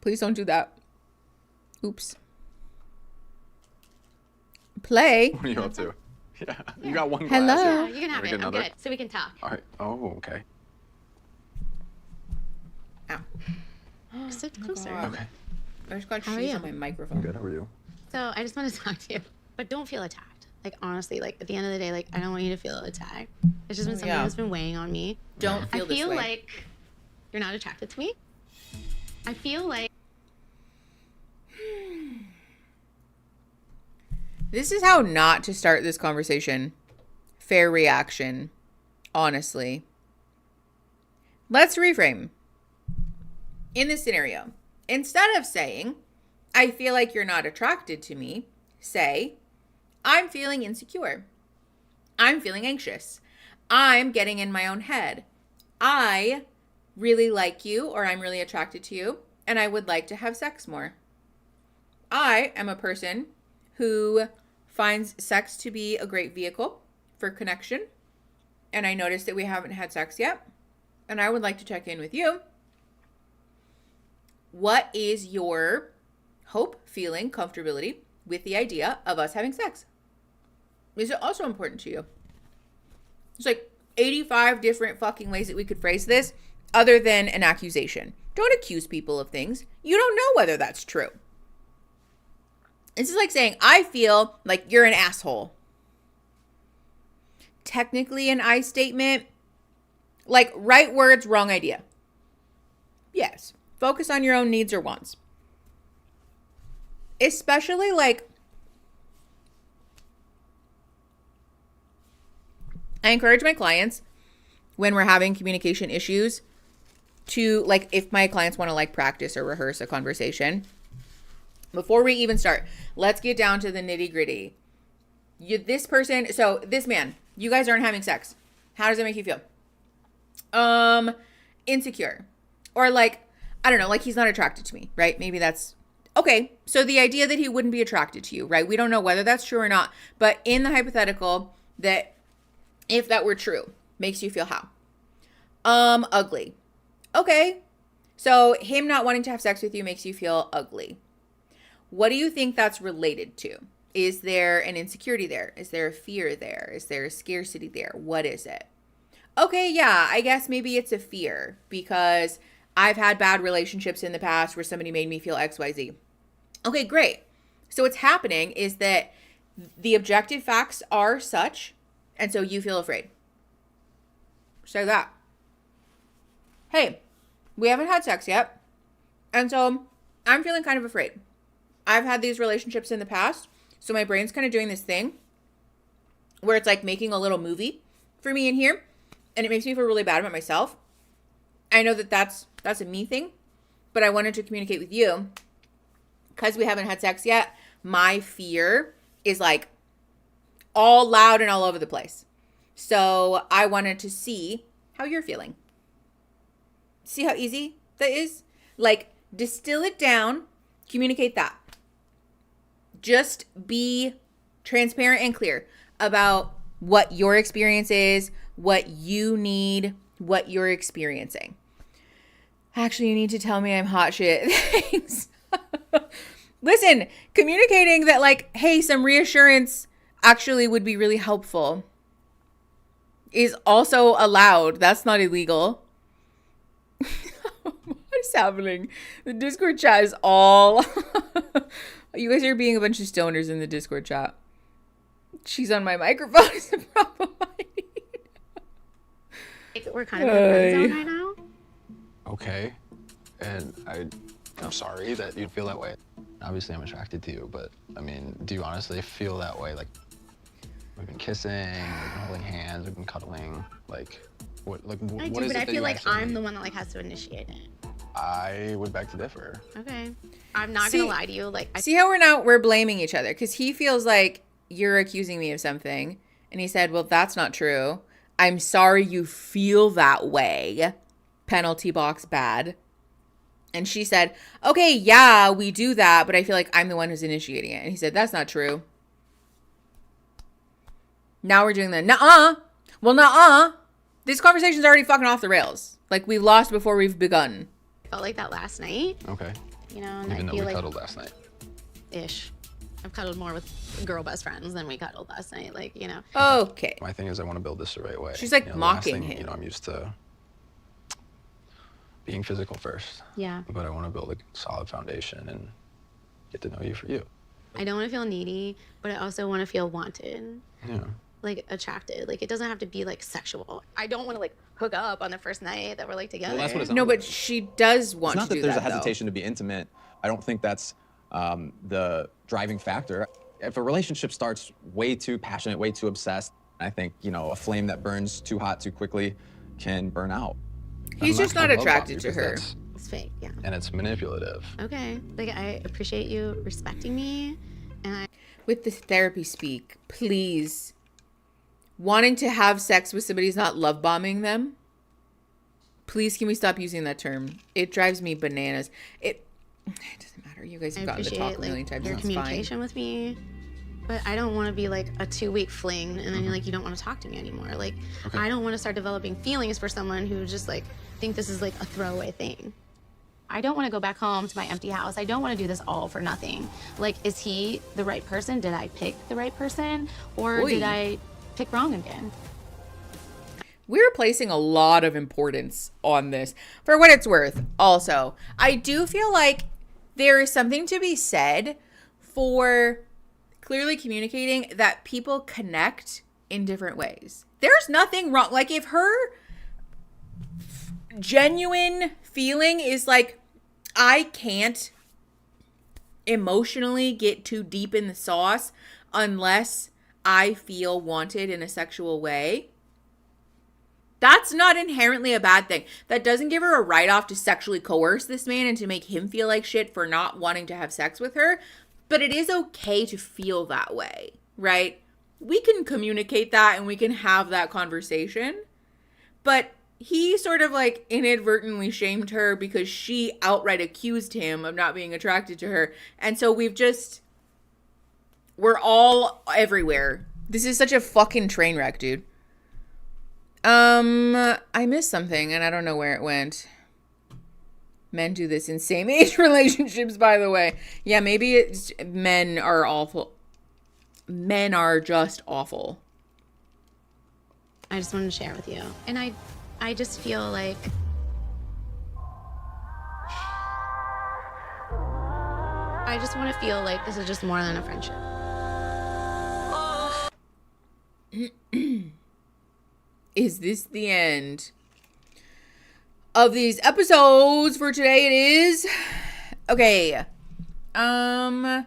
Please don't do that. Oops. Play. What are you up to? Yeah, you got one glass. Hello. Here. You can have Wanna it. get I'm another? good. So we can talk. All right. Oh, okay. Sit closer. Okay. I just got How are cheese you? on my microphone. I'm good. How are you? So I just want to talk to you, but don't feel attacked. Like honestly, like at the end of the day, like I don't want you to feel attacked. It's just been something that's been weighing on me. Don't feel I this feel way. like you're not attracted to me. I feel like This is how not to start this conversation. Fair reaction. Honestly. Let's reframe. In this scenario, instead of saying, I feel like you're not attracted to me, say, I'm feeling insecure. I'm feeling anxious. I'm getting in my own head. I really like you, or I'm really attracted to you, and I would like to have sex more. I am a person who finds sex to be a great vehicle for connection, and I noticed that we haven't had sex yet, and I would like to check in with you. What is your hope, feeling, comfortability with the idea of us having sex? Is it also important to you? There's like 85 different fucking ways that we could phrase this other than an accusation. Don't accuse people of things. You don't know whether that's true. This is like saying, I feel like you're an asshole. Technically an I statement. Like right words, wrong idea. Yes. Focus on your own needs or wants. Especially like, I encourage my clients when we're having communication issues to like, if my clients want to like practice or rehearse a conversation, before we even start, let's get down to the nitty gritty. this person, so this man, you guys aren't having sex. How does it make you feel? Insecure. Or like, I don't know, like he's not attracted to me, right? Maybe that's okay. So the idea that he wouldn't be attracted to you, right? We don't know whether that's true or not, but in the hypothetical that if that were true, makes you feel how? Ugly. Okay. So him not wanting to have sex with you makes you feel ugly. What do you think that's related to? Is there an insecurity there? Is there a fear there? Is there a scarcity there? What is it? Okay, yeah, I guess maybe it's a fear because I've had bad relationships in the past where somebody made me feel XYZ. Okay, great. So what's happening is that the objective facts are such, and so you feel afraid. Say that. Hey, we haven't had sex yet, and so I'm feeling kind of afraid. I've had these relationships in the past, so my brain's kind of doing this thing where it's like making a little movie for me in here, and it makes me feel really bad about myself. I know that that's a me thing, but I wanted to communicate with you because we haven't had sex yet. My fear is like all loud and all over the place. So I wanted to see how you're feeling. See how easy that is? Like, distill it down, communicate that. Just be transparent and clear about what your experience is, what you need, what you're experiencing. Actually, you need to tell me I'm hot shit. Thanks. Listen, communicating that like, hey, some reassurance actually would be really helpful is also allowed. That's not illegal. What is happening? The Discord chat is all... You guys are being a bunch of stoners in the Discord chat. She's on my microphone is the problem I need. We're kind of in a friend zone right now. Okay. And I'm sorry that you'd feel that way. Obviously, I'm attracted to you, but I mean, do you honestly feel that way? Like, we've been kissing, we've been holding hands, we've been cuddling. Like, what I do, is but it I that feel you like actually I'm need? the one that like has to initiate it. I would beg to differ. Okay. I'm not gonna lie to you. Like, See how we're blaming each other because he feels like you're accusing me of something, and he said, "Well, that's not true. I'm sorry you feel that way." Penalty box bad. And she said, "Okay, yeah, we do that, but I feel like I'm the one who's initiating it." And he said, "That's not true." Now we're doing the nuh-uh. Well, nuh-uh. This conversation's already fucking off the rails. Like we lost before we've begun. felt like that last night. Okay. You know, and Even I though feel we like cuddled last night. ish. I've cuddled more with girl best friends than we cuddled last night. Like, you know. Okay. My thing is I want to build this the right way. She's like the last mocking thing, him. You know, I'm used to being physical first. Yeah. But I want to build a solid foundation and get to know you for you. I don't want to feel needy, but I also want to feel wanted. Yeah. Like attracted. Like it doesn't have to be like sexual. I don't want to like hook up on the first night that we're like together. Well, that's what it's No, but she does want It's not to that do there's that, a hesitation to be intimate. I don't think that's the driving factor. If a relationship starts way too passionate, way too obsessed, I think, you know, a flame that burns too hot too quickly can burn out. He's just not attracted to her. It's fake, yeah. And it's manipulative. Okay. Like I appreciate you respecting me, and I. With the therapy speak, please. Wanting to have sex with somebody who's not love bombing them. Please, can we stop using that term? It drives me bananas. It doesn't matter. You guys have gotten to talk a million times. Your That's fine. communication with me, but I don't want to be like a 2-week fling and then you're like you don't want to talk to me anymore. Like Okay. I don't want to start developing feelings for someone who just like think this is like a throwaway thing. I don't want to go back home to my empty house. I don't want to do this all for nothing. Like, is he the right person? Did I pick the right person, or Oy. did I pick wrong again? We're placing a lot of importance on this. For what it's worth, also, I do feel like there is something to be said for clearly communicating that people connect in different ways. There's nothing wrong. Like, if her genuine feeling is like, I can't emotionally get too deep in the sauce unless I feel wanted in a sexual way, that's not inherently a bad thing. That doesn't give her a write-off to sexually coerce this man and to make him feel like shit for not wanting to have sex with her. But it is okay to feel that way, right? we can communicate that and we can have that conversation. But he sort of like inadvertently shamed her because she outright accused him of not being attracted to her. And so we're all everywhere. This is such a fucking train wreck, dude. I missed something and I don't know where it went. Men do this in same age relationships, by the way. Yeah, maybe it's men are awful. Men are just awful. I just wanted to share with you. And I just feel like I just want to feel like this is just more than a friendship. Is this the end of these episodes for today? It is. Okay. I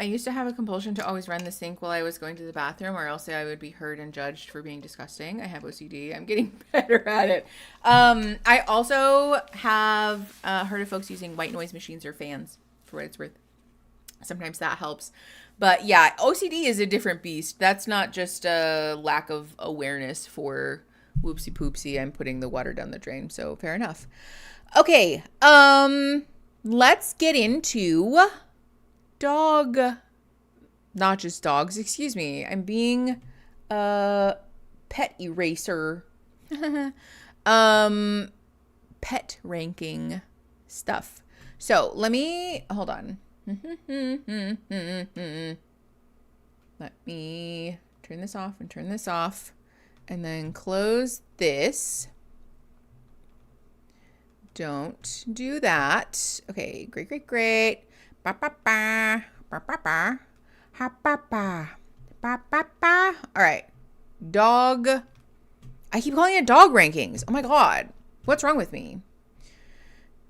used to have a compulsion to always run the sink while I was going to the bathroom, or else I would be heard and judged for being disgusting. I have OCD. I'm getting better at it. I also have heard of folks using white noise machines or fans, for what it's worth. Sometimes that helps. But yeah, OCD is a different beast. That's not just a lack of awareness for whoopsie poopsie, I'm putting the water down the drain. So fair enough. Okay. Let's get into not just dogs, excuse me. I'm being a pet eraser. Pet ranking stuff. So let me, hold on. Let me turn this off and turn this off and then close this. Don't do that. Okay, great. Ba ba ba ba ba ba ha ba ba ba ba ba. All right, dog. I keep calling it dog rankings. Oh my god, what's wrong with me?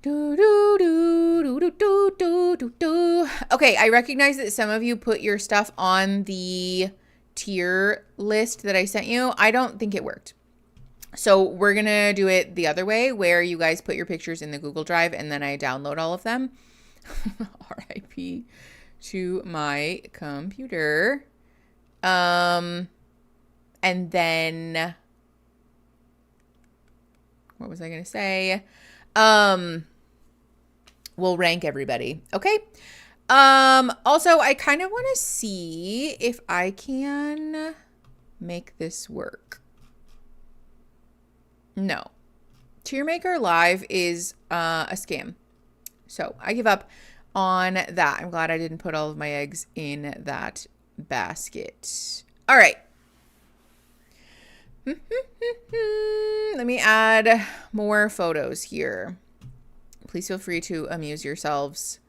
Do do do do do do do do do. Okay, I recognize that some of you put your stuff on the tier list that I sent you. I don't think it worked. So we're gonna do it the other way, where you guys put your pictures in the Google Drive and then I download all of them. RIP to my computer. And then what was I gonna say? We'll rank everybody. Okay. Also, I kind of want to see if I can make this work. No. Tiermaker Live is a scam. So I give up on that. I'm glad I didn't put all of my eggs in that basket. All right. Let me add more photos here. Please feel free to amuse yourselves.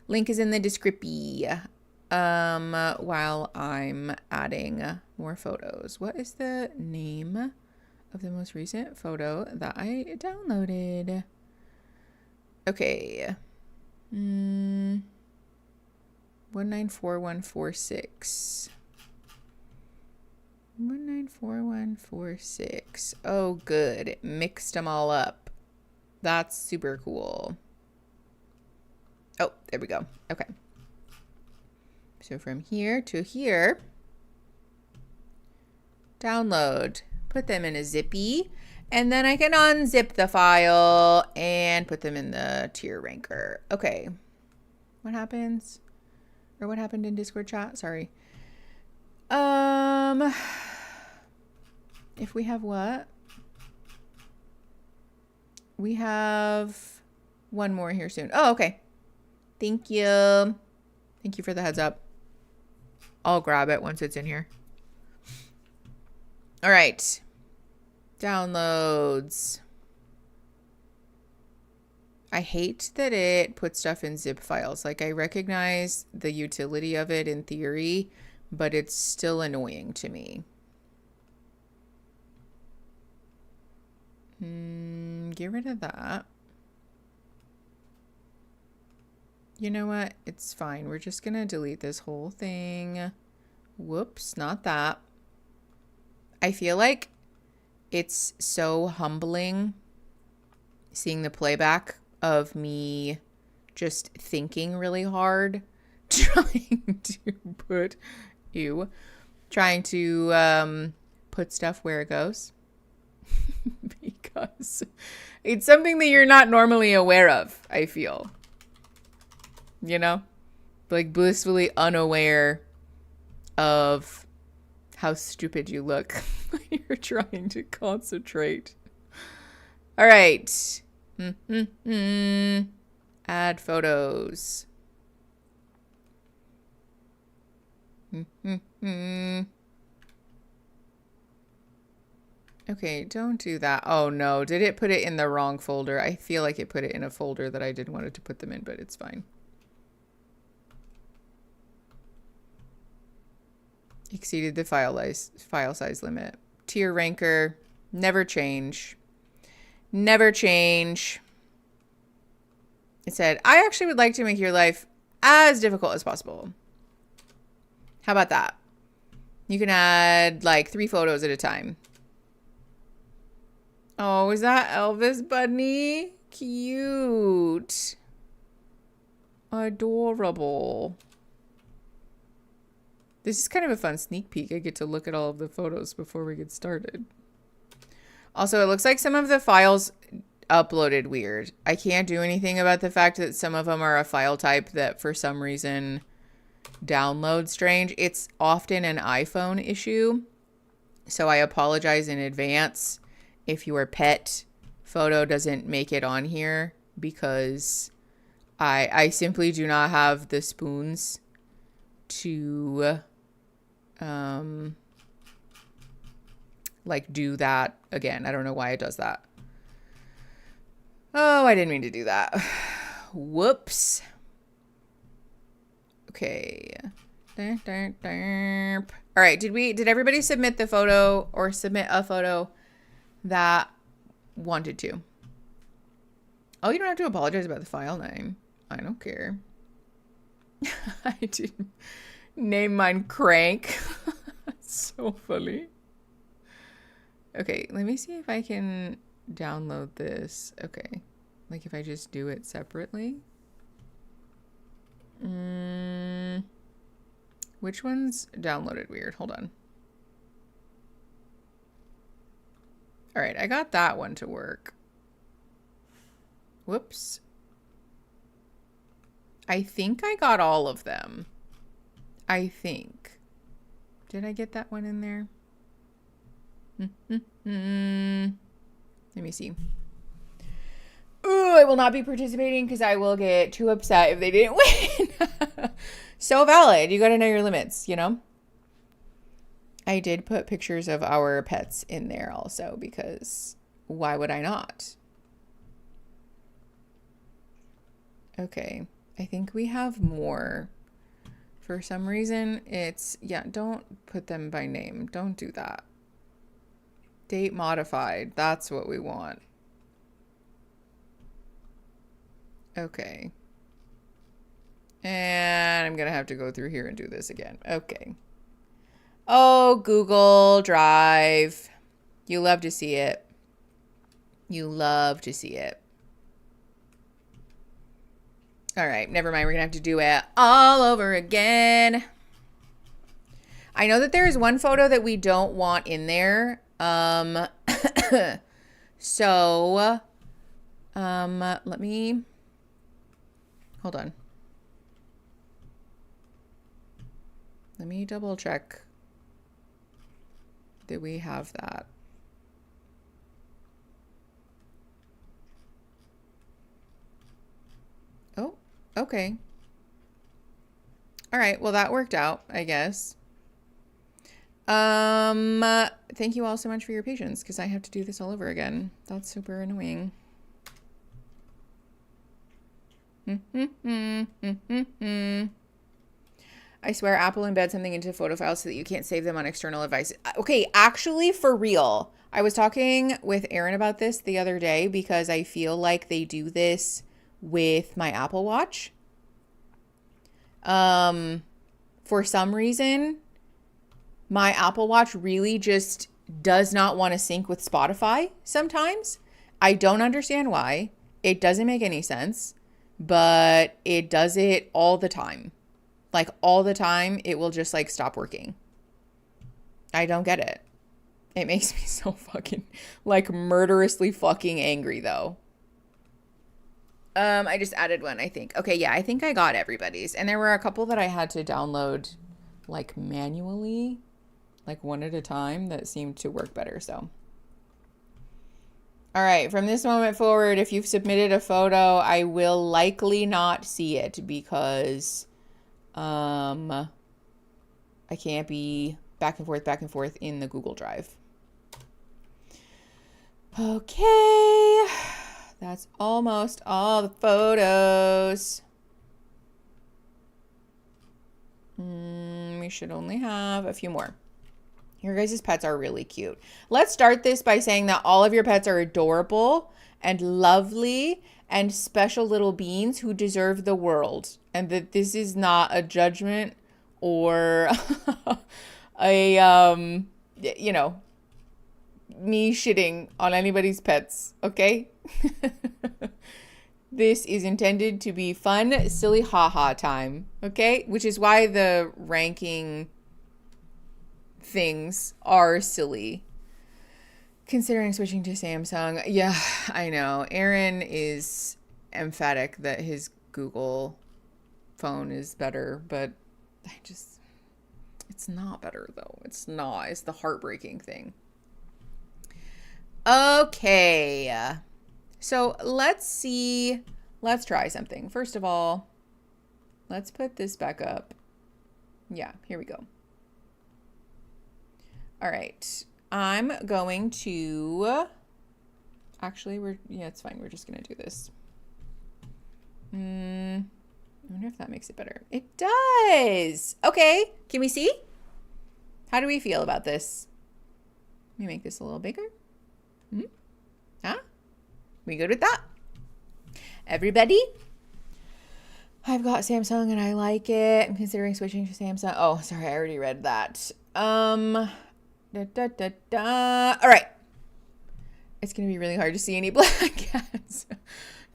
Link is in the description. While I'm adding more photos. What is the name of the most recent photo that I downloaded? Okay. 194146. 194146. Oh, good. It mixed them all up. That's super cool. Oh, there we go. Okay. So from here to here, download, put them in a zippy, and then I can unzip the file and put them in the tier ranker. Okay. What happens? Or what happened in Discord chat? Sorry. If we have what? We have one more here soon. Oh, okay. Thank you. Thank you for the heads up. I'll grab it once it's in here. All right. Downloads. I hate that it puts stuff in zip files. Like, I recognize the utility of it in theory, but it's still annoying to me. Get rid of that. You know what? It's fine. We're just gonna delete this whole thing. Whoops, not that. I feel like it's so humbling seeing the playback of me just thinking really hard, trying to put trying to put stuff where it goes. Because it's something that you're not normally aware of, I feel. You know? Like blissfully unaware of how stupid you look when you're trying to concentrate. All right. Add photos. Okay, don't do that. Oh no, did it put it in the wrong folder? I feel like it put it in a folder that I didn't want it to put them in, but it's fine. Exceeded the file size limit. Tier ranker, never change. Never change. It said, I actually would like to make your life as difficult as possible. How about that? You can add like 3 photos at a time. Oh, is that Elvis Bunny? Cute. Adorable. This is kind of a fun sneak peek. I get to look at all of the photos before we get started. Also, it looks like some of the files uploaded weird. I can't do anything about the fact that some of them are a file type that for some reason downloads strange. It's often an iPhone issue. So I apologize in advance if your pet photo doesn't make it on here, because I simply do not have the spoons to like do that again. I don't know why it does that. Oh, I didn't mean to do that. Whoops. Okay. All right, did everybody submit the photo or submit a photo that wanted to? Oh, you don't have to apologize about the file name. I don't care. I didn't name mine Crank. That's so funny. Okay, let me see if I can download this. Okay, like if I just do it separately. Which one's downloaded weird? Hold on. All right, I got that one to work. Whoops. I think I got all of them. I think. Did I get that one in there? Let me see. Ooh, I will not be participating because I will get too upset if they didn't win. So valid. You got to know your limits, you know? I did put pictures of our pets in there also because why would I not? Okay. I think we have more. For some reason, it's, yeah, don't put them by name. Don't do that. Date modified. That's what we want. Okay. And I'm going to have to go through here and do this again. Okay. Oh, Google Drive. You love to see it. You love to see it. All right, never mind. We're going to have to do it all over again. I know that there is one photo that we don't want in there. So, let me, hold on. Let me double check that we have that. Oh, okay. All right, well, that worked out, I guess. Thank you all so much for your patience because I have to do this all over again. That's super annoying. I swear Apple embeds something into photo files so that you can't save them on external devices. Okay, actually, for real. I was talking with Aaron about this the other day because I feel like they do this with my Apple Watch. For some reason, my Apple Watch really just does not want to sync with Spotify sometimes. I don't understand why. It doesn't make any sense, but it does it all the time. Like all the time, it will just like stop working. I don't get it. It makes me so fucking, like, murderously fucking angry, though. I just added one, I think. Okay, yeah, I think I got everybody's. And there were a couple that I had to download, like, manually, like, one at a time, that seemed to work better, so. All right, from this moment forward, if you've submitted a photo, I will likely not see it because I can't be back and forth in the Google Drive. Okay, that's almost all the photos. We should only have a few more. Your guys' pets are really cute. Let's start this by saying that all of your pets are adorable and lovely and special little beings who deserve the world. And that this is not a judgment or a, you know, me shitting on anybody's pets, okay? This is intended to be fun, silly haha time, okay? Which is why the ranking things are silly. Considering switching to Samsung. Yeah, I know. Aaron is emphatic that his Google phone is better, but it's not better though. It's not. It's the heartbreaking thing. Okay. So let's see. Let's try something. First of all, let's put this back up. Yeah, here we go. All right. I'm going to, actually, it's fine. We're just going to do this. I wonder if that makes it better. It does. Okay. Can we see? How do we feel about this? Let me make this a little bigger. Huh? We good with that? Everybody? I've got Samsung and I like it. I'm considering switching to Samsung. Oh, sorry. I already read that. All right. It's going to be really hard to see any black cats.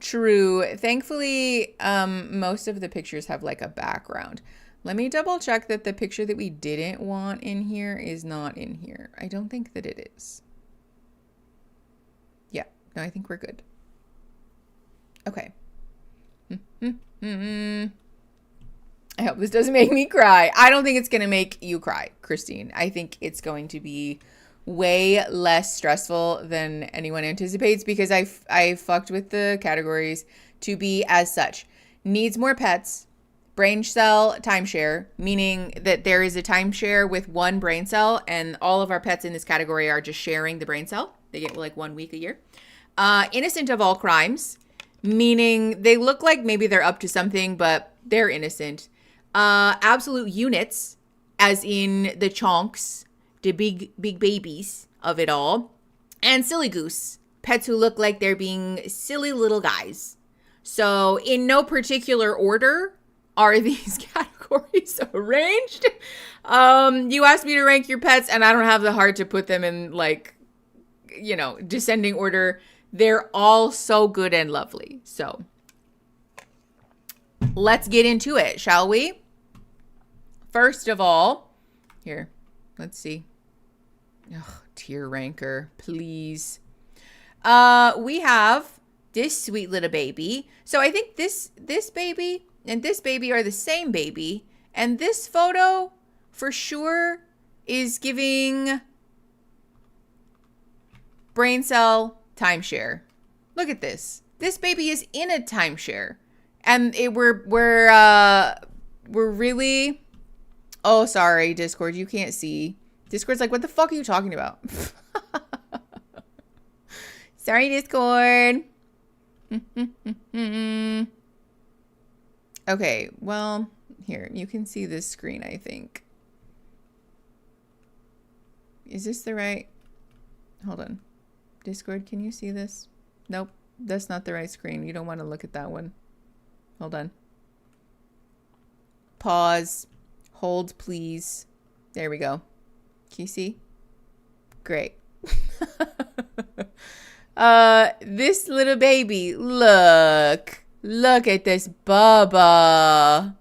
True. Thankfully, most of the pictures have like a background. Let me double check that the picture that we didn't want in here is not in here. I don't think that it is. Yeah. No, I think we're good. Okay. I hope this doesn't make me cry. I don't think it's going to make you cry, Christine. I think it's going to be way less stressful than anyone anticipates because I fucked with the categories to be as such. Needs more pets, brain cell timeshare, meaning that there is a timeshare with one brain cell and all of our pets in this category are just sharing the brain cell. They get like 1 week a year. Innocent of all crimes, meaning they look like maybe they're up to something, but they're innocent. Absolute units, as in the chonks, the big babies of it all. And silly goose, pets who look like they're being silly little guys. So in no particular order are these categories arranged. You asked me to rank your pets and I don't have the heart to put them in like, you know, descending order. They're all so good and lovely. So let's get into it, shall we? First of all, here, let's see. Ugh, tier ranker, please. We have this sweet little baby. So I think this baby and this baby are the same baby. And this photo for sure is giving brain cell timeshare. Look at this. This baby is in a timeshare. And we're really, oh, sorry, Discord, you can't see. Discord's like, what the fuck are you talking about? Sorry, Discord. Okay, well, here, you can see this screen, I think. Is this the right? Hold on. Discord, can you see this? Nope, that's not the right screen. You don't want to look at that one. Hold on. Pause. Hold, please. There we go. Can you see? Great. This little baby. Look at this Bubba.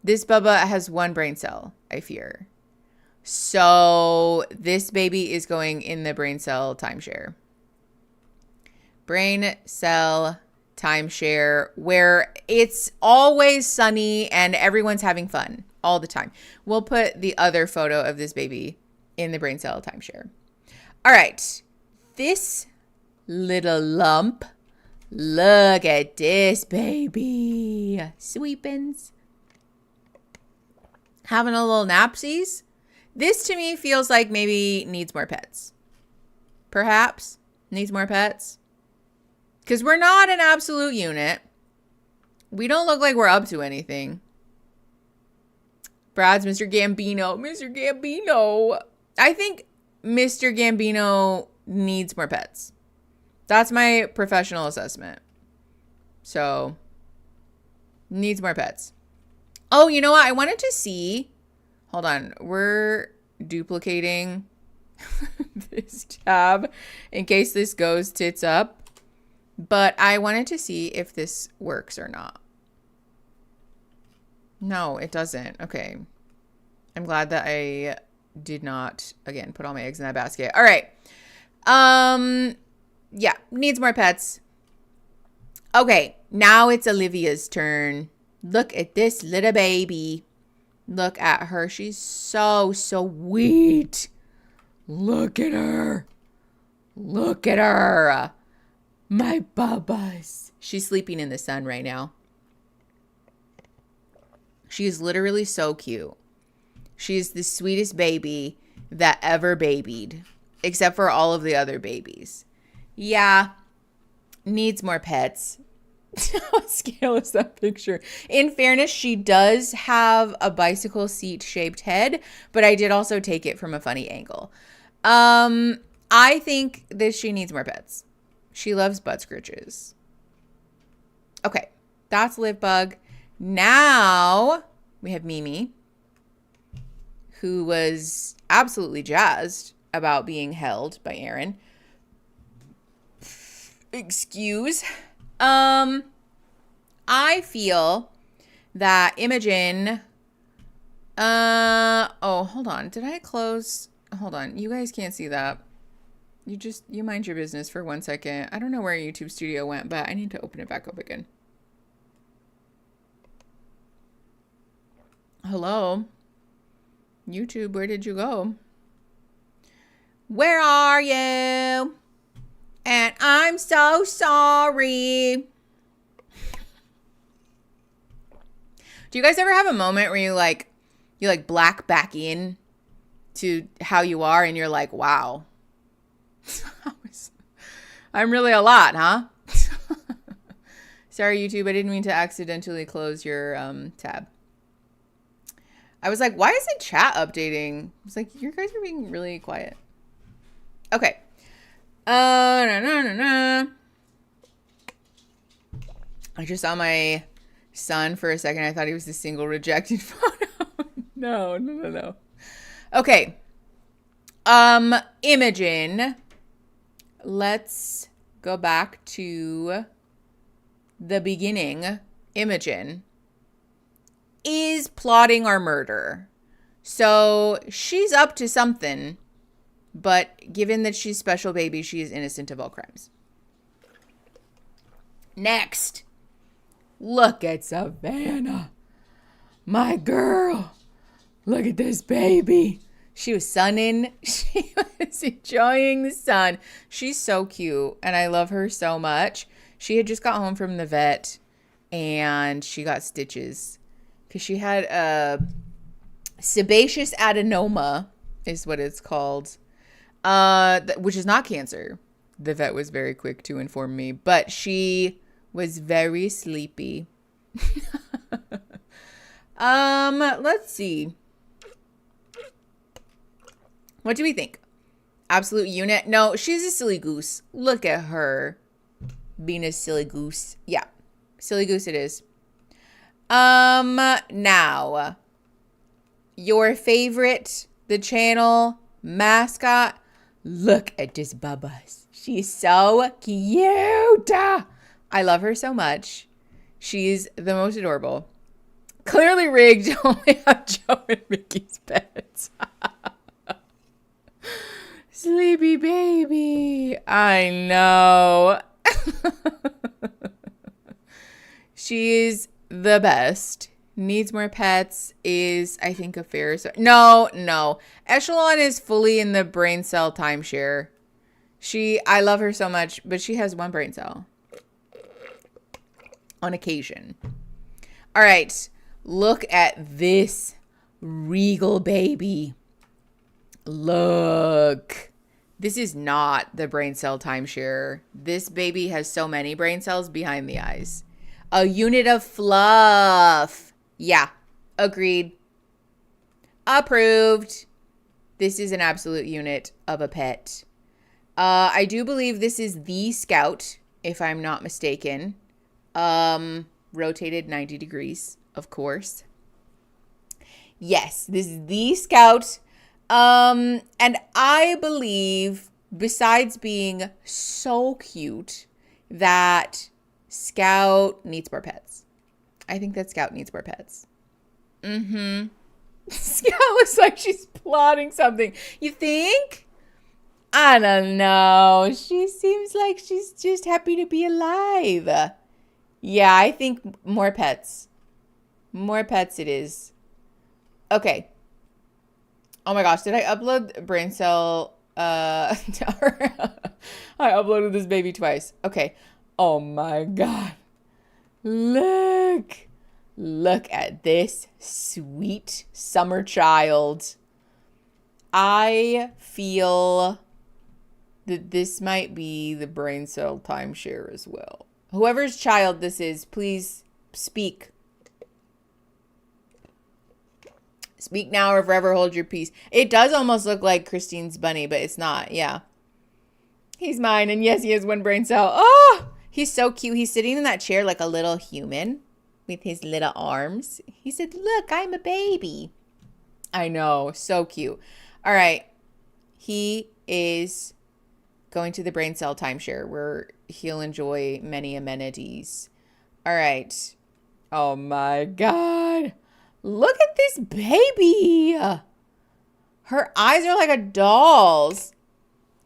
This Bubba has one brain cell, I fear. So this baby is going in the brain cell timeshare. Brain cell timeshare where it's always sunny and everyone's having fun all the time. We'll put the other photo of this baby in the brain cell timeshare. All right. This little lump. Look at this baby. Sweepins. Having a little napsies. This to me feels like maybe needs more pets. Perhaps needs more pets. Because we're not an absolute unit. We don't look like we're up to anything. Brad's Mr. Gambino. Mr. Gambino. I think Mr. Gambino needs more pets. That's my professional assessment. So, needs more pets. Oh, you know what? I wanted to see. Hold on. We're duplicating this tab in case this goes tits up. But I wanted to see if this works or not. No, it doesn't. Okay. I'm glad that I did not, again, put all my eggs in that basket. All right. Yeah, needs more pets. Okay, now it's Olivia's turn. Look at this little baby. Look at her. She's so sweet. Look at her. Look at her. My bubas. She's sleeping in the sun right now. She is literally so cute. She is the sweetest baby that ever babied, except for all of the other babies. Yeah, needs more pets. How scale is that picture? In fairness, she does have a bicycle seat shaped head, but I did also take it from a funny angle. I think that she needs more pets. She loves butt scritches. Okay, that's Live Bug. Now we have Mimi, who was absolutely jazzed about being held by Aaron. Excuse. I feel that Imogen, oh, hold on. Did I close? Hold on. You guys can't see that. You mind your business for 1 second. I don't know where YouTube Studio went, but I need to open it back up again. Hello? YouTube, where did you go? Where are you? And I'm so sorry. Do you guys ever have a moment where you black back in to how you are and you're like, wow, I'm really a lot, huh? Sorry, YouTube. I didn't mean to accidentally close your tab. I was like, why isn't chat updating? I was like, you guys are being really quiet. Okay. I just saw my son for a second. I thought he was the single rejected photo. No. Okay. Imogen. Let's go back to the beginning. Imogen is plotting our murder. So she's up to something. But given that she's special baby, she is innocent of all crimes. Next. Look at Savannah. My girl. Look at this baby. She was sunning. She was enjoying the sun. She's so cute. And I love her so much. She had just got home from the vet. And she got stitches. Because she had a sebaceous adenoma. Is what it's called. Which is not cancer. The vet was very quick to inform me, but she was very sleepy. Let's see. What do we think? Absolute unit? No, she's a silly goose. Look at her being a silly goose. Yeah, silly goose it is. Now, your favorite, the channel mascot. Look at this Bubba's. She's so cute. I love her so much. She's the most adorable. Clearly rigged to only have Joe and Mickey's pets. Sleepy baby. I know. She is the best. Needs more pets is, I think, a fair. No. Echelon is fully in the brain cell timeshare. I love her so much, but she has one brain cell. On occasion. All right. Look at this regal baby. Look. This is not the brain cell timeshare. This baby has so many brain cells behind the eyes. A unit of fluff. Yeah. Agreed. Approved. This is an absolute unit of a pet. I do believe this is the Scout, if I'm not mistaken. Rotated 90 degrees, of course. Yes, this is the Scout. And I believe, besides being so cute, that Scout needs more pets. I think that Scout needs more pets. Scout looks like she's plotting something. You think? I don't know. She seems like she's just happy to be alive. Yeah, I think more pets. More pets it is. Okay. Oh my gosh, did I upload brain cell? I uploaded this baby twice. Okay. Oh my God. Look at this sweet summer child. I feel that this might be the brain cell timeshare as well. Whoever's child this is, please speak. Speak now or forever hold your peace. It does almost look like Christine's bunny, but it's not. Yeah. He's mine. And yes, he has one brain cell. Oh, he's so cute. He's sitting in that chair like a little human with his little arms. He said, look, I'm a baby. I know. So cute. All right. He is going to the brain cell timeshare where he'll enjoy many amenities. All right. Oh my God. Look at this baby. Her eyes are like a doll's.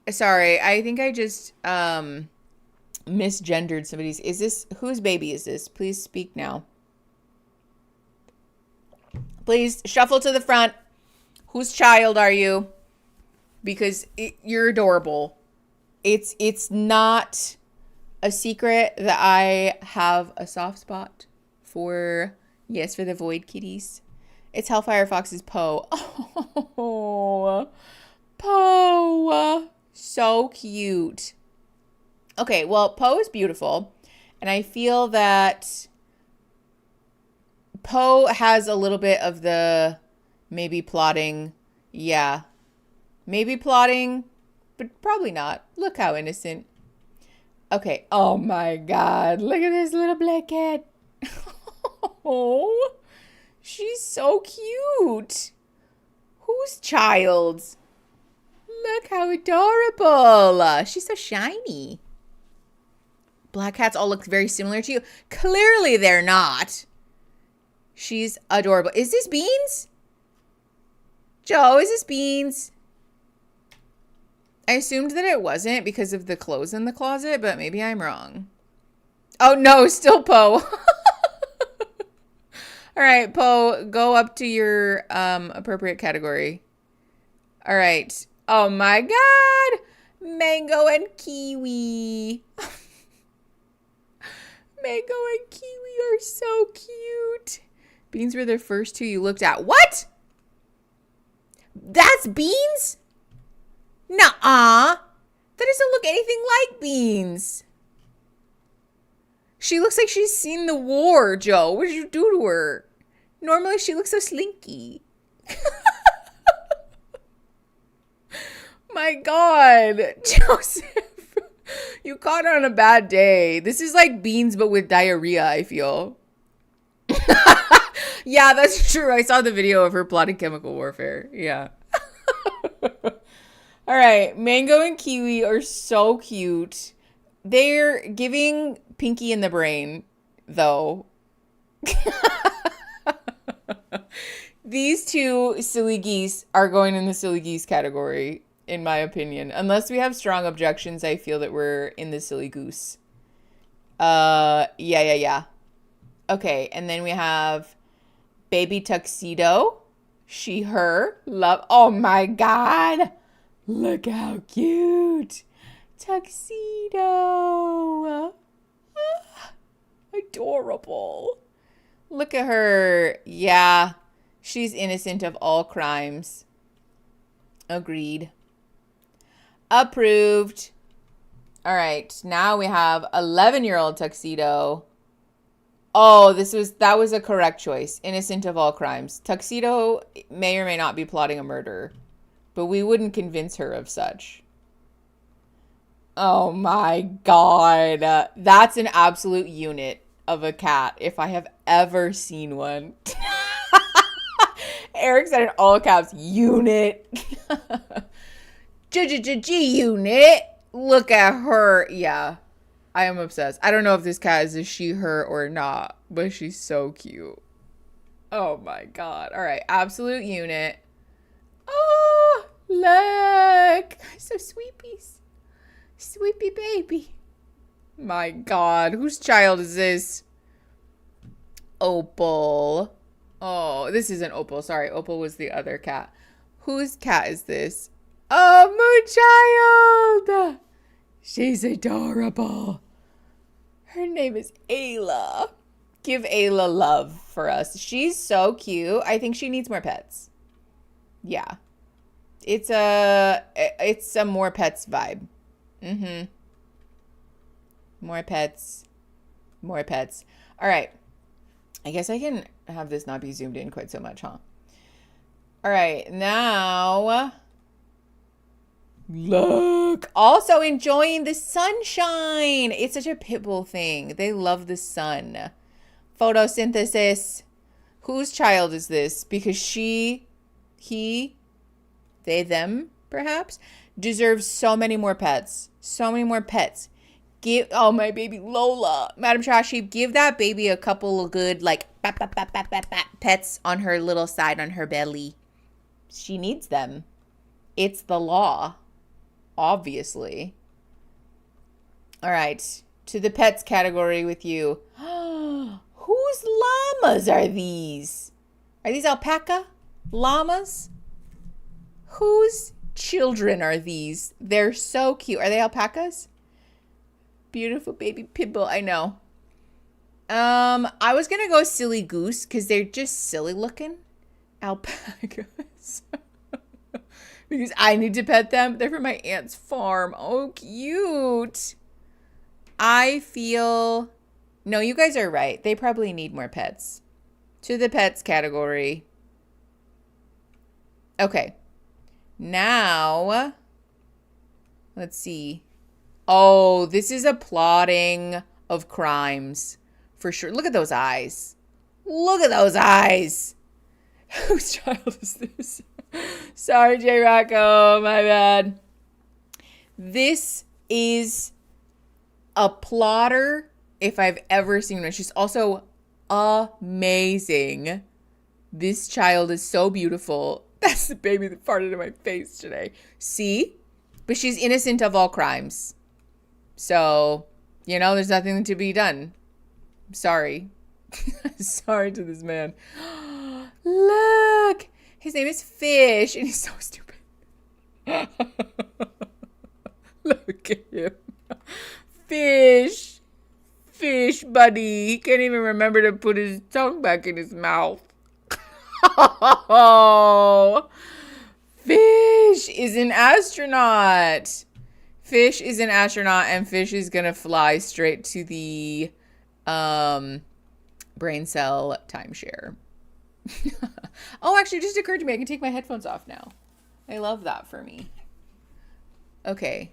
Sorry, I think I just misgendered somebody's. Is this, whose baby is this? Please speak now. Please shuffle to the front. Whose child are you? Because you're adorable. It's not a secret that I have a soft spot for, yes, for the Void Kitties. It's Hellfire Fox's Poe. Oh, Poe. So cute. Okay, well, Poe is beautiful. And I feel that Poe has a little bit of the maybe plotting. Yeah. Maybe plotting, but probably not. Look how innocent. Okay. Oh my God. Look at this little black cat. Oh, she's so cute. Whose child? Look how adorable. She's so shiny. Black cats all look very similar to you. Clearly they're not. She's adorable. Is this Beans? Joe, is this Beans? I assumed that it wasn't because of the clothes in the closet, but maybe I'm wrong. Oh no, still Poe. All right, Poe, go up to your appropriate category. All right. Oh my God. Mango and kiwi. Mango and kiwi are so cute. Beans were the first two you looked at. What? That's Beans? Nuh-uh. That doesn't look anything like Beans. She looks like she's seen the war, Joe. What did you do to her? Normally she looks so slinky. My God. Joseph. You caught her on a bad day. This is like Beans, but with diarrhea, I feel. Yeah, that's true. I saw the video of her plotting chemical warfare. Yeah. All right. Mango and kiwi are so cute. They're giving Pinky in the brain, though. These two silly geese are going in the silly geese category. in my opinion. Unless we have strong objections, I feel that we're in the silly goose. Yeah. Okay, and then we have baby tuxedo. She, her, love. Oh my God. Look how cute. Tuxedo. Adorable. Look at her. Yeah, she's innocent of all crimes. Agreed. Approved. All right, now we have 11-year-old tuxedo. Oh, that was a correct choice. Innocent of all crimes. Tuxedo may or may not be plotting a murder, but we wouldn't convince her of such. Oh my God. That's an absolute unit of a cat if I have ever seen one. Eric said in all caps, unit. Unit. Look at her. Yeah, I am obsessed. I don't know if this cat is a she, her, or not, but she's so cute. Oh my God. All right, absolute unit. Oh, look. So sweepies. Sweepy baby. My God. Whose child is this? Opal. Oh, this isn't Opal. Sorry, Opal was the other cat. Whose cat is this? Oh, Moonchild. She's adorable. Her name is Ayla. Give Ayla love for us. She's so cute. I think she needs more pets. Yeah. It's a more pets vibe. More pets. More pets. All right. I guess I can have this not be zoomed in quite so much, huh? All right. Now, look. Also enjoying the sunshine. It's such a pitbull thing. They love the sun. Photosynthesis. Whose child is this? Because she, he, they, them, perhaps, deserves so many more pets. So many more pets. Oh, my baby Lola. Madam Trashy, give that baby a couple of good, like, pets on her little side, on her belly. She needs them. It's the law. Obviously. All right. To the pets category with you. Whose llamas are these? Are these alpaca llamas? Whose children are these? They're so cute. Are they alpacas? Beautiful baby pitbull. I know. I was gonna go silly goose because they're just silly looking. Alpacas. Because I need to pet them. They're from my aunt's farm. Oh, cute. I feel... No, you guys are right. They probably need more pets. To the pets category. Okay. Now, let's see. Oh, this is a plotting of crimes. For sure. Look at those eyes. Look at those eyes. Whose child is this? Sorry, J. Rocco. My bad. This is a plotter if I've ever seen one. She's also amazing. This child is so beautiful. That's the baby that farted in my face today. See? But she's innocent of all crimes. So, you know, there's nothing to be done. Sorry. Sorry to this man. Look. His name is Fish, and he's so stupid. Look at him. Fish. Fish, buddy. He can't even remember to put his tongue back in his mouth. Oh. Fish is an astronaut. Fish is an astronaut, and Fish is gonna fly straight to the brain cell timeshare. Oh, actually, it just occurred to me I can take my headphones off now. I love that for me. Okay.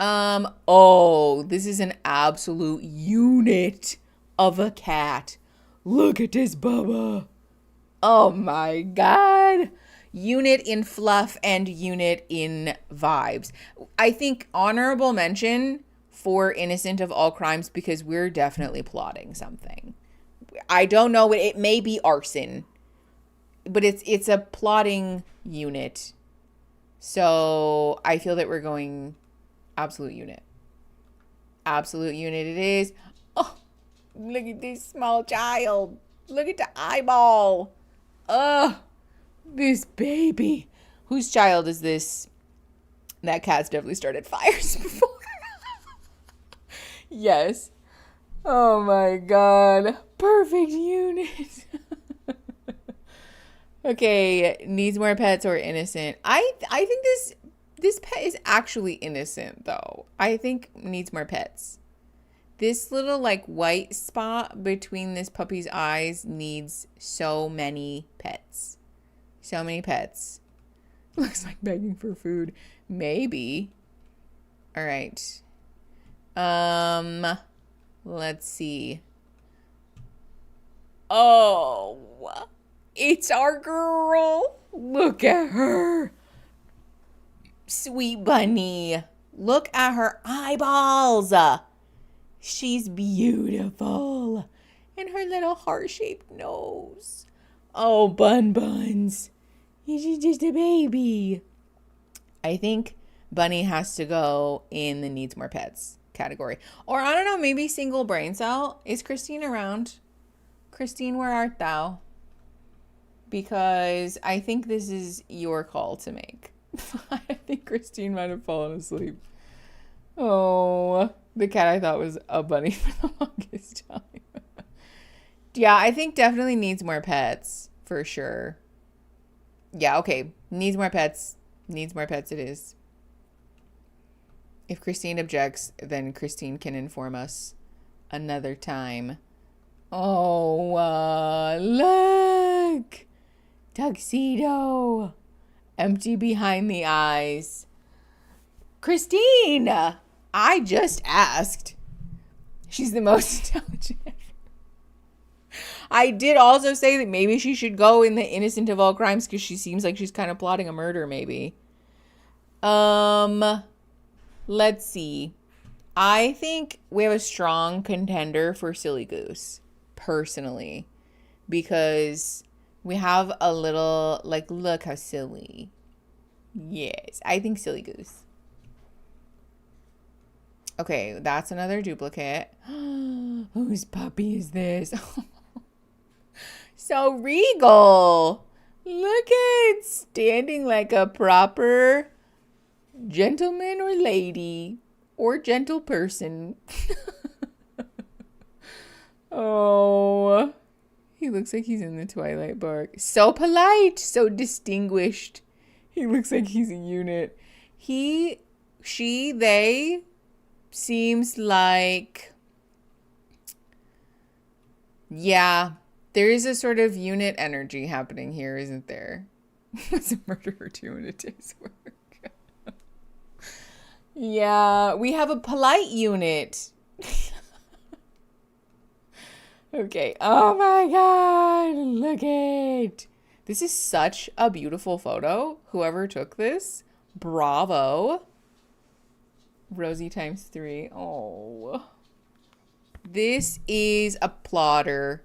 Oh, this is an absolute unit of a cat. Look at this Bubba. Oh my God. Unit in fluff and unit in vibes. I think honorable mention for innocent of all crimes because we're definitely plotting something. I don't know. It may be arson, but it's a plotting unit. So I feel that we're going absolute unit. Absolute unit it is. Oh, look at this small child. Look at the eyeball. Ugh, this baby. Whose child is this? That cat's definitely started fires before. Yes. Oh my god. Perfect unit. Okay, needs more pets or innocent. I think this pet is actually innocent though. I think needs more pets. This little like white spot between this puppy's eyes needs so many pets. So many pets. Looks like begging for food. Maybe. All right. Let's see. Oh, it's our girl. Look at her. Sweet bunny. Look at her eyeballs. She's beautiful. And her little heart-shaped nose. Oh, buns. She's just a baby. I think Bunny has to go in the needs more pets category. Or I don't know, maybe single brain cell. Is Christine around? Christine, where art thou? Because I think this is your call to make. I think Christine might have fallen asleep. Oh, the cat I thought was a bunny for the longest time. Yeah, I think definitely needs more pets for sure. Yeah, okay. Needs more pets. Needs more pets it is. If Christine objects, then Christine can inform us another time. Oh, look. Tuxedo. Empty behind the eyes. Christine, I just asked. She's the most intelligent. I did also say that maybe she should go in the innocent of all crimes because she seems like she's kind of plotting a murder, maybe. Let's see. I think we have a strong contender for Silly Goose, personally, because we have a little, like, look how silly. Yes, I think Silly Goose. Okay, that's another duplicate. Whose puppy is this? So regal. Look at standing like a proper gentleman or lady or gentle person. Oh, he looks like he's in the Twilight Bark. So polite, so distinguished. He looks like he's a unit. He, she, they seems like, yeah, there is a sort of unit energy happening here, isn't there? It's a murder or two in a day's work. Yeah, we have a polite unit. Okay. Oh my God. Look at. This is such a beautiful photo. Whoever took this, bravo. Rosie ×3. Oh. This is a plotter.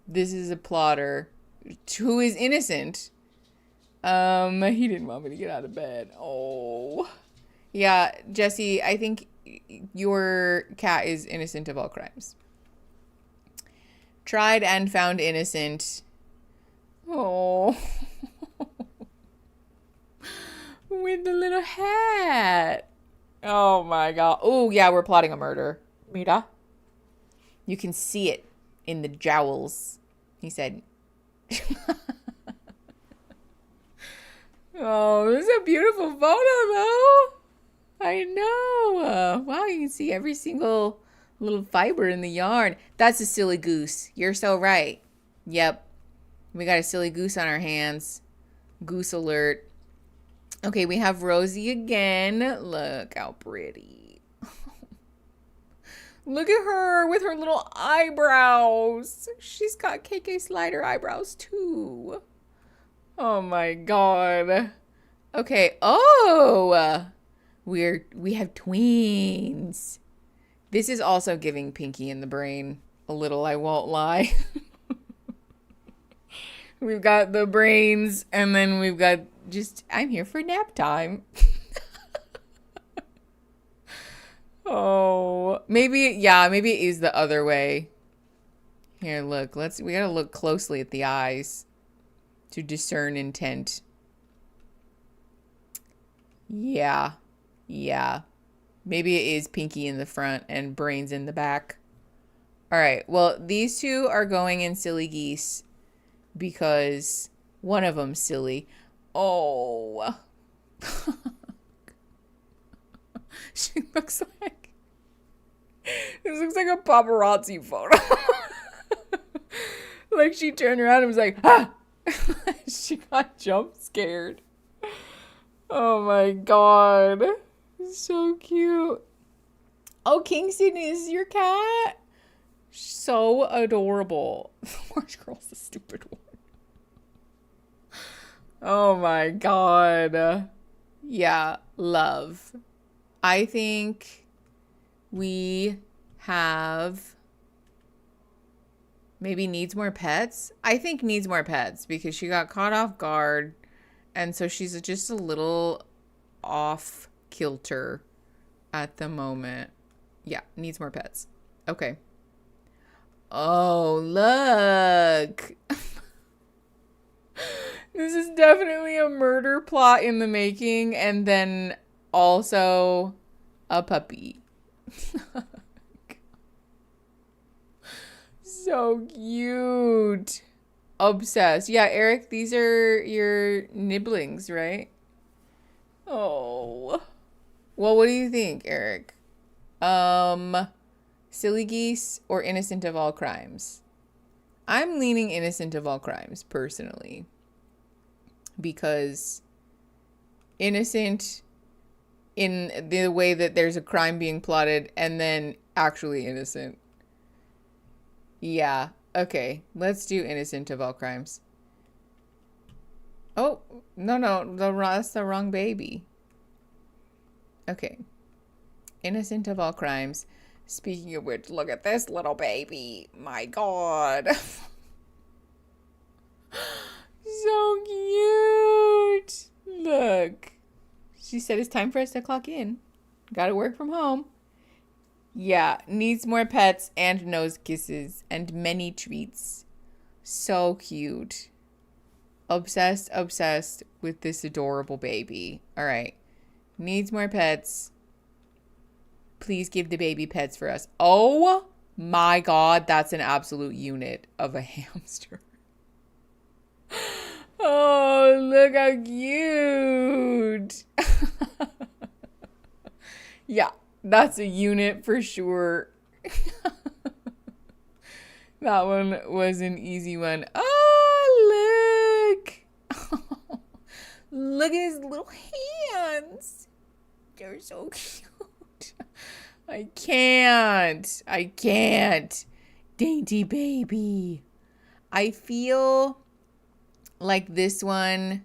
This is a plotter who is innocent. He didn't want me to get out of bed. Oh. Yeah, Jesse, I think your cat is innocent of all crimes. Tried and found innocent. Oh. With the little hat. Oh my God. Oh, yeah, we're plotting a murder. Mira. You can see it in the jowls. He said. Oh, this is a beautiful photo, though. I know. Wow, you can see every single little fiber in the yarn. That's a silly goose. You're so right. Yep. We got a silly goose on our hands. Goose alert. Okay, we have Rosie again. Look how pretty. Look at her with her little eyebrows. She's got KK Slider eyebrows too. Oh my God. Okay. Oh, we have twins. This is also giving Pinky in the brain a little, I won't lie. We've got the brains and then we've got I'm here for nap time. Oh, maybe it is the other way. Here, look, we gotta look closely at the eyes to discern intent. Yeah. Maybe it is Pinky in the front and Brains in the back. All right, well, these two are going in Silly Geese because one of them's silly. Oh. She looks like... This looks like a paparazzi photo. Like she turned around and was like, ah! She got jump scared. Oh my god. So cute. Oh, Kingston is your cat? So adorable. The orange girl's the stupid one. Oh my god. Yeah, love. I think we have maybe needs more pets. I think needs more pets because she got caught off guard. And so she's just a little off kilter at the moment. Yeah, needs more pets. Okay. Oh, look. This is definitely a murder plot in the making. And then also a puppy. So cute. Obsessed. Yeah, Eric, these are your nibblings, right? Oh. Well, what do you think, Eric? Silly Geese or Innocent of All Crimes? I'm leaning Innocent of All Crimes, personally. Because innocent in the way that there's a crime being plotted and then actually innocent. Yeah. Okay, let's do Innocent of All Crimes. Oh, no, that's the wrong baby. Okay. Innocent of All Crimes. Speaking of which, look at this little baby. My god. So cute. Look. She said it's time for us to clock in. Gotta work from home. Yeah, needs more pets and nose kisses and many treats. So cute. Obsessed with this adorable baby. All right. Needs more pets. Please give the baby pets for us. Oh my god, that's an absolute unit of a hamster. Oh, look how cute. Yeah. That's a unit for sure. That one was an easy one. Oh, look. Look at his little hands. They're so cute. I can't. Dainty baby. I feel like this one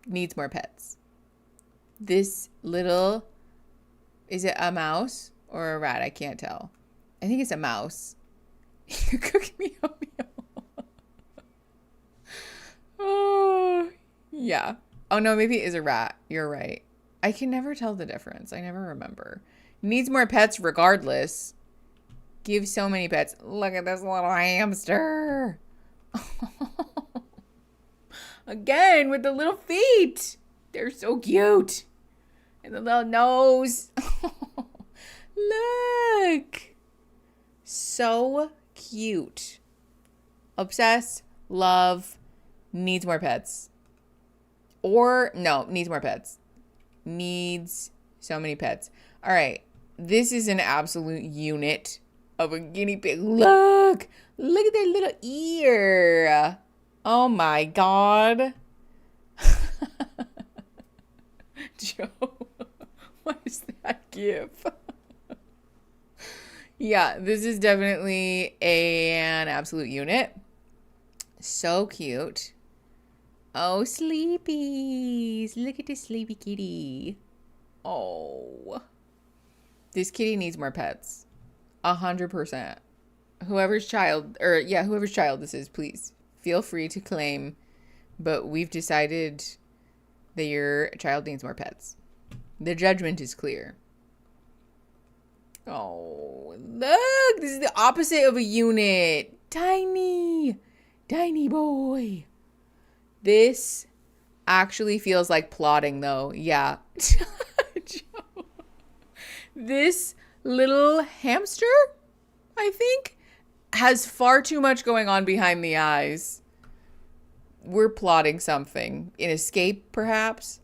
needs more pets. This little... Is it a mouse or a rat? I can't tell. I think it's a mouse. You're cooking me up. Oh, yeah. Oh, no, maybe it is a rat. You're right. I can never tell the difference. I never remember. Needs more pets regardless. Give so many pets. Look at this little hamster. Again, with the little feet. They're so cute. And the little nose. Look. So cute. Obsessed. Love. Needs more pets. Or, no, needs more pets. Needs so many pets. All right. This is an absolute unit of a guinea pig. Look. Look at that little ear. Oh my god. Joe. What is that gif? Yeah, this is definitely an absolute unit. So cute. Oh, sleepies. Look at this sleepy kitty. Oh. This kitty needs more pets. 100%. Whoever's child this is, please feel free to claim but we've decided that your child needs more pets. The judgment is clear. Oh, look, this is the opposite of a unit. Tiny boy. This actually feels like plotting though. Yeah. This little hamster, I think, has far too much going on behind the eyes. We're plotting something. An escape, perhaps?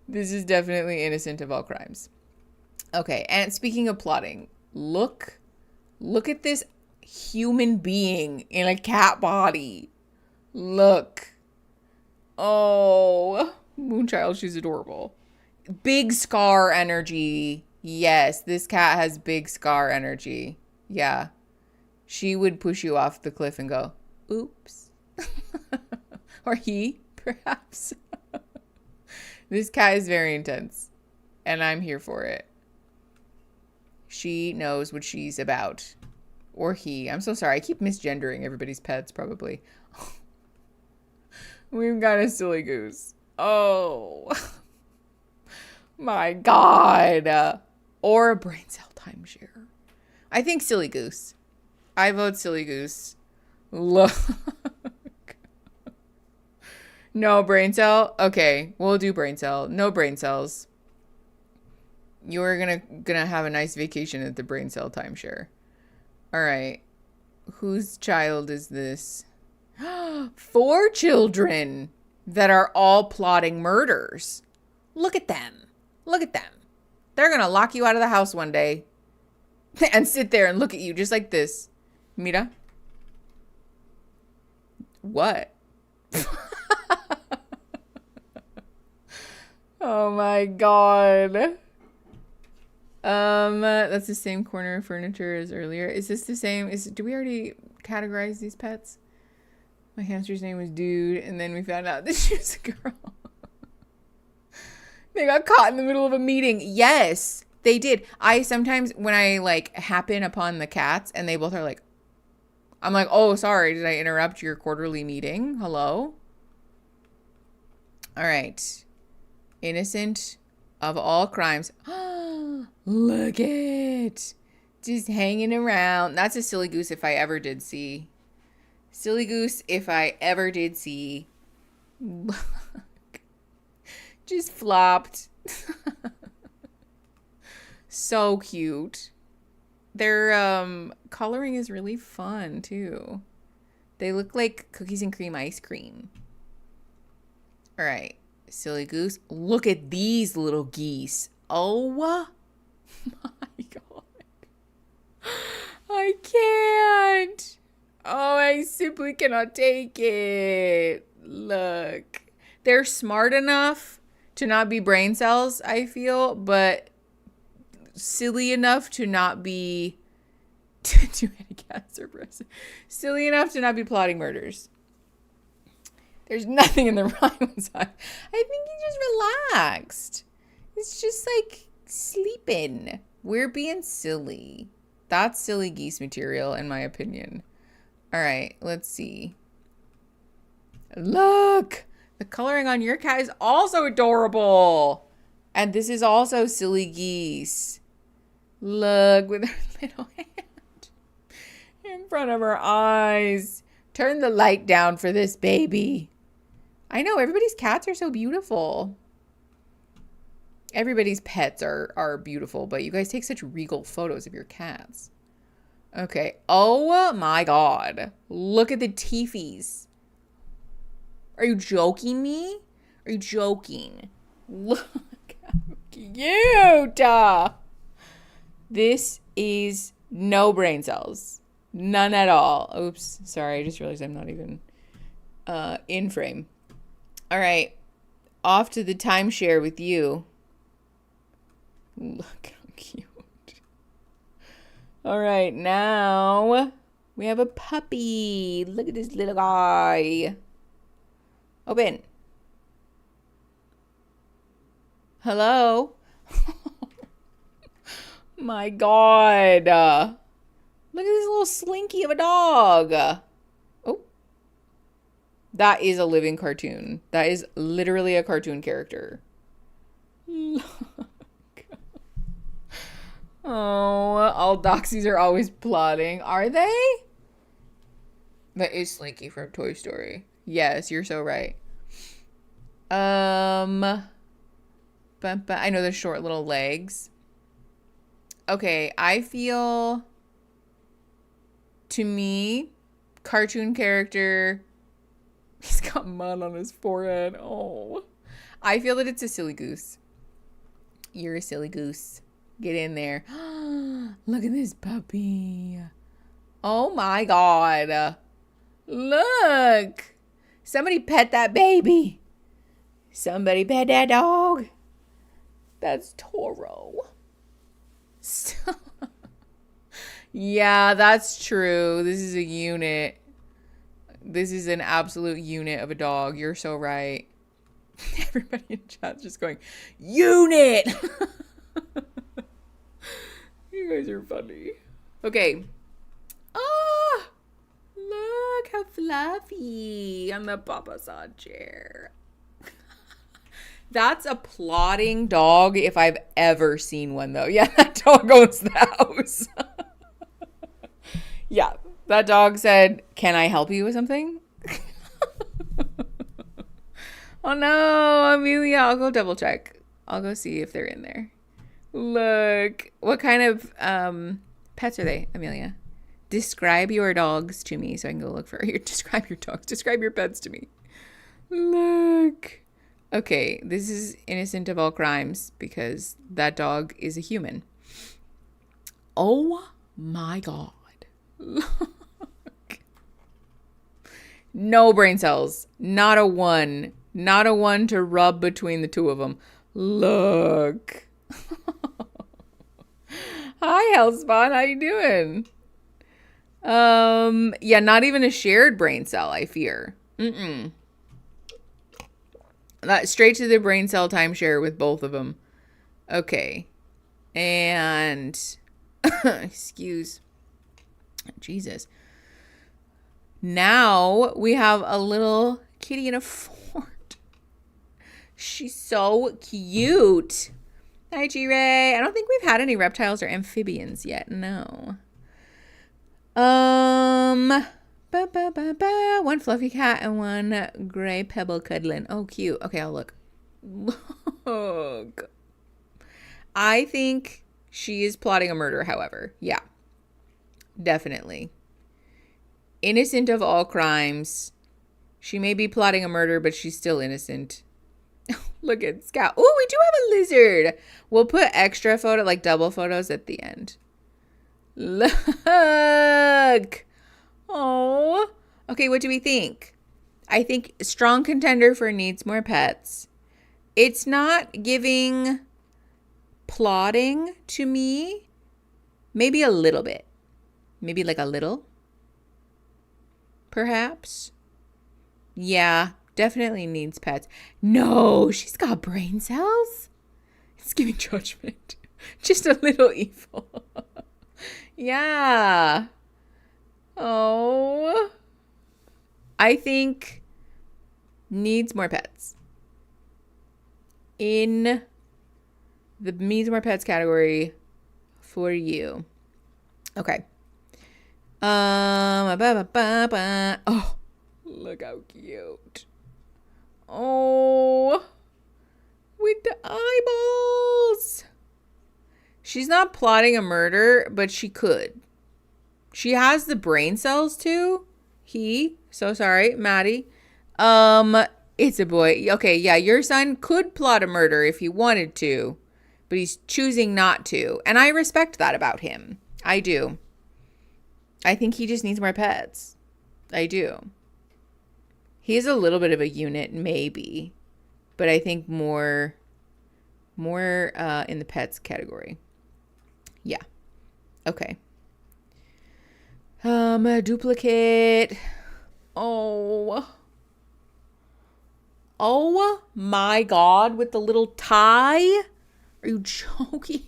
This is definitely innocent of all crimes. Okay, and speaking of plotting, look at this human being in a cat body. Look. Oh, Moonchild, she's adorable. Big scar energy. Yes, this cat has big scar energy. Yeah. She would push you off the cliff and go, oops. Or he, perhaps. This cat is very intense, and I'm here for it. She knows what she's about. Or he. I'm so sorry. I keep misgendering everybody's pets, probably. We've got a silly goose. Oh. My God. Or a brain cell timeshare. I think silly goose. I vote silly goose. Look. No brain cell? Okay, we'll do brain cell. No brain cells. You're gonna have a nice vacation at the brain cell timeshare. All right. Whose child is this? 4 children that are all plotting murders. Look at them. Look at them. They're gonna lock you out of the house one day and sit there and look at you just like this. Mira. What? Oh my God. That's the same corner of furniture as earlier. Is this the same? Do we already categorize these pets? My hamster's name was Dude, and then we found out that she was a girl. They got caught in the middle of a meeting. Yes, they did. I sometimes, when I like happen upon the cats and they both are like, I'm like, oh, sorry, did I interrupt your quarterly meeting? Hello? All right. Innocent of all crimes. Look it. Just hanging around. That's a silly goose if I ever did see. Silly goose if I ever did see. Look. Just flopped. So cute. Their coloring is really fun too. They look like cookies and cream ice cream. All right. Silly goose. Look at these little geese. Oh my God. I can't. Oh, I simply cannot take it. Look. They're smart enough to not be brain cells, I feel, but silly enough to not be too many cats are present. Silly enough to not be plotting murders. There's nothing in the Ryan's eye. I think he just relaxed. It's just like sleeping. We're being silly. That's silly geese material, in my opinion. All right, let's see. Look, the coloring on your cat is also adorable. And this is also silly geese. Look, with her little hand in front of her eyes. Turn the light down for this baby. I know, everybody's cats are so beautiful. Everybody's pets are beautiful, but you guys take such regal photos of your cats. Okay. Oh my God. Look at the teefies. Are you joking me? Are you joking? Look how cute. This is no brain cells. None at all. Oops. Sorry. I just realized I'm not even in frame. All right. Off to the timeshare with you. Look how cute. All right. Now we have a puppy. Look at this little guy. Open. Hello? My God. Look at this little slinky of a dog. Oh. That is a living cartoon. That is literally a cartoon character. Oh, all doxies are always plotting. Are they? That is Slinky from Toy Story. Yes, you're so right. I know the short little legs. Okay, I feel, to me, cartoon character, he's got mud on his forehead. Oh, I feel that it's a silly goose. You're a silly goose. Get in there. Look at this puppy. Oh my God. Look. Somebody pet that baby. Somebody pet that dog. That's Toro. Yeah, that's true. This is a unit. This is an absolute unit of a dog. You're so right. Everybody in chat's just going, unit! You guys are funny. Okay. Ah! Look how fluffy on the Papa-san chair. That's a plotting dog if I've ever seen one, though. Yeah, that dog owns the house. Yeah, that dog said, "Can I help you with something?" Oh no, Amelia, I'll go double check. I'll go see if they're in there. Look, what kind of pets are they, Amelia? Describe your dogs to me so I can go look for you. Describe your dogs. Describe your pets to me. Look. Okay, this is innocent of all crimes because that dog is a human. Oh my God. Look. No brain cells. Not a one. Not a one to rub between the two of them. Look. Hi, Hellspawn. How you doing? Yeah, not even a shared brain cell, I fear. That straight to the brain cell timeshare with both of them. Okay. And excuse Jesus. Now we have a little kitty in a fort. She's so cute. Hi, G-Ray. I don't think we've had any reptiles or amphibians yet. No. One fluffy cat and one gray pebble cuddling. Oh, cute. Okay, I'll look. Look. I think she is plotting a murder, however. Yeah. Definitely. Innocent of all crimes. She may be plotting a murder, but she's still innocent. Look at Scout. Oh, we do have a lizard. We'll put extra photo, like double photos at the end. Look. Oh. Okay, what do we think? I think strong contender for needs more pets. It's not giving plotting to me. Maybe a little bit. Maybe like a little. Perhaps. Yeah, definitely needs pets. No, she's got brain cells. It's giving judgment. Just a little evil. Yeah. Oh. I think needs more pets. In the needs more pets category for you. Okay. Oh, look how cute. Oh, with the eyeballs. She's not plotting a murder, but she could. She has the brain cells too. So sorry, Maddie. It's a boy. Okay, yeah, your son could plot a murder if he wanted to, but he's choosing not to. And I respect that about him. I do. I think he just needs more pets. I do. He's a little bit of a unit, maybe, but I think more in the pets category. Yeah. Okay. A duplicate. Oh my God, with the little tie? Are you joking?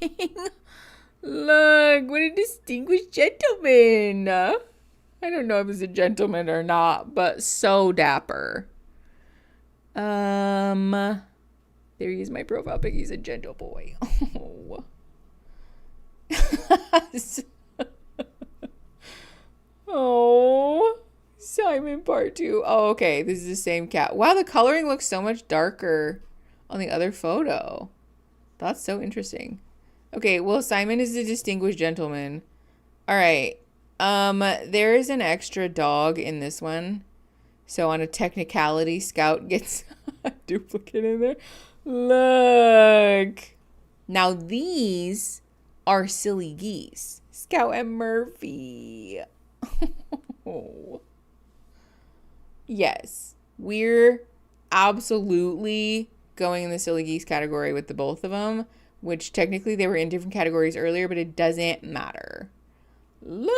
Look, what a distinguished gentleman. I don't know if he's a gentleman or not, but so dapper. There he is, my profile pic. He's a gentle boy. Oh. Oh, Simon part 2. Oh, okay. This is the same cat. Wow, the coloring looks so much darker on the other photo. That's so interesting. Okay, well, Simon is a distinguished gentleman. All right. There is an extra dog in this one. So on a technicality, Scout gets a duplicate in there. Look. Now these are silly geese. Scout and Murphy. Oh. Yes, we're absolutely going in the silly geese category with the both of them, which technically they were in different categories earlier, but it doesn't matter. Look.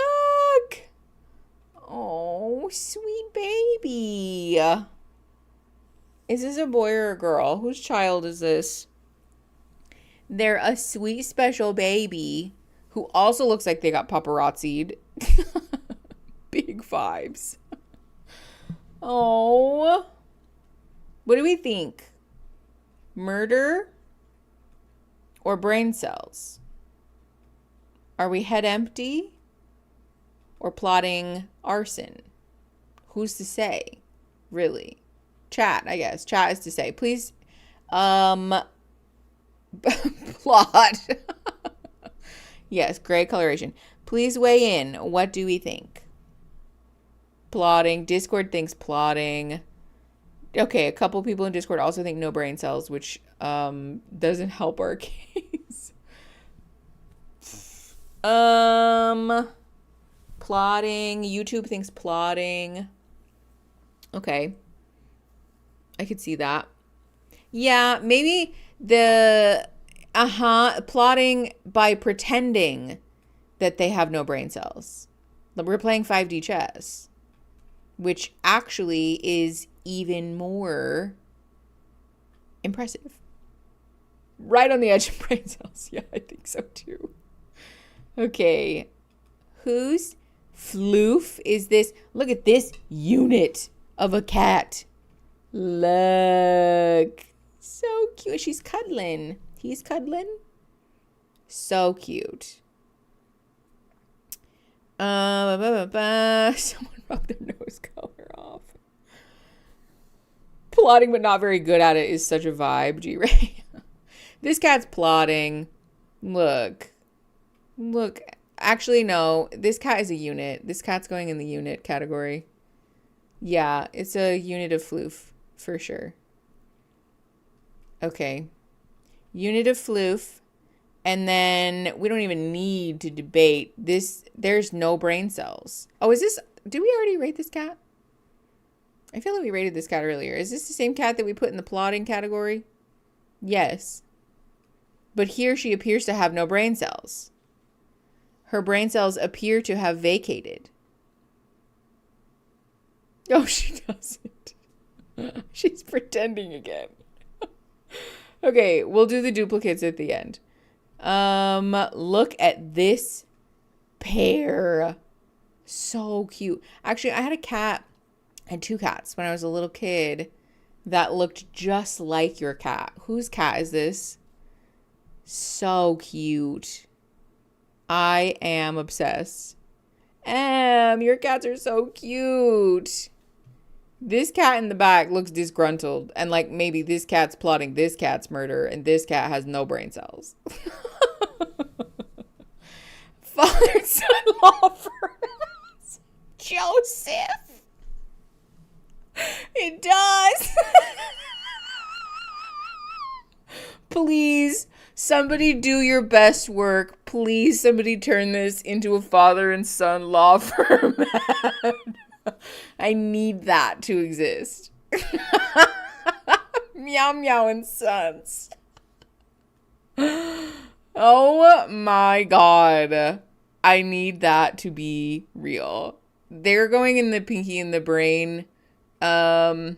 Oh, sweet baby. Is this a boy or a girl? Whose child is this? They're a sweet special baby who also looks like they got paparazzi'd. Big vibes. Oh. What do we think? Murder or brain cells? Are we head empty or plotting arson? Who's to say? Really? Chat, I guess. Chat is to say. Please, plot. Yes, gray coloration. Please weigh in. What do we think? Plotting. Discord thinks plotting. Okay, a couple people in Discord also think no brain cells, which doesn't help our case. Plotting. YouTube thinks plotting. Okay. I could see that. Yeah, maybe the plotting by pretending that they have no brain cells. We're playing 5D chess, which actually is even more impressive. Right on the edge of brain cells. Yeah, I think so too. Okay. Whose floof is this? Look at this unit of a cat. Look. So cute. She's cuddling. He's cuddling. So cute. Someone rubbed their nose color off. Plotting but not very good at it is such a vibe, G-Ray. This cat's plotting. Look. Look. Actually, no. This cat is a unit. This cat's going in the unit category. Yeah, it's a unit of floof. For sure. Okay. Unit of floof. And then we don't even need to debate this. There's no brain cells. Oh, is this... Did we already rate this cat? I feel like we rated this cat earlier. Is this the same cat that we put in the plotting category? Yes. But here she appears to have no brain cells. Her brain cells appear to have vacated. Oh, she doesn't. She's pretending again. Okay, we'll do the duplicates at the end. Look at this pair. So cute. Actually, I had two cats when I was a little kid that looked just like your cat. Whose cat is this? So cute. I am obsessed. Your cats are so cute. This cat in the back looks disgruntled, and like maybe this cat's plotting this cat's murder, and this cat has no brain cells. Father-son-in-law first. Joseph. It does. Please, somebody do your best work. Please, somebody turn this into a father and son law firm. I need that to exist. Meow Meow and Sons. Oh my god. I need that to be real. They're going in the Pinky and the Brain, or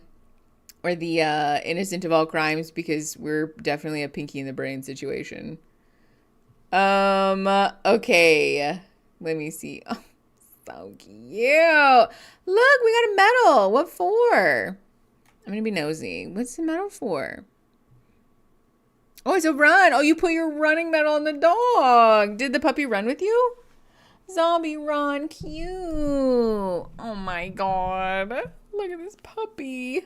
the Innocent of All Crimes, because we're definitely a Pinky and the Brain situation. Okay. Let me see. Oh, So cute. Look, we got a medal. What for? I'm going to be nosy. What's the medal for? Oh, it's a run. Oh, you put your running medal on the dog. Did the puppy run with you? Zombie run. Cute. Oh, my God. Look at this puppy.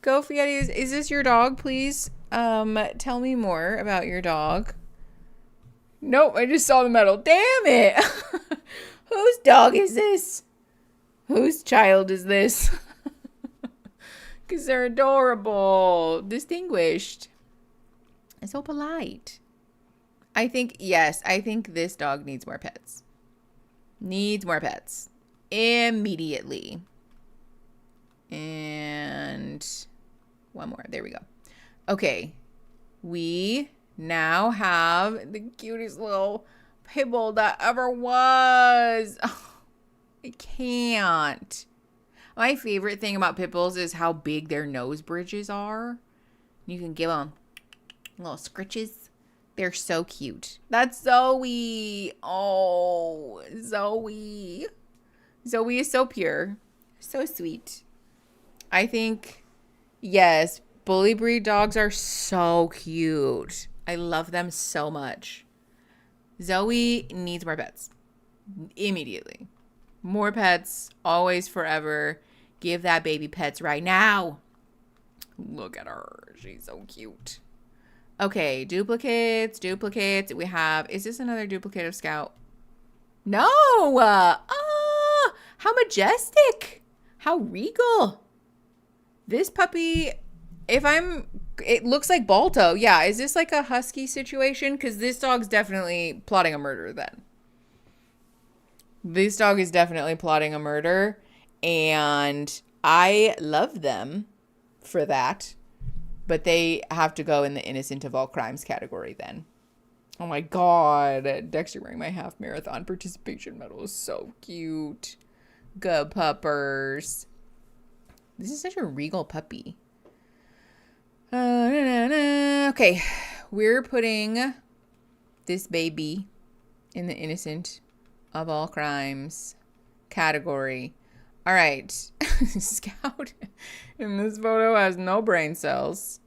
Go, Fiat. Is this your dog, please? Tell me more about your dog. Nope, I just saw the medal. Damn it. Whose dog is this? Whose child is this? Because they're adorable. Distinguished. And so polite. I think, yes, I think this dog needs more pets. Needs more pets. Immediately. And one more. There we go. Okay. We now have the cutest little pit bull that ever was. Oh, I can't. My favorite thing about pit bulls is how big their nose bridges are. You can give them little scritches. They're so cute. That's Zoe. Oh, Zoe. Zoe is so pure. So sweet. I think, yes, bully breed dogs are so cute. I love them so much. Zoe needs more pets. Immediately. More pets. Always, forever. Give that baby pets right now. Look at her. She's so cute. Okay, duplicates. We have, is this another duplicate of Scout? No! How majestic. How regal. This puppy, it looks like Balto. Yeah, is this like a husky situation? Because this dog's definitely plotting a murder then. This dog is definitely plotting a murder. And I love them for that. But they have to go in the innocent of all crimes category then. Oh my God. Dexter wearing my half marathon participation medal is so cute. Good puppers. This is such a regal puppy. Okay. We're putting this baby in the innocent of all crimes category. All right. Scout in this photo has no brain cells.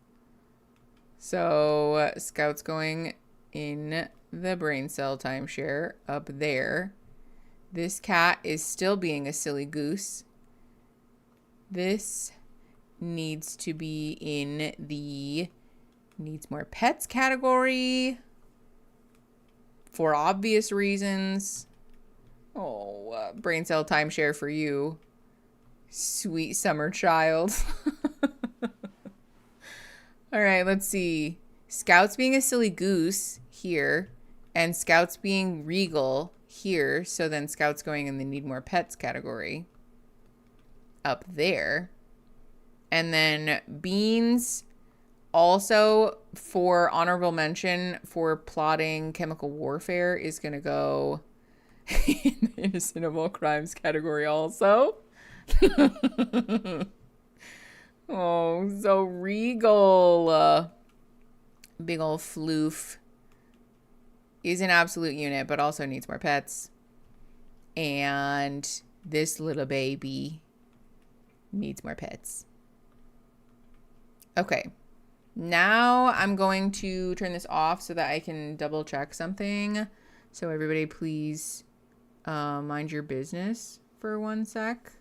So Scout's going in the brain cell timeshare up there. This cat is still being a silly goose. This needs to be in the needs more pets category for obvious reasons. Oh, brain cell timeshare for you, sweet summer child. All right, let's see. Scout's being a silly goose here, and Scout's being regal here. So then Scout's going in the need more pets category up there. And then Beans also for honorable mention for plotting chemical warfare is going to go in the innocent of all crimes category also. Oh, so regal. Big old floof is an absolute unit, but also needs more pets. And this little baby needs more pets. Okay. Now I'm going to turn this off so that I can double check something. So everybody please mind your business for 1 sec.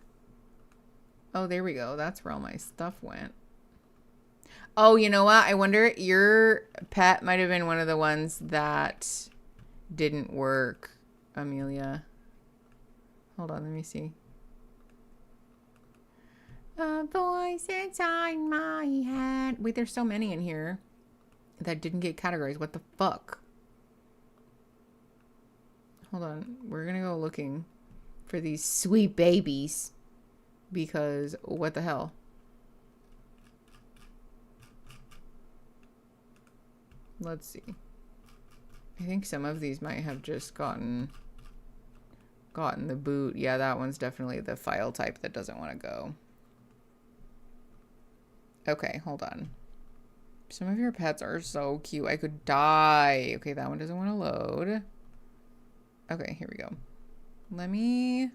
Oh, there we go. That's where all my stuff went. Oh, you know what? I wonder, your pet might have been one of the ones that didn't work, Amelia. Hold on, let me see. A voice inside my head. Wait, there's so many in here that didn't get categorized. What the fuck? Hold on. We're gonna go looking for these sweet babies. Because what the hell? Let's see. I think some of these might have just gotten the boot. Yeah, that one's definitely the file type that doesn't want to go. Okay, hold on. Some of your pets are so cute. I could die. Okay, that one doesn't want to load. Okay, here we go. Let me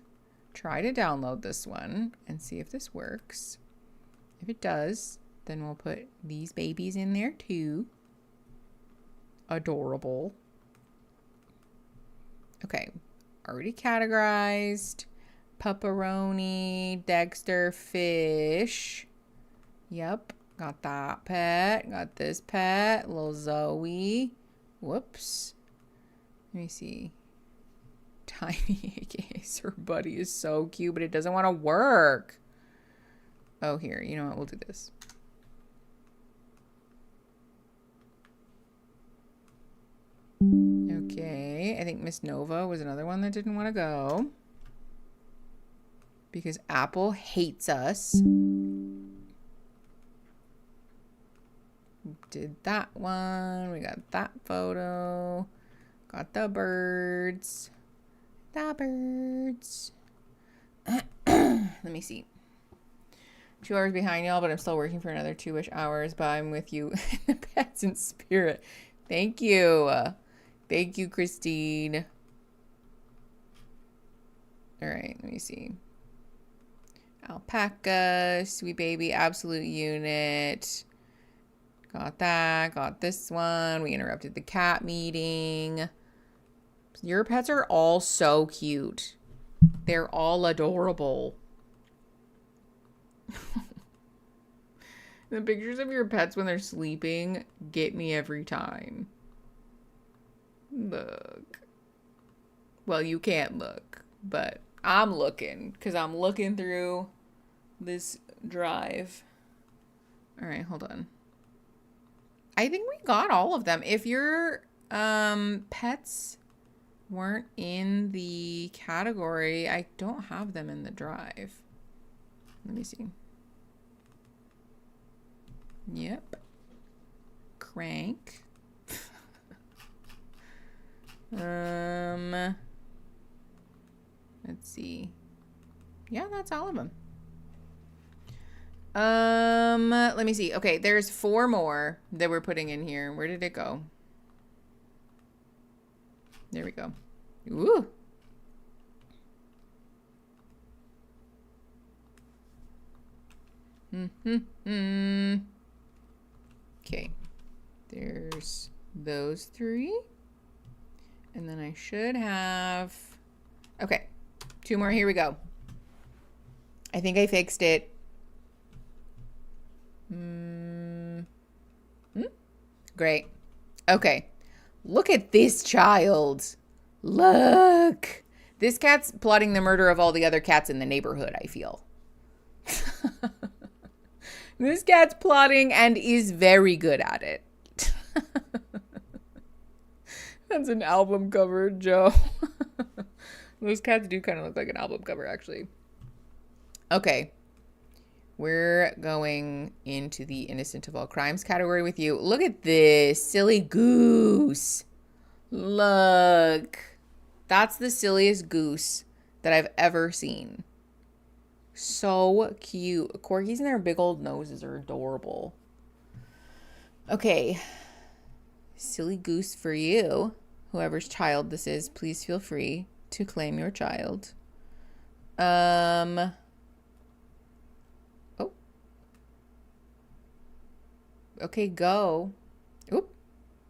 try to download this one and see if this works. If it does, then we'll put these babies in there too. Adorable. Okay, already categorized. Pepperoni, Dexter, fish. Yep, got that pet. Got this pet, little Zoe. Whoops. Let me see. Tiny, aka Sir Buddy, is so cute, but it doesn't want to work. Oh, here, you know what? We'll do this. Okay, I think Miss Nova was another one that didn't want to go. Because Apple hates us. Did that one. We got that photo. Got the birds. The birds. Let me see. 2 hours behind y'all, but I'm still working for another 2-ish hours. But I'm with you in the pets in spirit. Thank you. Thank you, Christine. All right, let me see. Alpaca, sweet baby, absolute unit. Got that. Got this one. We interrupted the cat meeting. Your pets are all so cute. They're all adorable. The pictures of your pets when they're sleeping get me every time. Look. Well, you can't look, but I'm looking because I'm looking through this drive. All right, hold on. I think we got all of them. If your pets weren't in the category, I don't have them in the drive. Let me see. Yep. Crank. Let's see. Yeah, that's all of them. Let me see. Okay, there's 4 more that we're putting in here. Where did it go? There we go. Ooh. Okay. There's those 3. And then I should have... Okay. 2 more. Here we go. I think I fixed it. Great. Okay. Look at this child. Look. This cat's plotting the murder of all the other cats in the neighborhood, I feel. This cat's plotting and is very good at it. That's an album cover, Joe. Those cats do kind of look like an album cover, actually. Okay. We're going into the innocent of all crimes category with you. Look at this silly goose. Look. That's the silliest goose that I've ever seen. So cute. Corgis and their big old noses are adorable. Okay. Silly goose for you. Whoever's child this is, please feel free to claim your child. Oh. Okay, go. Oop.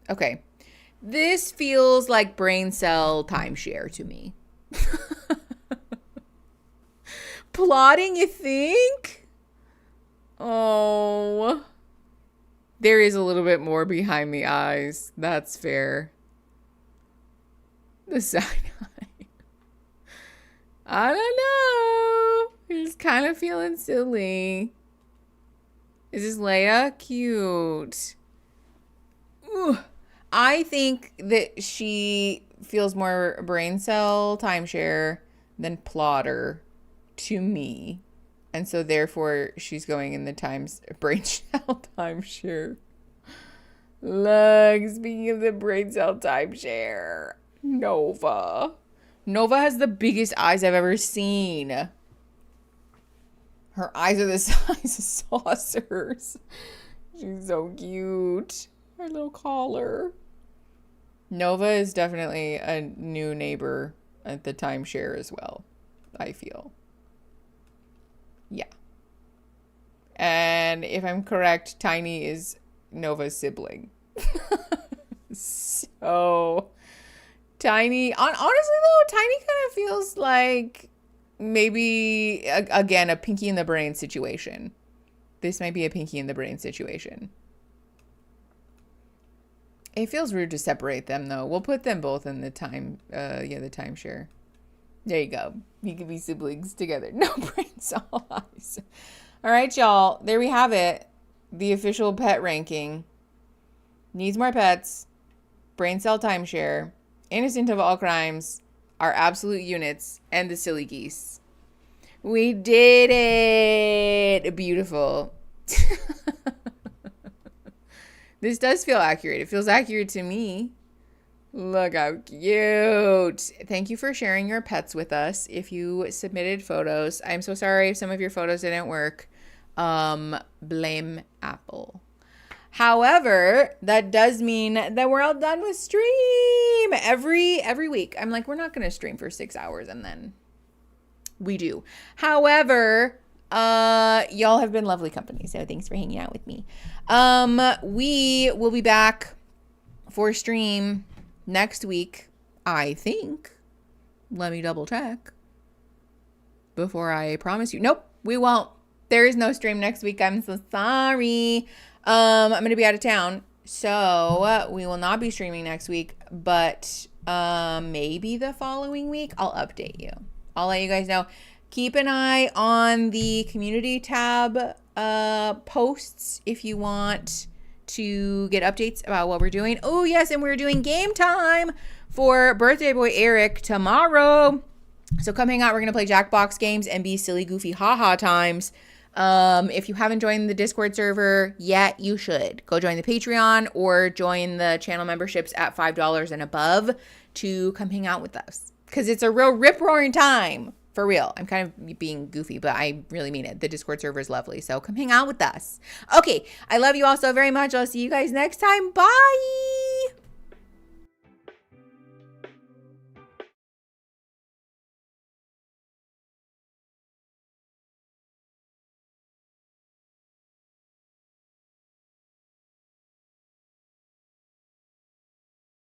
Okay. This feels like brain cell timeshare to me. Plotting, you think? Oh. There is a little bit more behind the eyes. That's fair. The side eye. I don't know. He's kind of feeling silly. Is this Leia? Cute. Ooh. I think that she feels more brain cell timeshare than plotter to me. And so therefore she's going in the brain cell timeshare. Look, speaking of the brain cell timeshare, Nova. Nova has the biggest eyes I've ever seen. Her eyes are the size of saucers. She's so cute. Her little collar. Nova is definitely a new neighbor at the timeshare as well, I feel. Yeah. And if I'm correct, Tiny is Nova's sibling. So Tiny, honestly though, Tiny kind of feels like maybe, again, a Pinky in the Brain situation. This might be a Pinky in the Brain situation. It feels rude to separate them though. We'll put them both in the the timeshare. There you go. You can be siblings together. No brains, all eyes. All right, y'all. There we have it. The official pet ranking. Needs more pets. Brain cell timeshare. Innocent of all crimes. Our absolute units. And the silly geese. We did it. Beautiful. This does feel accurate. It feels accurate to me. Look how cute. Thank you for sharing your pets with us. If you submitted photos, I'm so sorry if some of your photos didn't work. Blame Apple. However, that does mean that we're all done with stream every week. I'm like, we're not going to stream for 6 hours and then we do. However, y'all have been lovely company. So thanks for hanging out with me. We will be back for stream next week, I think. Let me double check before I promise you. Nope, we won't. There is no stream next week. I'm so sorry. I'm going to be out of town, so we will not be streaming next week, but maybe the following week I'll update you. I'll let you guys know. Keep an eye on the community tab posts if you want to get updates about what we're doing. Oh, yes, and we're doing game time for birthday boy Eric tomorrow. So come hang out. We're going to play Jackbox games and be silly, goofy, haha times. If you haven't joined the Discord server yet, you should. Go join the Patreon or join the channel memberships at $5 and above to come hang out with us. Because it's a real rip-roaring time. For real. I'm kind of being goofy, but I really mean it. The Discord server is lovely. So come hang out with us. Okay. I love you all so very much. I'll see you guys next time. Bye.